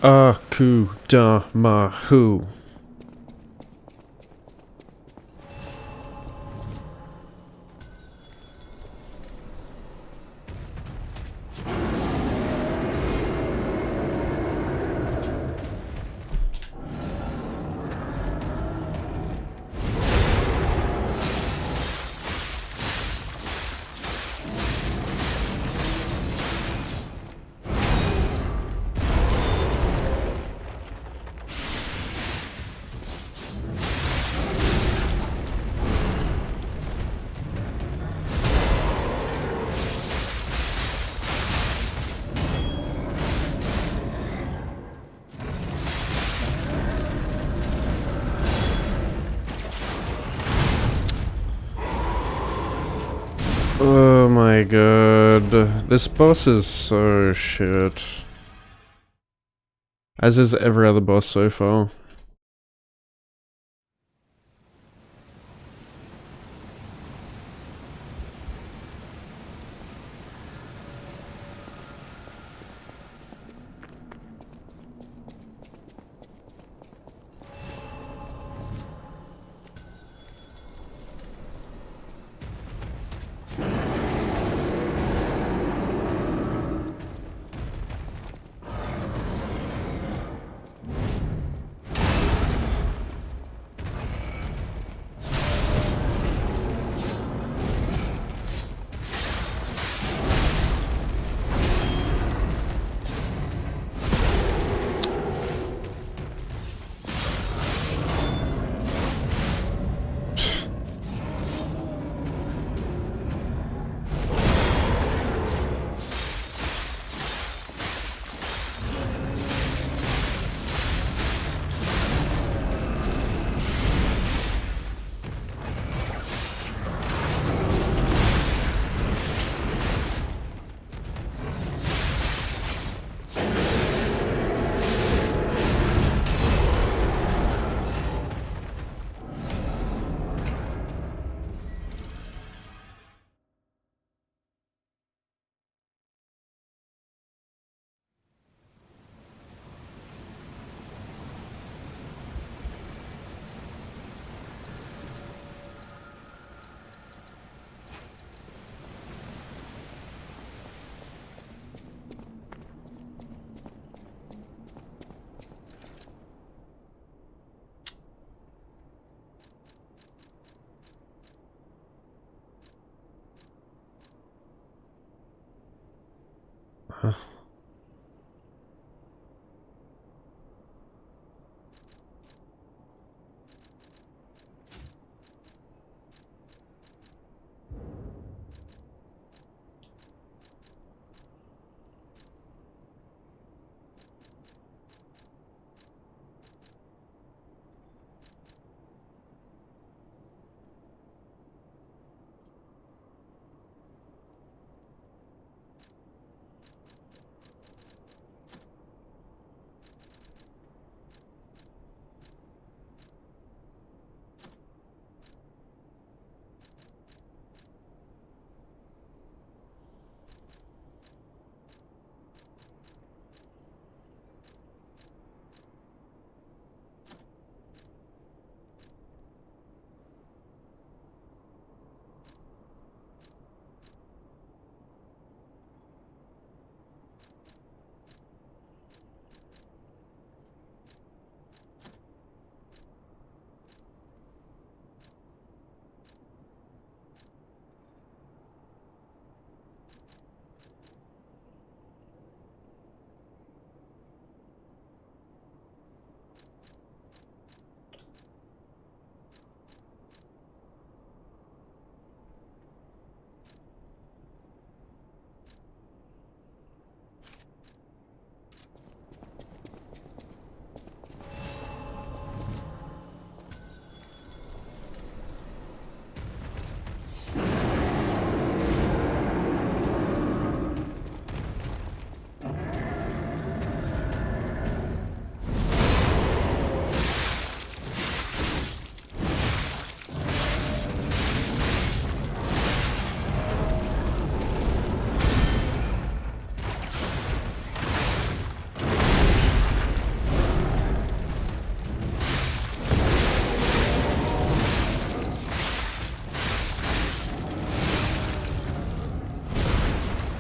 Akudamahu. Oh my god. This boss is so shit. As is every other boss so far.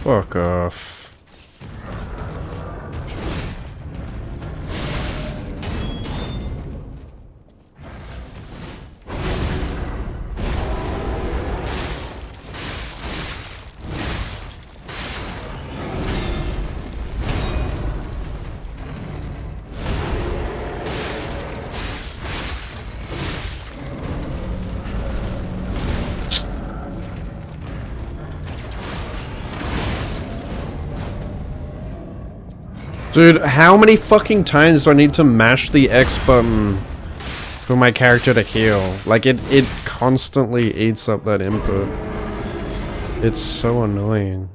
Fuck off. Dude, how many fucking times do I need to mash the X button for my character to heal? Like, it constantly eats up that input. It's so annoying.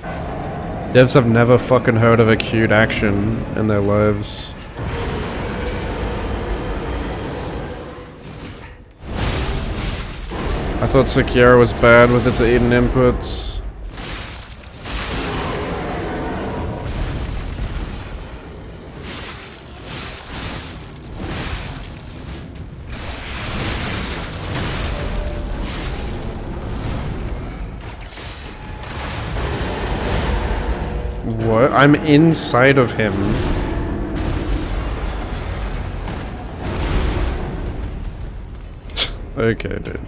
Devs have never fucking heard of acute action in their lives. I thought Sekiro was bad with its Eden inputs. What? I'm inside of him. Okay, dude.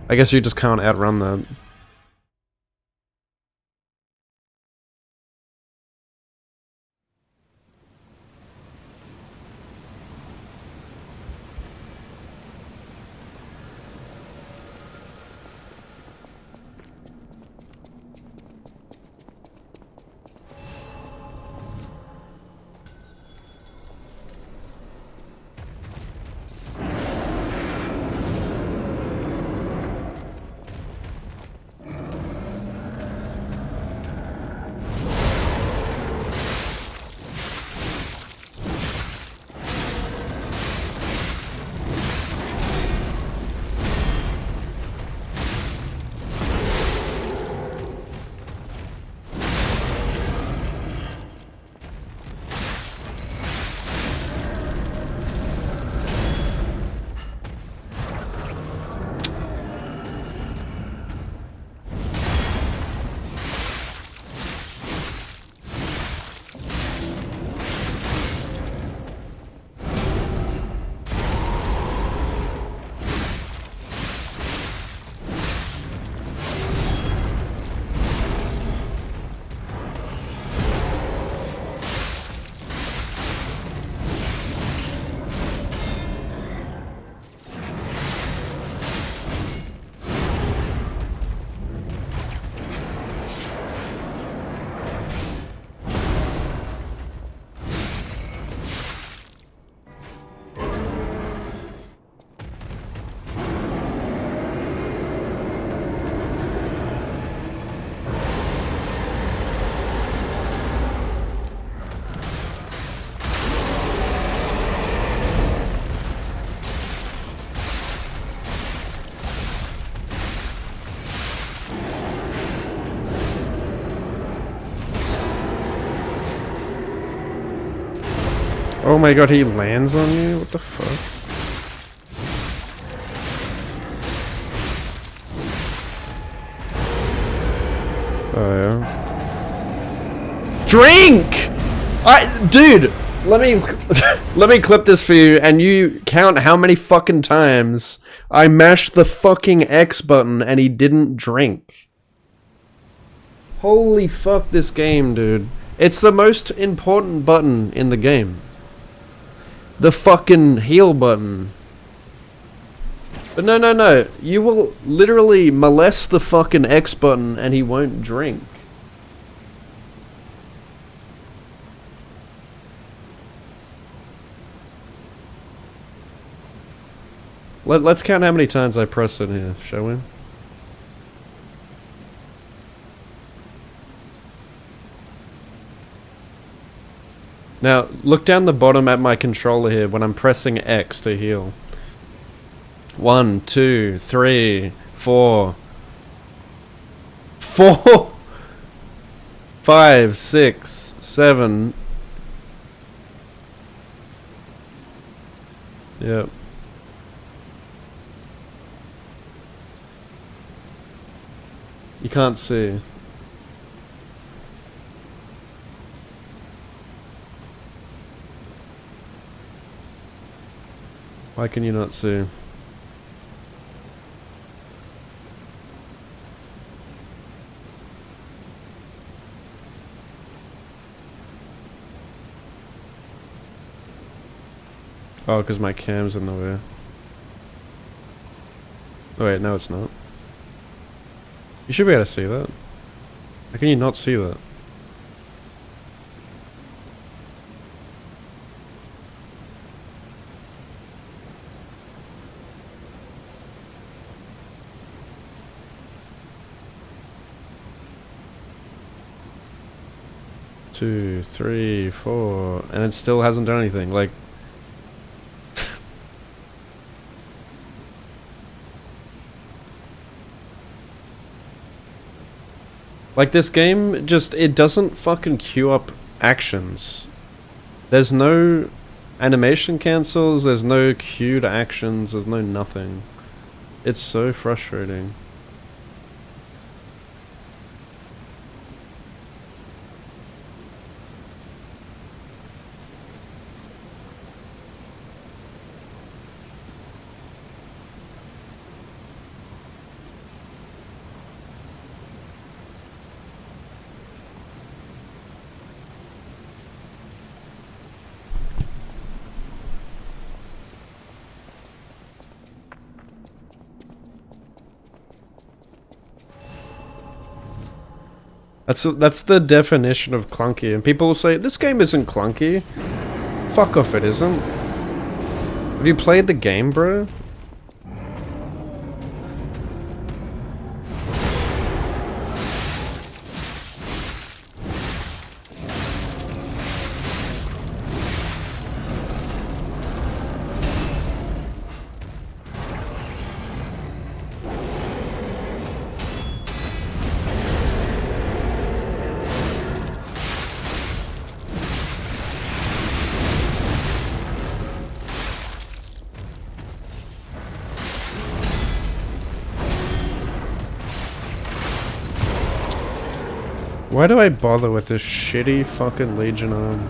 I guess you just can't outrun that. Oh my god, he lands on you? What the fuck? Oh yeah. Drink! Dude! Let me let me clip this for you and you count how many fucking times I mashed the fucking X button and he didn't drink. Holy fuck this game, dude. It's the most important button in the game. The fucking heal button. But no. You will literally molest the fucking X button and he won't drink. Let's count how many times I press it here, shall we? Now, look down the bottom at my controller here when I'm pressing X to heal. 1, 2, 3, 4. 4! 5, 6, 7. Yep. You can't see. Why can you not see? Oh, because my cam's in the way. Oh wait, no it's not. You should be able to see that. How can you not see that? 2, 3, 4, and it still hasn't done anything. Like, like this game just, it doesn't fucking queue up actions. There's no animation cancels, there's no queued actions, there's no nothing. It's so frustrating. That's the definition of clunky, and people will say, this game isn't clunky. Fuck off, it isn't. Have you played the game, bro? Why do I bother with this shitty fucking Legion arm?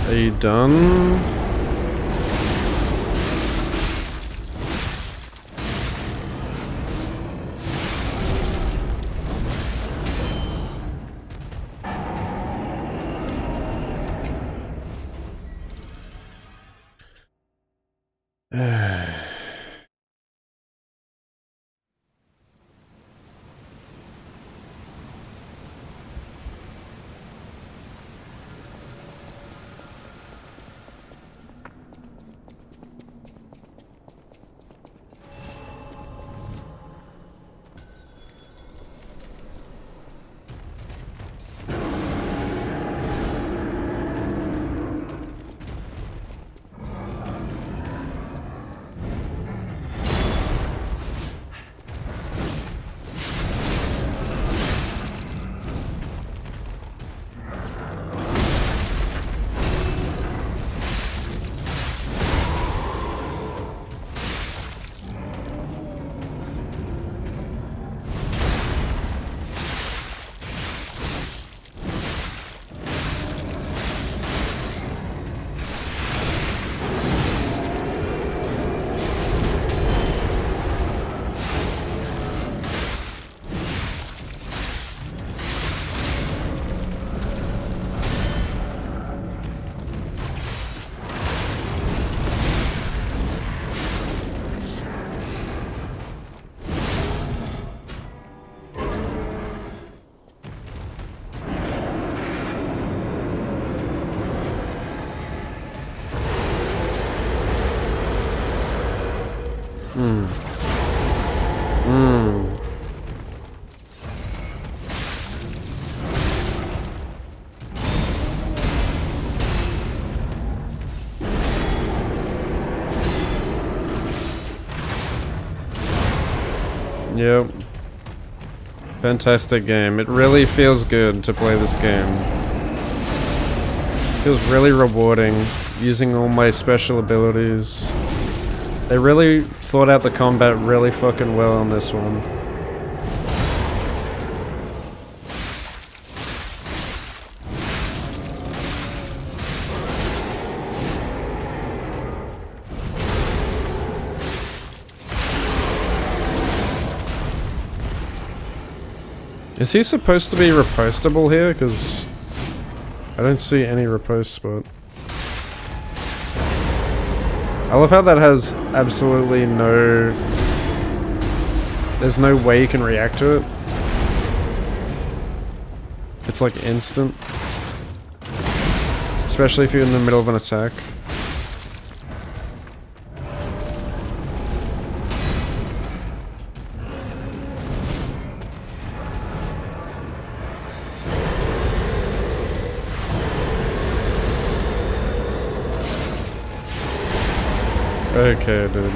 Are you done? Yep. Fantastic game. It really feels good to play this game. Feels really rewarding using all my special abilities. They really thought out the combat really fucking well on this one. Is he supposed to be repostable here? Because I don't see any repost spot. I love how that has absolutely no... There's no way you can react to it. It's like instant. Especially if you're in the middle of an attack. Okay, dude.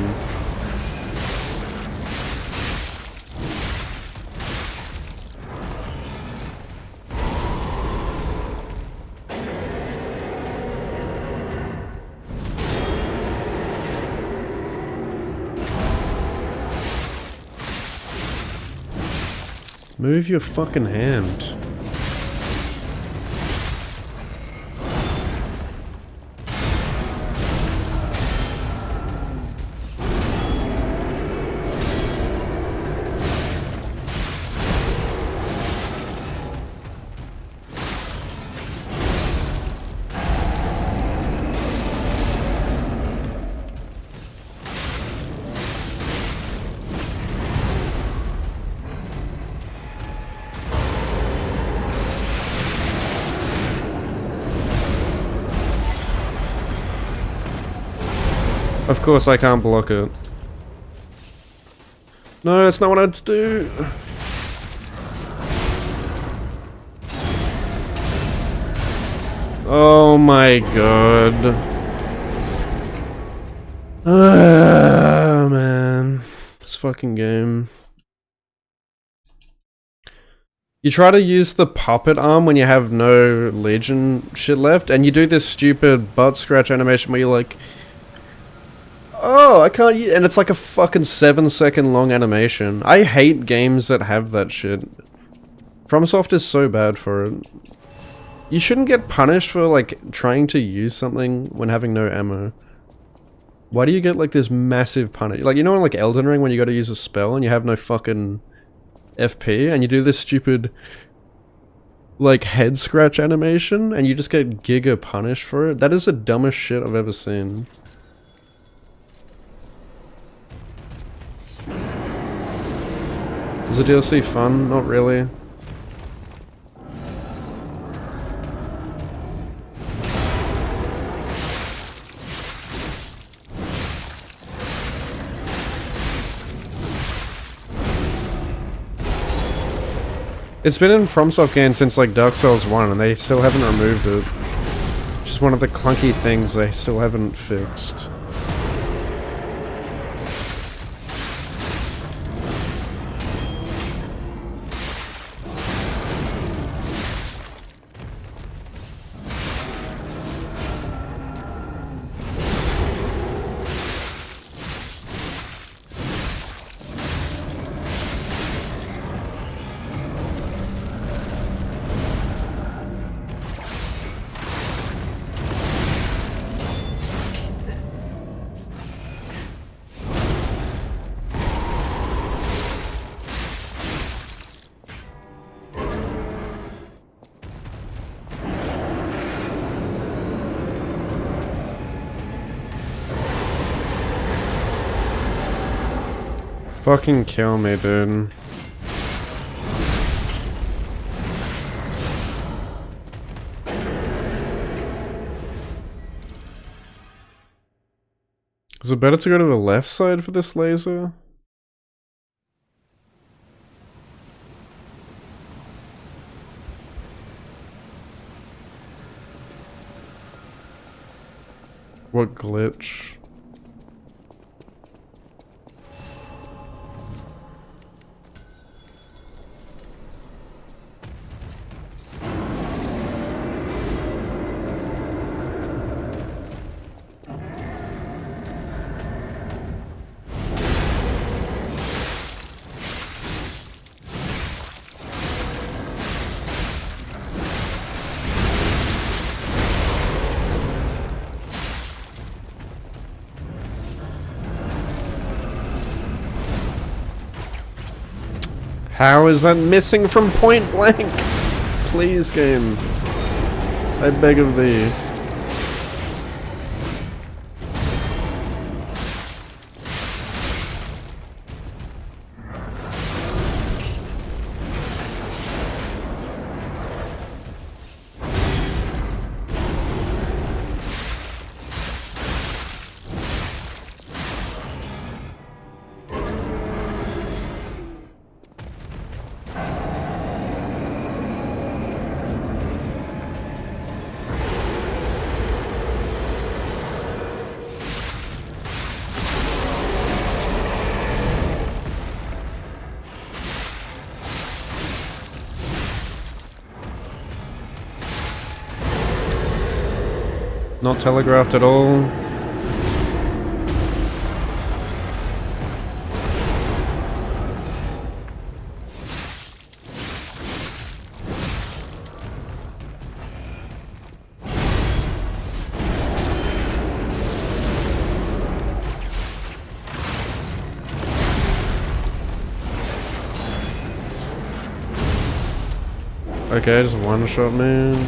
Move your fucking hand. Of course I can't block it. No, that's not what I had to do. Oh my god. Ah, man. This fucking game. You try to use the puppet arm when you have no Legion shit left, and you do this stupid butt scratch animation where you're like, oh, I can't use, and it's like a fucking 7-second long animation. I hate games that have that shit. FromSoft is so bad for it. You shouldn't get punished for like trying to use something when having no ammo. Why do you get like this massive punish? Like, you know in like Elden Ring when you gotta use a spell and you have no fucking FP and you do this stupid like head scratch animation and you just get giga punished for it? That is the dumbest shit I've ever seen. Is the DLC fun? Not really. It's been in FromSoft games since like Dark Souls 1 and they still haven't removed it. Just one of the clunky things they still haven't fixed. Fucking kill me, dude. Is it better to go to the left side for this laser? What glitch? How is that missing from point blank? Please, game. I beg of thee. Not telegraphed at all. Okay, just one shot, man.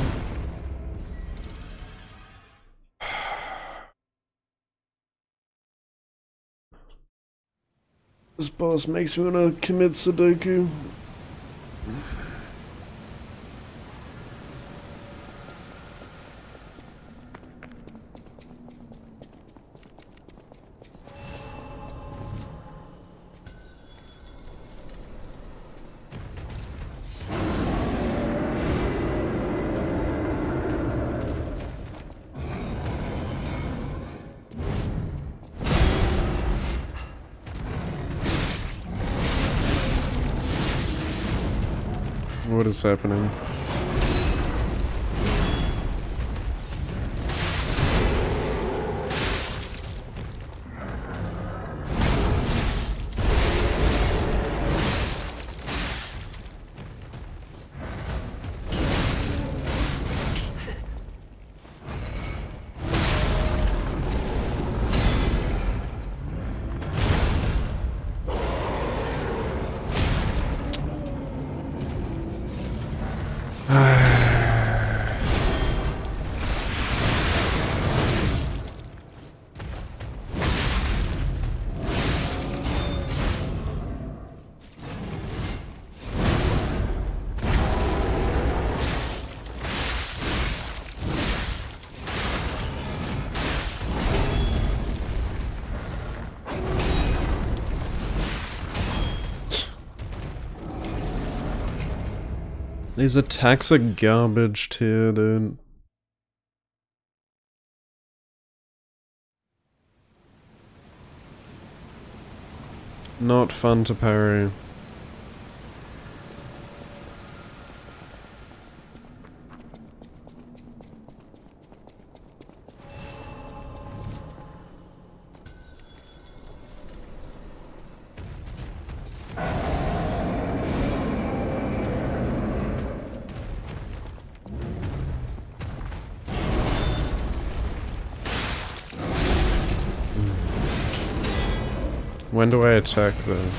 This boss makes me wanna commit Sudoku. What is happening? These attacks are garbage too, dude. Not fun to parry. When do I attack though?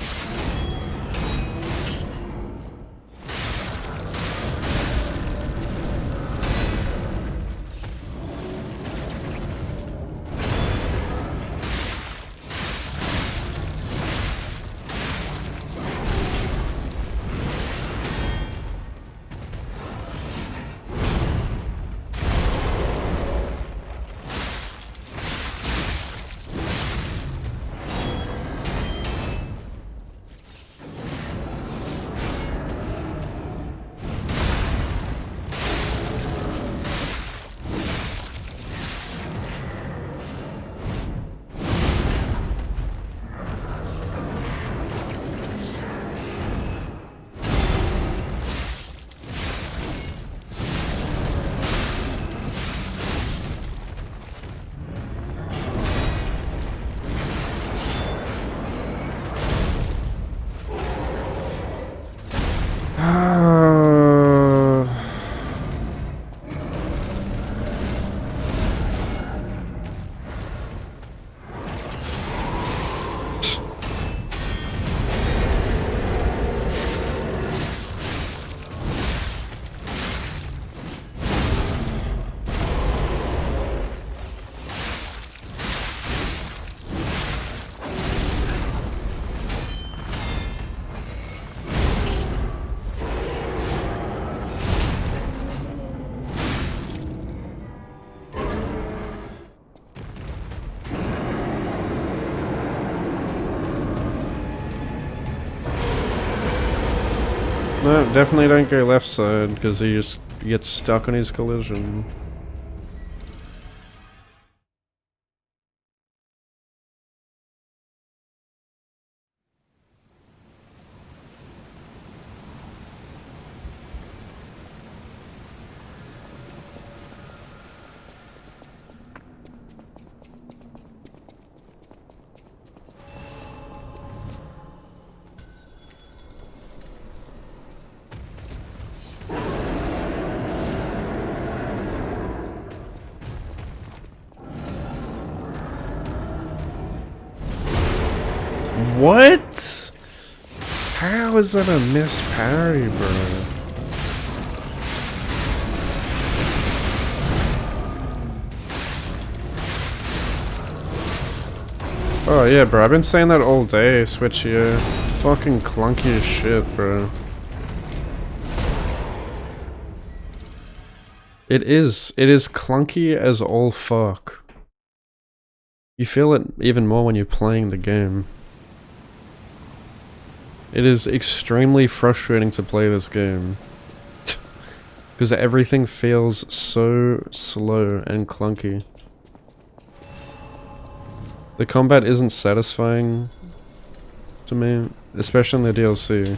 No, definitely don't go left side, because he just gets stuck on his collision. What? How is that a miss parry, bro? Oh yeah, bro, I've been saying that all day, Switch here. Fucking clunky as shit, bro. It is clunky as all fuck. You feel it even more when you're playing the game. It is extremely frustrating to play this game. Because everything feels so slow and clunky. The combat isn't satisfying to me, especially in the DLC.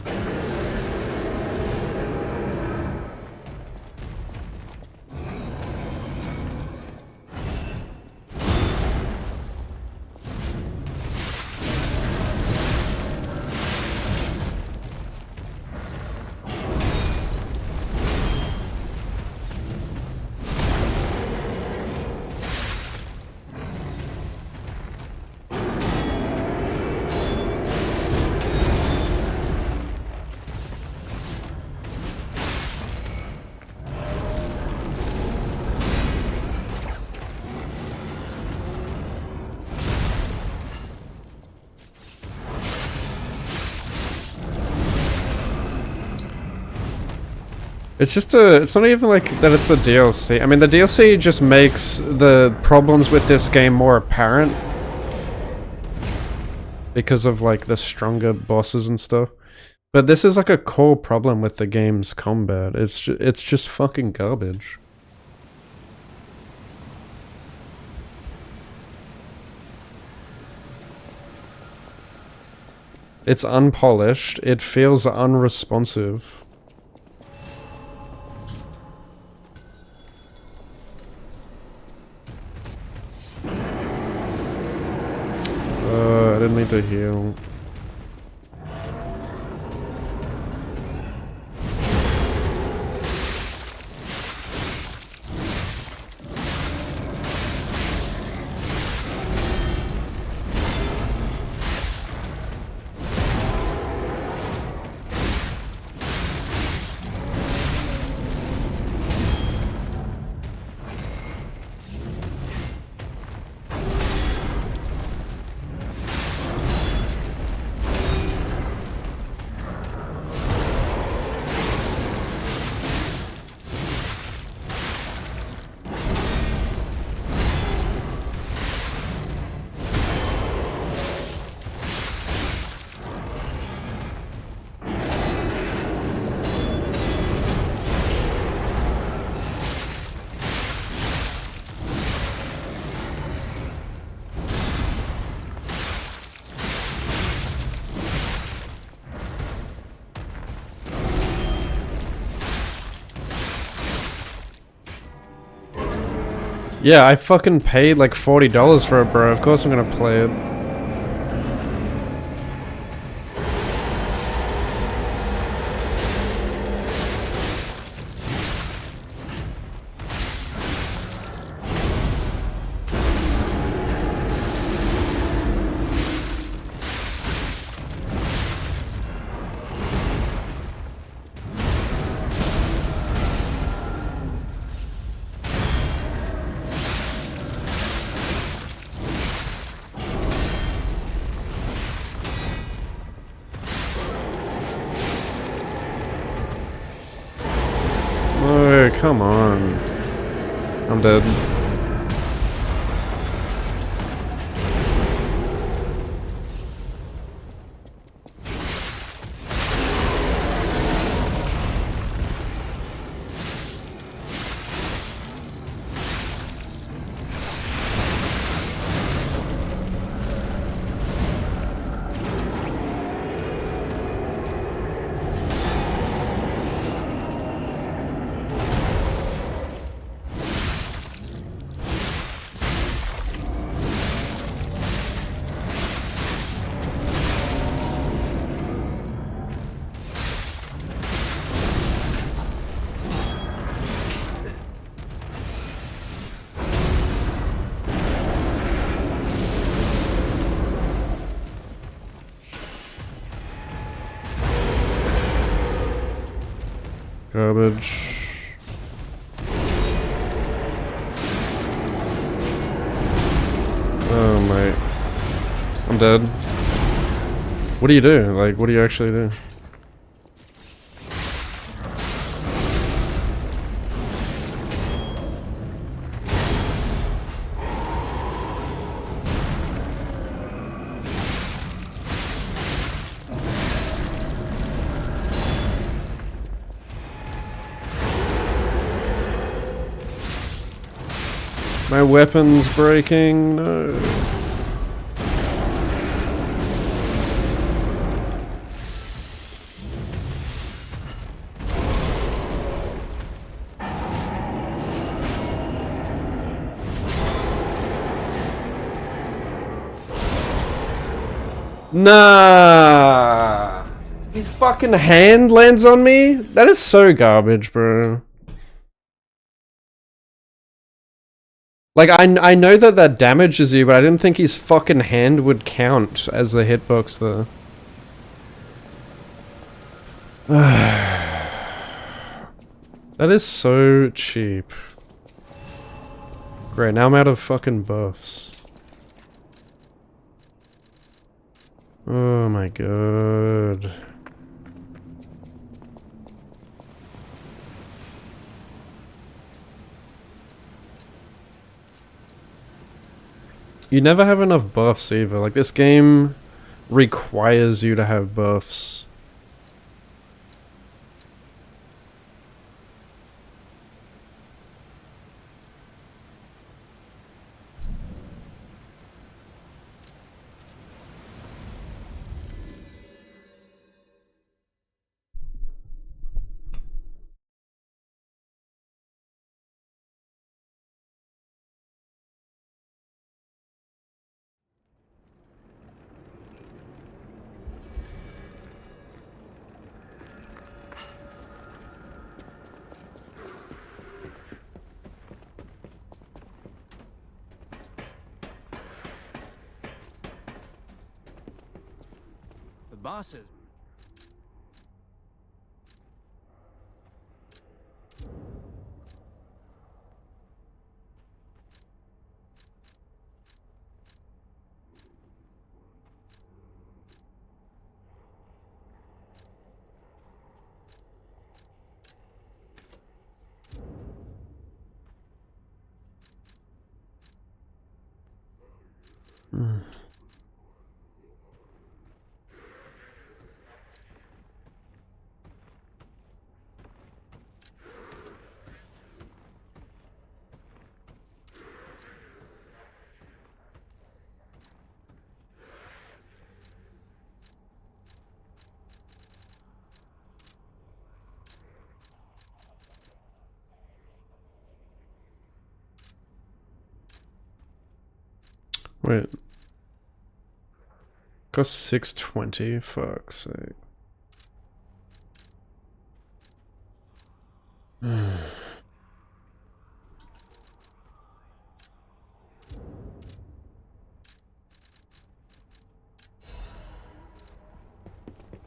It's just it's not even like that it's the DLC. I mean, the DLC just makes the problems with this game more apparent. Because of, like, the stronger bosses and stuff. But this is, like, a core problem with the game's combat. It's just fucking garbage. It's unpolished. It feels unresponsive. I didn't need to heal. Yeah, I fucking paid like $40 for it, bro. Of course I'm gonna play it. Oh, come on. I'm dead. Garbage. Oh mate. I'm dead. What do you do? Like, what do you actually do? My weapon's breaking, no. Nah. His fucking hand lands on me? That is so garbage, bro. Like, I know that that damages you, but I didn't think his fucking hand would count as the hitbox there. That is so cheap. Great, now I'm out of fucking buffs. Oh my god. You never have enough buffs either. Like, this game requires you to have buffs. The bosses. Wait. Cost 620, fuck's sake.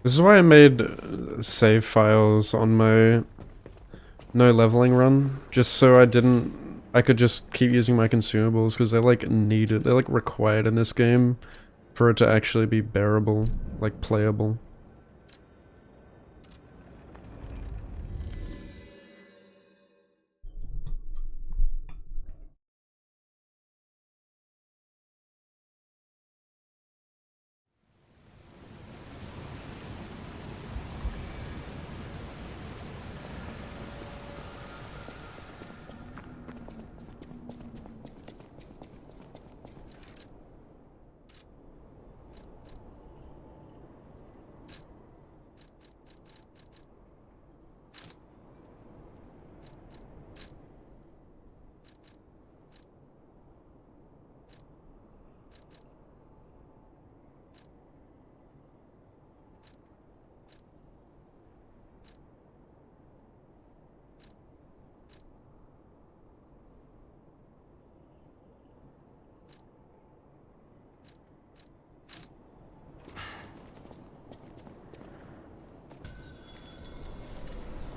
This is why I made save files on my no leveling run, just so I could just keep using my consumables, because they're like needed, they're like required in this game for it to actually be bearable, like playable.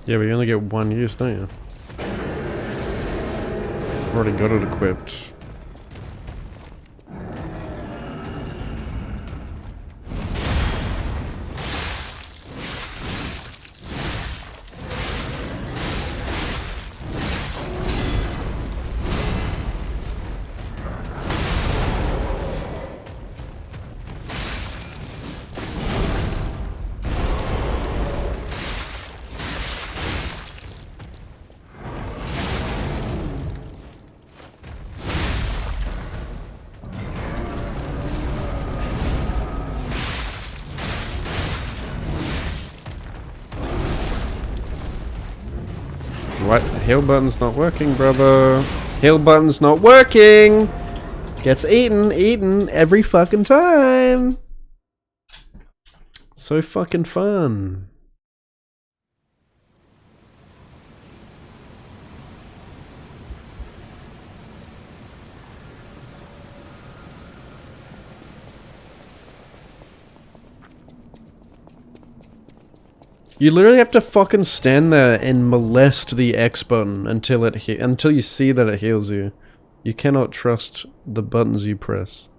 Yeah, but you only get one use, don't you? I've already got it equipped. What? Heal button's not working, brother. Heal button's not working! Gets eaten every fucking time! So fucking fun. You literally have to fucking stand there and molest the X button until until you see that it heals you. You cannot trust the buttons you press.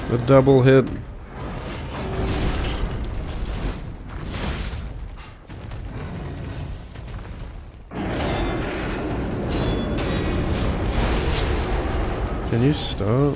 The double hit. Can you stop?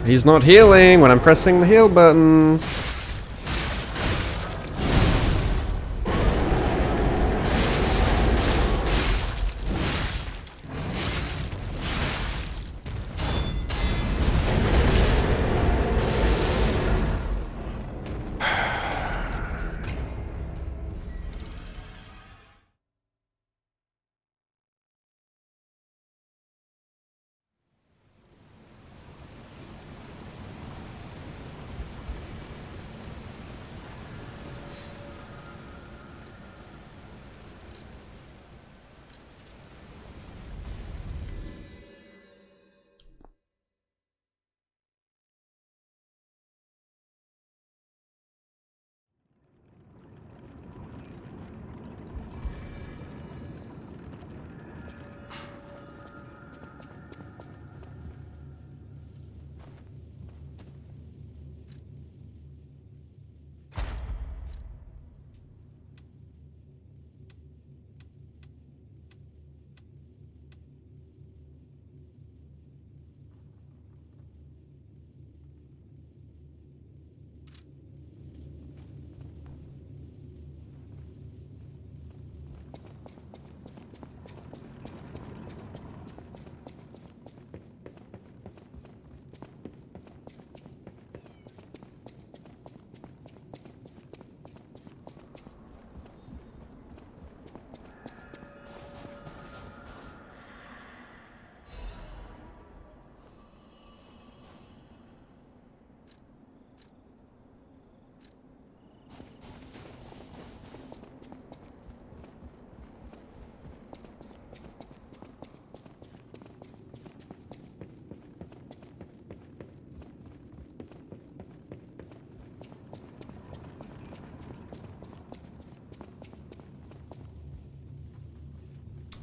He's not healing when I'm pressing the heal button.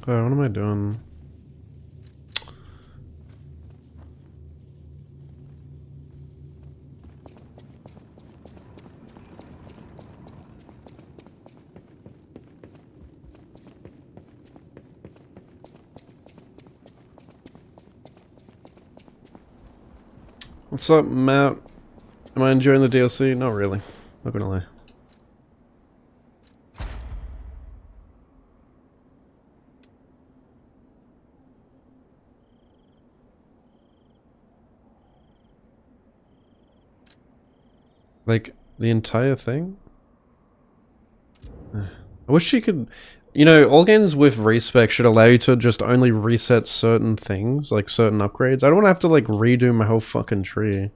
Oh, what am I doing? What's up, Matt? Am I enjoying the DLC? Not really. Not gonna lie. Like, the entire thing? I wish you could... You know, all games with respec should allow you to just only reset certain things, like certain upgrades. I don't want to have to, like, redo my whole fucking tree.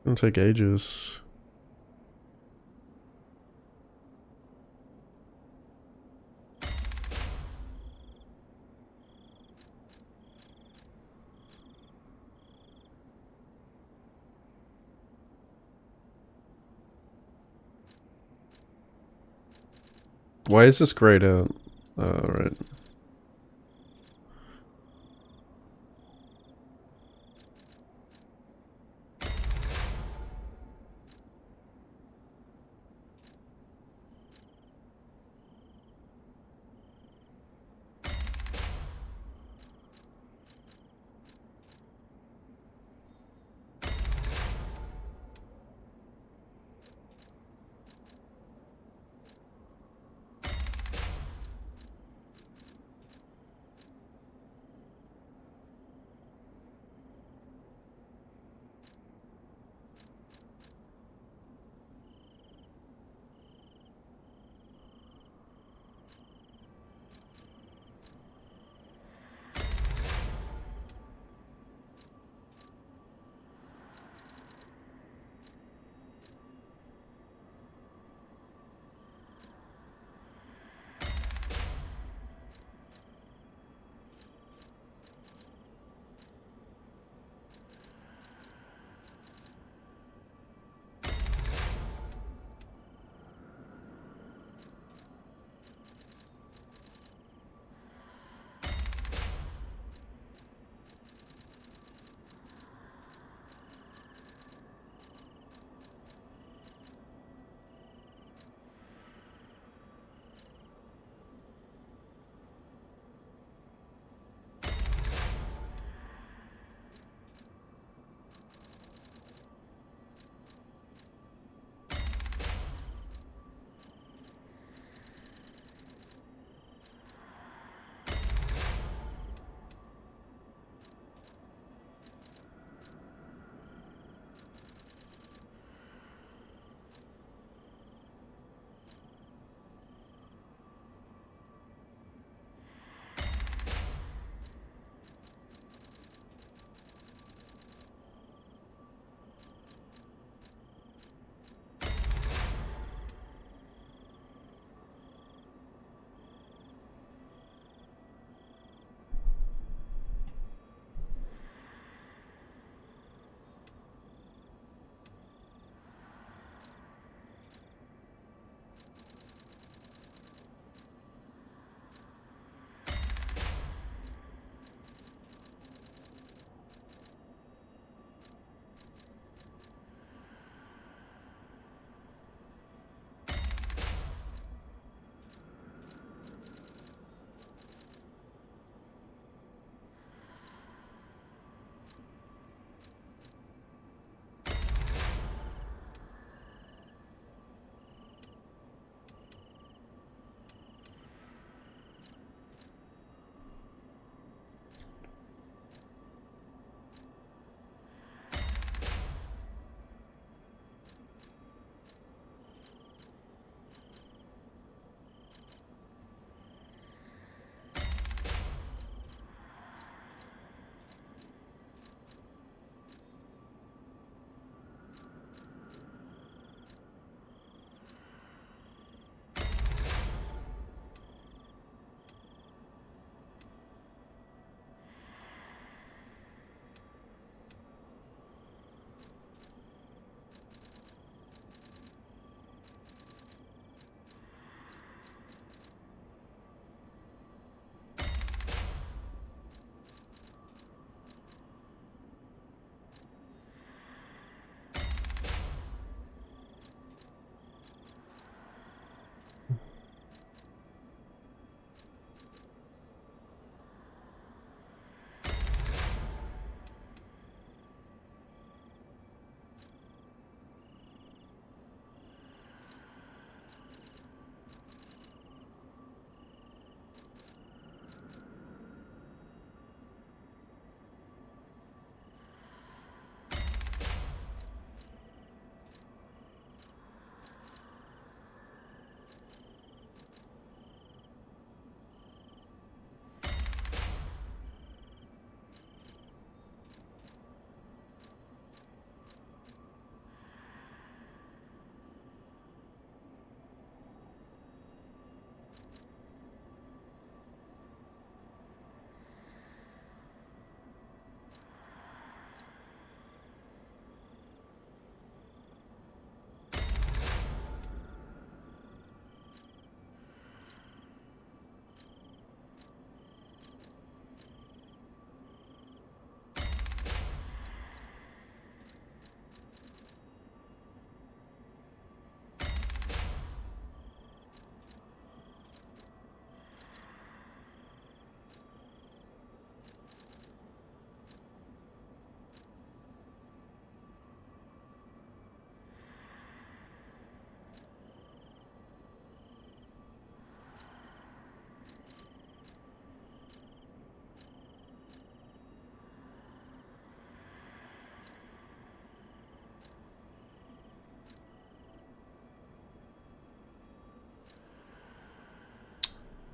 It'll take ages. Why is this grayed out? Right.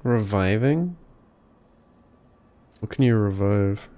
Reviving? What can you revive?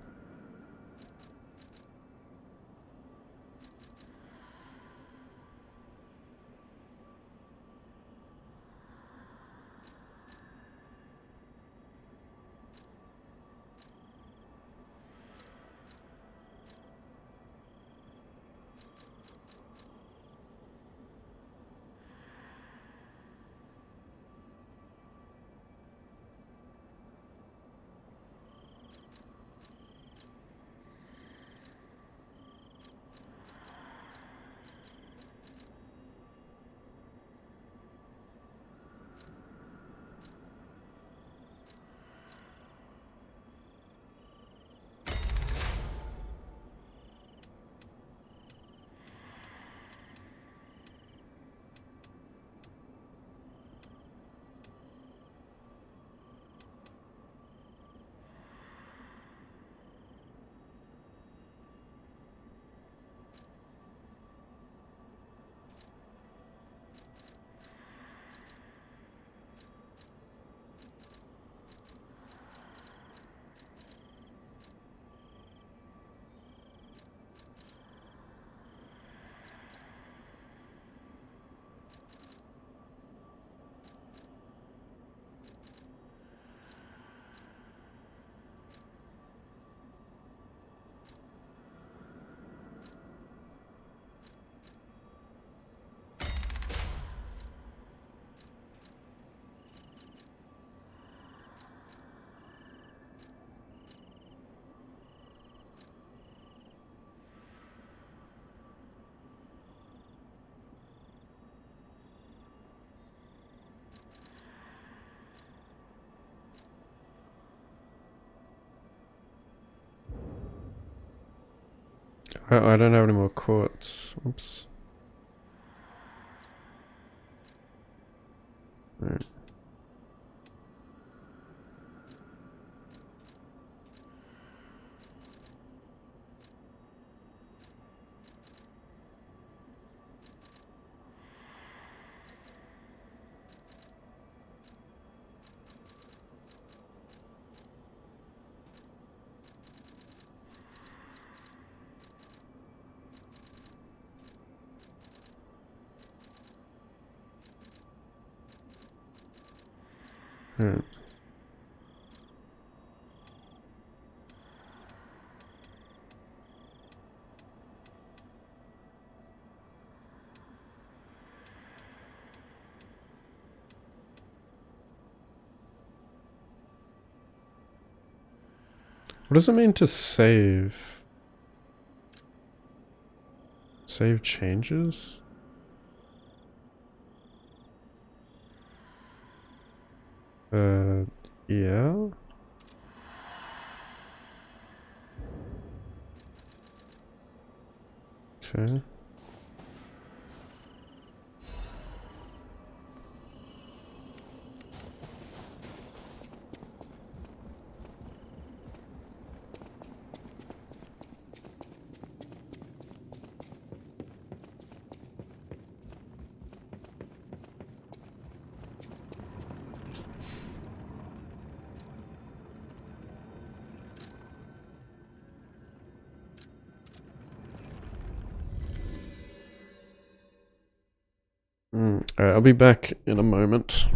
I don't have any more quartz. Oops. Alright. Alright. What does it mean to save? Save changes? Yeah. Okay. Alright, I'll be back in a moment.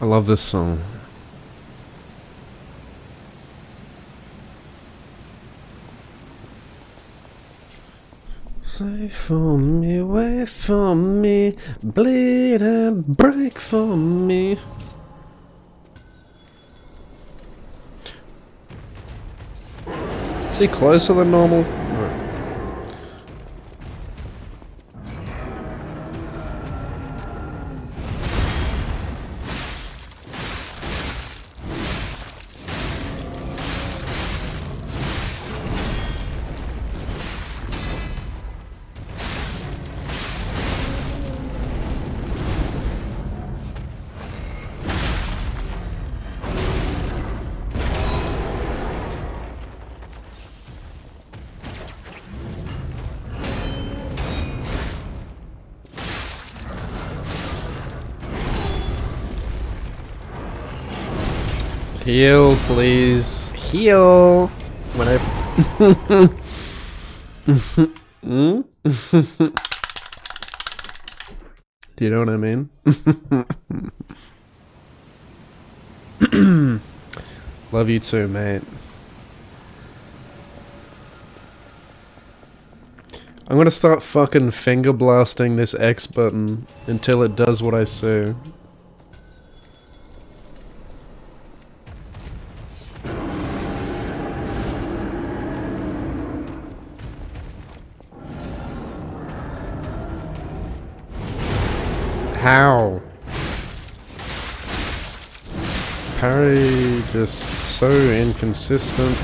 I love this song. Say for me, wait for me, bleed and break for me. Is he closer than normal? No. Heal, please. Heal. When I. Do you know what I mean? Love you too, mate. I'm gonna start fucking finger blasting this X button until it does what I say. How? Parry just so inconsistent.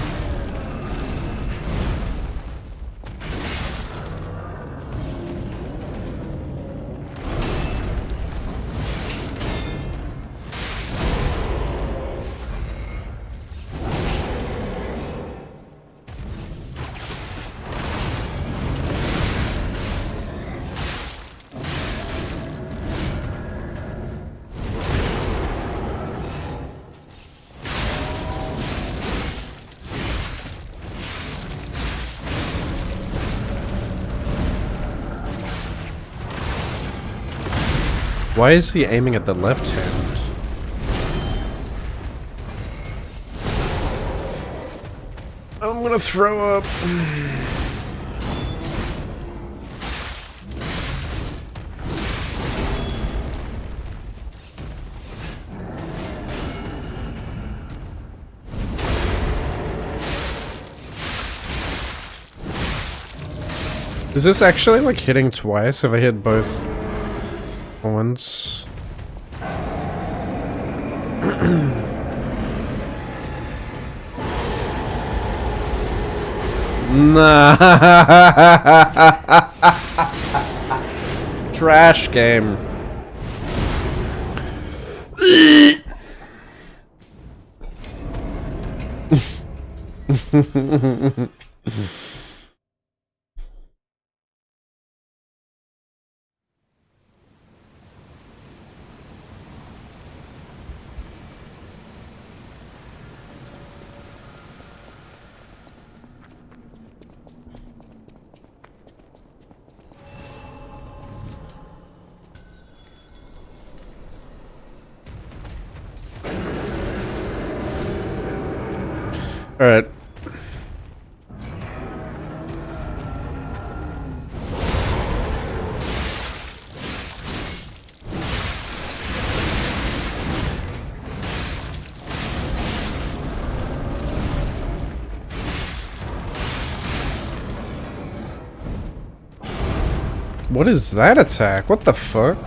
Why is he aiming at the left hand? I'm gonna throw up. Is this actually like hitting twice if I hit both once? Nah. Trash game. Alright. What is that attack? What the fuck?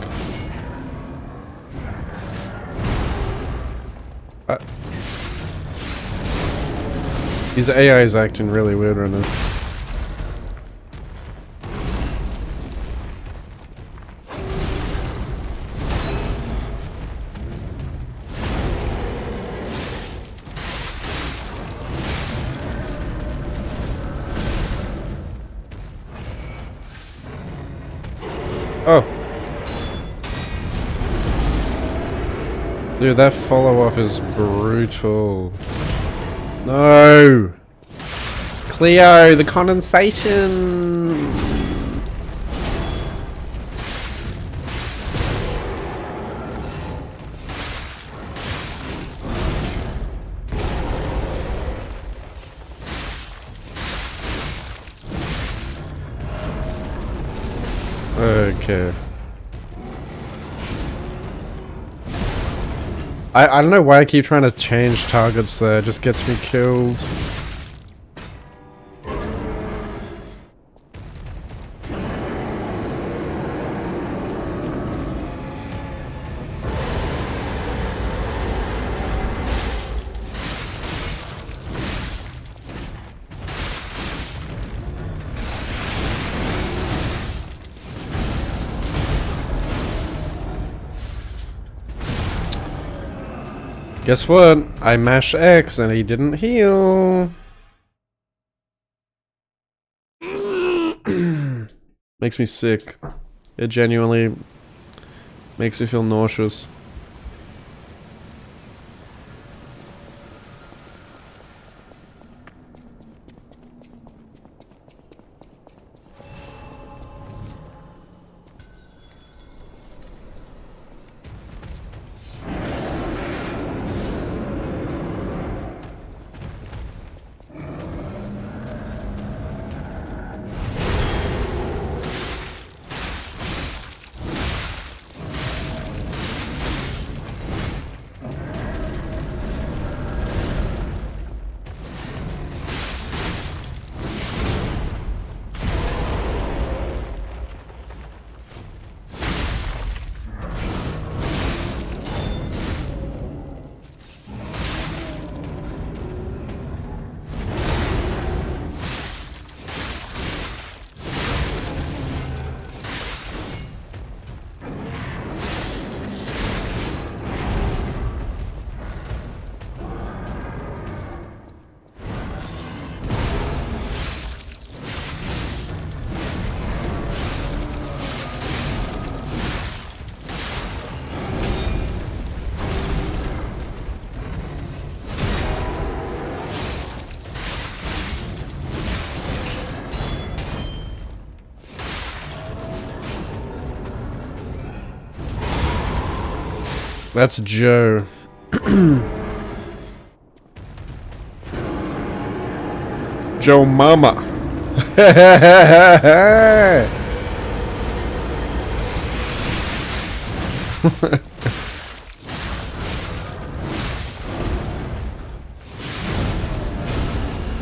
His AI is acting really weird right now. Oh. Dude, that follow-up is brutal. No! Cleo, the condensation! Okay. I don't know why I keep trying to change targets there, it just gets me killed. Guess what? I mashed X and he didn't heal. Makes me sick. It genuinely makes me feel nauseous. That's Joe. Joe Mama.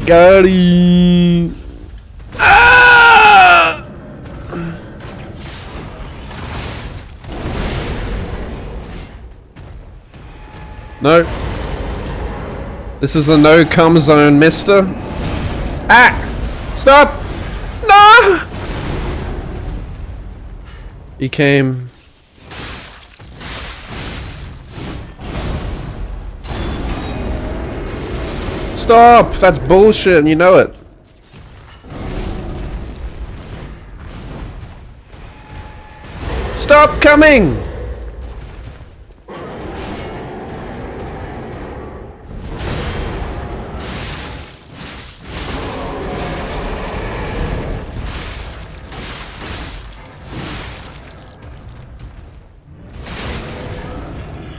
Got him. Ah! No. This is a no-come zone, mister. Ah! Stop! No! He came. Stop! That's bullshit and you know it. Stop coming!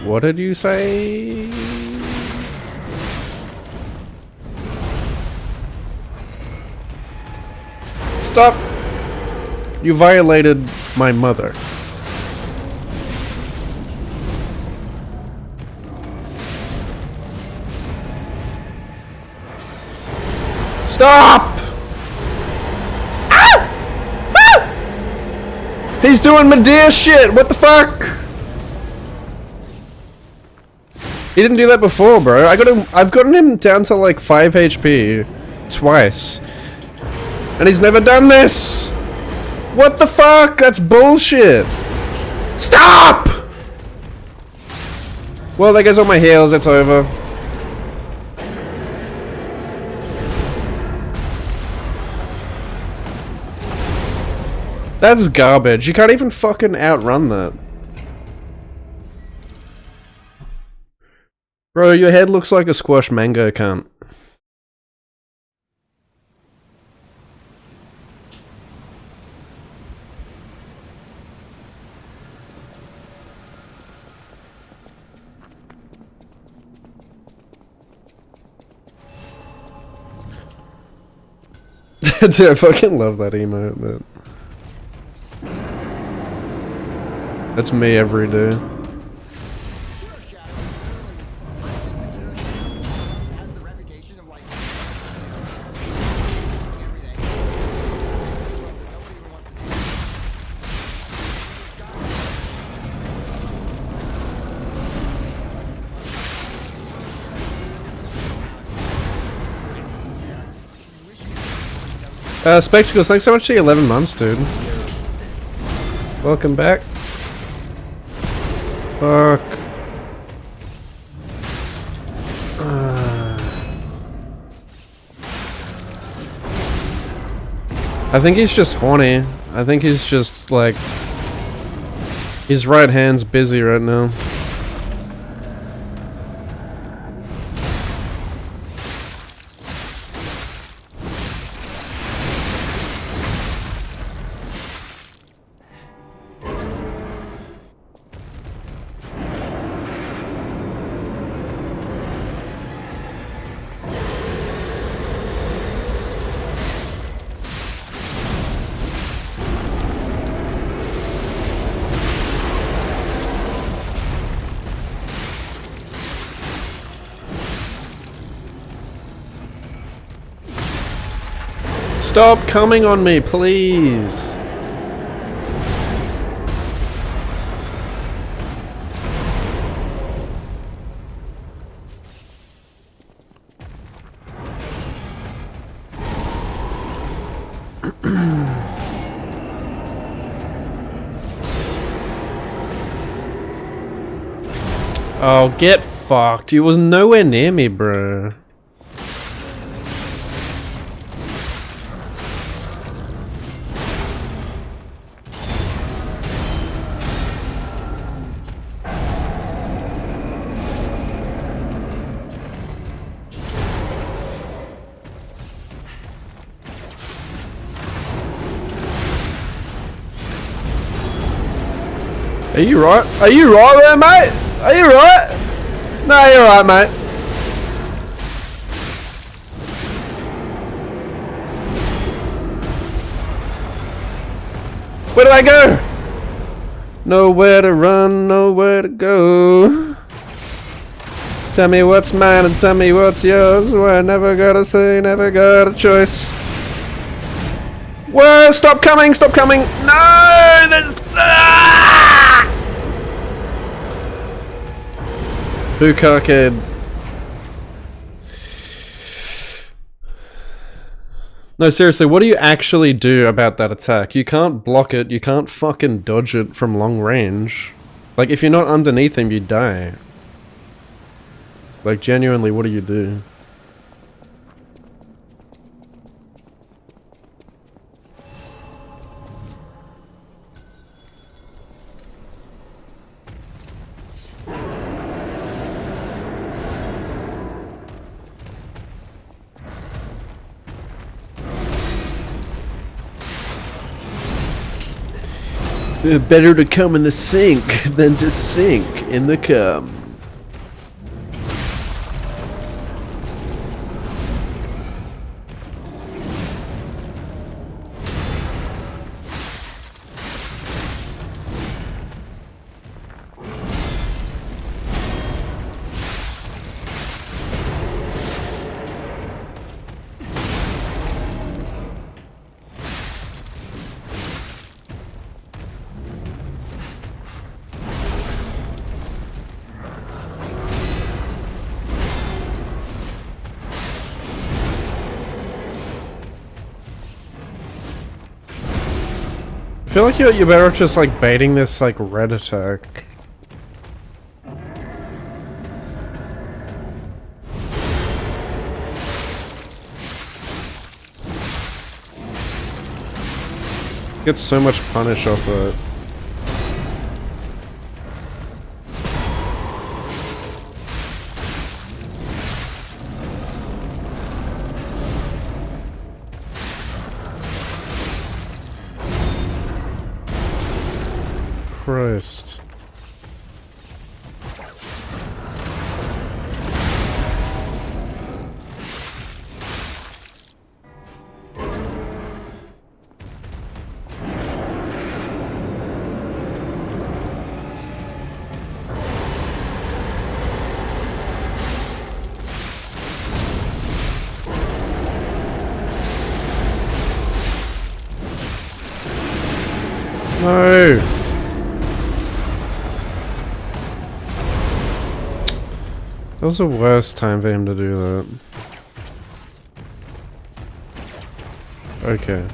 What did you say? Stop! You violated my mother. Stop! Ah! Ah! He's doing Medea shit! What the fuck? He didn't do that before, bro. I've gotten him down to like 5 HP twice. And he's never done this! What the fuck? That's bullshit! Stop! Well, there goes all my heals, it's over. That's garbage. You can't even fucking outrun that. Bro, your head looks like a squash mango cunt. Dude, I fucking love that emote, man. That's me every day. Spectacles, thanks so much for the 11 months, dude. Welcome back. Fuck. I think he's just horny. I think he's just like... His right hand's busy right now. Stop coming on me, please. Oh, get fucked. You was nowhere near me, bro. Are you right? Are you right there, mate? Are you right? No, you're right, mate. Where do I go? Nowhere to run, nowhere to go. Tell me what's mine and tell me what's yours. We're never gonna say, never got a choice. Whoa, stop coming, stop coming. No, there's... Hook arcade. No, seriously, what do you actually do about that attack? You can't block it, you can't fucking dodge it from long range. Like, if you're not underneath him, you die. Like, genuinely, what do you do? Better to come in the sink than to sink in the cum. I feel like you're better off just like baiting this like red attack. Gets so much punish off it. Christ. No! That was the worst time for him to do that. Okay.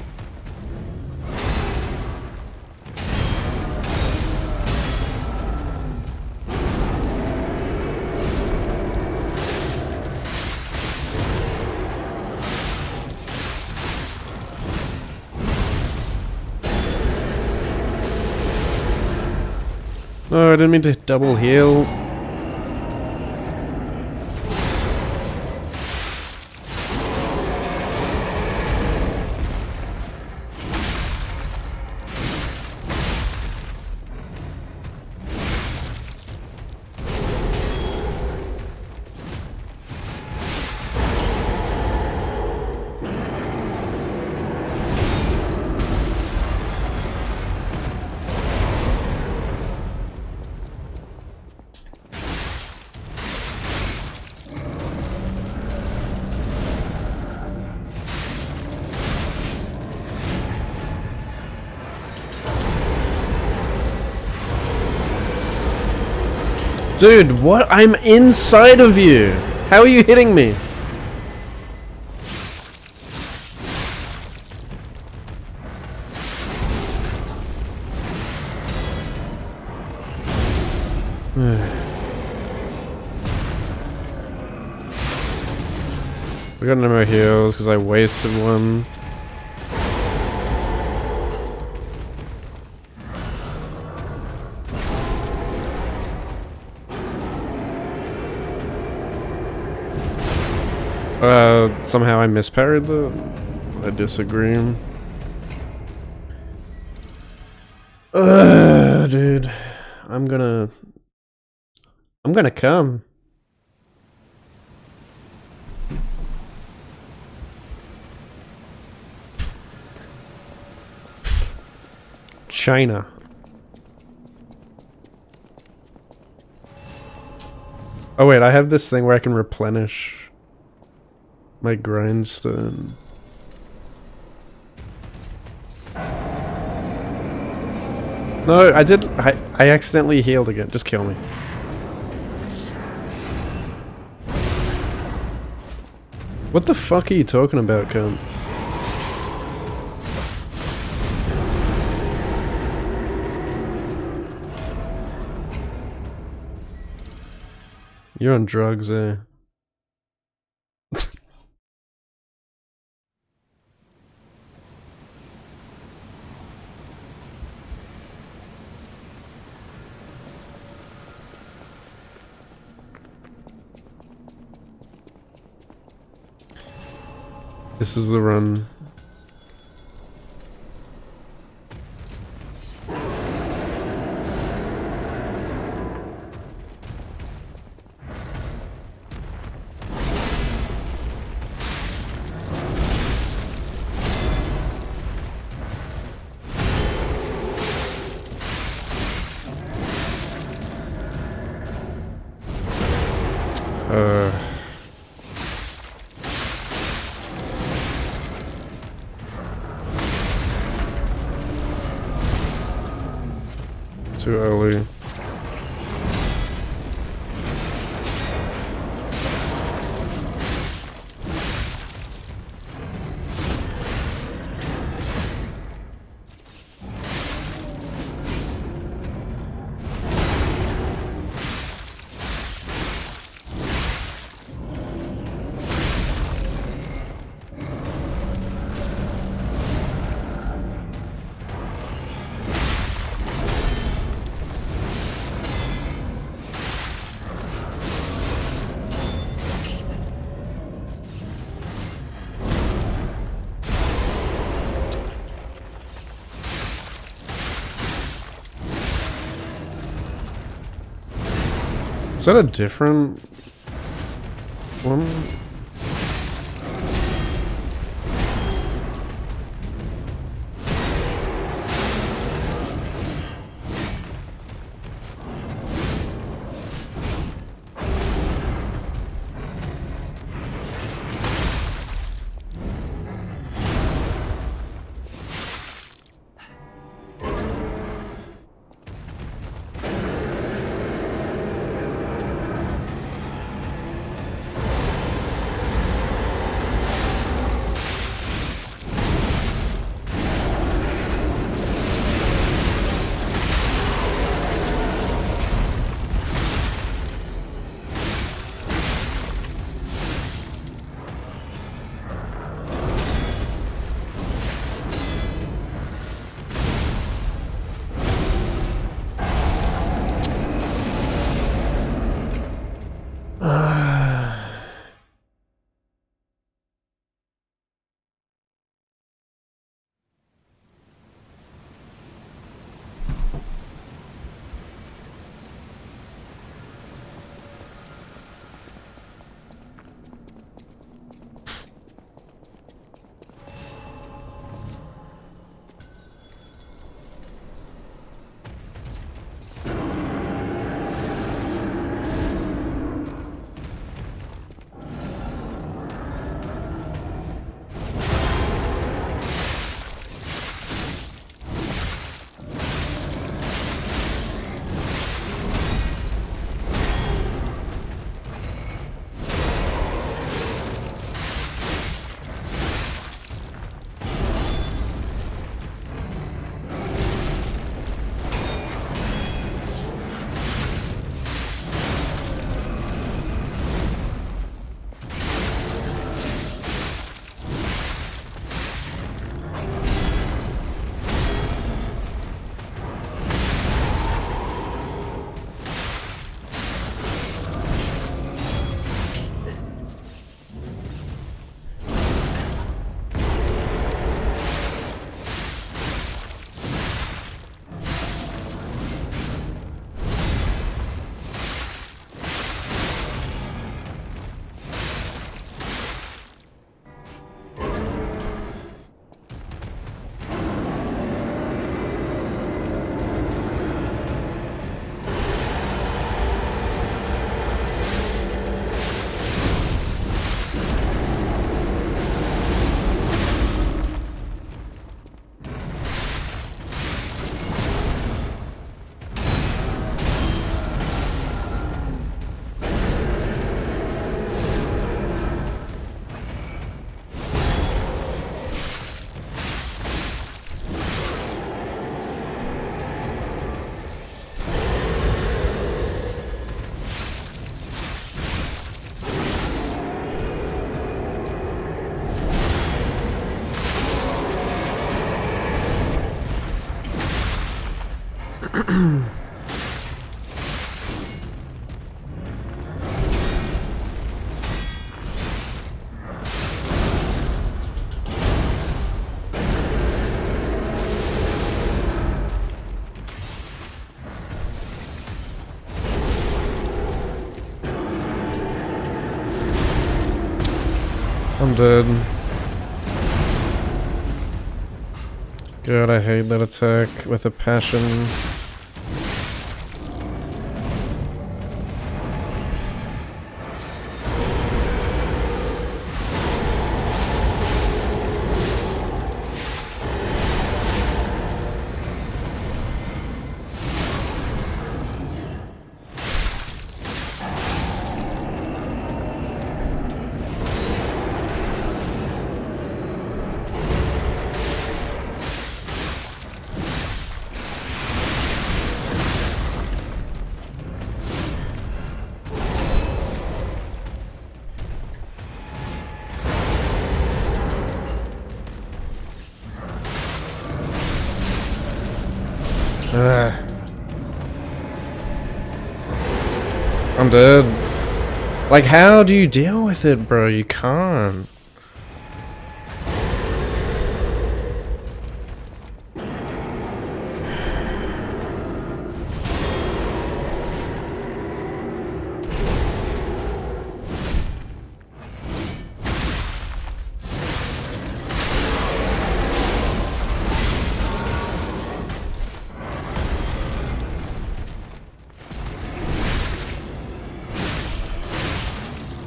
No, I didn't mean to double heal. Dude, what? I'm inside of you! How are you hitting me? We got no more heals because I wasted one. Somehow I misparried that. I disagree. Dude. I'm gonna come. China. Oh wait, I have this thing where I can replenish my grindstone. No, I accidentally healed again. Just kill me. What the fuck are you talking about, cunt? You're on drugs, eh? This is the run. Too early. Is that a different one? I'm dead. God, I hate that attack with a passion. I'm dead. Like, how do you deal with it, bro? You can't.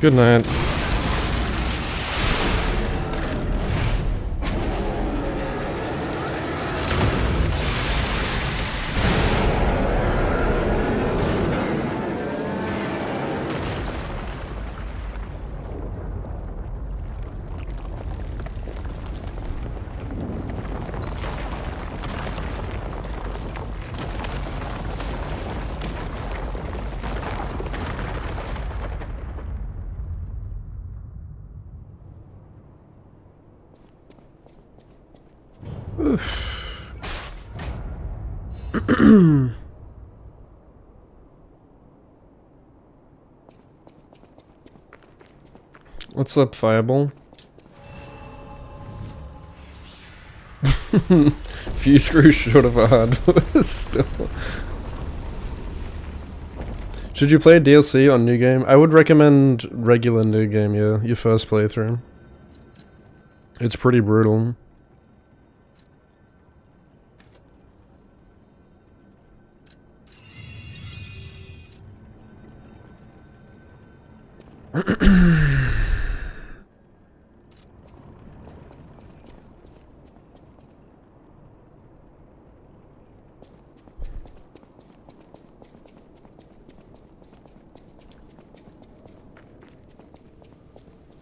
Good night. What's up, Fireball? Few screws short of a hardware still. Should you play DLC on New Game? I would recommend regular New Game, yeah, your first playthrough. It's pretty brutal.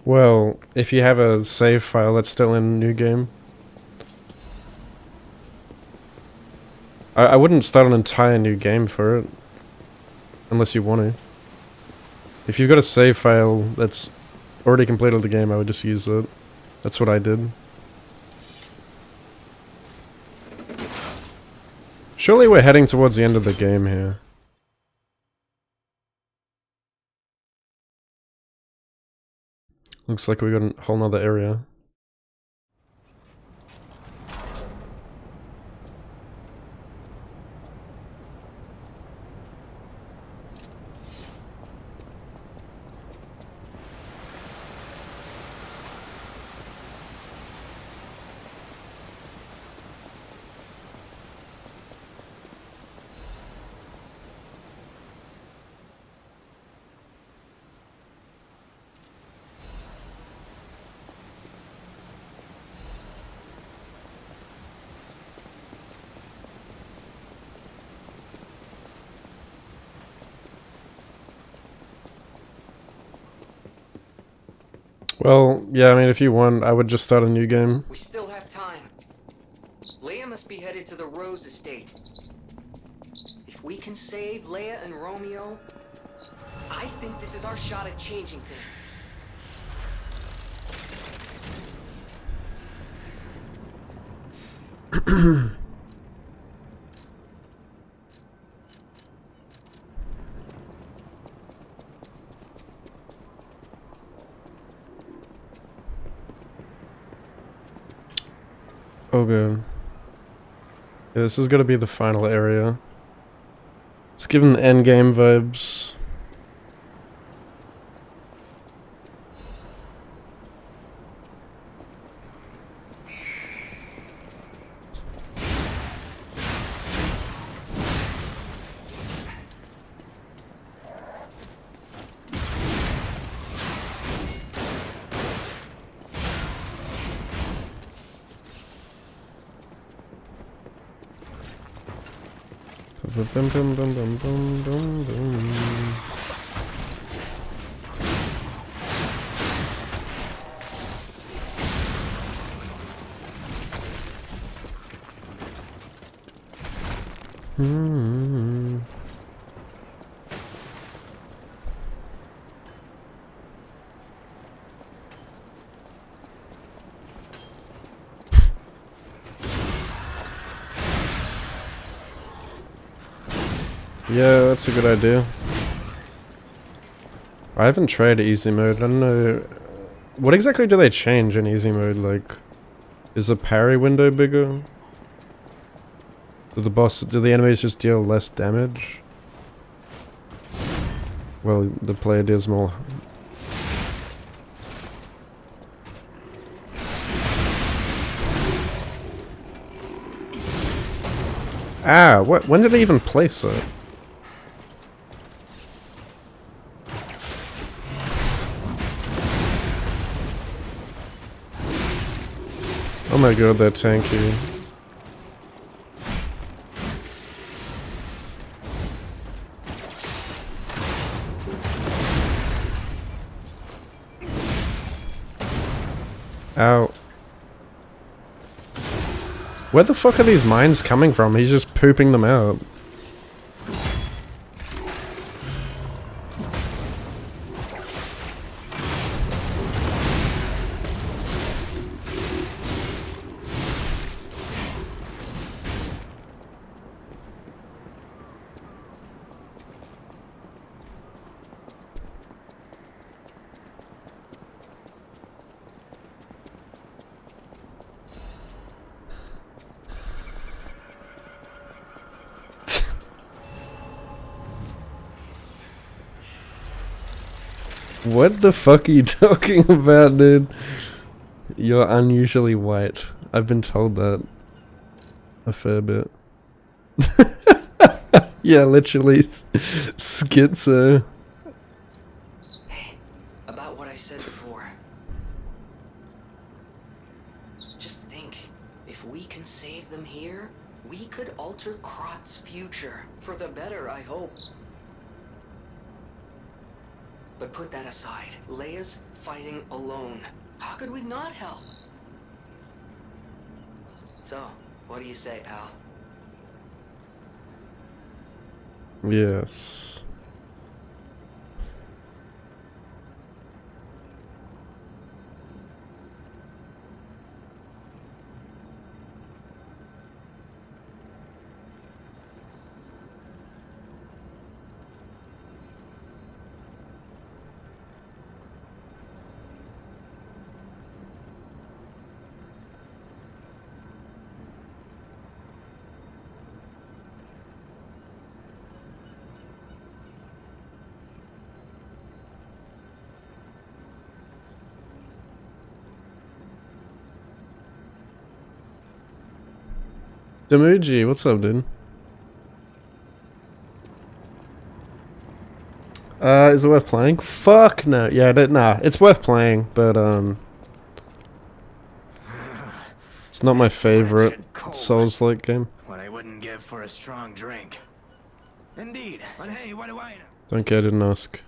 Well, if you have a save file that's still in New Game. I wouldn't start an entire new game for it. Unless you want to. If you've got a save file that's already completed the game, I would just use it. That's what I did. Surely we're heading towards the end of the game here. Looks like we got a whole nother area. Well, yeah, I mean, if you want, I would just start a new game. We still have time. Leia must be headed to the Rose estate. If we can save Leia and Romeo, I think this is our shot at changing things. Oh good. Yeah, this is gonna be the final area. It's giving endgame vibes. Bum, bum, bum, bum, bum, bum, bum. Hmm. Yeah, that's a good idea. I haven't tried easy mode. I don't know. What exactly do they change in easy mode? Like, is the parry window bigger? Do the enemies just deal less damage? Well, the player deals more. Ah, what? When did they even place that? Oh my god, they're tanky. Ow. Where the fuck are these mines coming from? He's just pooping them out. What the fuck are you talking about, dude? You're unusually white. I've been told that a fair bit. Yeah, literally schizo. Hey, about what I said before. Just think, if we can save them here, we could alter Krot's future. For the better, I hope. But put that aside. Leia's fighting alone. How could we not help? So, what do you say, pal? Yes. Demuji, what's up, dude? Is it worth playing? Fuck no. Yeah, nah, it's worth playing, but it's not my favorite Souls-like game. What I wouldn't give for a strong drink. Indeed. But hey, what do I know? Don't care, didn't ask.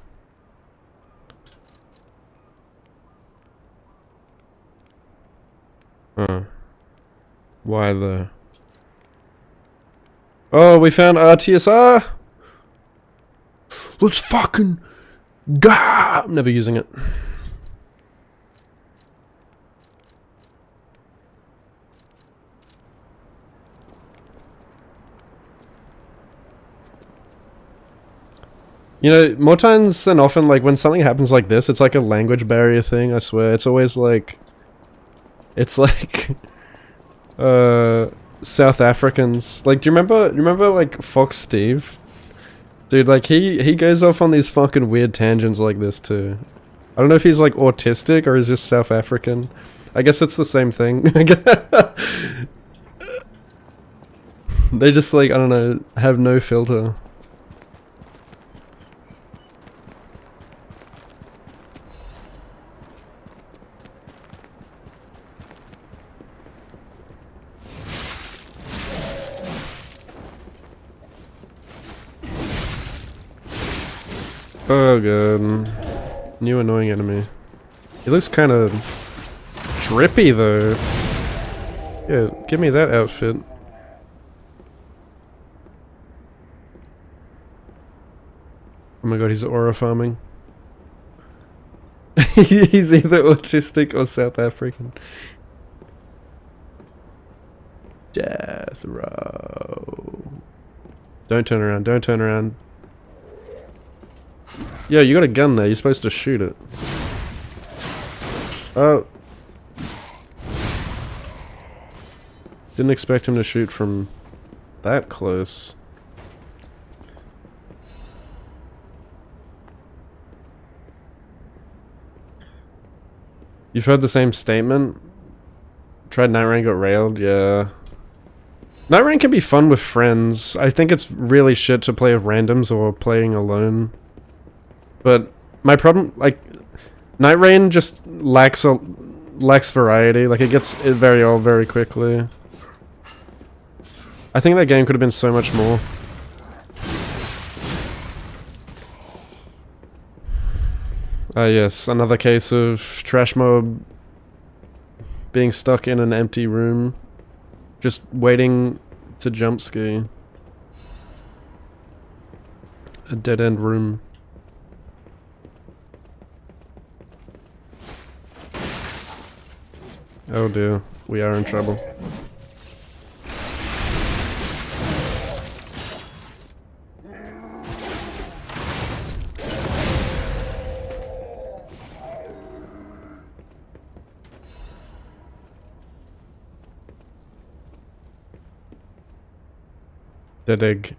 Why the... Oh, we found RTSR! Let's fucking go! I'm never using it. You know, more times than often, like, when something happens like this, it's like a language barrier thing, I swear. It's always like... It's like... South Africans. Like, do you remember like Fox Steve? Dude, like he goes off on these fucking weird tangents like this too. I don't know if he's like autistic or is just South African. I guess it's the same thing. They just like, I don't know, have no filter. Oh god. New annoying enemy. He looks kind of drippy though. Yeah, give me that outfit. Oh my god, he's aura farming. He's either autistic or South African. Death row. Don't turn around, don't turn around. Yo, you got a gun there, you're supposed to shoot it. Oh. Didn't expect him to shoot from that close. You've heard the same statement? Tried Night Rain, got railed, yeah. Night Rain can be fun with friends. I think it's really shit to play with randoms or playing alone. But my problem, like, Night Rain just lacks variety. Like, it gets very old very quickly. I think that game could have been so much more. Yes, another case of Trash Mob being stuck in an empty room, just waiting to jump ski. A dead-end room. Oh dear, we are in trouble. Dead egg.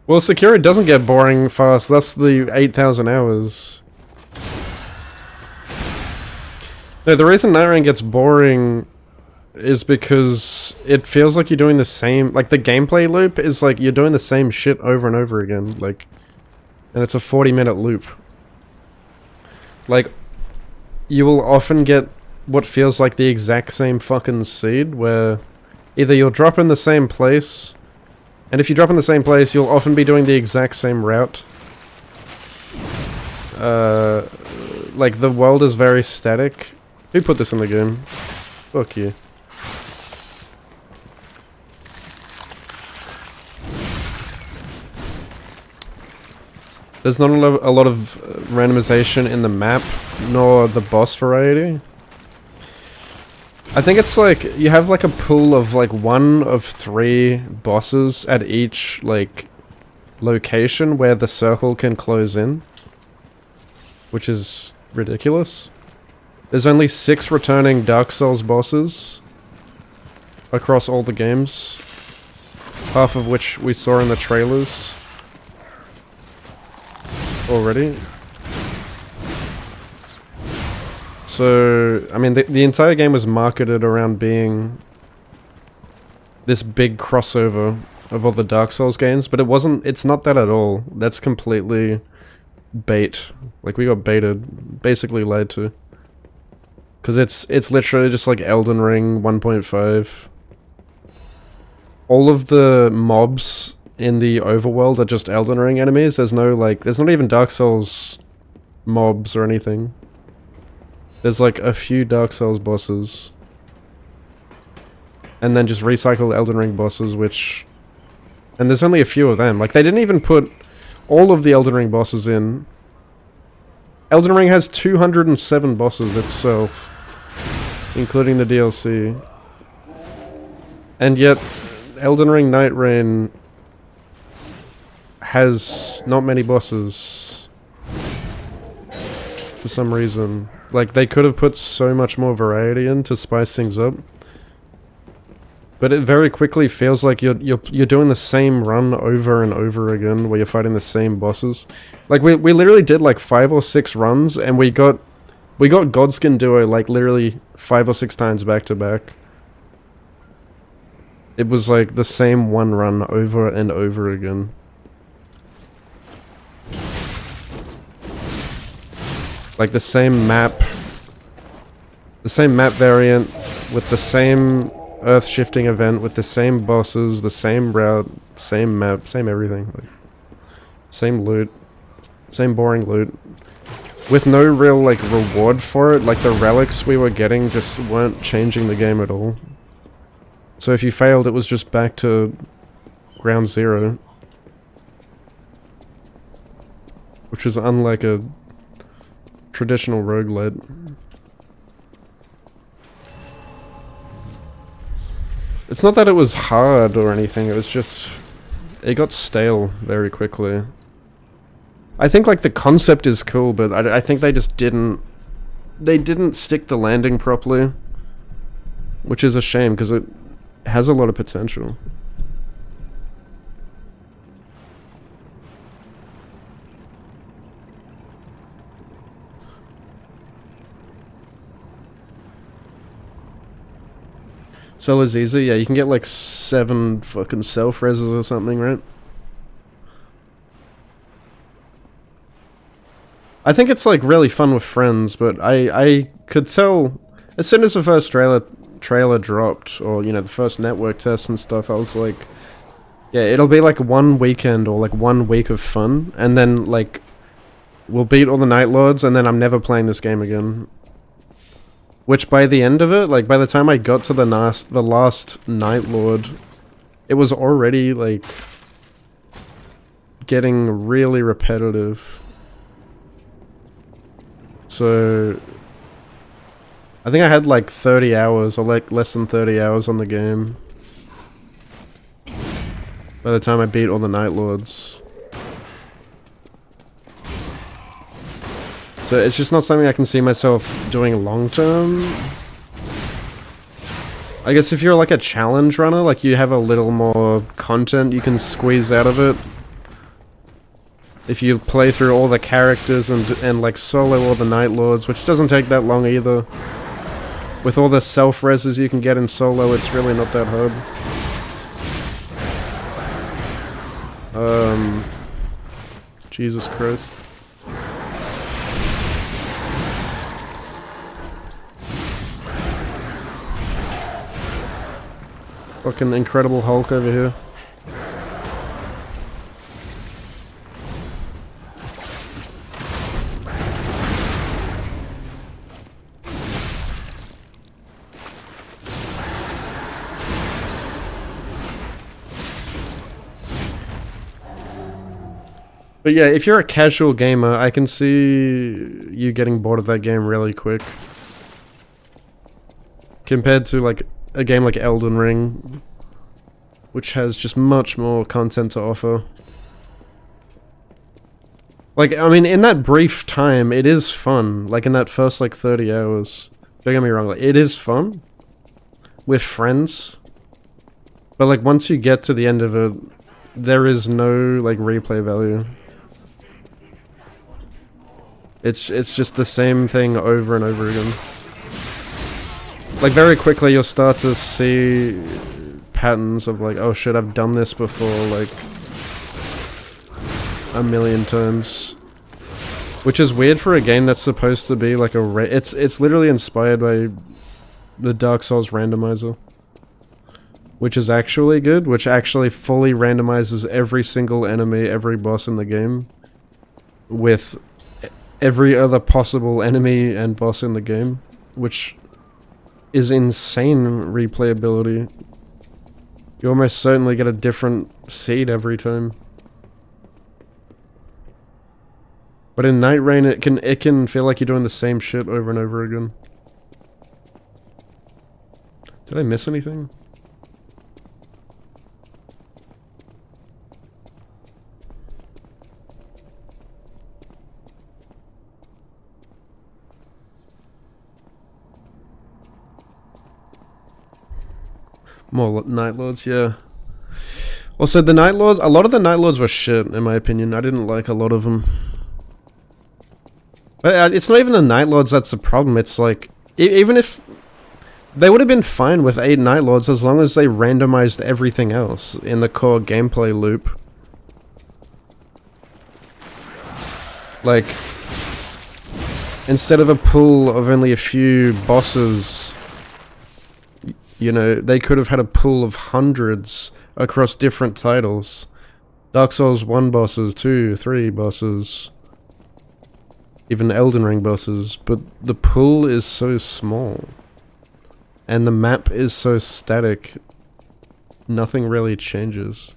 Well, Sekiro doesn't get boring fast. That's the 8,000 hours. No, the reason Night Rain gets boring is because it feels like you're doing the same... Like, the gameplay loop is like you're doing the same shit over and over again. Like, and it's a 40-minute loop. Like, you will often get what feels like the exact same fucking seed, where either you'll drop in the same place, and if you drop in the same place, you'll often be doing the exact same route. Like, the world is very static. Who put this in the game? Fuck you. There's not a lot of randomization in the map, nor the boss variety. I think it's like, you have like a pool of like 1 of 3 bosses at each like location where the circle can close in. Which is ridiculous. There's only 6 returning Dark Souls bosses across all the games, half of which we saw in the trailers already. So, I mean, the entire game was marketed around being this big crossover of all the Dark Souls games, but it's not that at all. That's completely bait. Like, we got baited, basically lied to. Because it's literally just like Elden Ring 1.5. All of the mobs in the overworld are just Elden Ring enemies. There's not even Dark Souls mobs or anything. There's like a few Dark Souls bosses. And then just recycle Elden Ring bosses, and there's only a few of them. Like, they didn't even put all of the Elden Ring bosses in Elden Ring has 207 bosses itself, including the DLC. And yet, Elden Ring Night Rain has not many bosses. For some reason. Like, they could have put so much more variety in to spice things up. But it very quickly feels like you're doing the same run over and over again, where you're fighting the same bosses. Like, we literally did like 5 or 6 runs, and we got Godskin Duo like literally 5 or 6 times back to back. It was like the same one run over and over again. Like the same map variant with the same earth shifting event with the same bosses, the same route, same map, same everything. Like, same loot, same boring loot. With no real like reward for it. Like the relics we were getting just weren't changing the game at all. So if you failed, it was just back to ground zero. Which was unlike a traditional roguelite. It's not that it was hard or anything, it was just... it got stale very quickly. I think like the concept is cool, but I think they just didn't... they didn't stick the landing properly. Which is a shame, because it has a lot of potential. Soul is easy, yeah, you can get like 7 fucking self-reses or something, right? I think it's like really fun with friends, but I could tell as soon as the first trailer dropped, or you know, the first network tests and stuff, I was like, yeah, it'll be like one weekend or like 1 week of fun, and then like we'll beat all the Night Lords, and then I'm never playing this game again. Which by the end of it, like by the time I got to the last Night Lord, it was already like getting really repetitive. So I think I had like 30 hours or like less than 30 hours on the game by the time I beat all the Night Lords. So it's just not something I can see myself doing long term. I guess if you're like a challenge runner, like you have a little more content you can squeeze out of it. If you play through all the characters and like solo all the Night Lords, which doesn't take that long either. With all the self-reses you can get in solo, it's really not that hard. Jesus Christ. Fucking Incredible Hulk over here. But yeah, if you're a casual gamer, I can see you getting bored of that game really quick. Compared to like a game like Elden Ring, which has just much more content to offer. Like, I mean, in that brief time, it is fun. Like, in that first, like, 30 hours. Don't get me wrong, like, it is fun. With friends. But, like, once you get to the end of it, there is no, like, replay value. It's just the same thing over and over again. Like, very quickly you'll start to see patterns of like, oh shit, I've done this before, like, a million times. Which is weird for a game that's supposed to be like a it's literally inspired by the Dark Souls randomizer. Which is actually good, which actually fully randomizes every single enemy, every boss in the game. With every other possible enemy and boss in the game. Which is insane replayability. You almost certainly get a different seed every time. But in Night Rain, it can feel like you're doing the same shit over and over again. Did I miss anything? More Night Lords, yeah. Also, the Night Lords, a lot of the Night Lords were shit, in my opinion. I didn't like a lot of them. But it's not even the Night Lords that's the problem. It's like, even if they would have been fine with 8 Night Lords as long as they randomized everything else in the core gameplay loop. Like, instead of a pool of only a few bosses, you know, they could have had a pool of hundreds across different titles. Dark Souls 1 bosses, 2, 3 bosses. Even Elden Ring bosses. But the pool is so small. And the map is so static. Nothing really changes.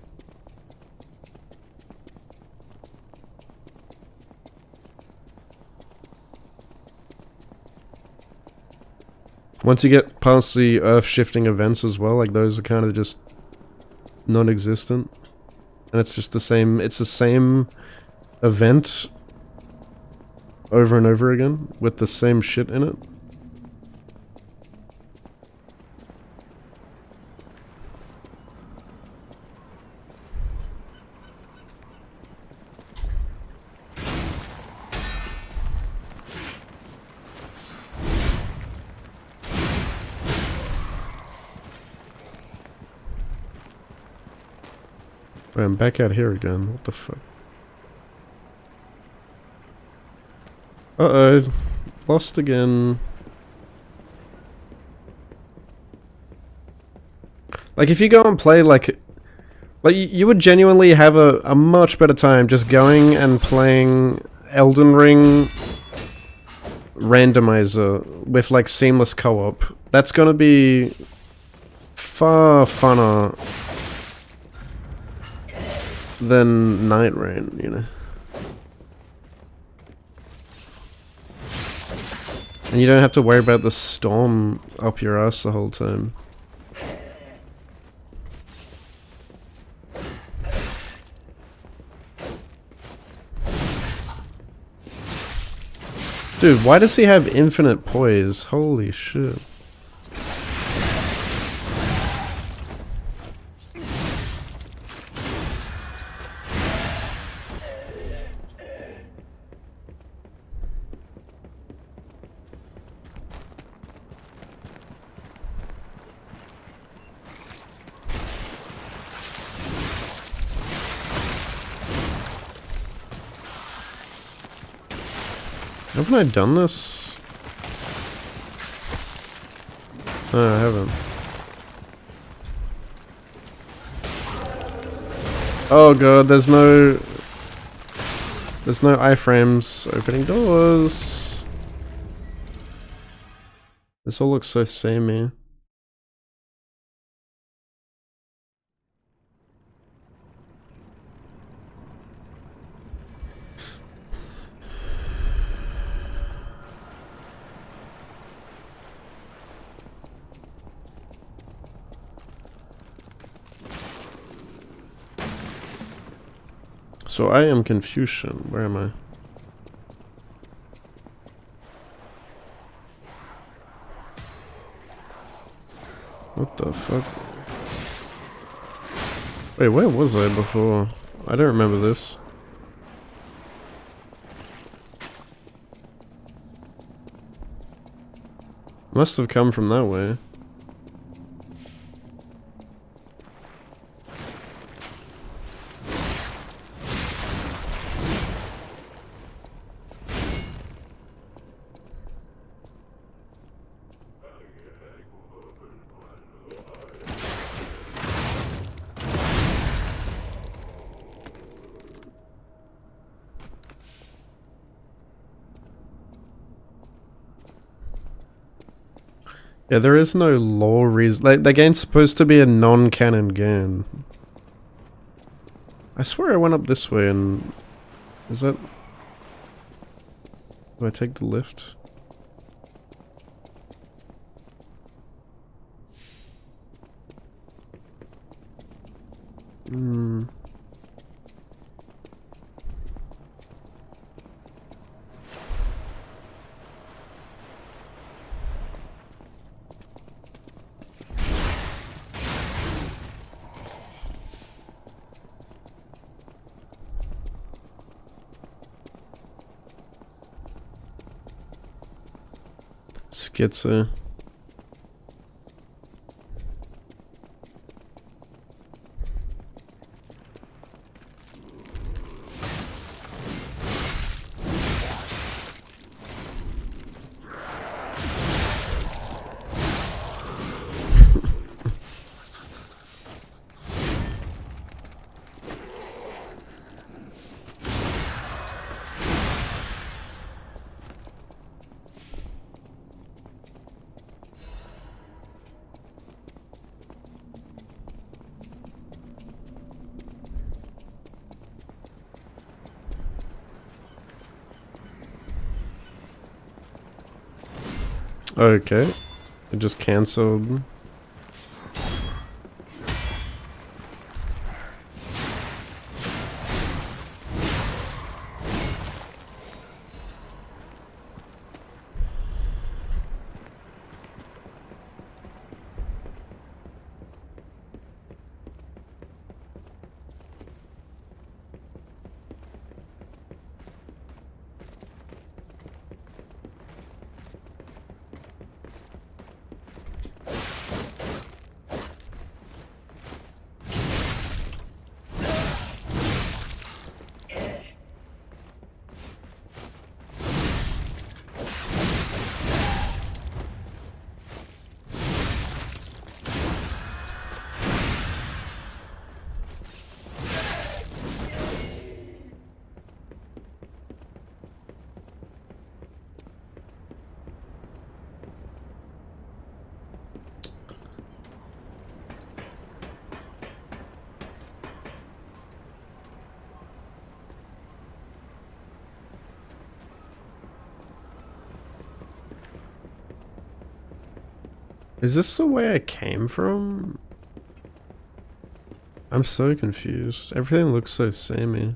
Once you get past the earth-shifting events as well, like those are kind of just non-existent. And it's just the same event over and over again with the same shit in it. Wait, I'm back out here again. What the fuck? Uh-oh. Lost again. Like, if you go and play, like you would genuinely have a much better time just going and playing Elden Ring randomizer with, like, seamless co-op. That's gonna be far funner than Night Rain, you know. And you don't have to worry about the storm up your ass the whole time. Dude, why does he have infinite poise? Holy shit. Haven't I done this? No, I haven't. Oh god, there's no iframes opening doors. This all looks so samey. So I am Confucian. Where am I? What the fuck? Wait, where was I before? I don't remember this. Must have come from that way. Yeah, there is no lore reason. Like, the game's supposed to be a non-canon game. I swear I went up this way and... Is that... Do I take the lift? Hmm. Schizo. Okay. It just cancelled. Is this the way I came from? I'm so confused. Everything looks so samey.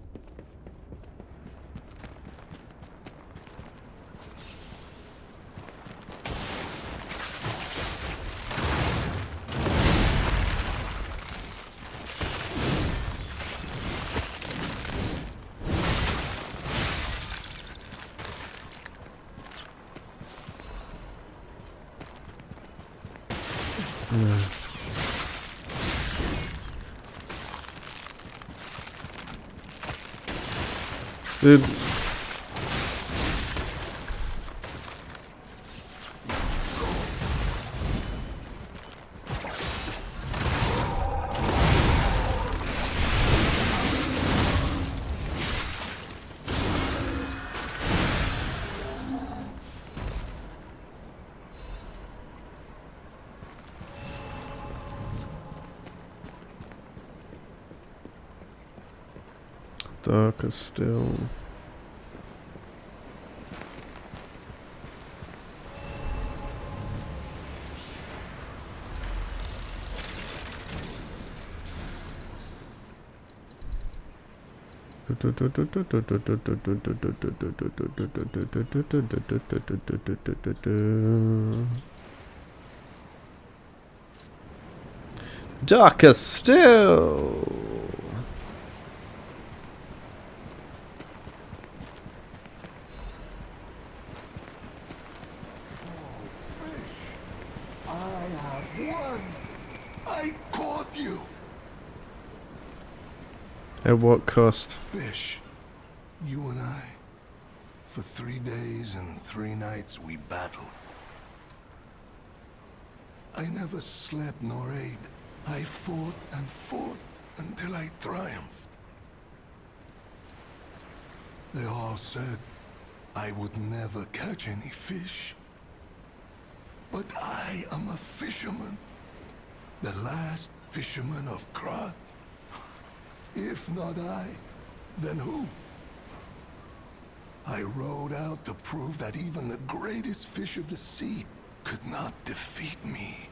Dude. Darker still. Darker still. I caught you! At what cost? Fish. You and I. For 3 days and 3 nights we battled. I never slept nor ate. I fought and fought until I triumphed. They all said I would never catch any fish. But I am a fisherman. The last fisherman of Krat. If not I, then who? I rode out to prove that even the greatest fish of the sea could not defeat me.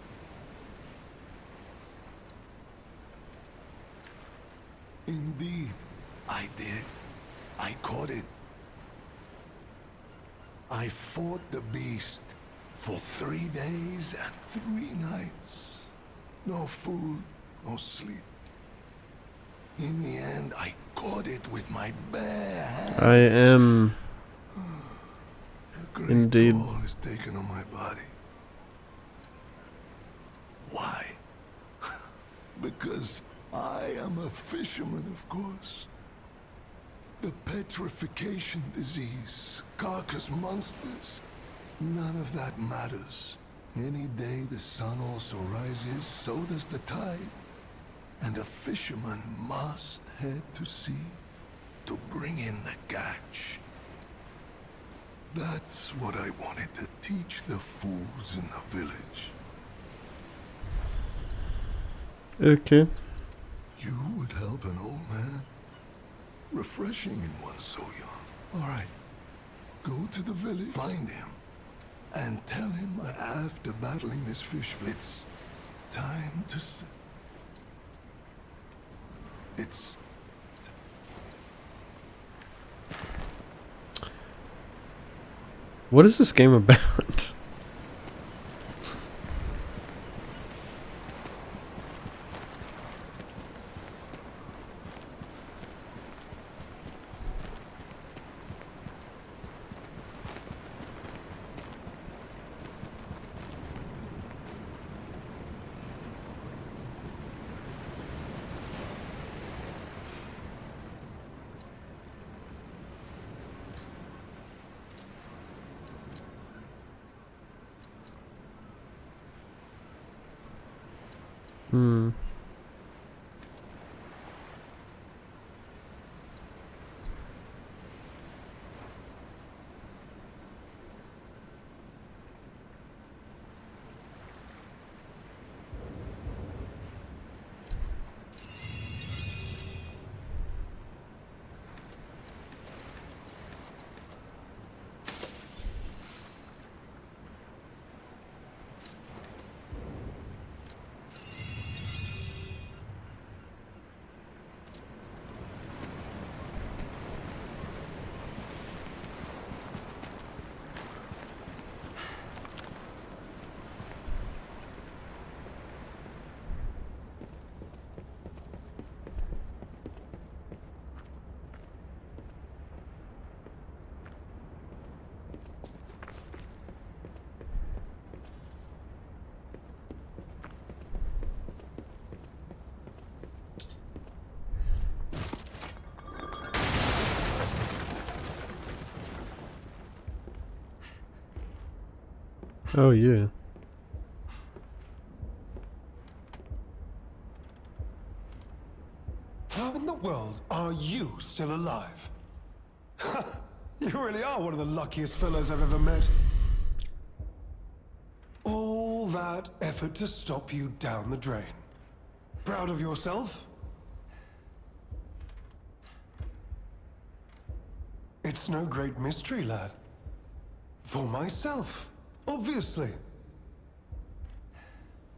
Indeed, I did. I caught it. I fought the beast for 3 days and 3 nights. No food, no sleep. In the end, I caught it with my bare hands. I am A great indeed. toll is taken on my body. Why? Because I am a fisherman, of course. The petrification disease, carcass monsters, none of that matters. Any day the sun also rises, so does the tide. And a fisherman must head to sea to bring in the catch. That's what I wanted to teach the fools in the village. Okay. You would help an old man? Refreshing in one so young. All right. Go to the village, find him, and tell him after battling this fish, it's time to... It's... What is this game about? Hmm. Oh yeah. How in the world are you still alive? You really are one of the luckiest fellows I've ever met. All that effort to stop you down the drain. Proud of yourself? It's no great mystery, lad. For myself, obviously.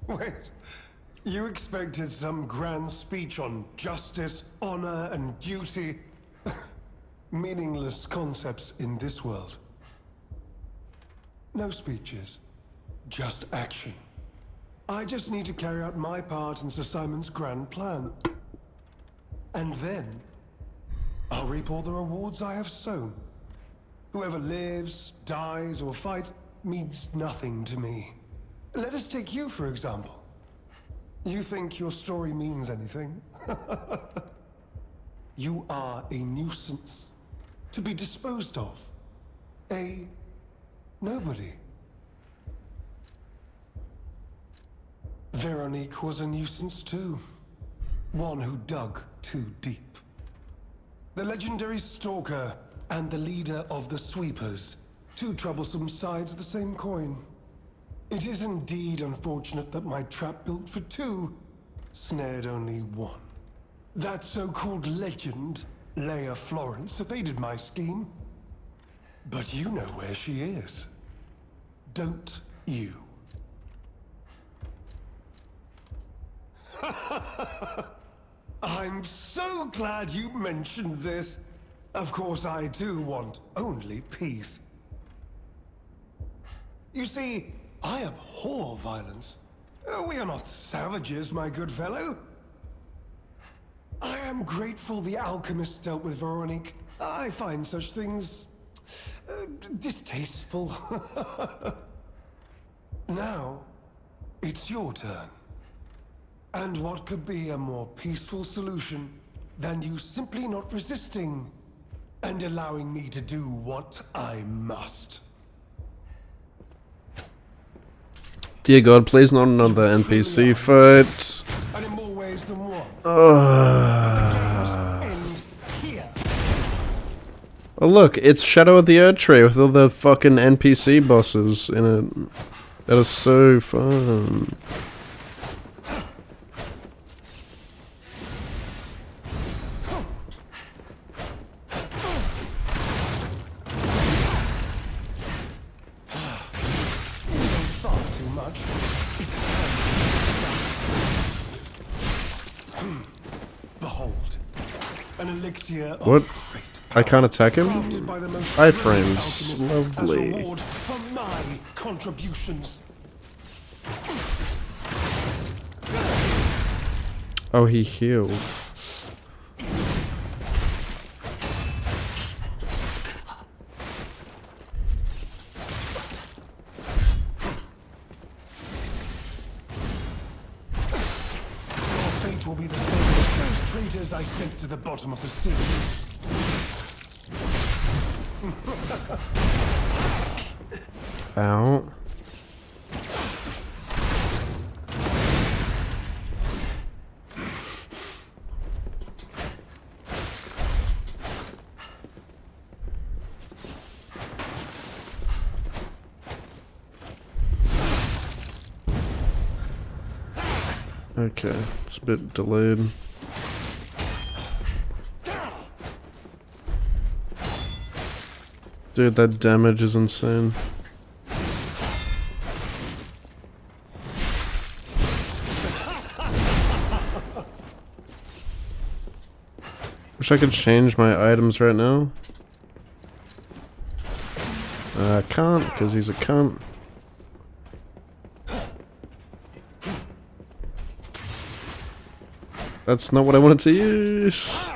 Wait, you expected some grand speech on justice, honor, and duty? Meaningless concepts in this world. No speeches, just action. I just need to carry out my part in Sir Simon's grand plan. And then, I'll reap all the rewards I have sown. Whoever lives, dies, or fights means nothing to me. Let us take you, for example. You think your story means anything? You are a nuisance, to be disposed of. A nobody. Veronique was a nuisance too. One who dug too deep. The legendary stalker and the leader of the sweepers. Two troublesome sides of the same coin. It is indeed unfortunate that my trap built for two snared only one. That so-called legend, Leia Florence, evaded my scheme. But you know where she is, don't you? I'm so glad you mentioned this. Of course, I too want only peace. You see, I abhor violence. We are not savages, my good fellow. I am grateful the alchemist dealt with Veronique. I find such things distasteful. Now, it's your turn. And what could be a more peaceful solution than you simply not resisting and allowing me to do what I must? Dear God, please not another NPC fight. And in more ways than one. End here. Oh look, it's Shadow of the Erd Tree with all the fucking NPC bosses in it. That is so fun. Behold, an elixir of What? great I can't attack him? crafted by the most Iframes. brilliant alchemist as Lovely. reward for my contributions. Oh, he healed. Your fate will be the same as those traitors I sent to the bottom of the sea. Ow. Okay, it's a bit delayed. Dude, that damage is insane. Wish I could change my items right now. I can't, because he's a cunt. That's not what I wanted to use.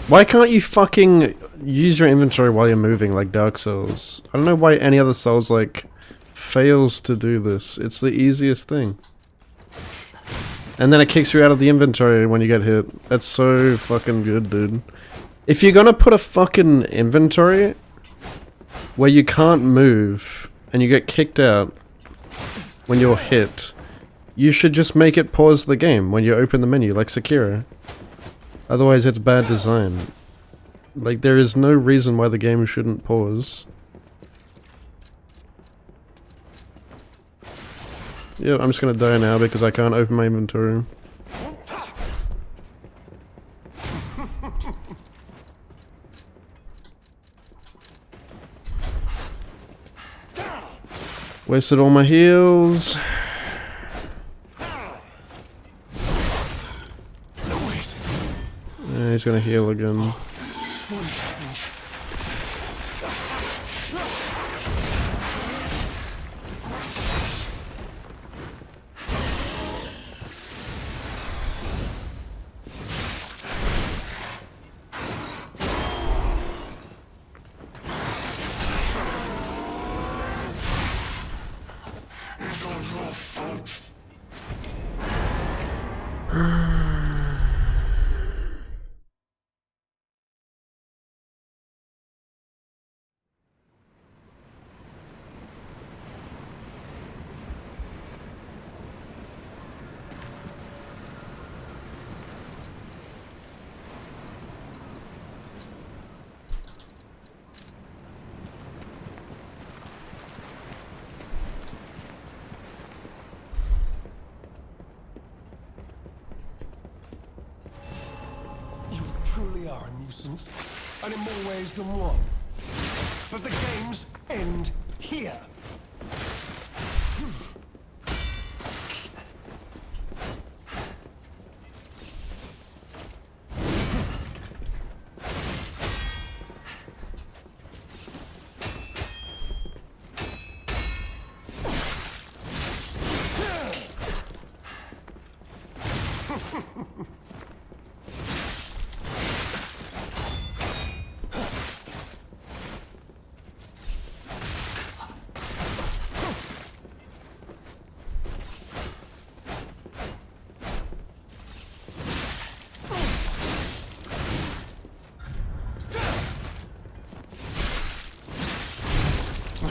Why can't you fucking use your inventory while you're moving like Dark Souls? I don't know why any other Souls like fails to do this. It's the easiest thing. And then it kicks you out of the inventory when you get hit. That's so fucking good, dude. If you're gonna put a fucking inventory where you can't move and you get kicked out when you're hit, you should just make it pause the game when you open the menu, like Sekiro. Otherwise it's bad design. Like, there is no reason why the game shouldn't pause. Yeah, I'm just gonna die now because I can't open my inventory. Wasted all my heals. Yeah, he's gonna heal again. truly are a nuisance, and in more ways than one. But the games end here.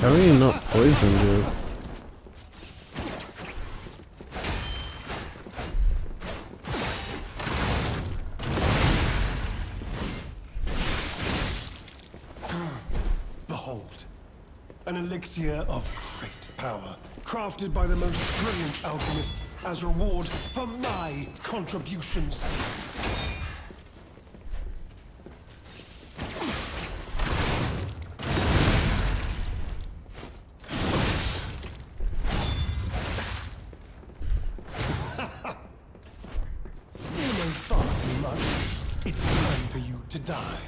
How are you not poisoned, dude? Behold, an elixir of great power, crafted by the most brilliant alchemists as reward for my contributions. You know far too much. It's time for you to die.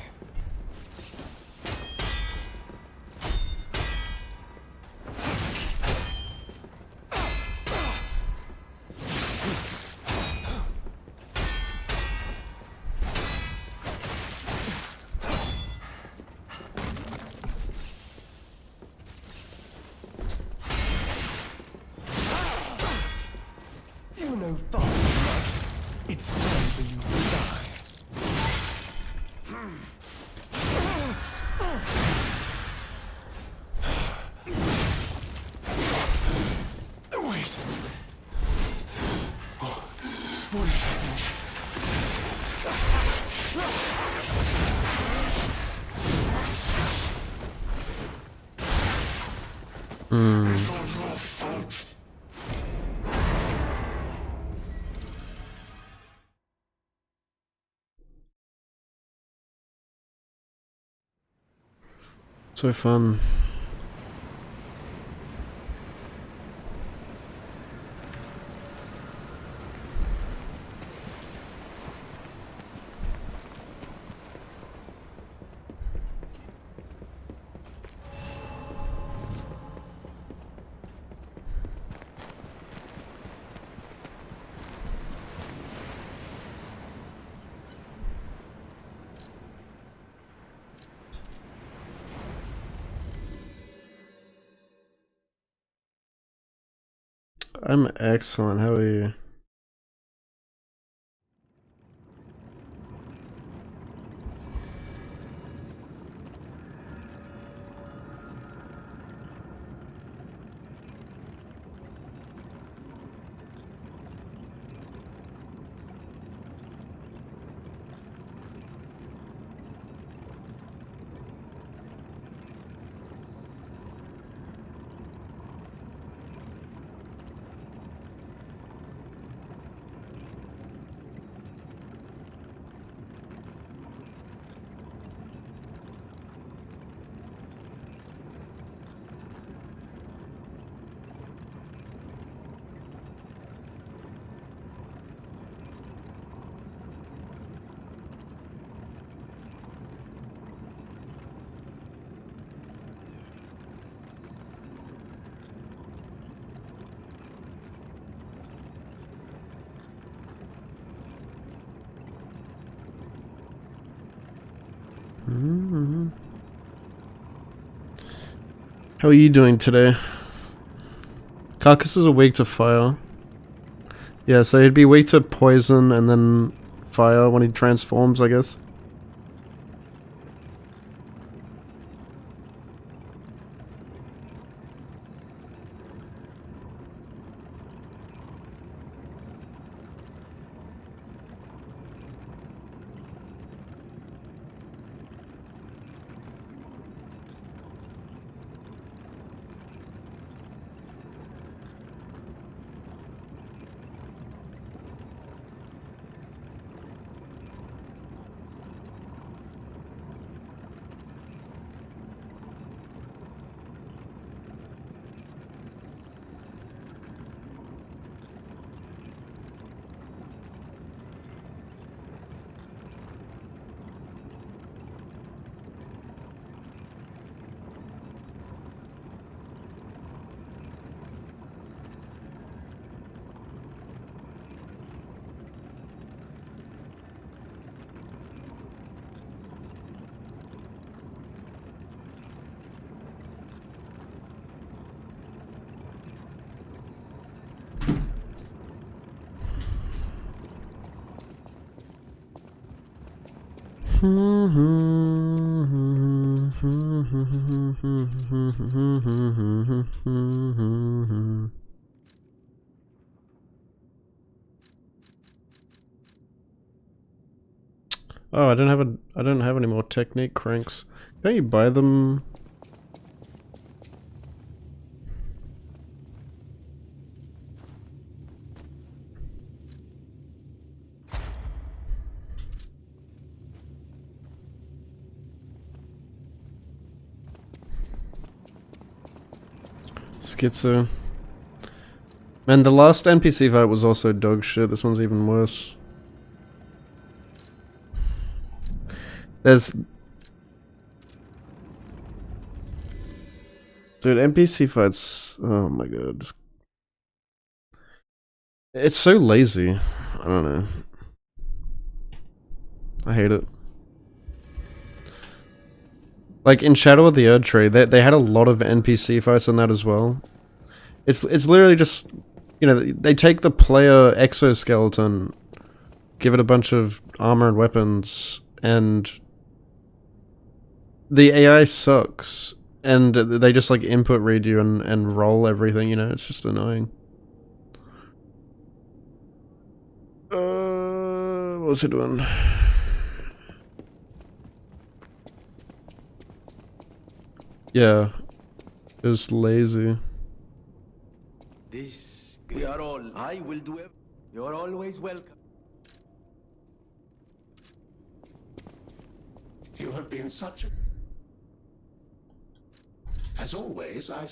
You know far too much. It's time for you to die. Wait. What is happening? So fun. I'm excellent. How are you? How are you doing today? Carcasses are weak to fire. Yeah, so he'd be weak to poison and then fire when he transforms, I guess. Oh, I don't have any more technique cranks. Don't you buy them? Schizo. Man, the last NPC fight was also dog shit. This one's even worse. There's... Dude, NPC fights... Oh my god. It's so lazy. I don't know. I hate it. Like, in Shadow of the Erdtree, they had a lot of NPC fights in that as well. It's literally just... You know, they take the player exoskeleton, give it a bunch of armor and weapons, and... The AI sucks. And they just, like, input read you and roll everything, you know? It's just annoying. What's it doing? Yeah. It's lazy. This... We are all... I will do it. You're always welcome. You have been such a... As always, I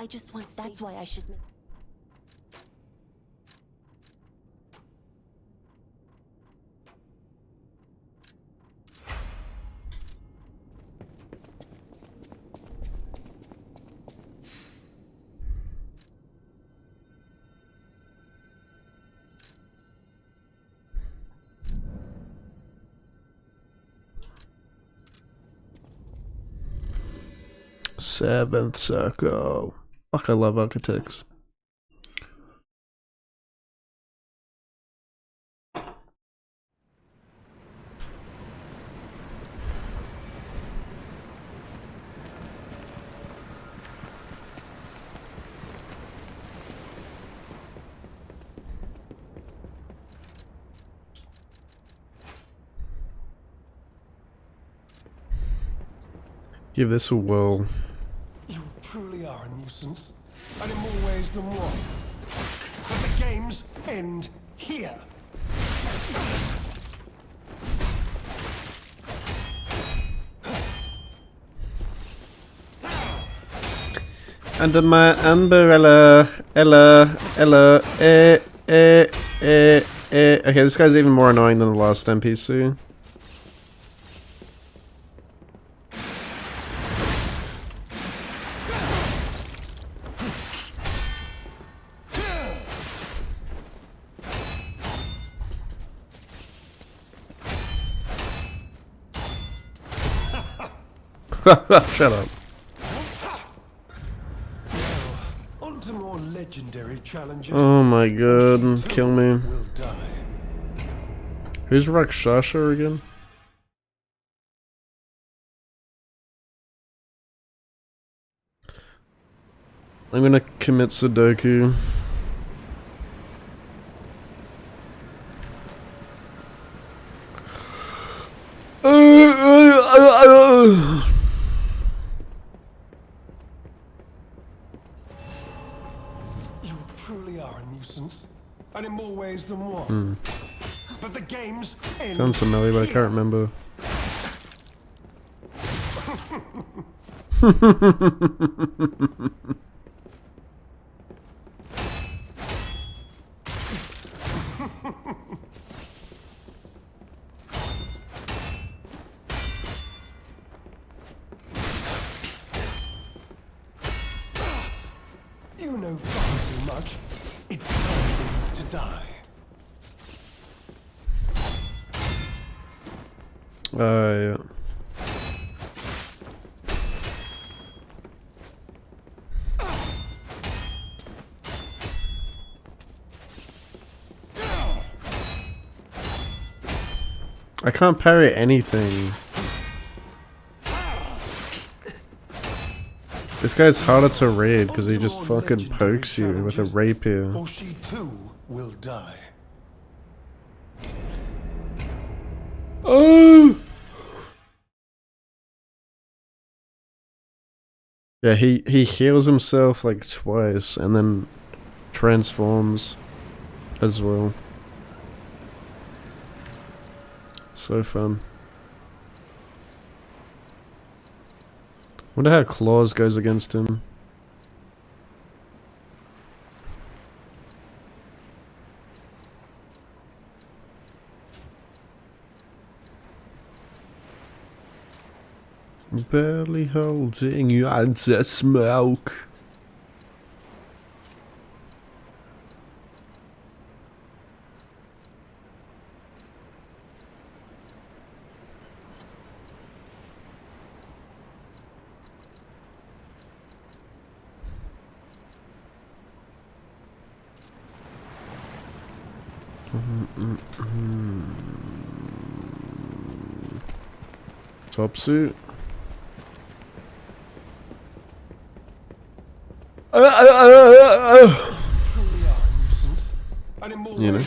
just want. That's why I should. Seventh circle. Fuck, I love architects. Give this a whirl. You truly are a nuisance, and in more ways than one. But the games end here. Under my umbrella, Ella, Okay, this guy's even more annoying than the last NPC. Shut up. On to more legendary challenges. Oh my god, kill me. Who's Rakshasha again? I'm gonna commit Sudoku. You truly are a nuisance, and in more ways than one. But the games end. Sounds familiar, but I can't remember. You know far too much. It's time for you to die. Yeah. I can't parry anything. This guy's harder to read because he just fucking pokes you with a rapier. Or she too will die. Oh! Yeah, he heals himself like twice and then transforms as well. So fun. Wonder how Claws goes against him. Barely holding you out to smoke. Top suit. You know.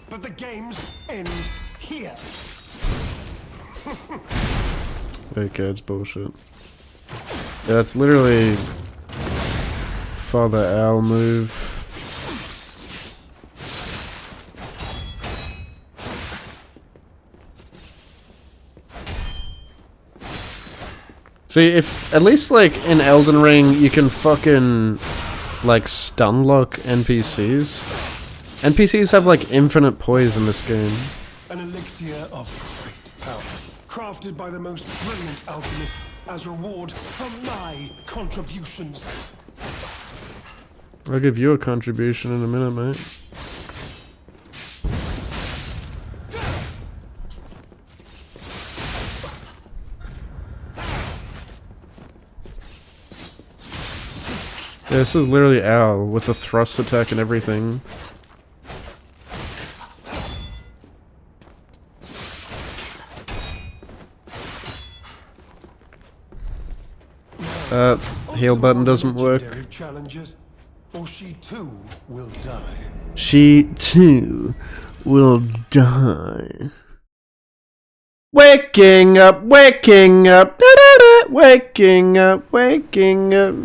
But the games end here. Okay, it's bullshit. Yeah, that's literally Father Owl move. See, if at least like in Elden Ring you can fucking like stun lock NPCs. NPCs have like infinite poise in this game. An elixir of great power, crafted by the most brilliant alchemists as reward for my contributions. I'll give you a contribution in a minute, mate. Yeah, this is literally Owl with a thrust attack and everything. Heal button doesn't work. Challenges, or she too will die. She too will die. Waking up, waking up, da da da, waking up, waking up.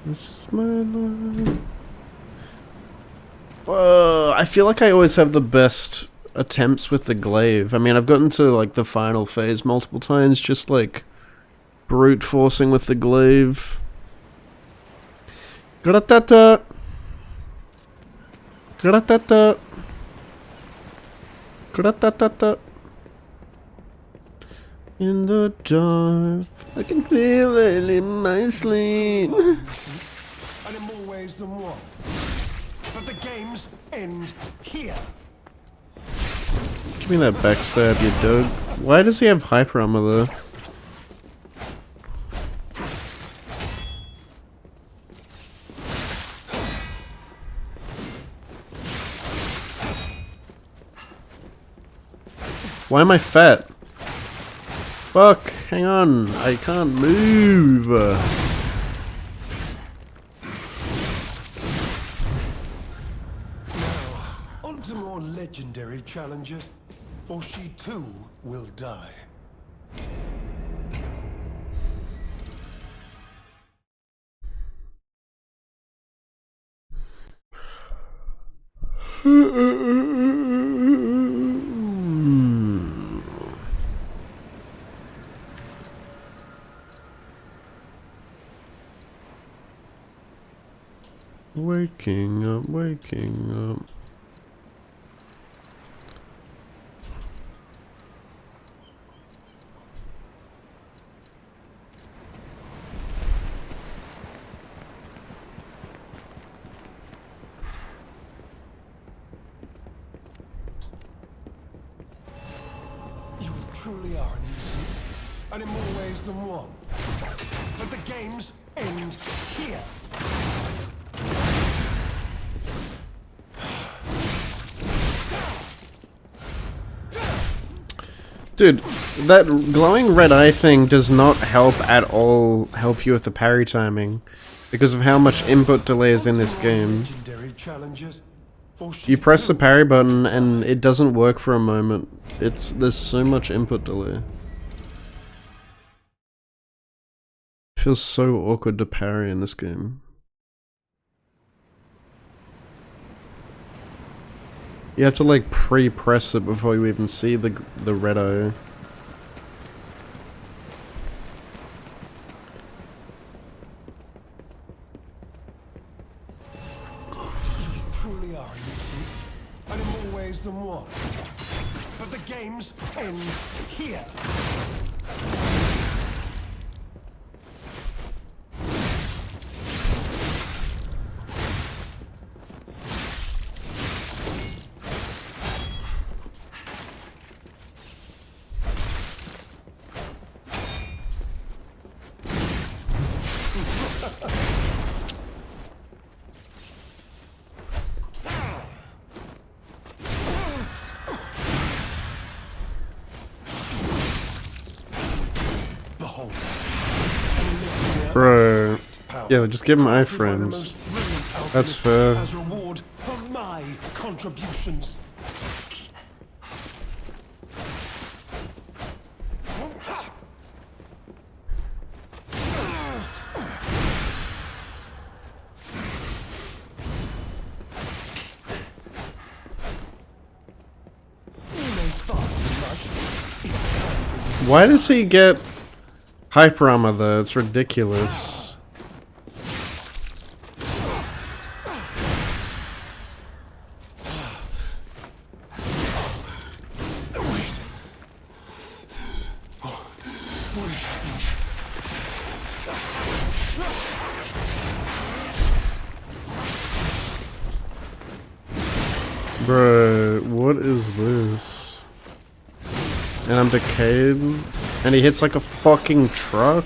This is my life. I feel like I always have the best attempts with the glaive. I mean, I've gotten to like the final phase multiple times, just like brute forcing with the glaive. Gratata. Gratata. Gratata. In the dark, I can feel it in my sleep. And in more ways than one. But the games end here. Give me that backstab, you dog. Why does he have hyper armor though? Why am I fat? Fuck, hang on, I can't move. Now, on to more legendary challenges, or she too will die. Waking up, waking up. You truly are a nuisance, and in more ways than one. But the games end here. Dude, that glowing red eye thing does not help at all help you with the parry timing because of how much input delay is in this game. Legendary challenges. You press the parry button and it doesn't work for a moment. There's so much input delay. It feels so awkward to parry in this game. You have to like pre-press it before you even see the red eye. You truly are a nuisance, and in more ways than one. But the games end here. Bro. Yeah, just give him iframes. That's fair. As reward for my contributions. Why does he get hyper armor though? It's ridiculous. Bro, what is this? And I'm decayed, and he hits like a fucking truck.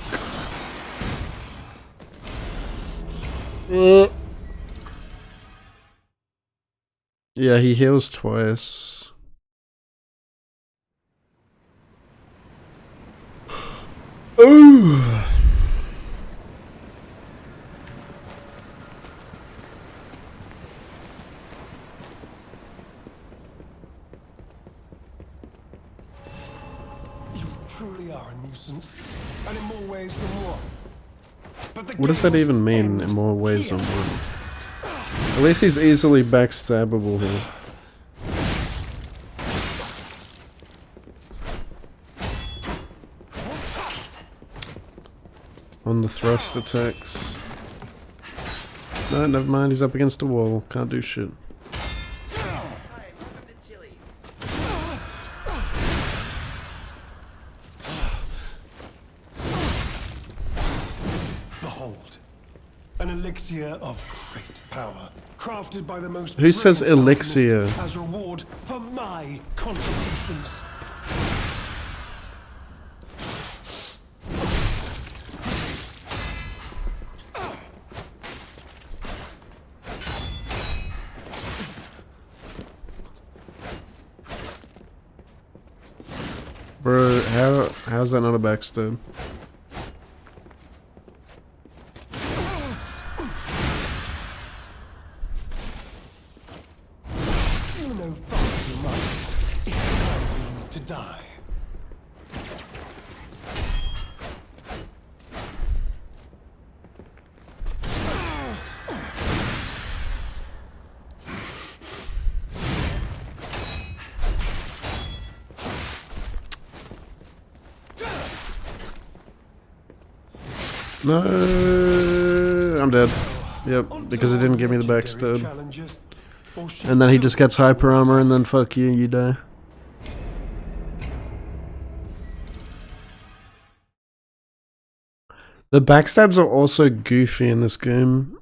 Yeah, he heals twice. Ooh. Truly are a nuisance, and in more ways than one. But the What does that even mean in more ways than one? At least he's easily backstabbable here. On the thrust attacks. No, never mind, he's up against a wall. Can't do shit. Behold, an elixir of great power, crafted by the most. Who says brilliant elixir? alchemists as reward for my contributions. Bro, how's that not a backstab? You know far too much. It's time for you to die. No, I'm dead. Yep, because it didn't give me the backstab. And then he just gets hyper armor, and then fuck you, you die. The backstabs are also goofy in this game.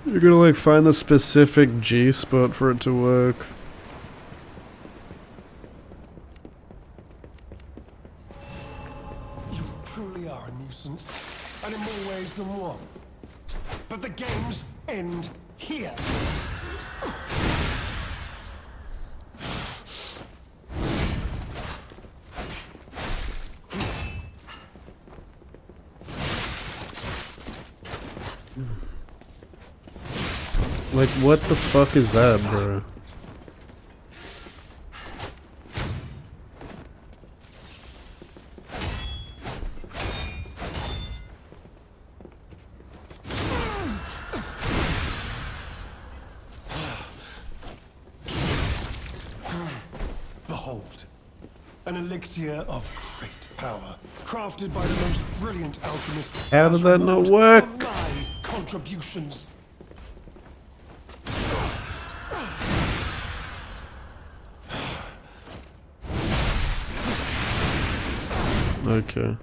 You're gonna like find the specific G spot for it to work. You truly are a nuisance, and in more ways than one. But the games end here. Like, what the fuck is that, bro? Behold, an elixir of great power, crafted by the most brilliant alchemist. How did that not work? My contributions. Okay.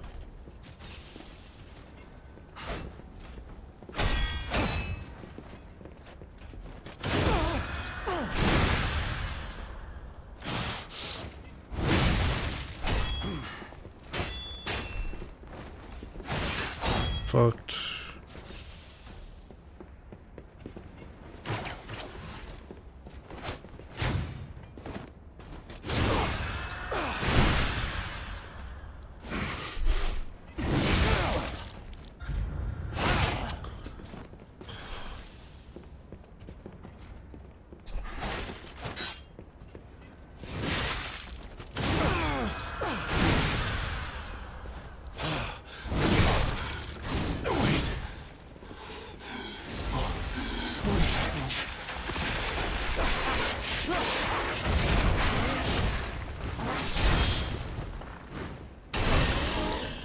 Fucked.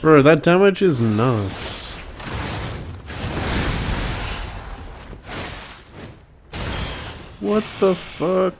Bro, that damage is nuts. What the fuck?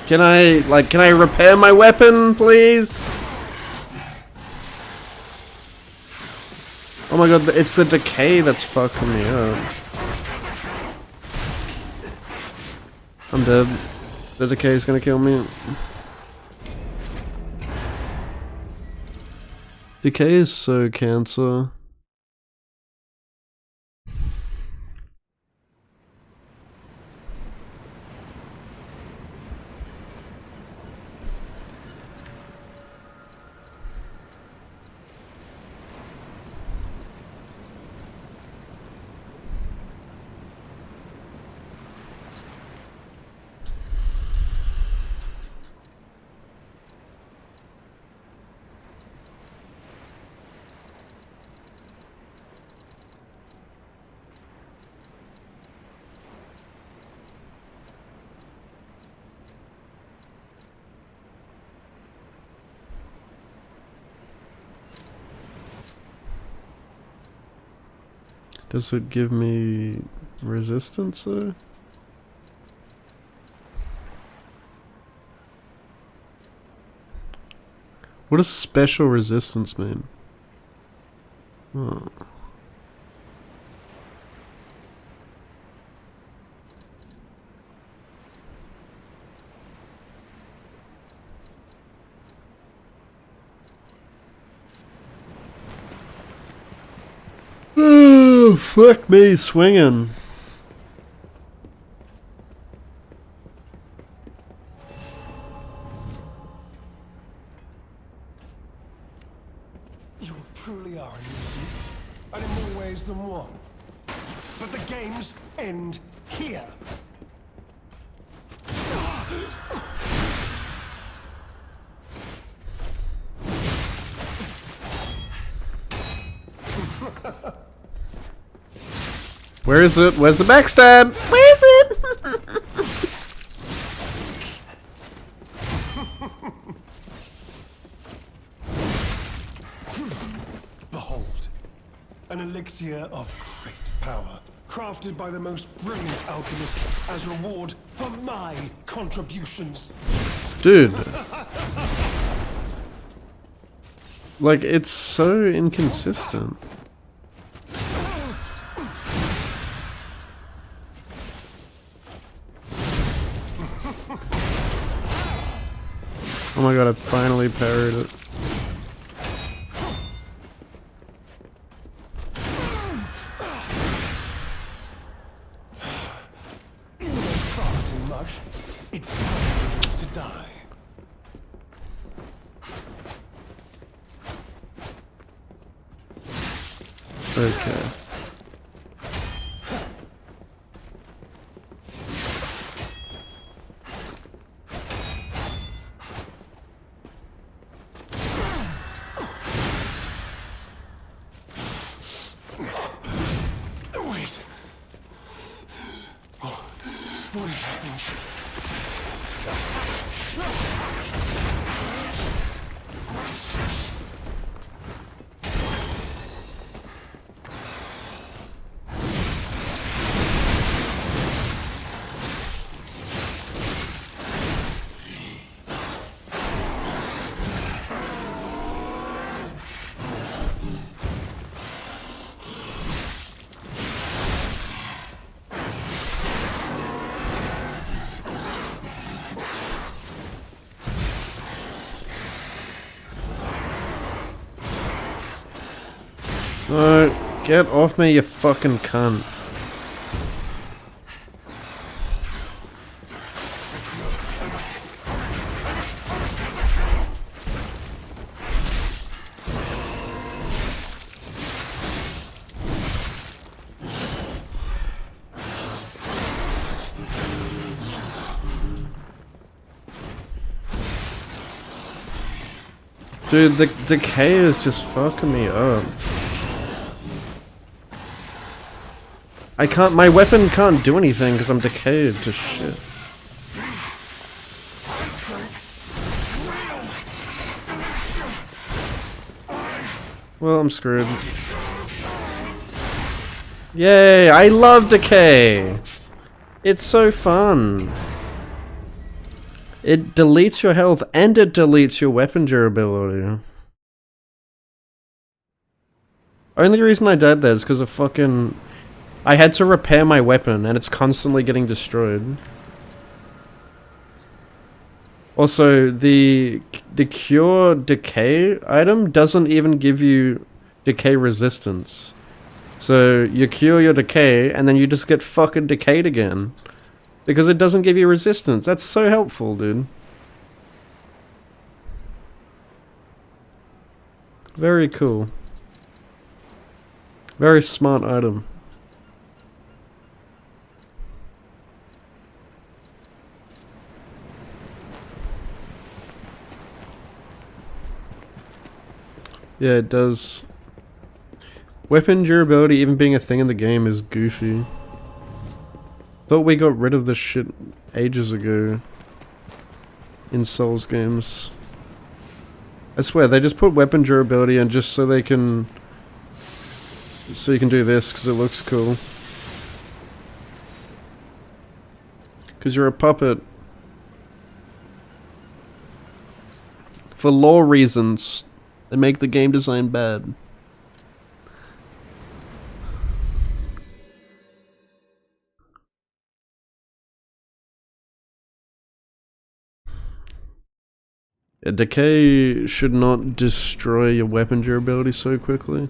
Can I repair my weapon, please? Oh my god, it's the decay that's fucking me up. I'm dead. The decay is gonna kill me. Decay is so cancer. Does it give me resistance though? What does special resistance mean? Oh. Oh, fuck me swinging. You truly are a nuisance, and in more ways than one. But the games end here. Where is it? Where's the backstab? Where is it? Behold, an elixir of great power, crafted by the most brilliant alchemists as reward for my contributions. Dude. Like, it's so inconsistent. Oh my god, I finally parried it. Far too much. It's time to die. Okay. Wait. What is happening? No, get off me, you fucking cunt. Dude, the decay is just fucking me up. I can't, my weapon can't do anything because I'm decayed to shit. Well, I'm screwed. Yay, I love decay! It's so fun. It deletes your health and it deletes your weapon durability. Only reason I died there is because of fucking... I had to repair my weapon and it's constantly getting destroyed. Also, the cure decay item doesn't even give you decay resistance. So you cure your decay and then you just get fucking decayed again. Because it doesn't give you resistance. That's so helpful, dude. Very cool. Very smart item. Yeah, it does. Weapon durability even being a thing in the game is goofy. Thought we got rid of this shit ages ago in Souls games. I swear, they just put weapon durability in just so they can... So you can do this, because it looks cool. Because you're a puppet. For lore reasons, they make the game design bad. A decay should not destroy your weapon durability so quickly.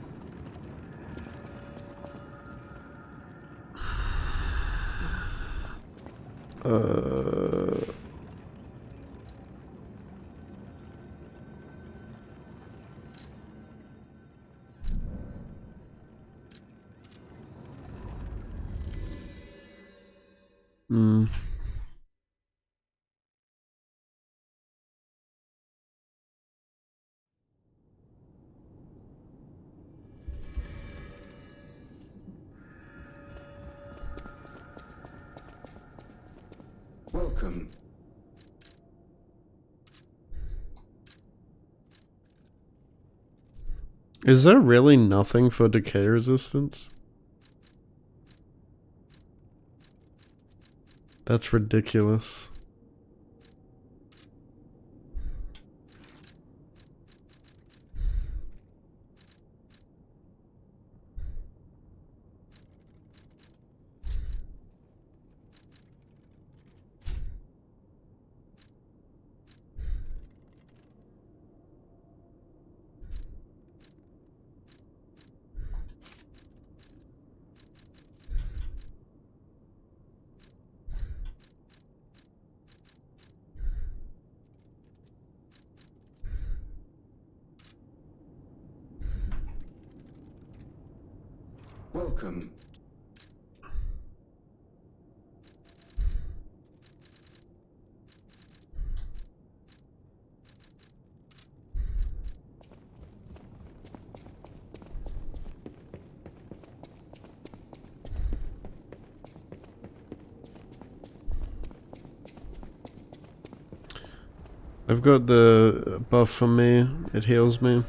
man. Welcome. Is there really nothing for decay resistance? That's ridiculous. Welcome. I've got the buff for me. It heals me.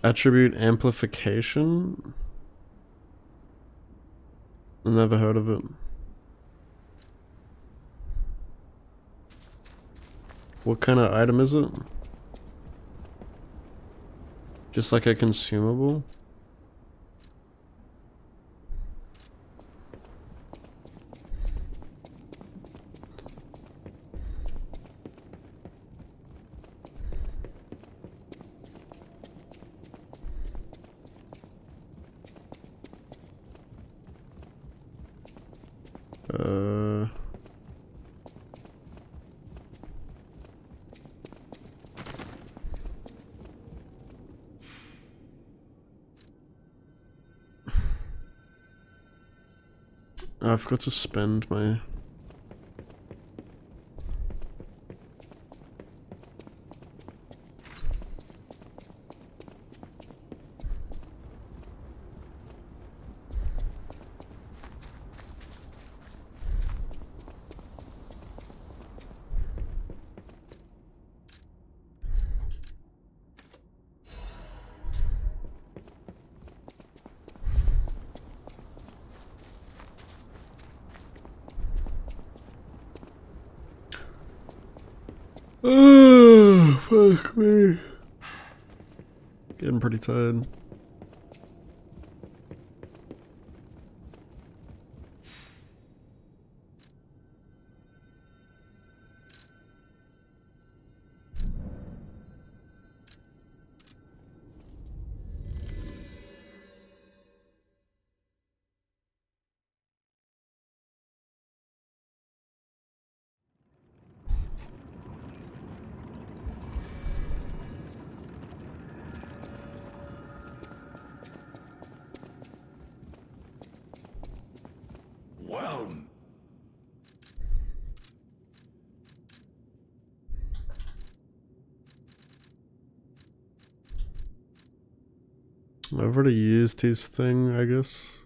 Attribute amplification? I've never heard of it. What kind of item is it? Just like a consumable? I forgot to spend my... Oh, fuck me. Getting pretty tired. Well, I've already used his thing, I guess.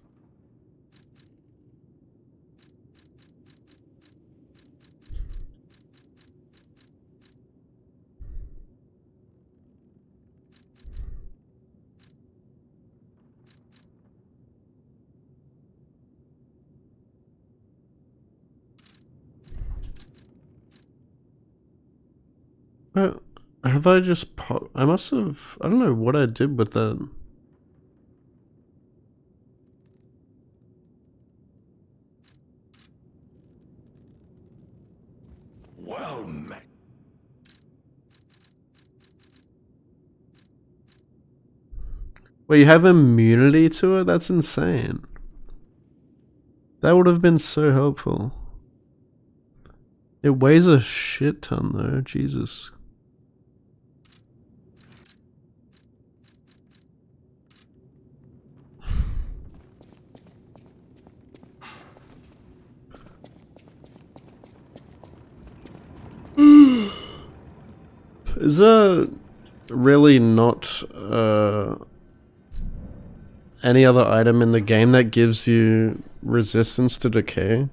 Have I just I must have... I don't know what I did with that. well met. Wait, you have immunity to it? That's insane. That would have been so helpful. It weighs a shit ton though, Jesus. Is there really not any other item in the game that gives you resistance to decay?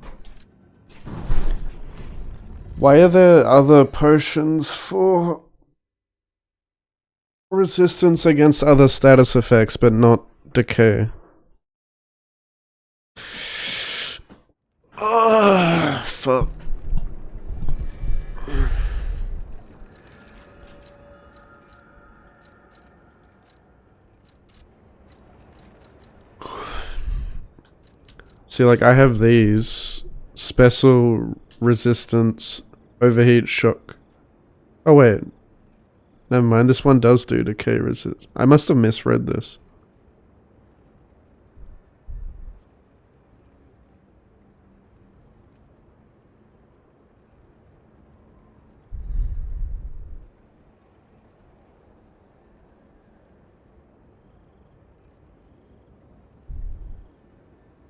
Why are there other potions for resistance against other status effects but not decay? Ah, fuck. See, like, I have these special resistance overheat shock. Oh wait, never mind, this one does do decay resist. I must have misread this.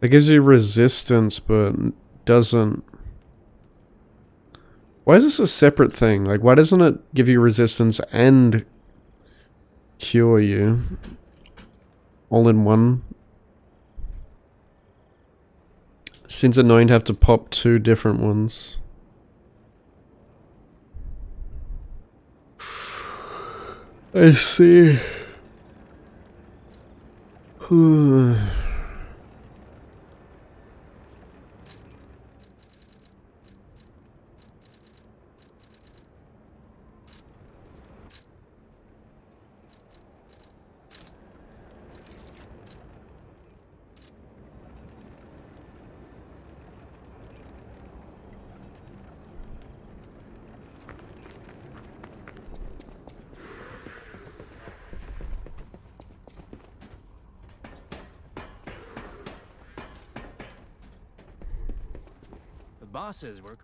It gives you resistance, but doesn't... Why is this a separate thing? Like, why doesn't it give you resistance and cure you all in one? Seems annoying to have to pop two different ones. I see. The boss says we're...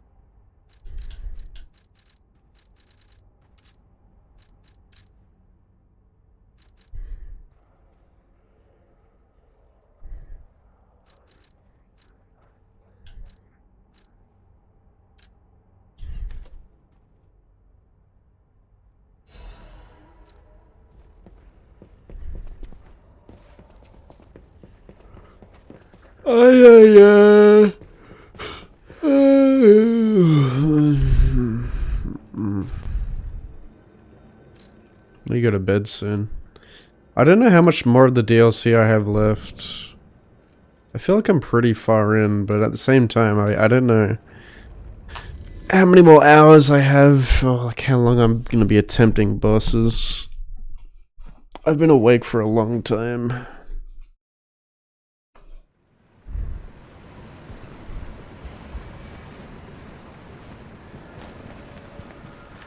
We go to bed soon. I don't know how much more of the DLC I have left. I feel like I'm pretty far in, but at the same time, I don't know how many more hours I have, or like how long I'm gonna be attempting bosses. I've been awake for a long time.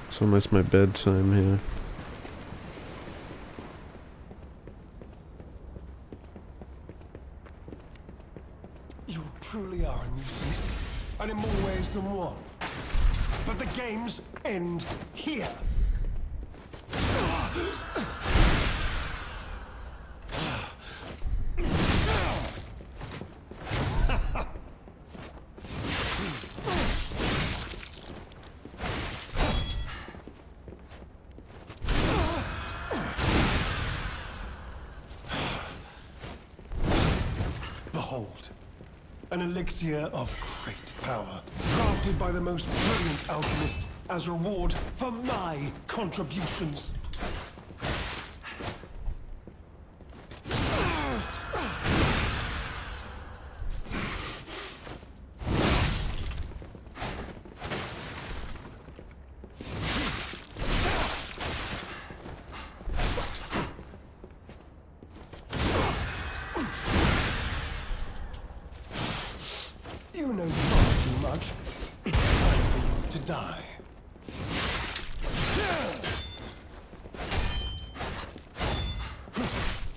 It's almost my bedtime here. You truly are a nuisance, and in more ways than one. But the games end here. Behold, an elixir of great power, crafted by the most brilliant alchemists as reward for my contributions. You know far too much. It's time for you to die.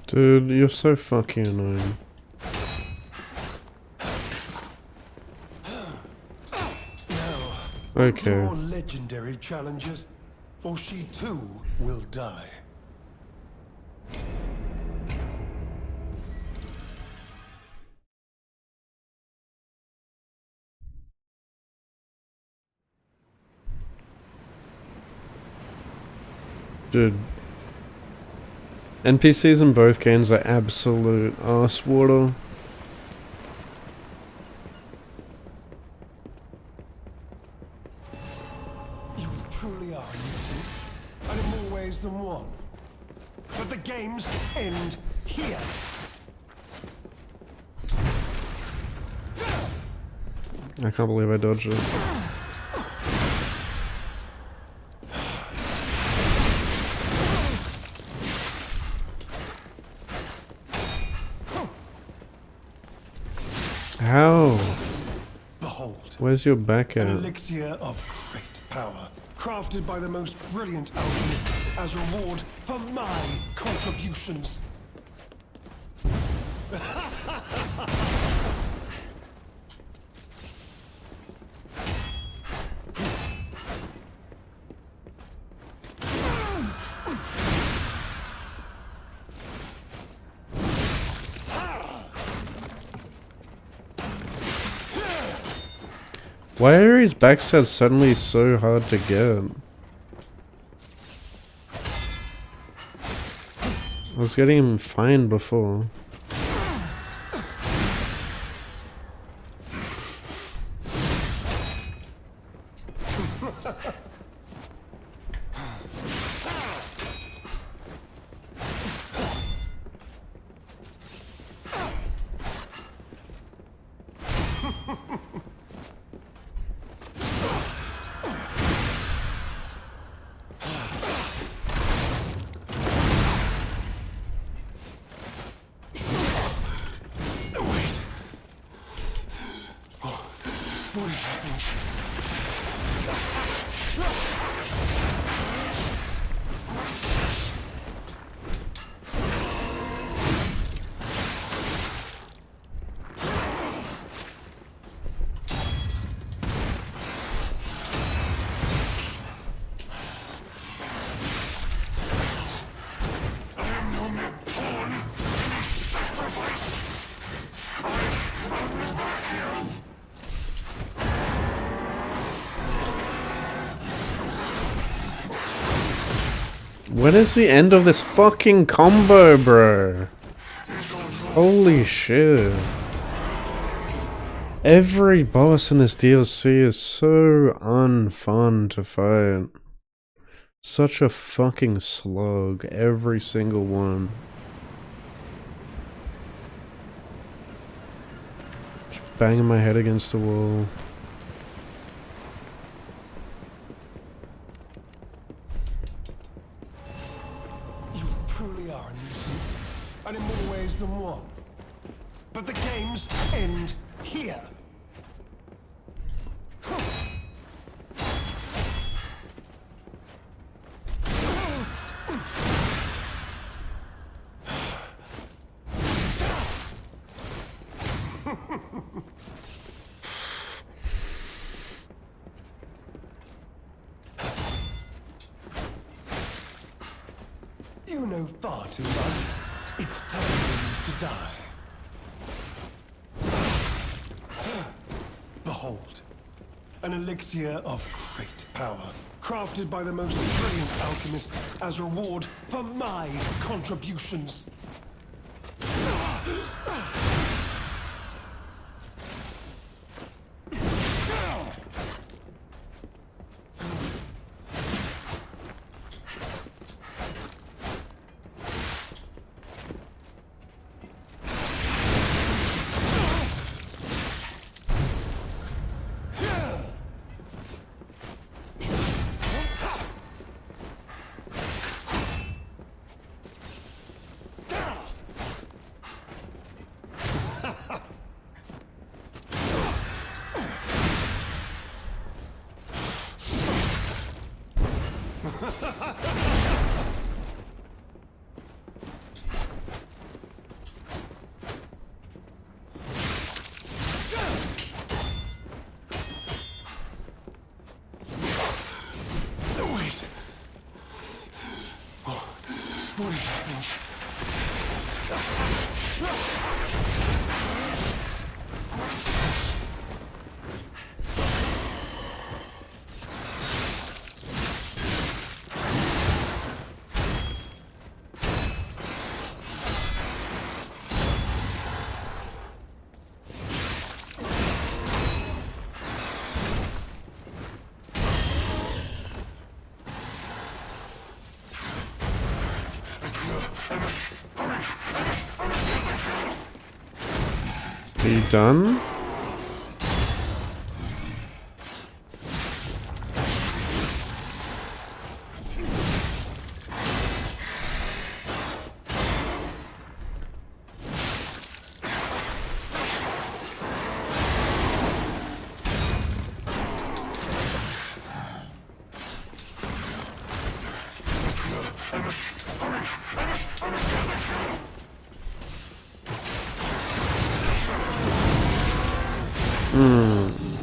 Dude, you're so fucking annoying. Okay. More legendary challenges, for she too will die. Dude. NPCs in both games are absolute arse water. You truly are, and in more ways than one. But the games end here. I can't believe I dodged it. How? Behold. Where's your back An at? elixir of great power, crafted by the most brilliant alchemist as reward for my contributions. Why are his backstats suddenly so hard to get? I was getting him fine before. When is the end of this fucking combo, bro? Holy shit. Every boss in this DLC is so unfun to fight. Such a fucking slog, every single one. Just banging my head against the wall. And in more ways than one. But the games end here. You know far too much. It's time to die. Behold, an elixir of great power, crafted by the most brilliant alchemist as reward for my contributions. Are you done?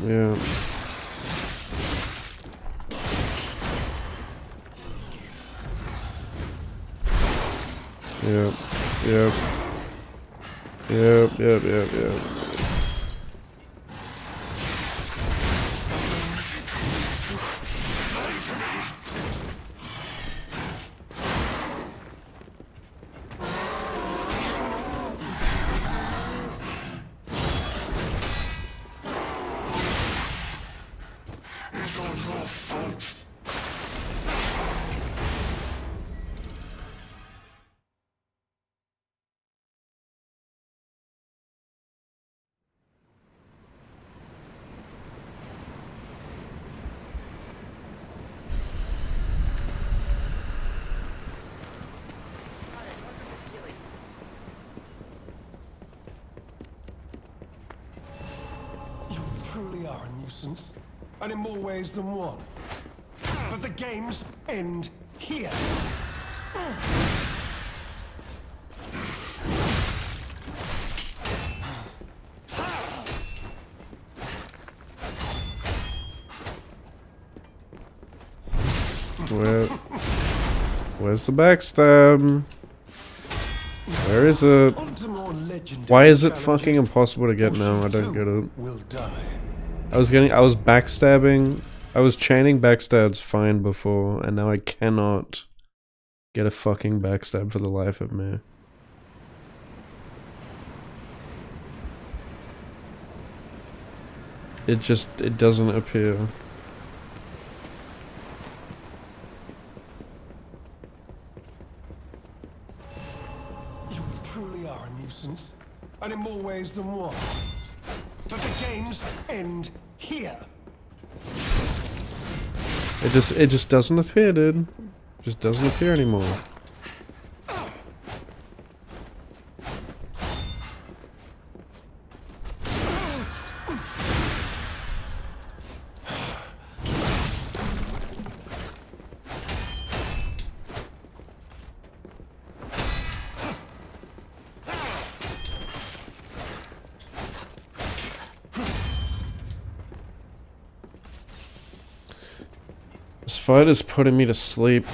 Yeah. Yep. Yep. Yep. Yep. Yep. Yep. You truly are a nuisance, and in more ways than one. But the games end here. Where's the backstab? Where is it? Why is it fucking impossible to get now? I don't get it. I was backstabbing. I was chaining backstabs fine before, and now I cannot get a fucking backstab for the life of me. It doesn't appear. You truly are a nuisance, and in more ways than one. But the games end here. It just doesn't appear, dude. It just doesn't appear anymore. This fight is putting me to sleep.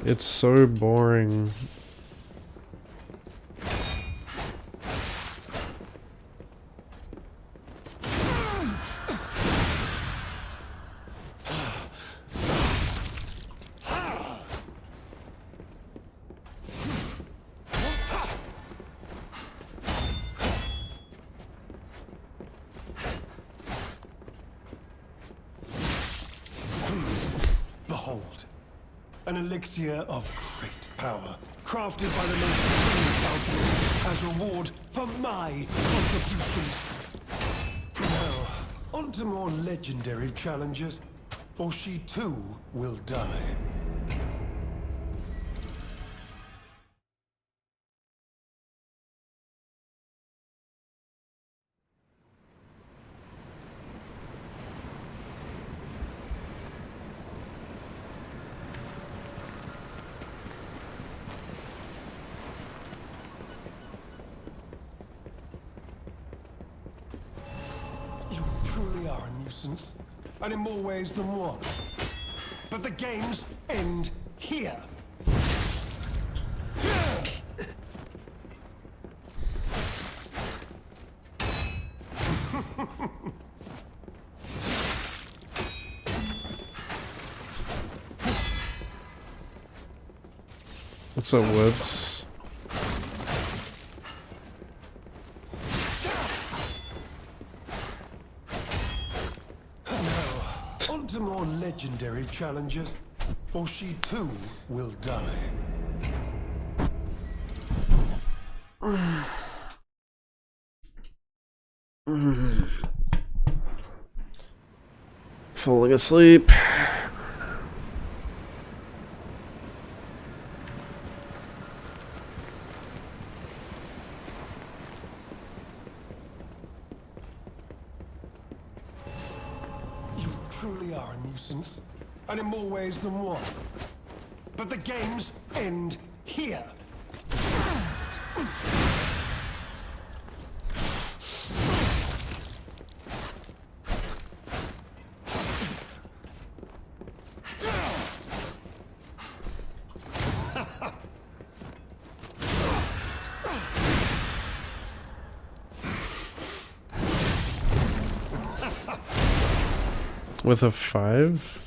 It's so boring. Behold, an elixir of great power, crafted by the most brilliant alchemist as reward for my contributions. Now, on to more legendary challenges, for she too will die. You truly are a nuisance, and in more ways than one. But the games end here. What's up, Woods? to more legendary challenges, or she too will die. Falling asleep. You truly are a nuisance, and in more ways than one. But the games end here. With a 5?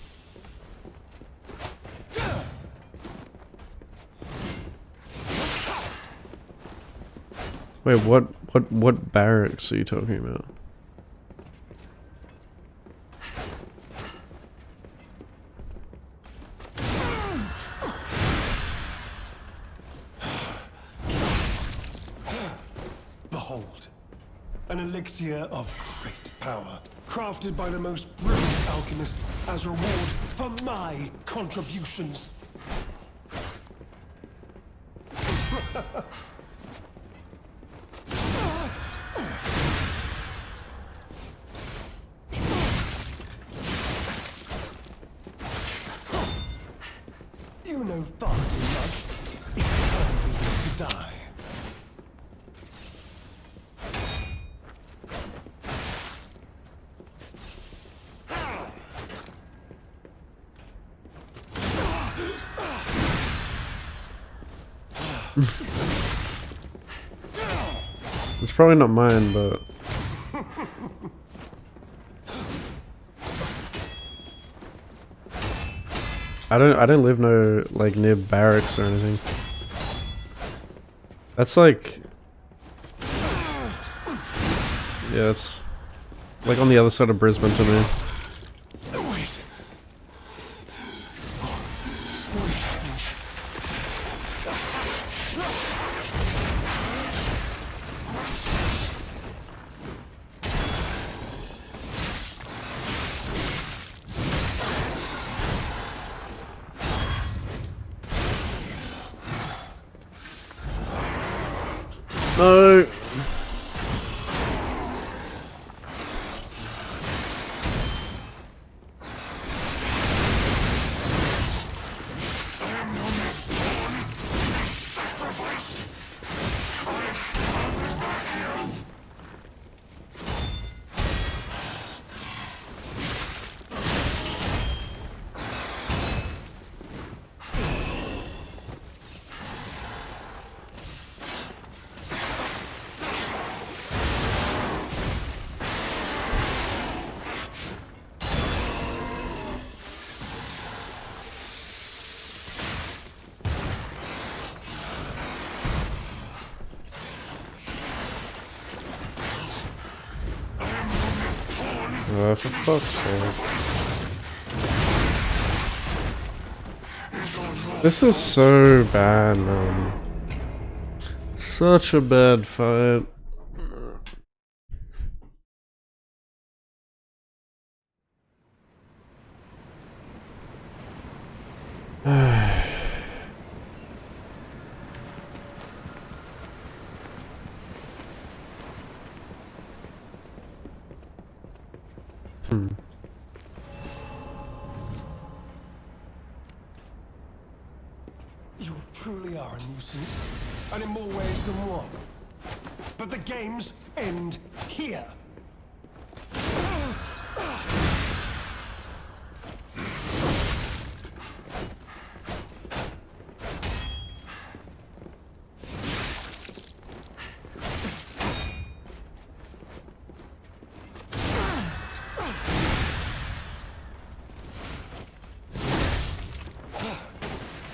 Wait, what barracks are you talking about? Behold, an elixir of great power, crafted by the most brilliant alchemist as reward for my contributions. You know far too much. It's time for you to die. It's probably not mine, but I don't live no like near barracks or anything. That's like, yeah, it's like on the other side of Brisbane to me. No. Oh, for fuck's sake. This is so bad, man. Such a bad fight. You truly are a nuisance, and in more ways than one. But the games end here.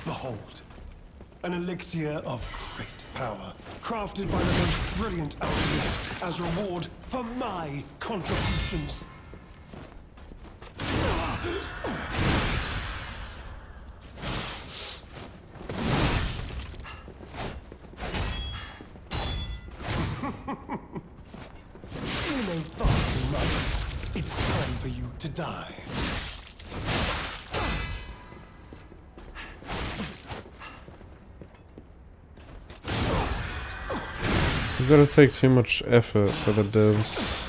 Behold, an elixir of great power, crafted by the most brilliant alchemist as reward for my contributions. to die. It's gonna take too much effort for the devs.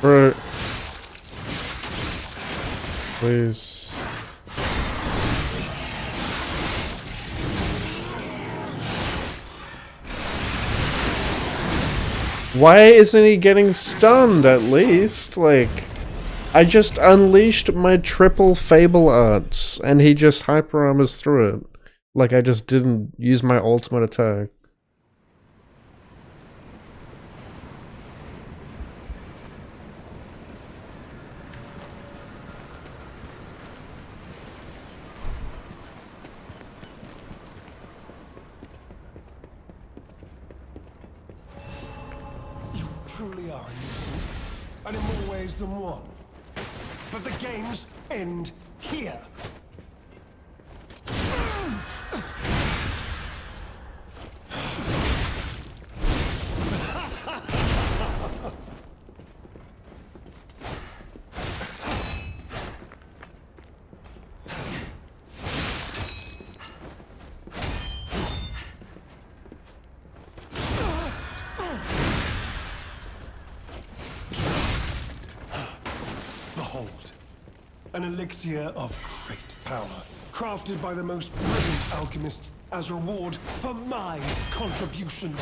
Bro. Please. Why isn't he getting stunned at least? Like, I just unleashed my triple Fable arts and he just hyper armors through it. Like I just didn't use my ultimate attack. Truly are you, and in more ways than one. But the games end here. Behold, an elixir of great power, crafted by the most brilliant alchemists as reward for my contributions.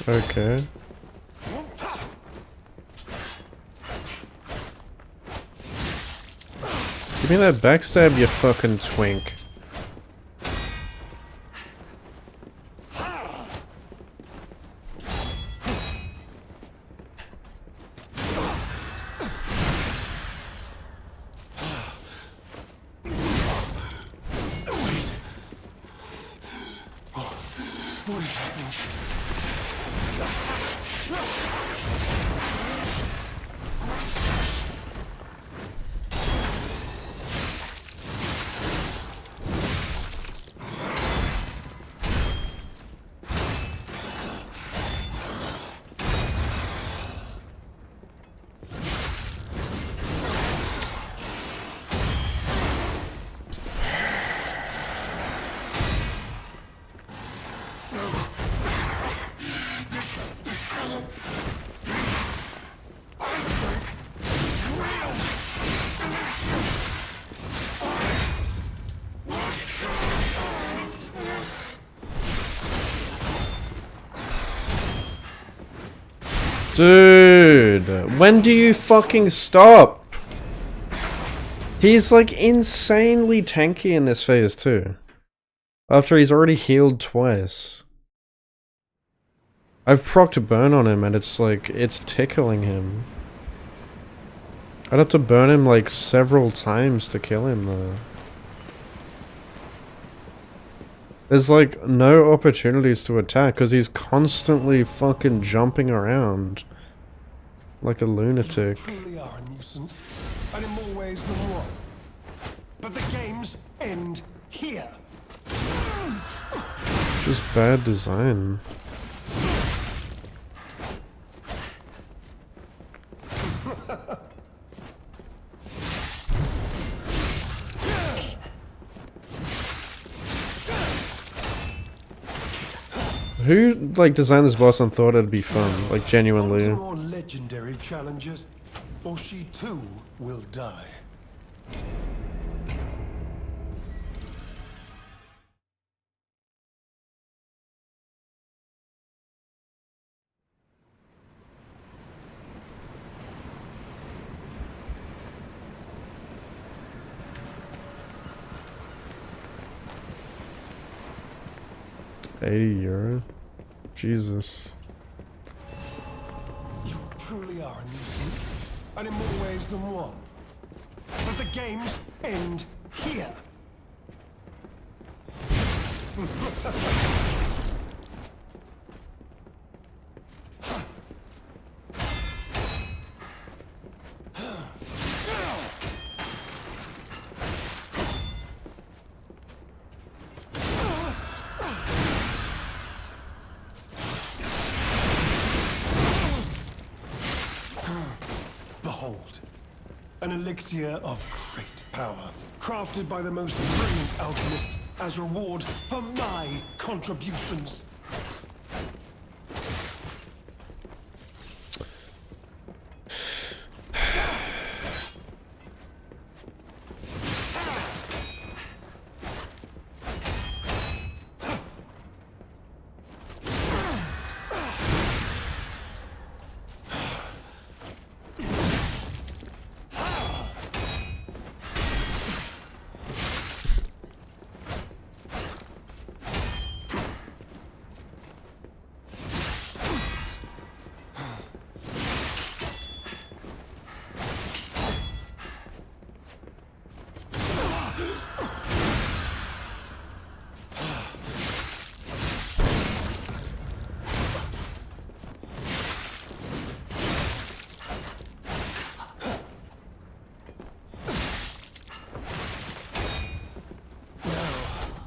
Okay. Give me that backstab, you fucking twink. Dude, when do you fucking stop? He's like insanely tanky in this phase too. After he's already healed twice. I've procced burn on him and it's like, it's tickling him. I'd have to burn him like several times to kill him though. There's like no opportunities to attack because he's constantly fucking jumping around. Like a lunatic. You truly are a nuisance, and in more ways than one. But the games end here. Just bad design. Who like designed this boss and thought it'd be fun? Like genuinely. More legendary challenges, or she too will die. €80. Jesus. You truly are a nuisance, and in more ways than one. But the games end here. Behold, an elixir of great power, crafted by the most brilliant alchemists as reward for my contributions.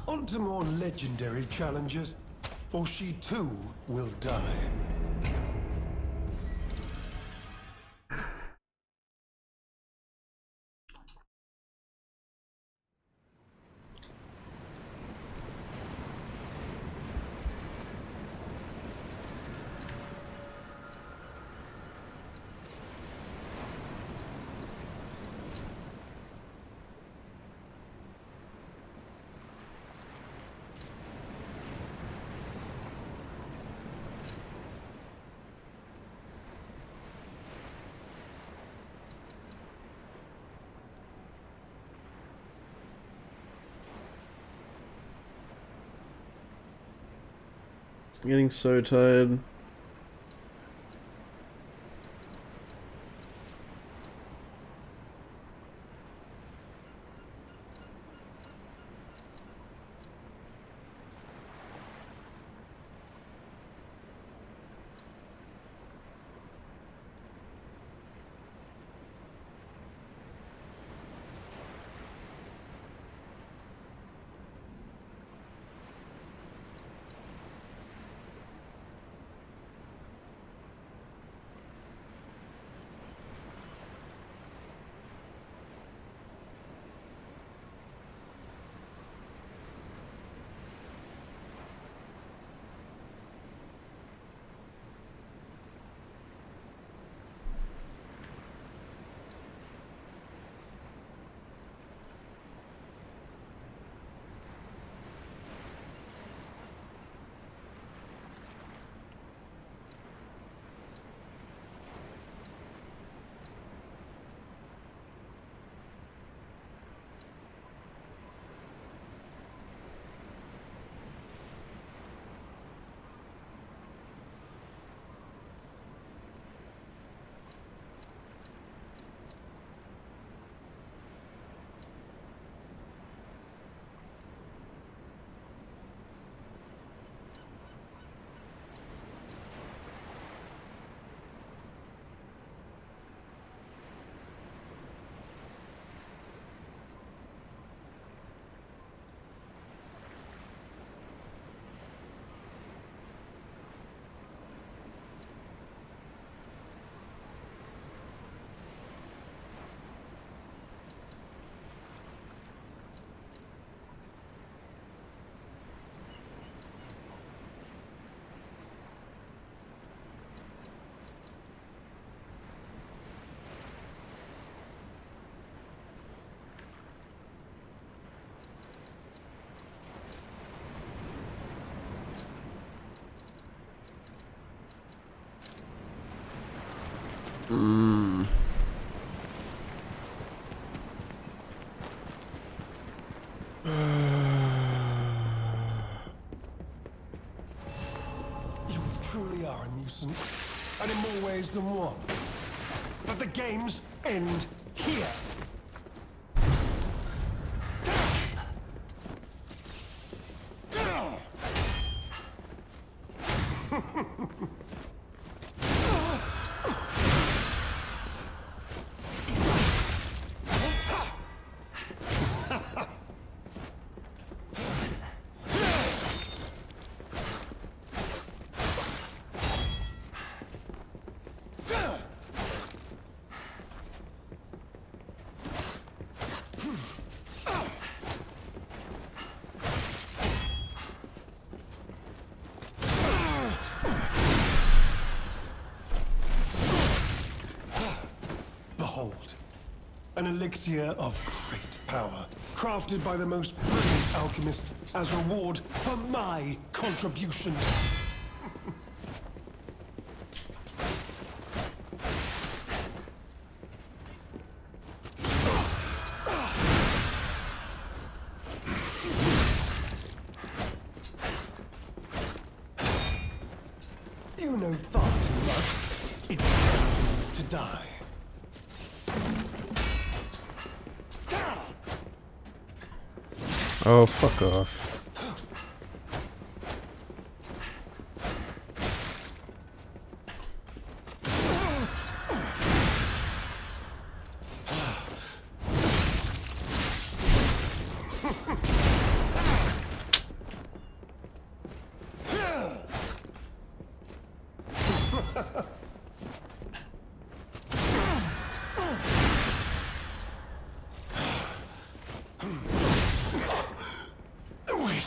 On to more legendary challenges, for she too will die. I'm getting so tired. Mm. You nuisance, and in more ways than one. But the games end here. Behold, an elixir of great power, crafted by the most brilliant alchemist as reward for my contributions. You know far too much. It's time to die. Oh, fuck off. Wait.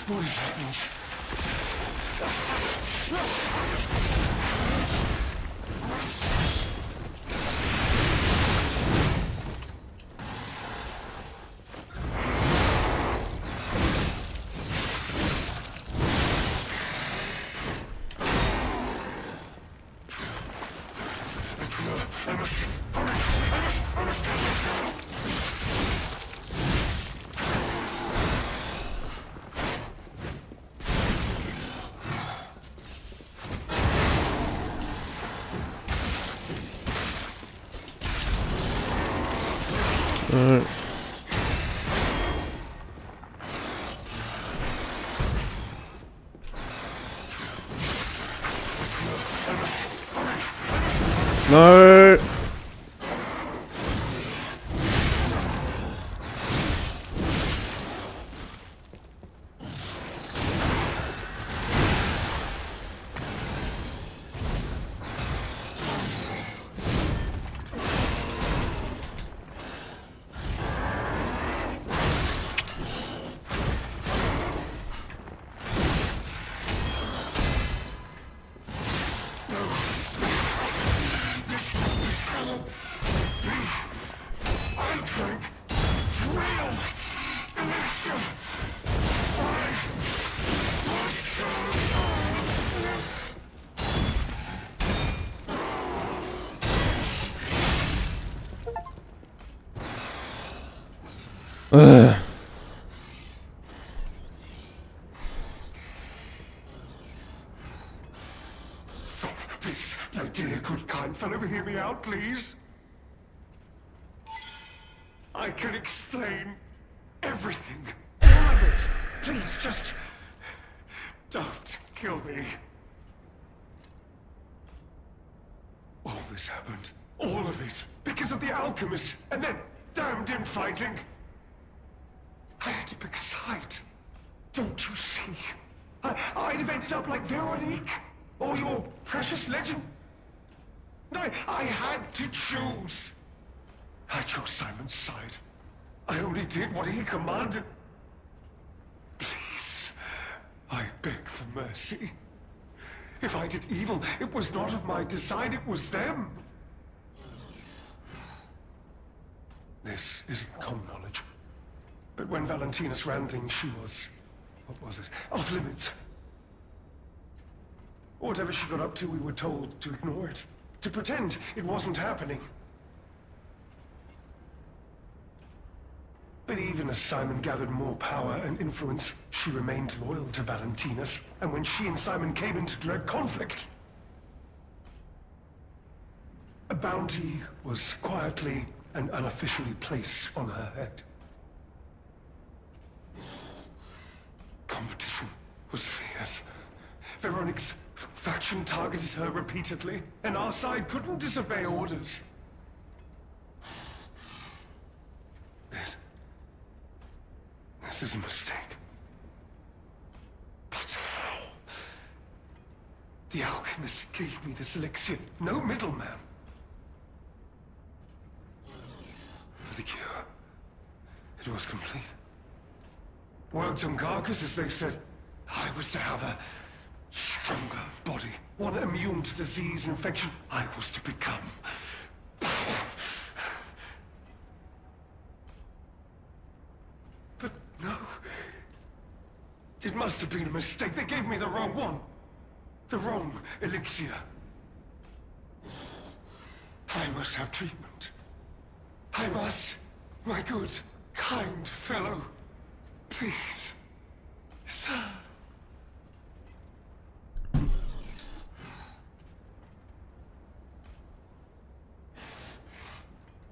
What is happening? No! Ugh. Please, my dear, good, kind fellow, hear me out, please. I can explain everything. All of it. Please, just don't kill me. All this happened. All of it. Because of the alchemist. And then damned infighting. I had to pick a side. Don't you see? I'd have ended up like Veronique. Or your precious legend. I had to choose. I chose Simon's side. I only did what he commanded. Please, I beg for mercy. If I did evil, it was not of my design, it was them. This isn't common knowledge. But when Valentinus ran things, she was... what was it? Off limits. Whatever she got up to, we were told to ignore it. To pretend it wasn't happening. But even as Simon gathered more power and influence, she remained loyal to Valentinus. And when she and Simon came into direct conflict, a bounty was quietly and unofficially placed on her head. Competition was fierce. Veronique's faction targeted her repeatedly, and our side couldn't disobey orders. This is a mistake. But how? The alchemist gave me this elixir. No middleman. For the cure. It was complete. Worked on carcasses, they said. I was to have a stronger body. One immune to disease and infection. I was to become power. But no. It must have been a mistake. They gave me the wrong one. The wrong elixir. I must have treatment. I must. My good, kind fellow. Please. Sir.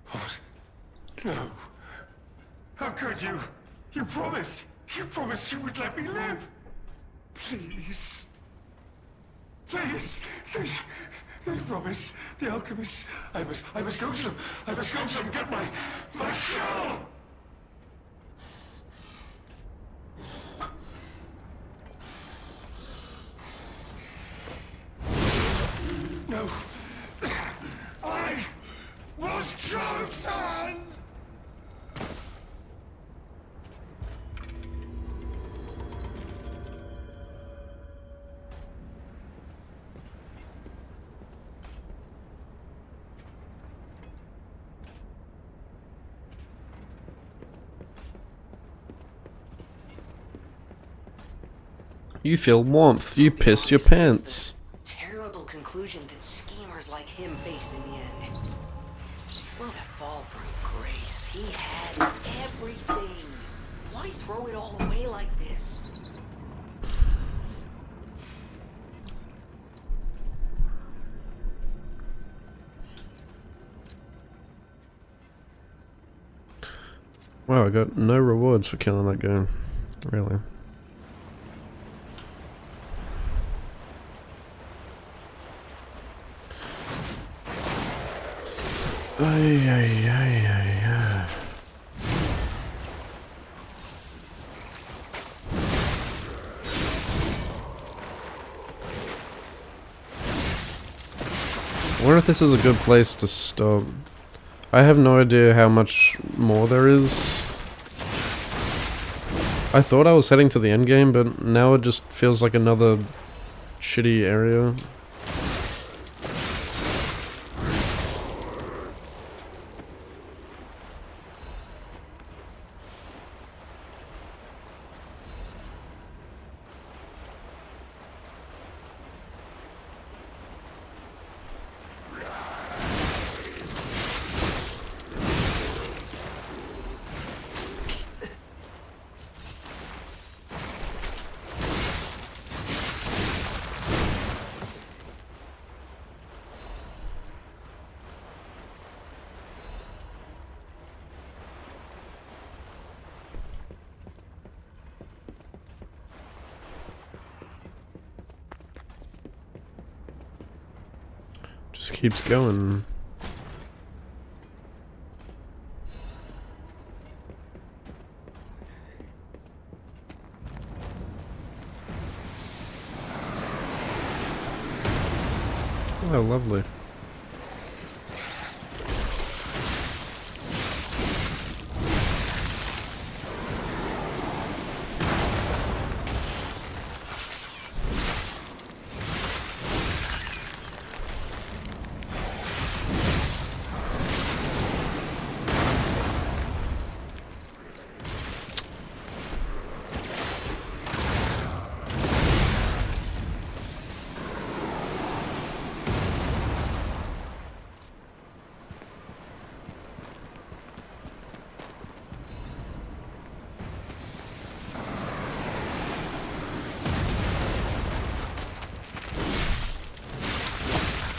What? No. How could you? You promised. You promised you would let me live. Please. Please. They promised. The alchemists. I must go to them. I must go to them and get my cure. No. I was chosen! You feel warmth. You piss your pants. Terrible conclusion that schemers like him face in the end. What a fall from grace. He had everything. Why throw it all away like this? Wow, I got no rewards for killing that guy. Really. Ay, ay, ay, ay, ay. I wonder if this is a good place to stop. I have no idea how much more there is. I thought I was heading to the end game, but now it just feels like another shitty area. Just keeps going. Oh, lovely.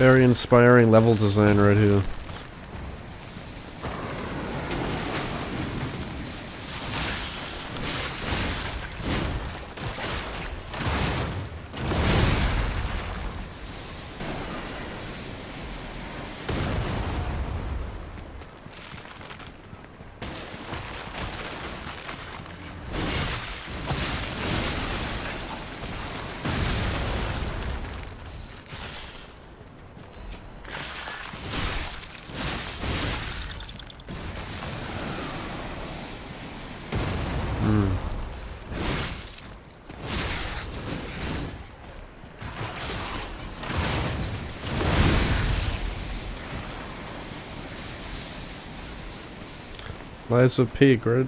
Very inspiring level design right here. Lies of Pig, right?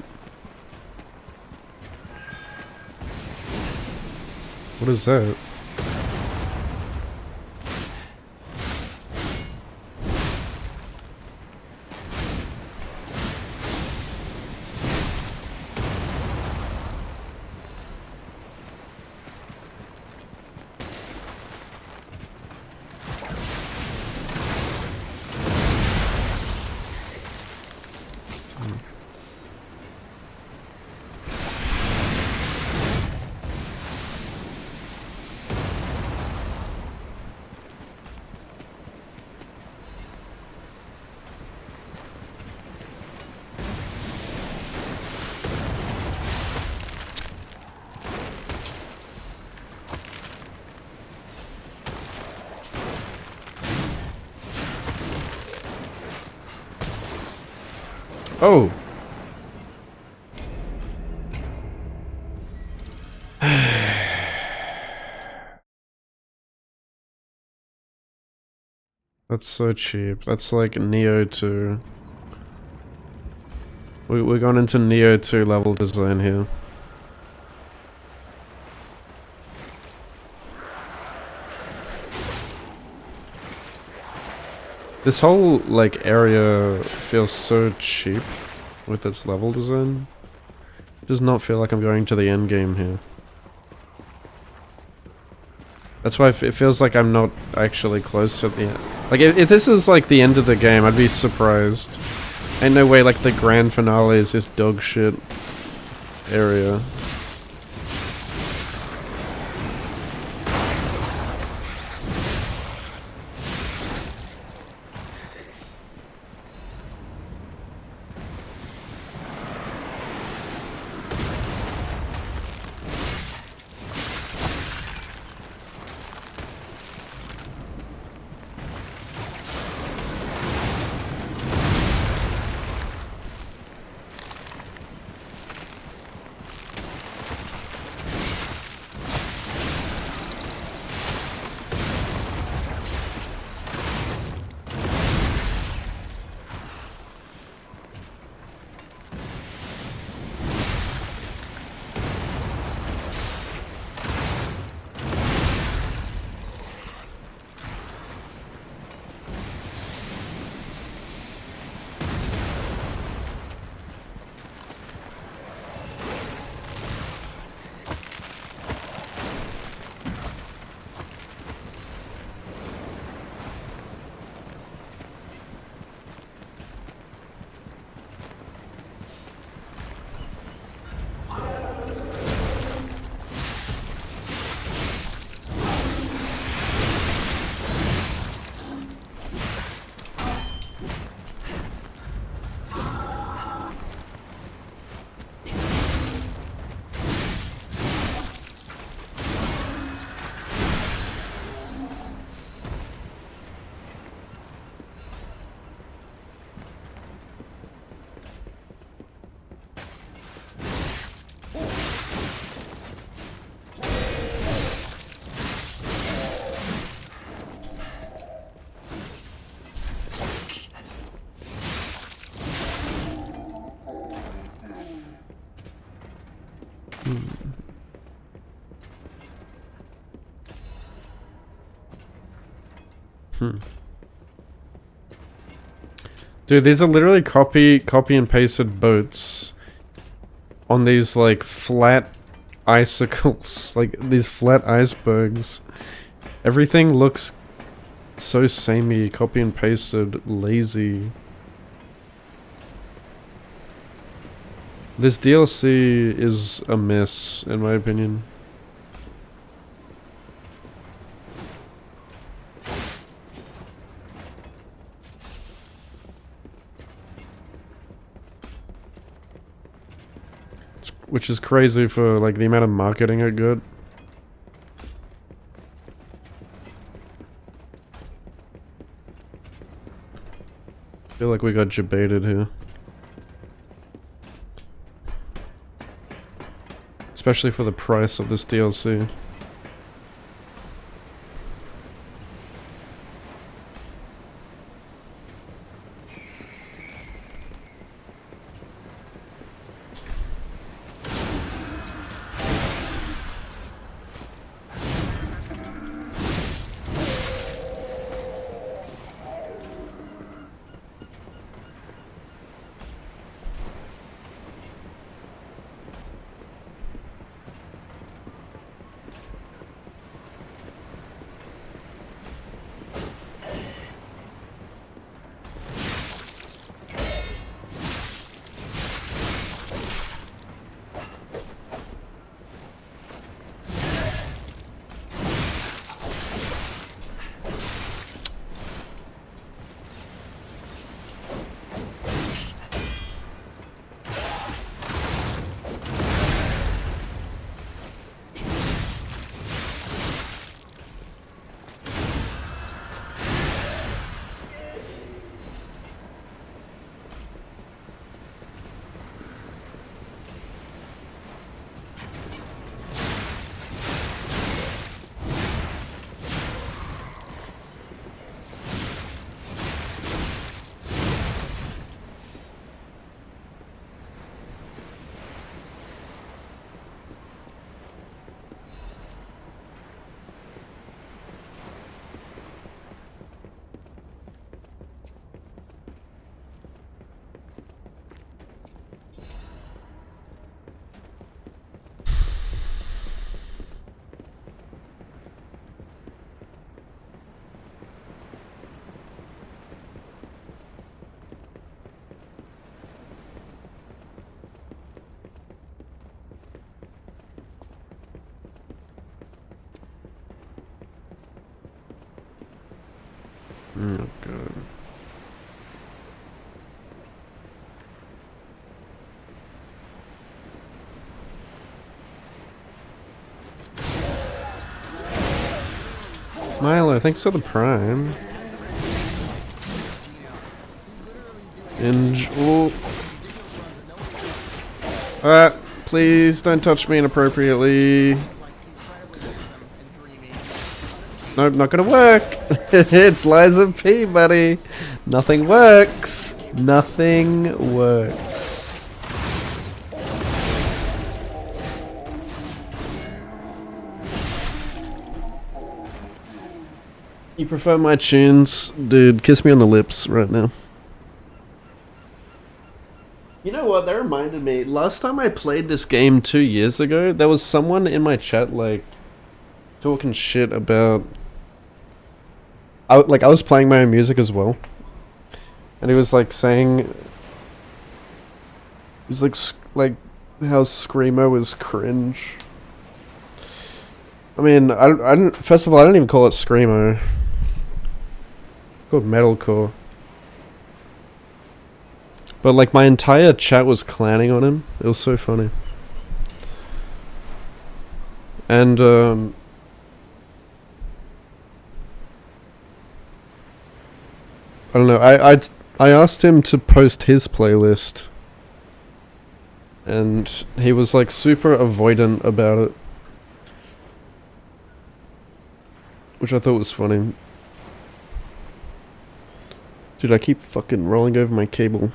What is that? Oh! That's so cheap. That's like Neo 2. We're going into Neo 2 level design here. This whole, like, area feels so cheap with its level design. It does not feel like I'm going to the end game here. That's why it feels like I'm not actually close to the end. Like, if this is, like, the end of the game, I'd be surprised. Ain't no way, like, the grand finale is this dog shit area. Dude, these are literally copy and pasted boats on these like flat icicles, like these flat icebergs. Everything looks so samey, copy and pasted, lazy. This DLC is a mess, in my opinion. Which is crazy for like the amount of marketing it got. I feel like we got debated here. Especially for the price of this DLC. Oh god. Milo, thanks for the prime. Please don't touch me inappropriately. Nope, not gonna work. It's Liza P, buddy. Nothing works. Nothing works. You prefer my tunes? Dude, kiss me on the lips right now. You know what, that reminded me. Last time I played this game 2 years ago, there was someone in my chat, like, talking shit about... I was playing my own music as well. And he was, like, saying... He's like how Screamo is cringe. I mean, I don't... First of all, I don't even call it Screamo. It's called Metalcore. But, like, my entire chat was clowning on him. It was so funny. And, I don't know, I asked him to post his playlist. And he was, like, super avoidant about it. Which I thought was funny. Dude, I keep fucking rolling over my cable.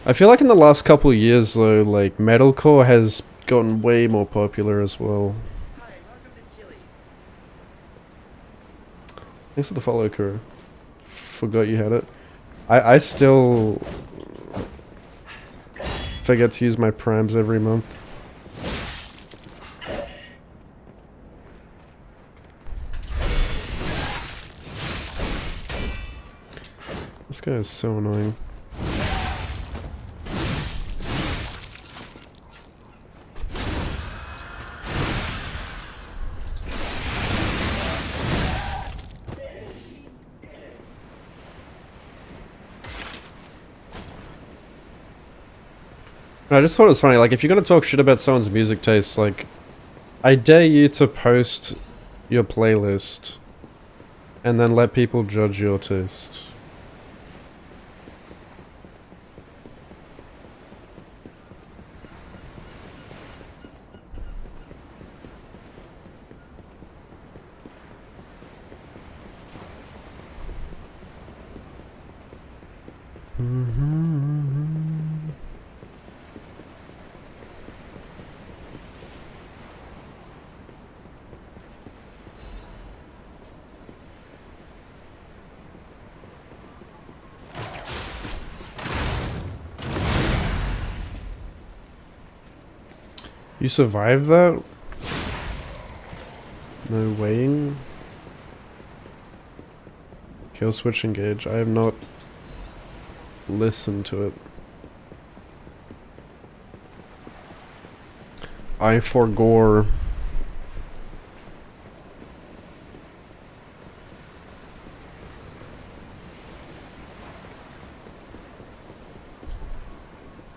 I feel like in the last couple of years though, like metalcore has gotten way more popular as well. Hi, welcome to Chili's. Thanks for the follow, Kuro. Forgot you had it. I still forget to use my primes every month. This guy is so annoying. I just thought it was funny, like, if you're gonna talk shit about someone's music taste, like, I dare you to post your playlist and then let people judge your taste. You survived that? No weighing? Kill switch engage. I have not listened to it. I forgore.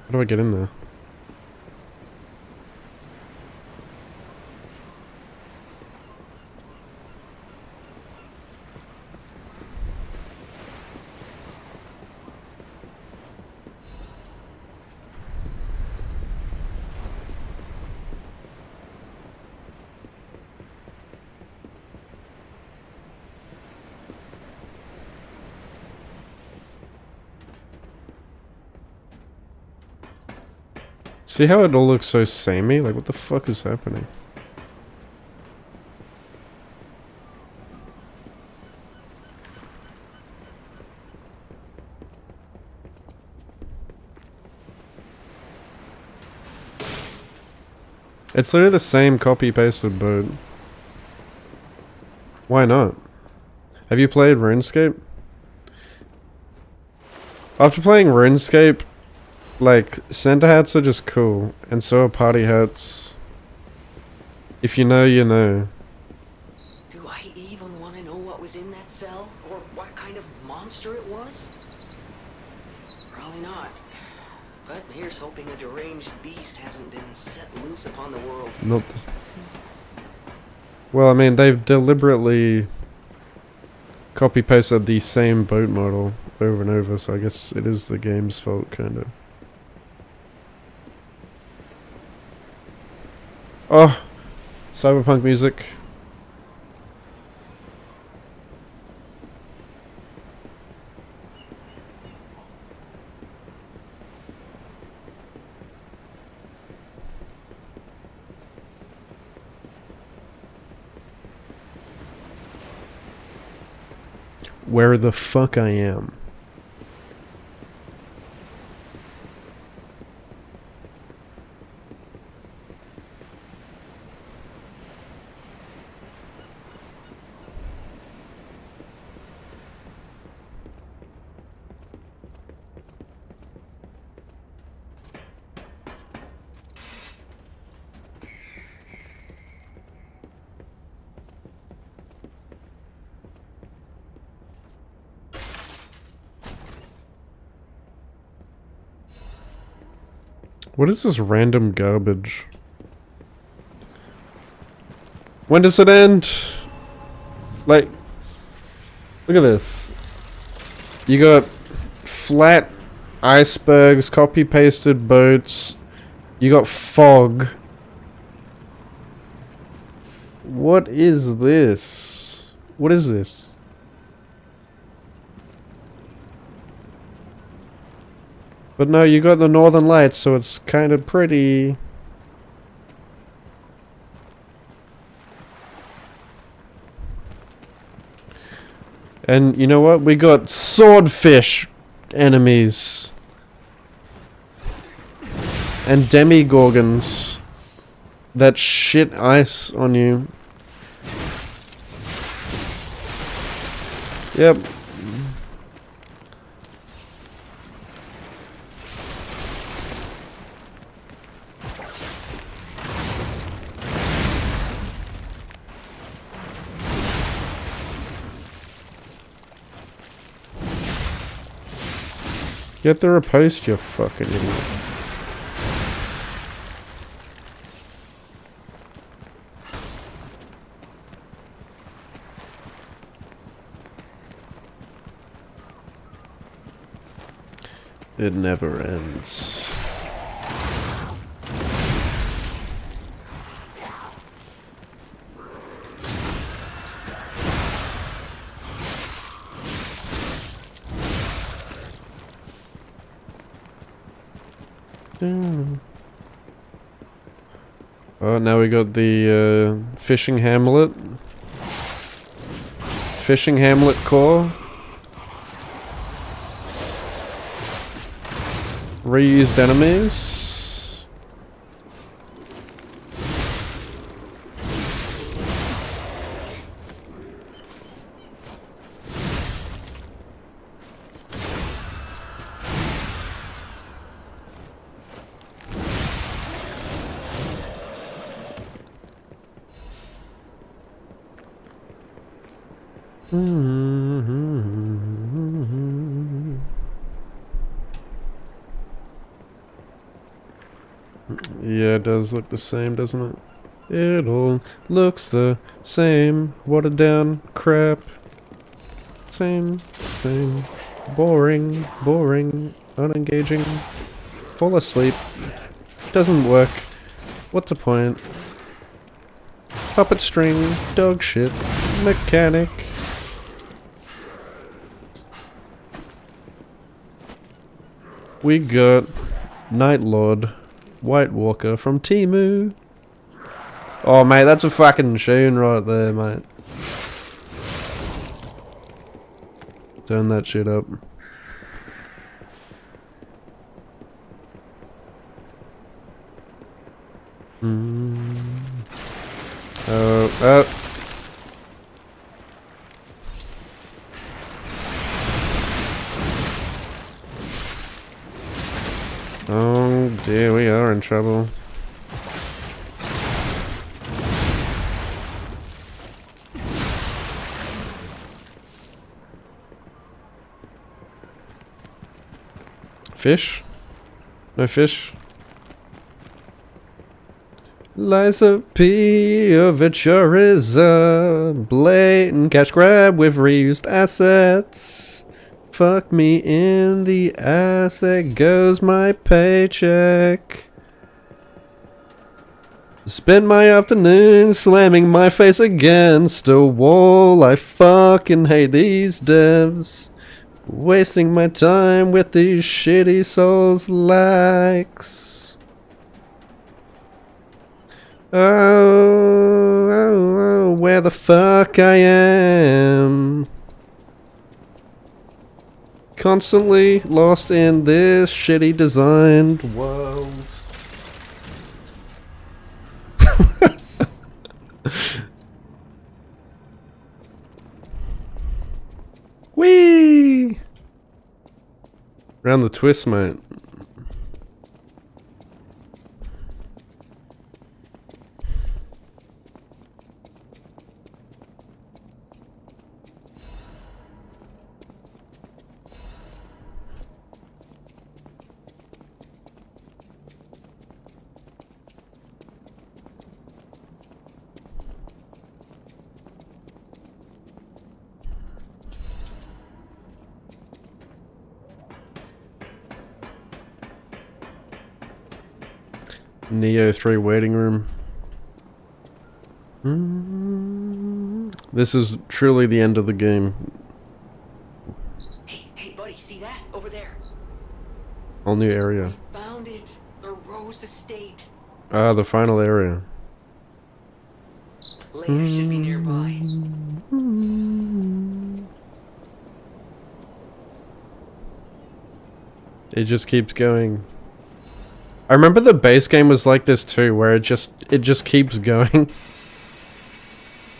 How do I get in there? See how it all looks so samey? Like, what the fuck is happening? It's literally the same copy-pasted boat. Why not? Have you played RuneScape? After playing RuneScape, like, center hats are just cool, and so are party hats. If you know, you know. Do I even want to know what was in that cell? Or what kind of monster it was? Probably not. But here's hoping a deranged beast hasn't been set loose upon the world. Not th Well, I mean, they've deliberately copy-pasted the same boat model over and over, so I guess it is the game's fault, kind of. Oh! Cyberpunk music. Where the fuck I am. What is this random garbage? When does it end? Like, look at this. You got flat icebergs, copy-pasted boats. You got fog. What is this? What is this? But no, you got the Northern Lights, so it's kind of pretty. And you know what? We got swordfish enemies. And demigorgons that shit ice on you. Yep. Get the riposte, you fucking idiot. It never ends. Oh, now we got the fishing hamlet. Fishing hamlet core. Reused enemies. Yeah, it does look the same, doesn't it? It all looks the same. Watered down crap. Same. Boring. Unengaging. Fall asleep. Doesn't work. What's the point? Puppet string. Dog shit. Mechanic. We got Night Lord. White Walker from Timu. Oh, mate, that's a fucking tune right there, mate. Turn that shit up. Oh. Oh dear, we are in trouble. Fish? No fish? Liza P. Overture is a blatant cash grab with reused assets. Fuck me in the ass, there goes my paycheck. Spend my afternoon slamming my face against a wall. I fucking hate these devs. Wasting my time with these shitty Souls likes. Oh, where the fuck I am. Constantly lost in this shitty designed world. Whee! Round the twist, mate. Neo 3 waiting room. This is truly the end of the game. Hey, buddy, see that? Over there. Whole new area. Found it. The Rose Estate. Ah, the final area. Leia should be nearby. It just keeps going. I remember the base game was like this too, where it just keeps going.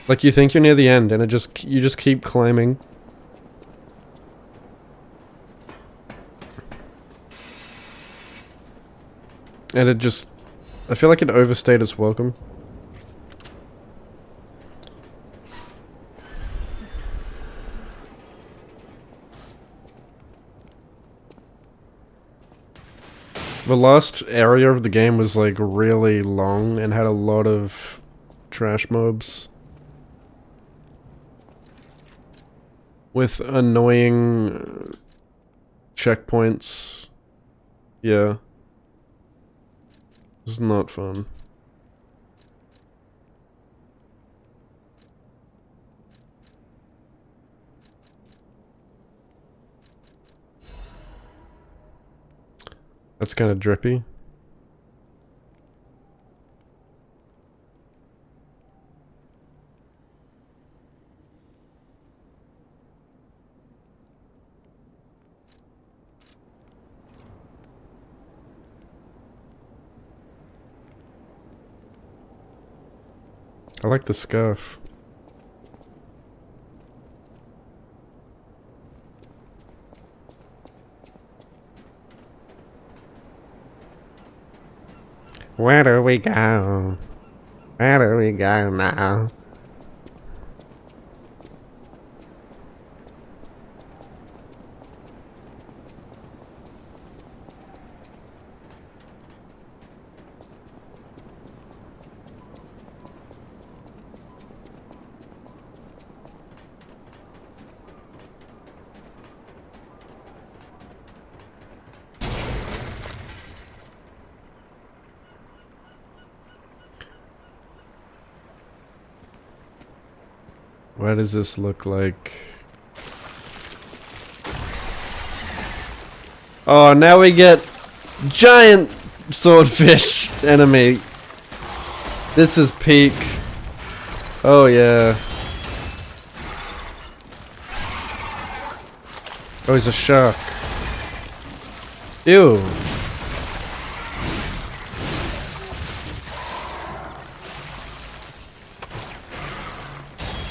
Like you think you're near the end, and you just keep climbing. And it just, I feel like it overstayed its welcome. The last area of the game was like really long and had a lot of trash mobs. With annoying checkpoints. Yeah. It's not fun. That's kind of drippy. I like the scarf. Where do we go? Where do we go now? What does this look like? Oh, now we get giant swordfish enemy. This is peak. Oh yeah. Oh, he's a shark. Ew.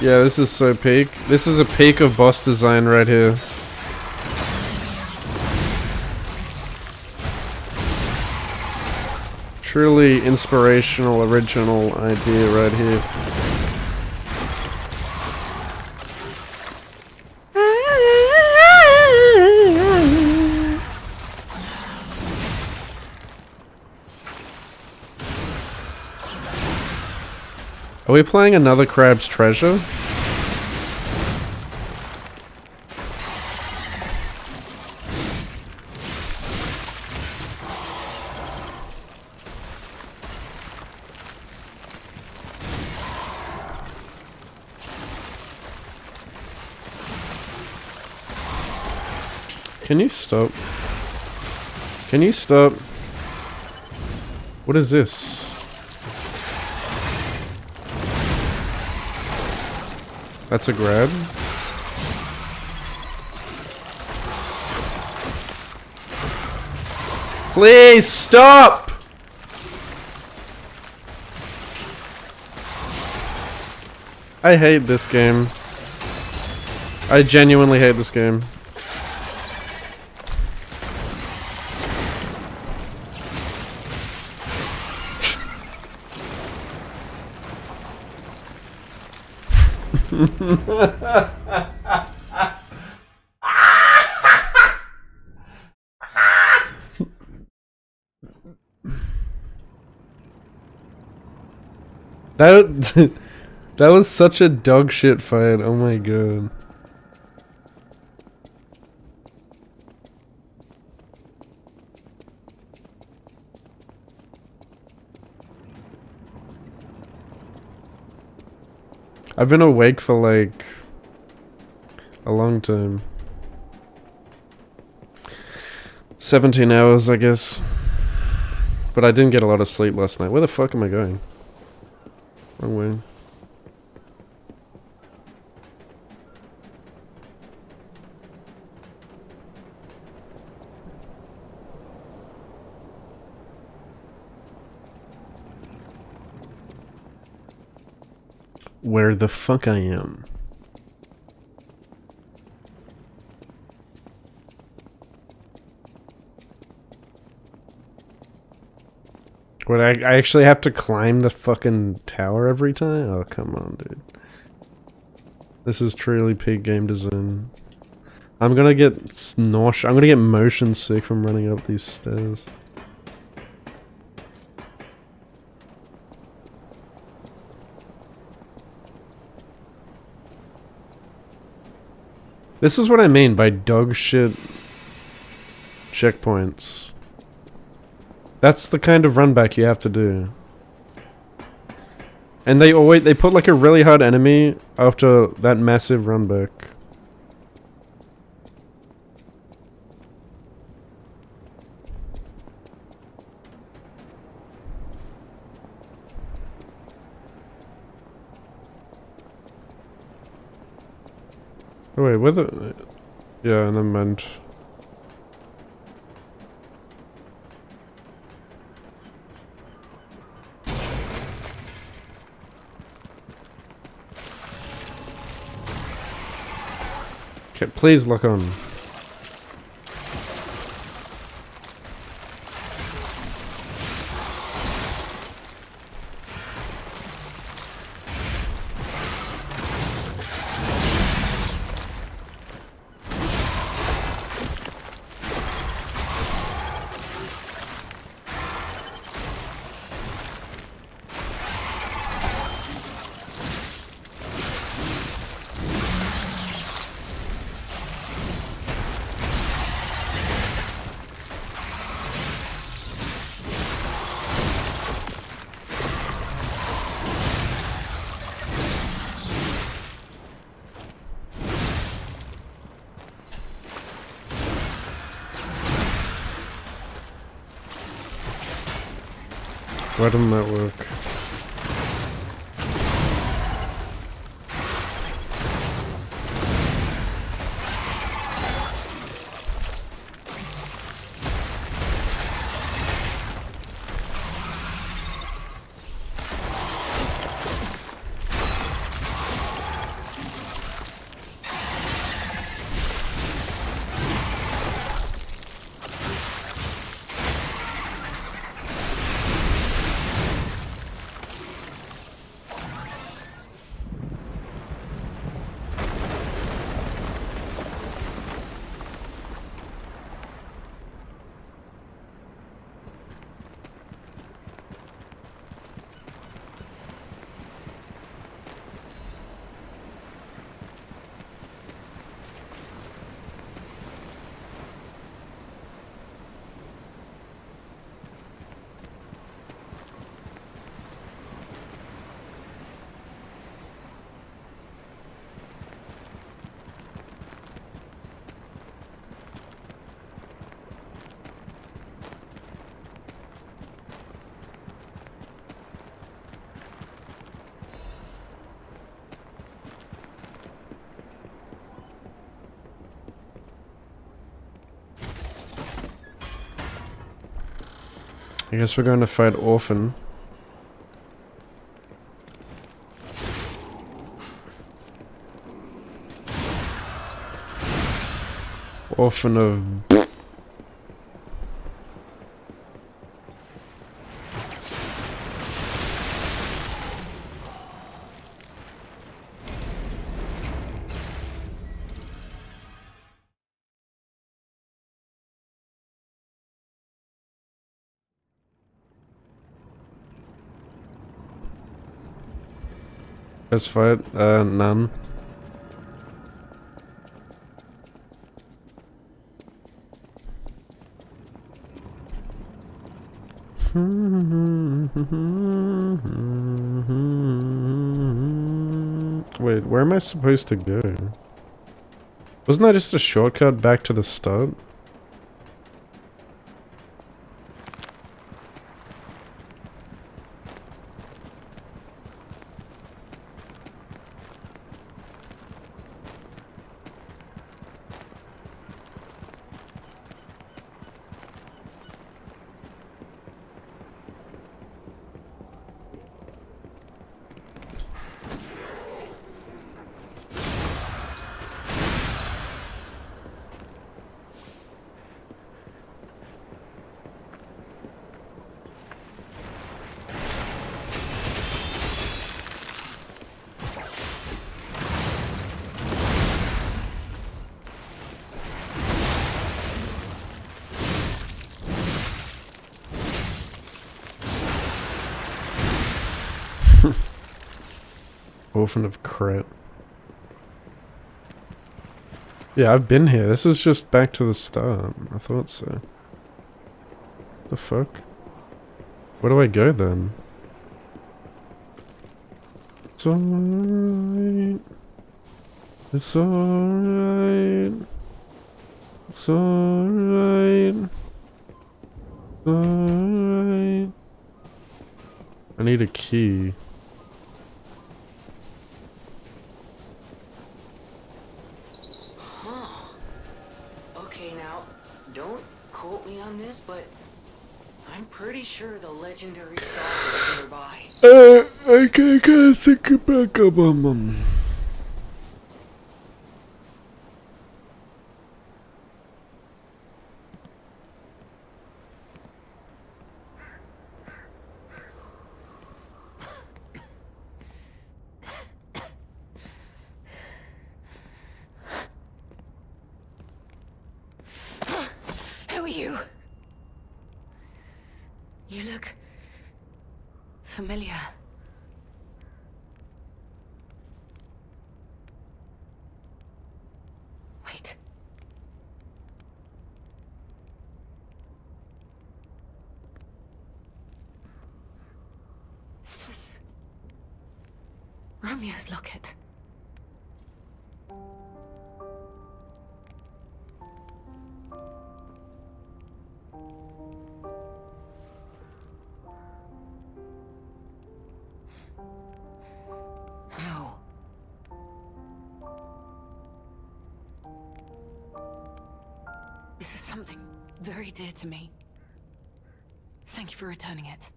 Yeah, this is so peak. This is a peak of boss design right here. Truly inspirational, original idea right here. Are we playing another Crab's Treasure? Can you stop? Can you stop? What is this? That's a grab. Please stop! I hate this game. I genuinely hate this game. That that was such a dog shit fight. Oh my god. I've been awake for like a long time. 17 hours, I guess. But I didn't get a lot of sleep last night. Where the fuck am I going? Wrong way. Where the fuck I am. What, I actually have to climb the fucking tower every time? Oh, come on, dude. This is truly peak game design. I'm gonna get nauseous. I'm gonna get motion sick from running up these stairs. This is what I mean by dog shit checkpoints. That's the kind of run back you have to do. And they put like a really hard enemy after that massive run back. Oh wait, was it? Yeah, never mind. Okay, please lock on. Why didn't that work? I guess we're going to fight Orphan. Orphan of... Let's fight, none. Wait, where am I supposed to go? Wasn't that just a shortcut back to the start? Orphan of Crit. Yeah, I've been here. This is just back to the start. I thought so. The fuck? Where do I go then? It's alright. It's alright. It's alright. It's alright. I need a key. Huh. Okay, now, don't quote me on this, but I'm pretty sure the legendary stalker is nearby. Okay, guys, take it back up, Who are you? You look familiar. Wait. This is Romeo's locket. How? This is something very dear to me. Thank you for returning it.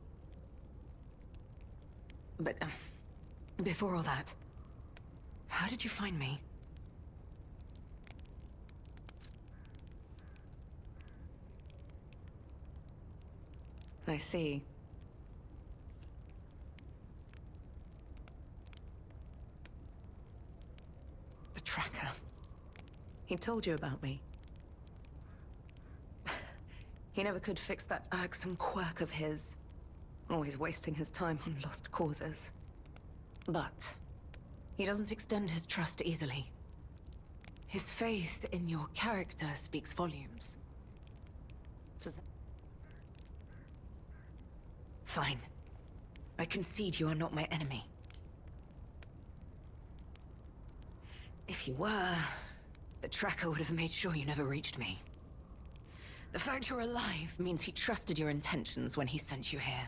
But, before all that, how did you find me? I see. The tracker. He told you about me. He never could fix that irksome quirk of his. Always wasting his time on lost causes. But he doesn't extend his trust easily. His faith in your character speaks volumes. Does that... Fine. I concede you are not my enemy. If you were, the tracker would have made sure you never reached me. The fact you're alive means he trusted your intentions when he sent you here.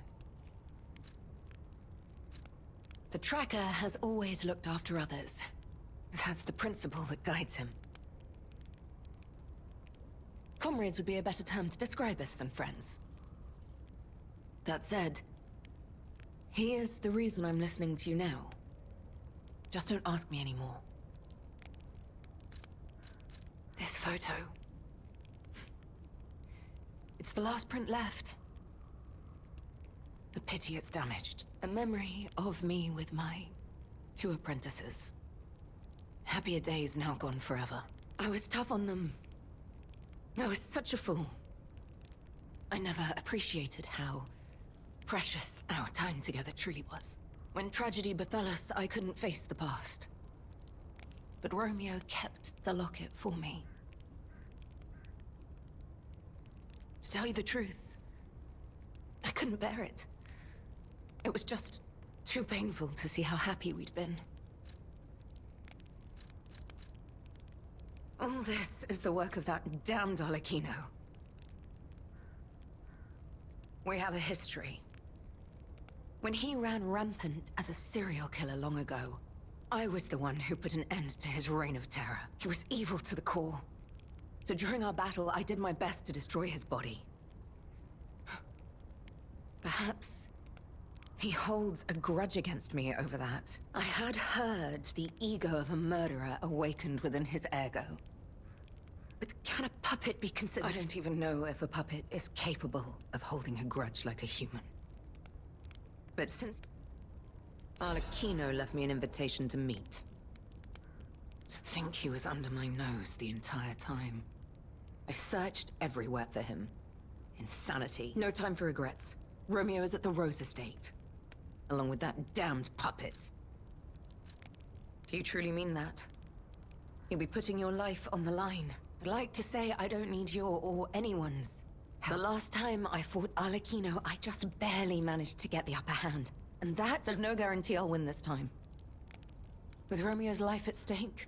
The tracker has always looked after others. That's the principle that guides him. Comrades would be a better term to describe us than friends. That said, he is the reason I'm listening to you now. Just don't ask me anymore. This photo. It's the last print left. A pity it's damaged. A memory of me with my 2 apprentices. Happier days now gone forever. I was tough on them. I was such a fool. I never appreciated how precious our time together truly was. When tragedy befell us, I couldn't face the past. But Romeo kept the locket for me. To tell you the truth, I couldn't bear it. It was just too painful to see how happy we'd been. All this is the work of that damned Arlecchino. We have a history. When he ran rampant as a serial killer long ago, I was the one who put an end to his reign of terror. He was evil to the core. So during our battle, I did my best to destroy his body. Perhaps he holds a grudge against me over that. I had heard the ego of a murderer awakened within his ego. But can a puppet be considered? I don't even know if a puppet is capable of holding a grudge like a human. But since Arlecchino left me an invitation to meet, to think he was under my nose the entire time. I searched everywhere for him. Insanity. No time for regrets. Romeo is at the Rose Estate. Along with that damned puppet. Do you truly mean that? You'll be putting your life on the line. I'd like to say I don't need your or anyone's help. The last time I fought Arlecchino, I just barely managed to get the upper hand. And there's no guarantee I'll win this time. With Romeo's life at stake,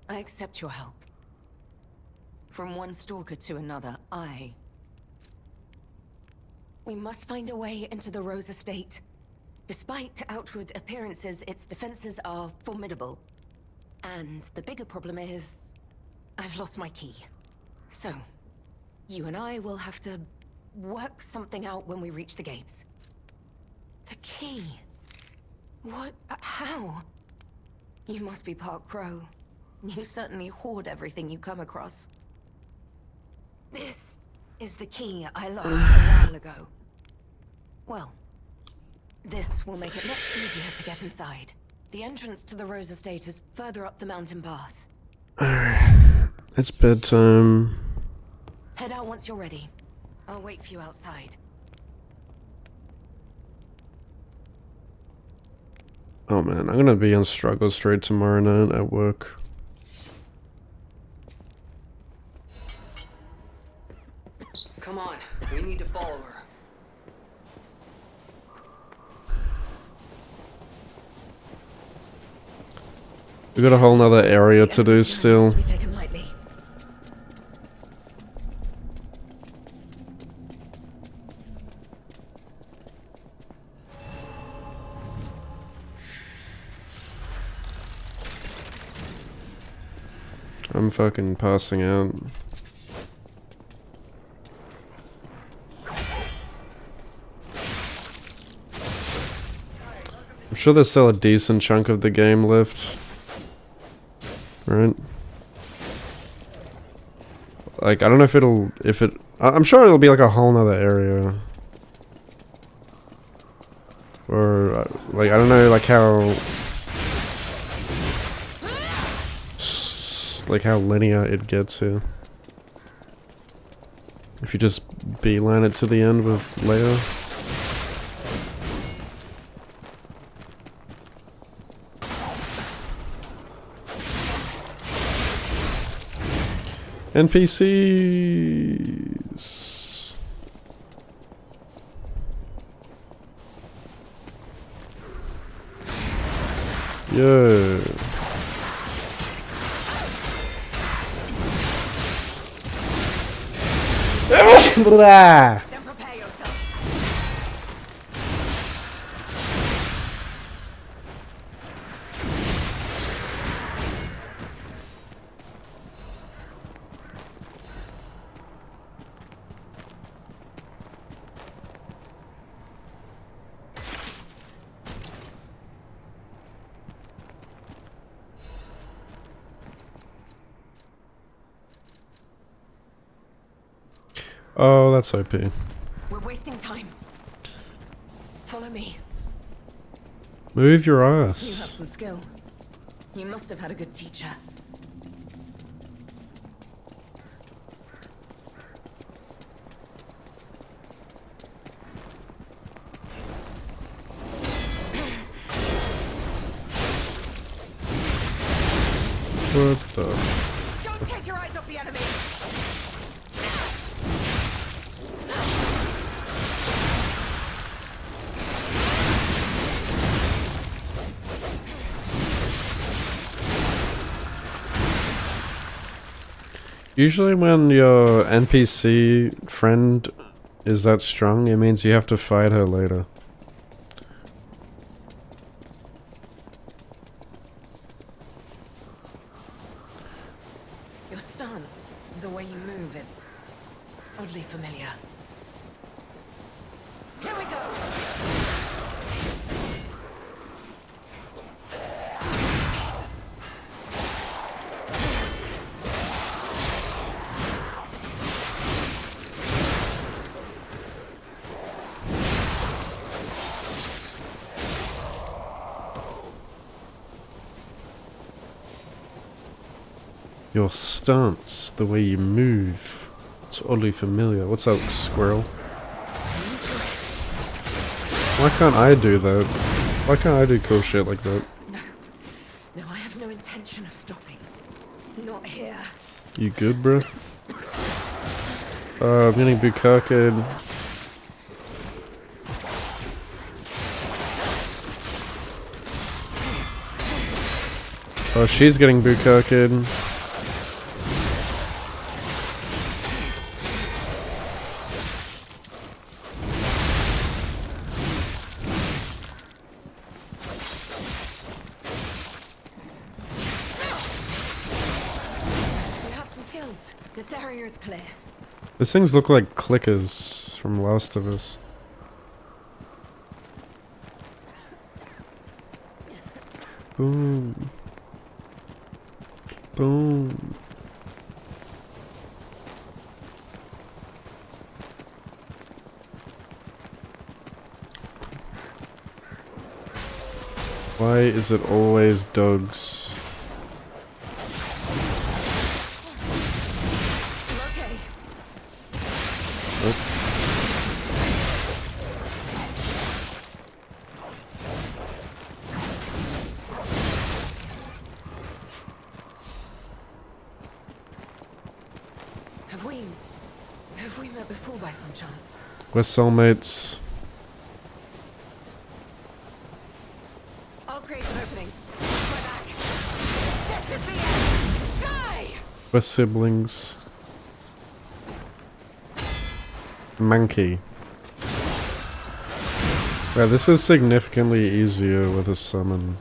I accept your help. From one stalker to another, We must find a way into the Rose estate. Despite outward appearances, its defenses are formidable. And the bigger problem is, I've lost my key. So, you and I will have to work something out when we reach the gates. The key? What? How? You must be part Crow. You certainly hoard everything you come across. This is the key I lost a while ago. Well, this will make it much easier to get inside. The entrance to the Rose Estate is further up the mountain path. Alright, it's bedtime. Head out once you're ready. I'll wait for you outside. Oh man, I'm gonna be on Struggle Street tomorrow night at work. Come on, we need to follow her. We got a whole nother area to do still. I'm fucking passing out. I'm sure there's still a decent chunk of the game left. Right? Like, I don't know if I'm sure it'll be like a whole nother area. Or, like, I don't know, like how linear it gets here. If you just beeline it to the end with Leia. NPCs. Yo. Blah. Then prepare yourself. Oh, that's OP. We're wasting time. Follow me. Move your You have ass. some skill. You must have had a good teacher. What the? Don't take your eyes off the enemy. Usually when your NPC friend is that strong, it means you have to fight her later. Your stance, the way you move, it's oddly familiar. Here we go! Your stance, the way you move, it's oddly familiar. What's up, squirrel? Why can't I do that? Why can't I do cool shit like that? No, I have no intention of stopping. here. You good, bro? I'm getting Bukake. Oh, she's getting Bukake. You have some skills. This area is clear. These things look like clickers from Last of Us. Boom. Boom. Why is it always dogs? Okay. Have we met before by some chance? We're soulmates. I'll create an opening. My back. This is the end. Die! We're siblings. Monkey. Wow, this is significantly easier with a summon.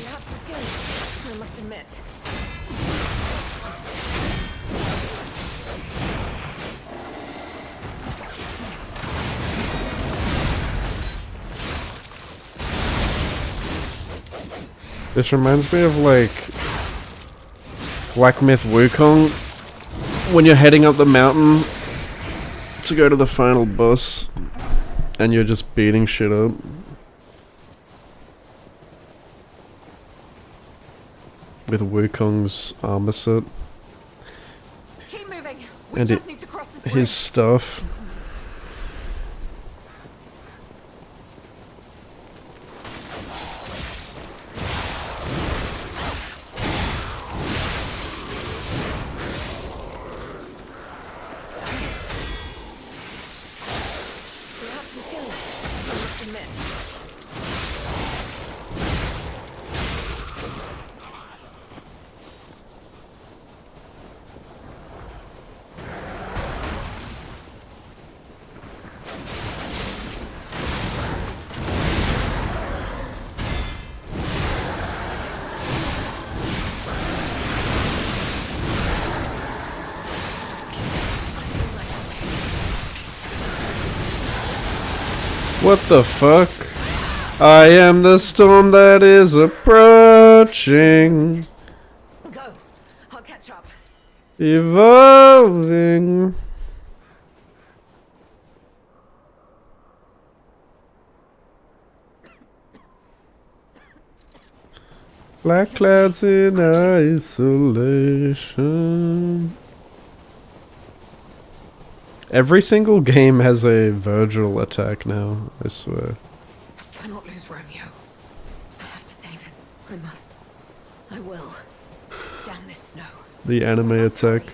You have some skills, I must admit. This reminds me of like Black Myth Wukong when you're heading up the mountain to go to the final boss and you're just beating shit up. With Wukong's armor set Keep moving. We and just need to cross this bridge. his stuff. You have some skills, I must admit. What the fuck? I am the storm that is approaching, Go. I'll catch up. evolving. Black clouds in isolation. Every single game has a Virgil attack now, I swear. I cannot lose Romeo. I have to save him. I must. I will. Damn this snow. The anime attack.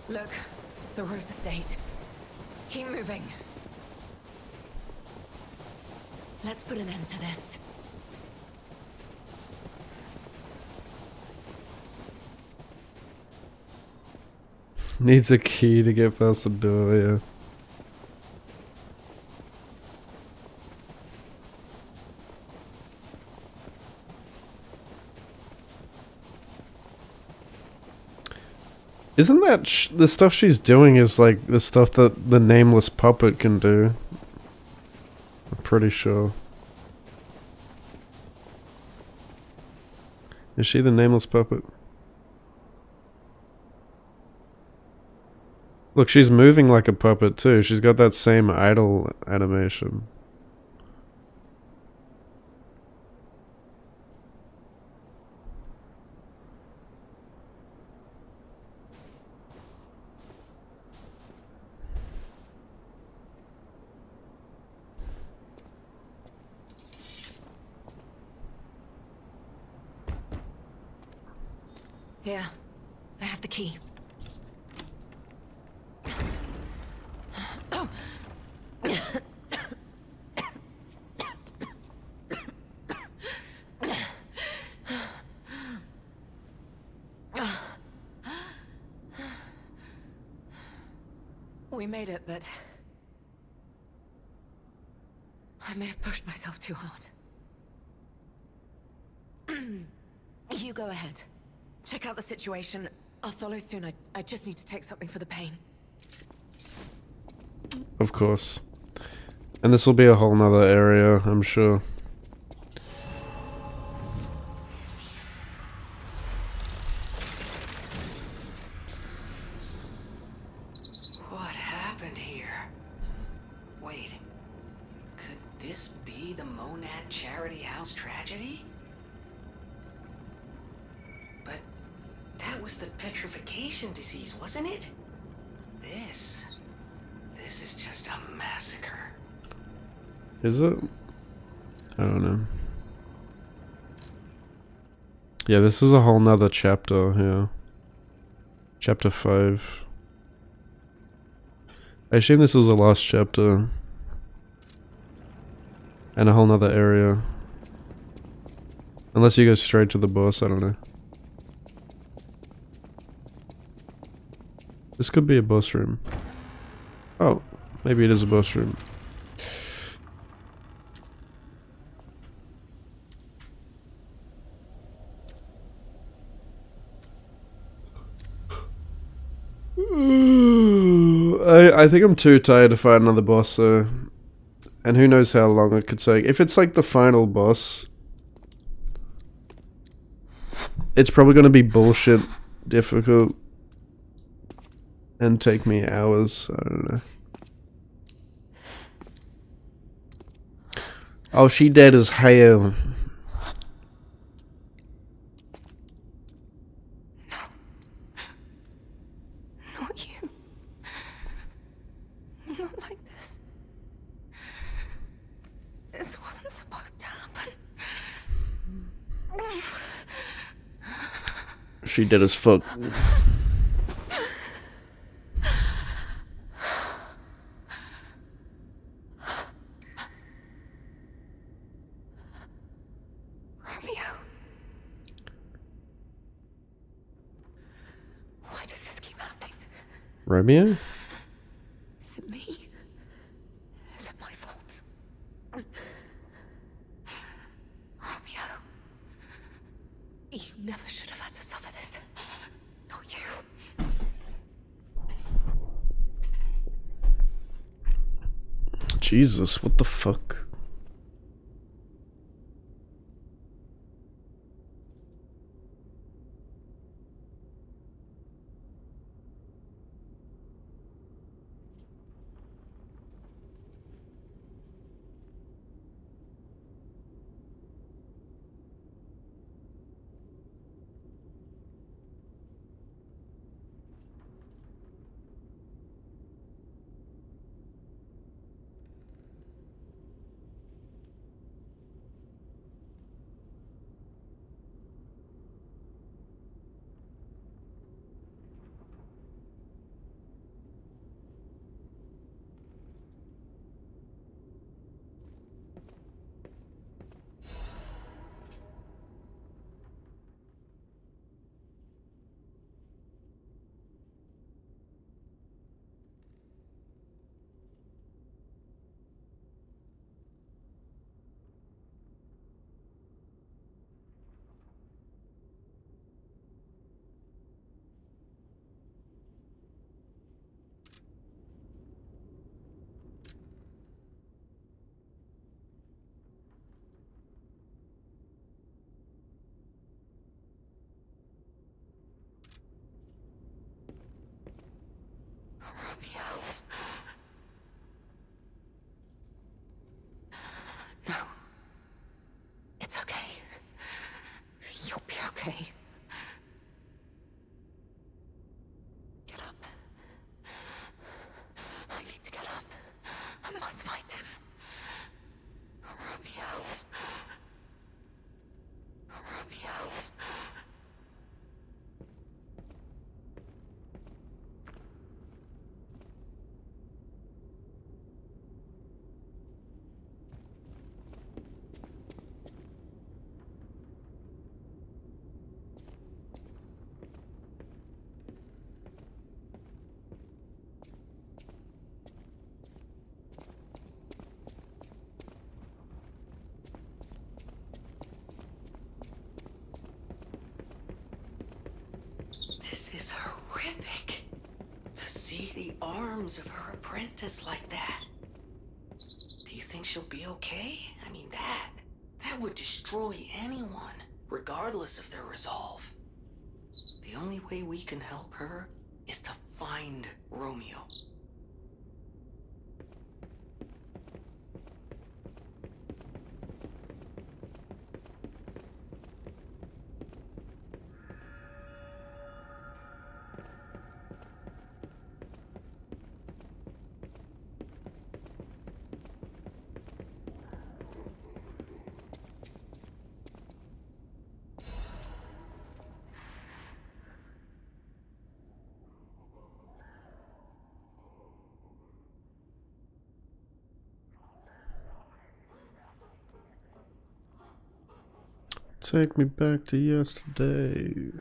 Look, the Rose Estate. Keep moving. Let's put an end to this. Needs a key to get past the door, yeah. Isn't that the stuff she's doing is like the stuff that the nameless puppet can do? I'm pretty sure. Is she the nameless puppet? Look, she's moving like a puppet too. She's got that same idle animation. Here, I have the key. We made it, but I may have pushed myself too hard. You go ahead. Check out the situation. I'll follow soon. I just need to take something for the pain. Of course. And this will be a whole nother area, I'm sure. What happened here? Wait. Could this be the Monad Charity House tragedy? But that was the petrification disease, wasn't it? This is just a massacre. Is it? I don't know. Yeah, this is a whole nother chapter here. Chapter 5. I assume this is the last chapter. And a whole nother area. Unless you go straight to the boss, I don't know. This could be a boss room. Oh, maybe it is a boss room. I think I'm too tired to fight another boss though. And who knows how long it could take. If it's like the final boss, it's probably gonna be bullshit difficult and take me hours. I don't know. Oh, she dead as hell. Not you. Not like this. This wasn't supposed to happen. She dead as fuck. Romeo. Why does this keep happening? Romeo? Is it me? Is it my fault? Romeo. You never should have had to suffer this. Not you. Jesus, what the fuck? Romeo. No. It's okay. You'll be okay. Get up. I need to get up. I must find him. Romeo. Romeo. This is horrific. To see the arms of her apprentice like that. Do you think she'll be okay? I mean, that would destroy anyone, regardless of their resolve. The only way we can help her is to find Romeo. Take me back to yesterday.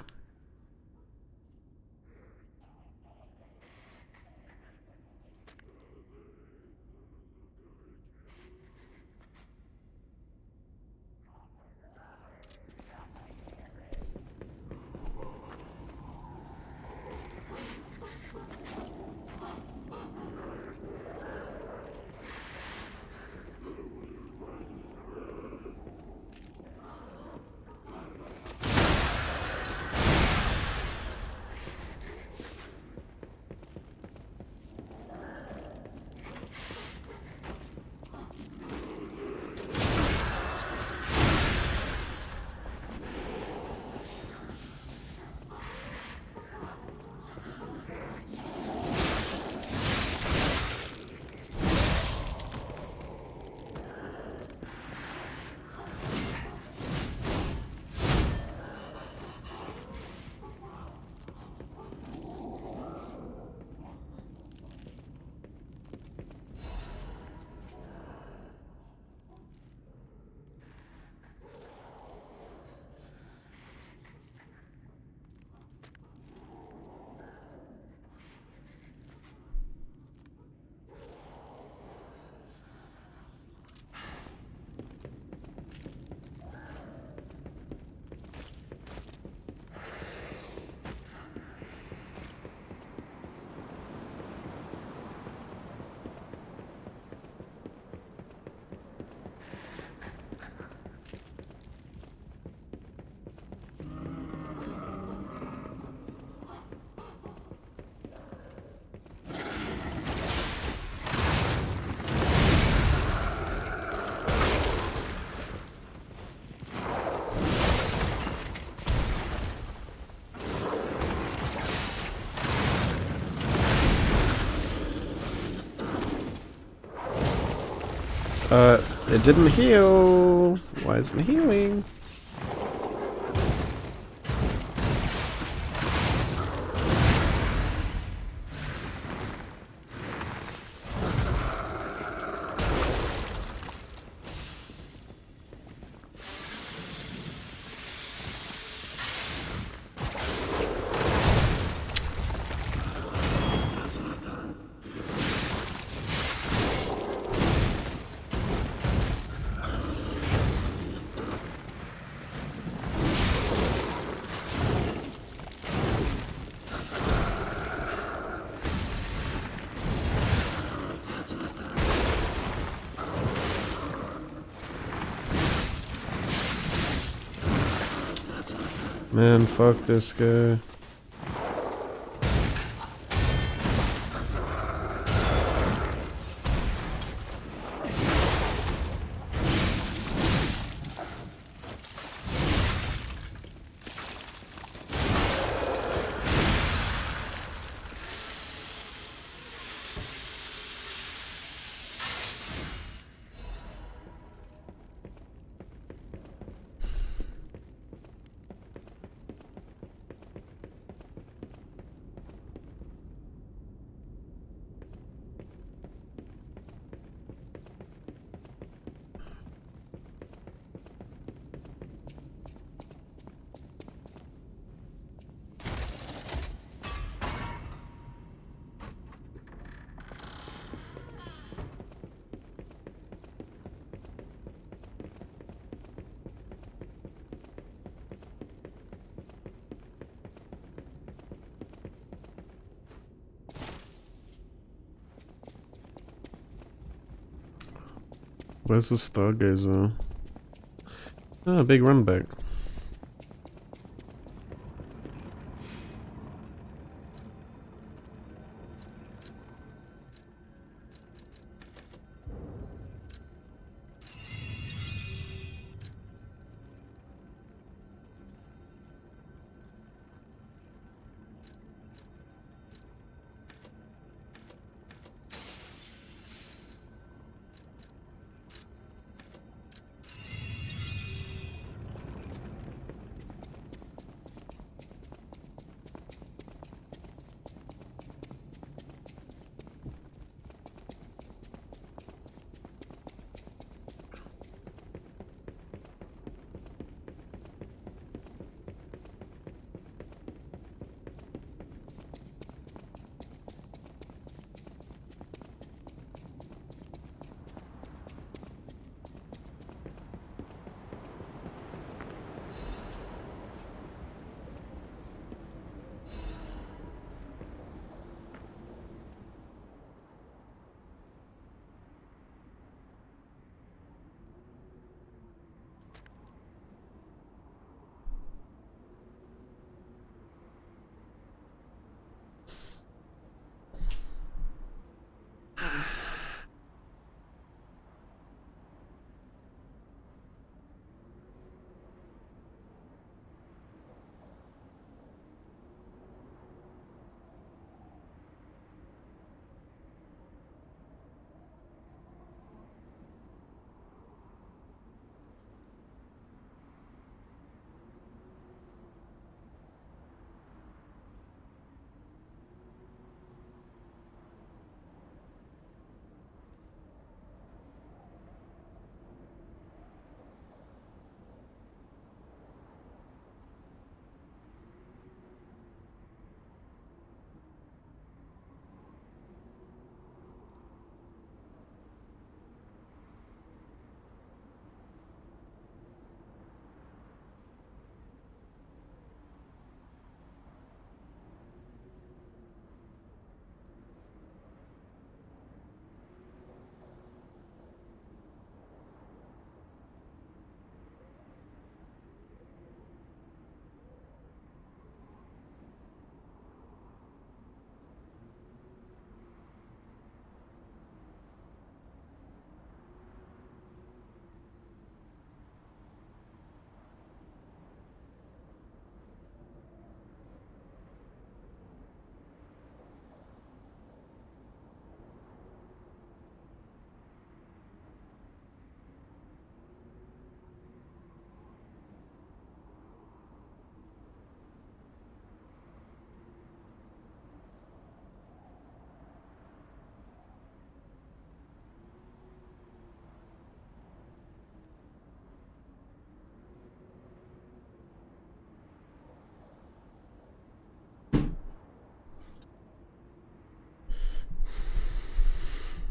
It didn't heal. Why isn't it healing? Man, fuck this guy. Where's the Stargazer? Ah, big run back.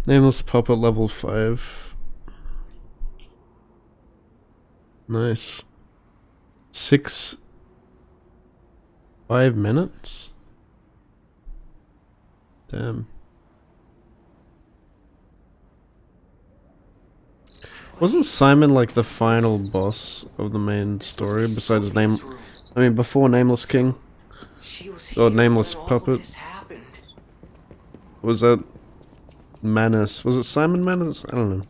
Nameless puppet level 5. Nice. 5 minutes? Damn. Wasn't Simon like the final boss of the main story besides before Nameless King? Or Nameless Puppet? Was that Manus? Was it Simon Manus? I don't know.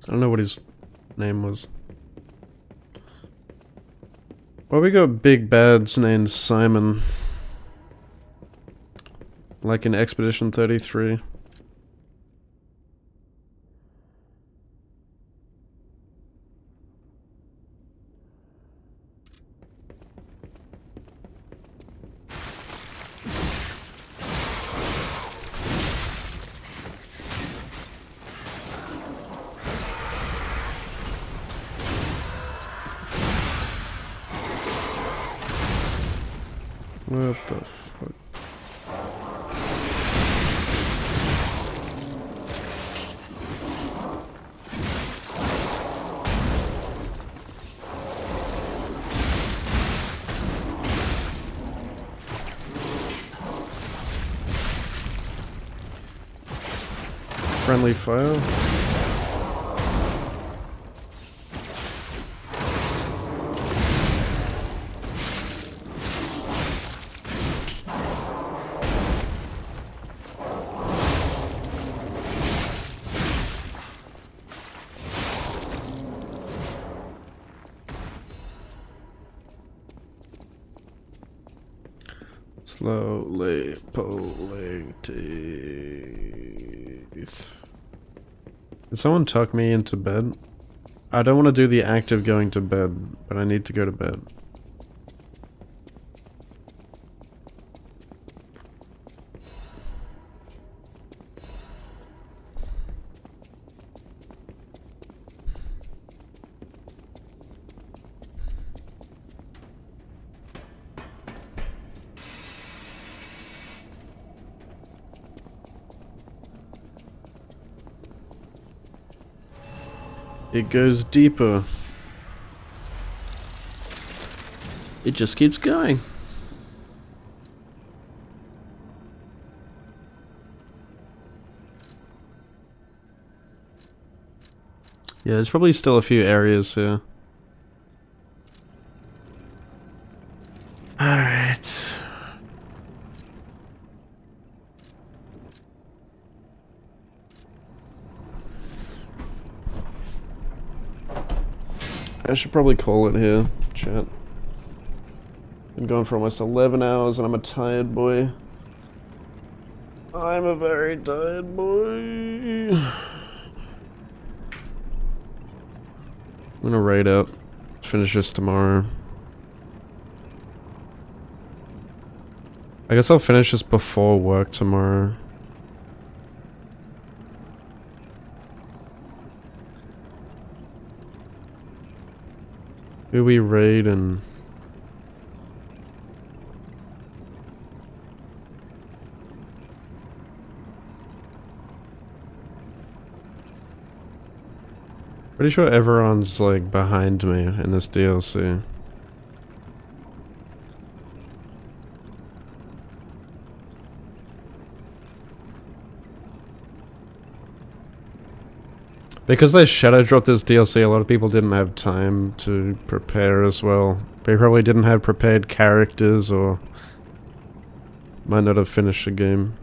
I don't know what his name was. Well, we got big bads named Simon. Like in Expedition 33. What the fuck? Friendly fire. Slowly pulling teeth. Did someone tuck me into bed? I don't want to do the act of going to bed, but I need to go to bed. It goes deeper. It just keeps going. Yeah, there's probably still a few areas here. Alright. I should probably call it here, chat. Been going for almost 11 hours and I'm a tired boy. I'm a very tired boy. I'm gonna raid out. Finish this tomorrow. I guess I'll finish this before work tomorrow. Who we raid and... Pretty sure everyone's like behind me in this DLC. Because they shadow dropped this DLC, a lot of people didn't have time to prepare as well. They probably didn't have prepared characters or might not have finished the game.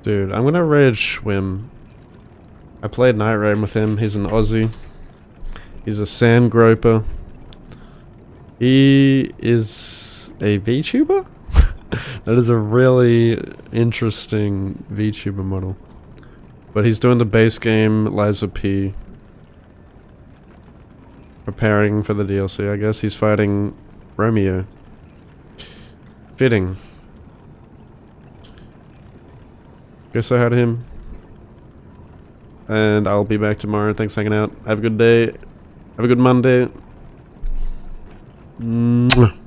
Dude, I'm gonna raid Schwim. I played Night Raid with him. He's an Aussie. He's a sand groper. He is a VTuber? That is a really interesting VTuber model. But he's doing the base game Liza P. Preparing for the DLC, I guess. He's fighting Romeo. Fitting. Guess I had him. And I'll be back tomorrow. Thanks for hanging out. Have a good day. Have a good Monday. Mwah.